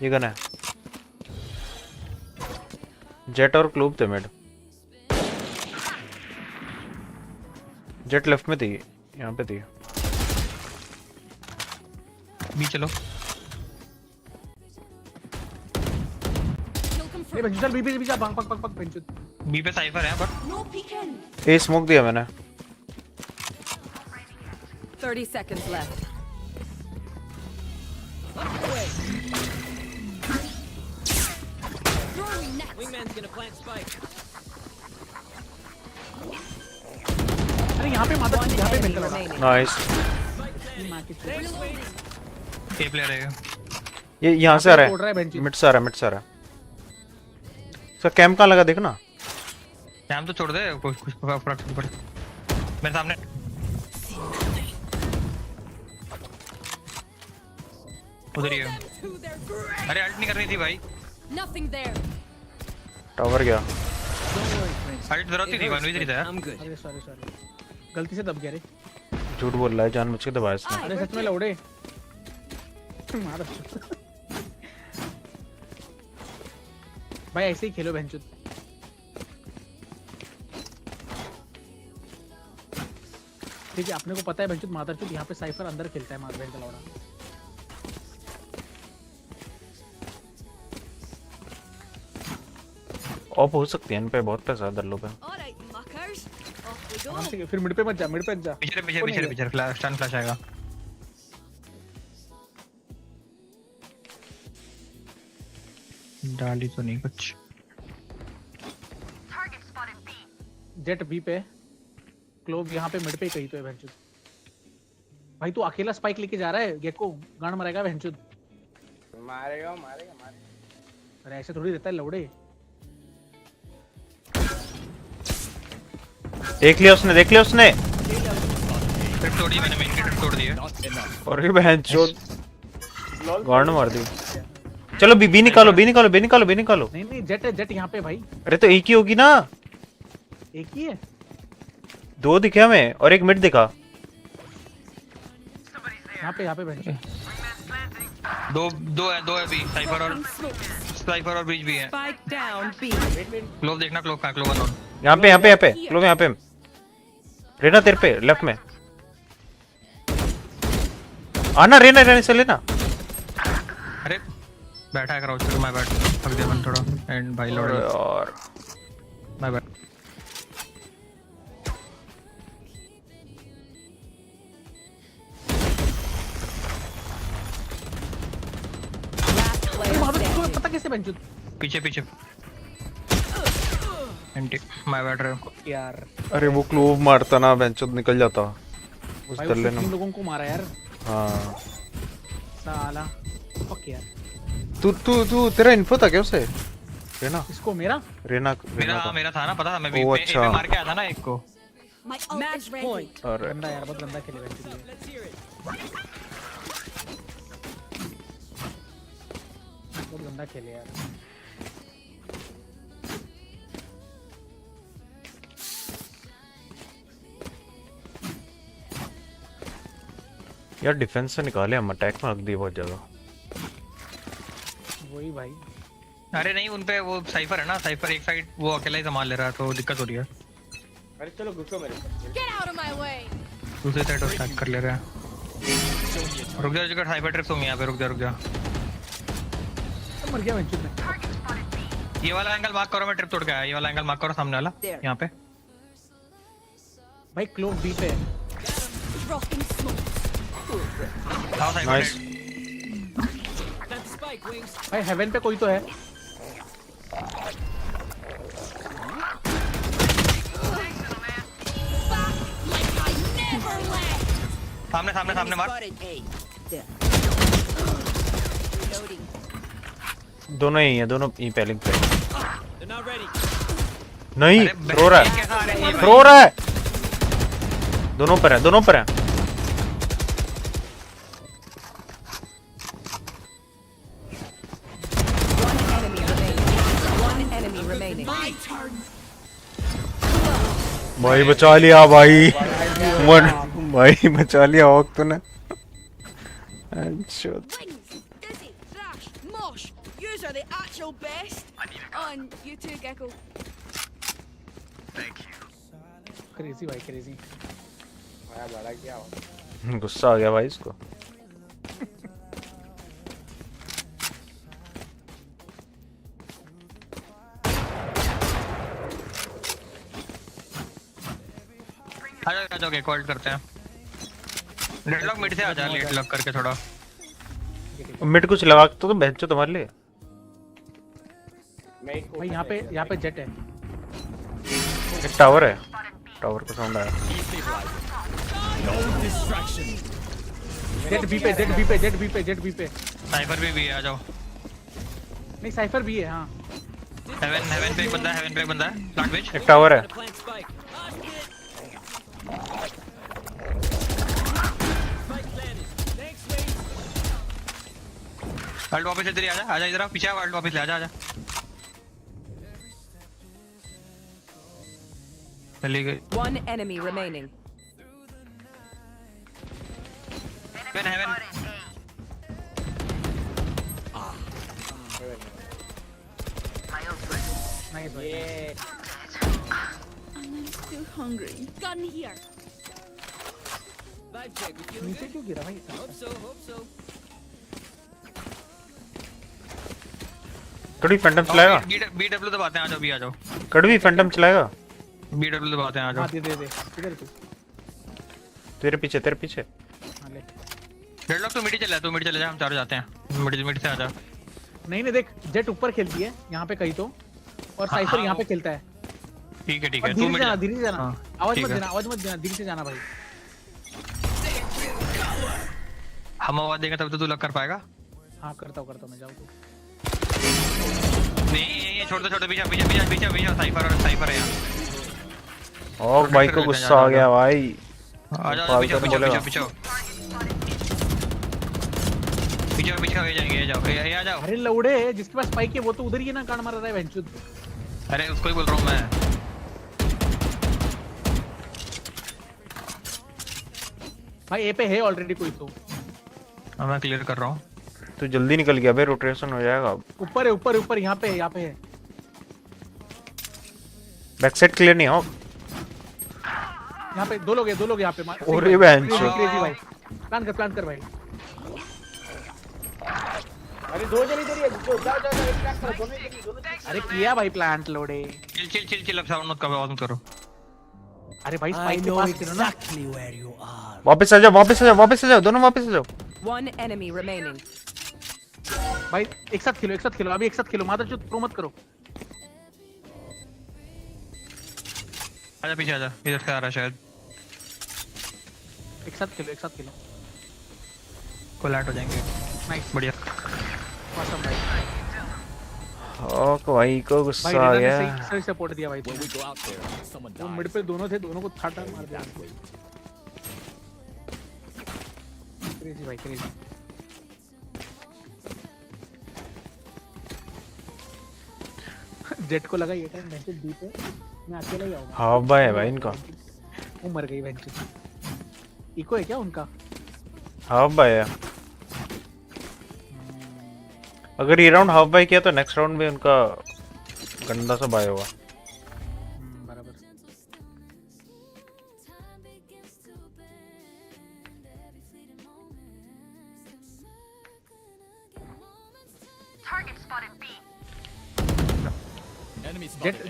ये गन है। जेट और क्लूब थे मिड। जेट लेफ्ट में थी, यहाँ पे थी। बी चलो। नहीं बंजू चल बी जा भाग बंजू। बी पे साइफर है पर ए स्मोक दिया मैंने। 30 seconds left. Wingman's gonna plant spike. अरे यहाँ पे माता यहाँ पे मिलकर लगा। नाइस। ए प्लेयर है ये यहाँ से आ रहा है। मिड से आ रहा है। सर कैंप कहाँ लगा देखना। कैंप तो छोड़ दे, कुछ फर्क नहीं पड़े। मेरे सामने उधर ही है। अरे अल्ट नहीं करनी थी भाई। Nothing there. टावर गया। अल्ट जरूरत ही नहीं, वन इधर ही था। अरे सॉरी गलती से दब गया रे। झूठ बोल रहा है, जानबूझ के दबाया इसने। अरे सच में लौड़े मार। भाई ऐसे ही खेलो बहनचोद। ठीक है अपने को पता है बहनचोद मादरचोद यहाँ पे साइफर अंदर खेलता है। मार बहन का लौड़ा। ऑफ हो सकती है इन पे, बहुत पैसा दल्लो पे। फिर मिड पे मत जा। पीछे फ्लैश स्टन फ्लैश आएगा। डाली तो नहीं कुछ। जेट बी पे, क्लोव यहाँ पे मिड पे कहीं तो है बहनचोद। भाई तू अकेला स्पाइक लेके जा रहा है, गेको गांड मरेगा बहनचोद। मारेगा। अरे ऐसे थोड़ी रहता है लौड़े। देख लिया उसने ट्रिप तोड़ी मैंने, मेन की ट्रिप तोड़ दी है। और ये बहनचोद गांड मार दी। चलो बी निकालो। नहीं जेट यहाँ पे भाई। अरे तो एक ही होगी ना। एक ही है। दो दिखे हमें और एक मिड दिखा। यहाँ पे बहनचोद। दो है बी। साइफर और ब्रिज भी है। Spike down B. क्लोव देखना, क्लोव कहां? Clove on. यहाँ पे क्लोव यहाँ पे। रेना तेरे पे लेफ्ट में आना। रेना से लेना। अरे बैठा है क्राउच पे। मैं बैठ थक गया मन थोड़ा। एंड भाई लौड़ और मैं बैठ। पता कैसे बहनचोद? पीछे एंटी मैं बैठ रहा हूँ यार। अरे वो क्लोव मारता ना बेंचोद निकल जाता उस दल्ले ने। लोगों को मारा यार। हाँ साला फक यार। तू तेरा इन्फो था क्या उसे? रेना इसको मेरा मेरा था ना, पता था। मैं भी पे मार के आया था ना एक को। Match point. अरे गंदा यार, बहुत गंदा खेले बहनचोद। बहुत गंदा खेले यार। यार डिफेंस से निकाले हम, अटैक में रख दिए बहुत ज्यादा। वही भाई। अरे नहीं उनपे वो साइफर है ना, साइफर एक साइड वो अकेला ही संभाल ले रहा है तो दिक्कत हो रही है। अरे चलो घुसो मेरे साथ। Get out of my way. दूसरी साइड और स्टार्ट कर ले रहा है। रुक जा जगह साइबर ट्रिप्स होंगे यहाँ पे। रुक जा मर गया बहनचोद में। ये वाला एंगल मार्क करो। मैं ट्रिप तोड़ के आया। ये वाला एंगल मार्क करो सामने वाला यहाँ पे। भाई क्लोव बी पे। Rocking smoke. नाइस। भाई हेवन पे कोई तो है। सामने मार। दोनों ही है, दोनों ही पहले पे। नहीं थ्रो रहा है, थ्रो रहा है, दोनों पर है, दोनों पर है। One enemy remaining. भाई बचा लिया भाई, भाई बचा लिया हॉक तूने। Desi, Thrash, Mosh, yous are the actual best. On you too, Gecko. Crazy भाई क्रेजी। बड़ा क्या हो? गुस्सा आ गया भाई इसको। आ जाओ एक होल्ड करते हैं। डेडलॉक मिड से आ जा, लेट लॉक करके थोड़ा। मिड कुछ लगा तो बेंचो तुम्हारे लिए। भाई यहाँ पे जेट है। एक टावर है, टावर का साउंड आया। जेट बी पे, जेट बी पे, जेट बी पे, जेट बी पे। साइफर भी है, आ जाओ। नहीं साइफर भी है। हाँ हेवन पे एक बंदा है, हेवन पे एक बंदा है, प्लांट बीच। एक टावर है। वर्ल्ड वापस इधर ही आ जा इधर आ, पीछे वर्ल्ड वापस ले आ जा। चली गई। One enemy remaining. Heaven nice भाई। I'm still hungry. Gun here. Vibe check. We feeling नीचे good? क्यों गिरा भाई? Hope so. Hope so. कड़वी फैंटम चलाएगा। बीडब्ल्यू दबाते हैं, आ जाओ भी आ जाओ। कड़वी फैंटम चलाएगा। बीडब्ल्यू दबाते हैं, आ जाओ। हाँ दे इधर तू। तेरे पीछे, तेरे पीछे। हाँ ले। डेडलॉक तू मिड चले जा, हम चारों जाते हैं। मिड से आ जा। नहीं देख, जेट ऊपर खेलती है यहाँ पे कहीं तो, और साइफर यहाँ पे खेलता है। ठीक है और तू मिड जा। धीरे से जाना। आवाज मत देना, धीरे से जाना भाई। हम आवाज देंगे तब तो तू लग कर पाएगा। हाँ करता हूँ मैं, जाओ तू। नहीं छोड़ दो पीछे साइफर है यहाँ। और भाई को गुस्सा आ गया भाई। आ जाओ पीछे हो जाएंगे, आ जाओ। अरे लौड़े, जिसके पास स्पाइक है वो तो उधर ही है ना, कांड मार रहा है वेंचुद। अरे उसको ही बोल रहा हूँ मैं। भाई ए पे है ऑलरेडी कोई तो। मैं क्लियर कर रहा हूँ। तू जल्दी निकल गया भाई, रोटेशन हो जाएगा। ऊपर है ऊपर यहाँ पे है। बैक साइड क्लियर नहीं हो। यहाँ पे दो लोग हैं यहाँ पे। और ये क्रेजी भाई, प्लान कर भाई। अरे दो जन इधर ही है, जाओ एक प्लान करो, दोनों। अरे किया भाई प्लांट लोडे। चिल अब साउंड मत करो। अरे भाई स्पाइक के पास करो ना। वापस आ जाओ, दोनों वापस आ जाओ। One enemy remaining. भाई एक साथ खेलो, अभी एक साथ खेलो, मादर जो प्रो मत करो। आजा पीछे आजा, इधर से आ रहा है शायद। एक साथ खेलो। कोलैट हो जाएंगे। नाइस, बढ़िया। awesome भाई। भाई को गुस्सा आ गया। सही सपोर्ट दिया भाई। वो मिड पे दोनों थे, दोनों को थाटा मार दिया। क्रेजी भाई क्रेजी। जेट को लगा ये टाइम मैसेज दी पे मैं अकेला ही आऊंगा। हाँ भाई है भाई इनका। वो मर गई वेंचर। इको है क्या उनका? हाफ बाय है। अगर ये राउंड हाफ बाय किया तो नेक्स्ट राउंड में उनका गंदा सा बाय होगा। बराबर।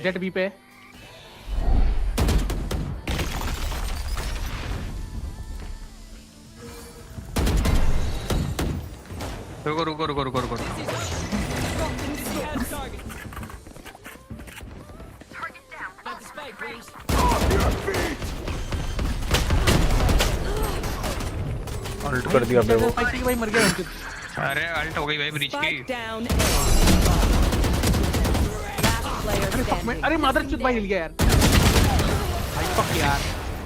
जेट बी पे। रुको। अल्ट कर दिया वो। भाई मर गया। अरे अल्ट हो गई भाई ब्रीच की। player अरे fuck standing. अरे मदरचोद भाई हिल गया यार भाई fuck यार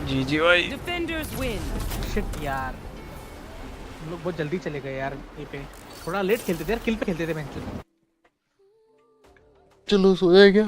जीजी भाई Defenders win. shit यार हम लोग बहुत जल्दी चले गए यार ये पे थोड़ा लेट खेलते थे यार किल पे खेलते थे मैच चलो सोया क्या